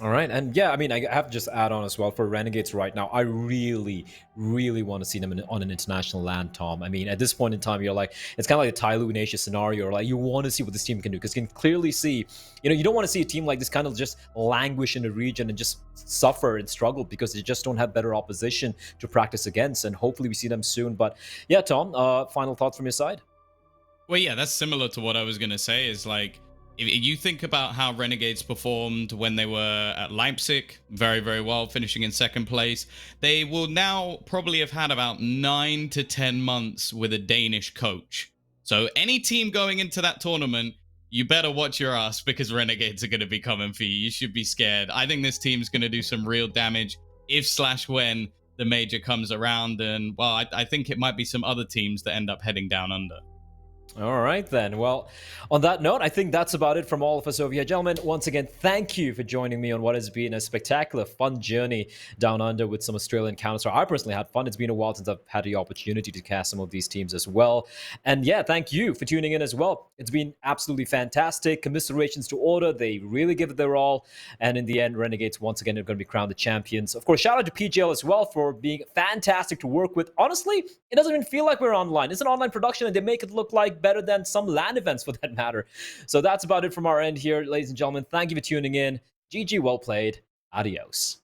All right, and yeah, I mean, I have to just add on as well for Renegades right now. I really, really want to see them on an international land, Tom. I mean, at this point in time, you're like, it's kind of like a Tyloo Nation scenario, or like you want to see what this team can do because you can clearly see, you don't want to see a team like this kind of just languish in the region and just suffer and struggle because they just don't have better opposition to practice against. And hopefully, we see them soon. But yeah, Tom, final thoughts from your side? Well, yeah, that's similar to what I was gonna say. Is like, if you think about how Renegades performed when they were at Leipzig, very, very well, finishing in second place, they will now probably have had about 9 to 10 months with a Danish coach. So any team going into that tournament, you better watch your ass because Renegades are going to be coming for you. You should be scared. I think this team's going to do some real damage if/when the major comes around, and well, I think it might be some other teams that end up heading down under. All right, then. Well, on that note, I think that's about it from all of us over here. Gentlemen, once again, thank you for joining me on what has been a spectacular, fun journey down under with some Australian Counter-Strike. I personally had fun. It's been a while since I've had the opportunity to cast some of these teams as well. And yeah, thank you for tuning in as well. It's been absolutely fantastic. Commiserations to Order. They really give it their all. And in the end, Renegades, once again, are going to be crowned the champions. Of course, shout out to PGL as well for being fantastic to work with. Honestly, it doesn't even feel like we're online. It's an online production, and they make it look like better than some LAN events for that matter. So that's about it from our end here, ladies and gentlemen. Thank you for tuning in. GG, well played. Adios.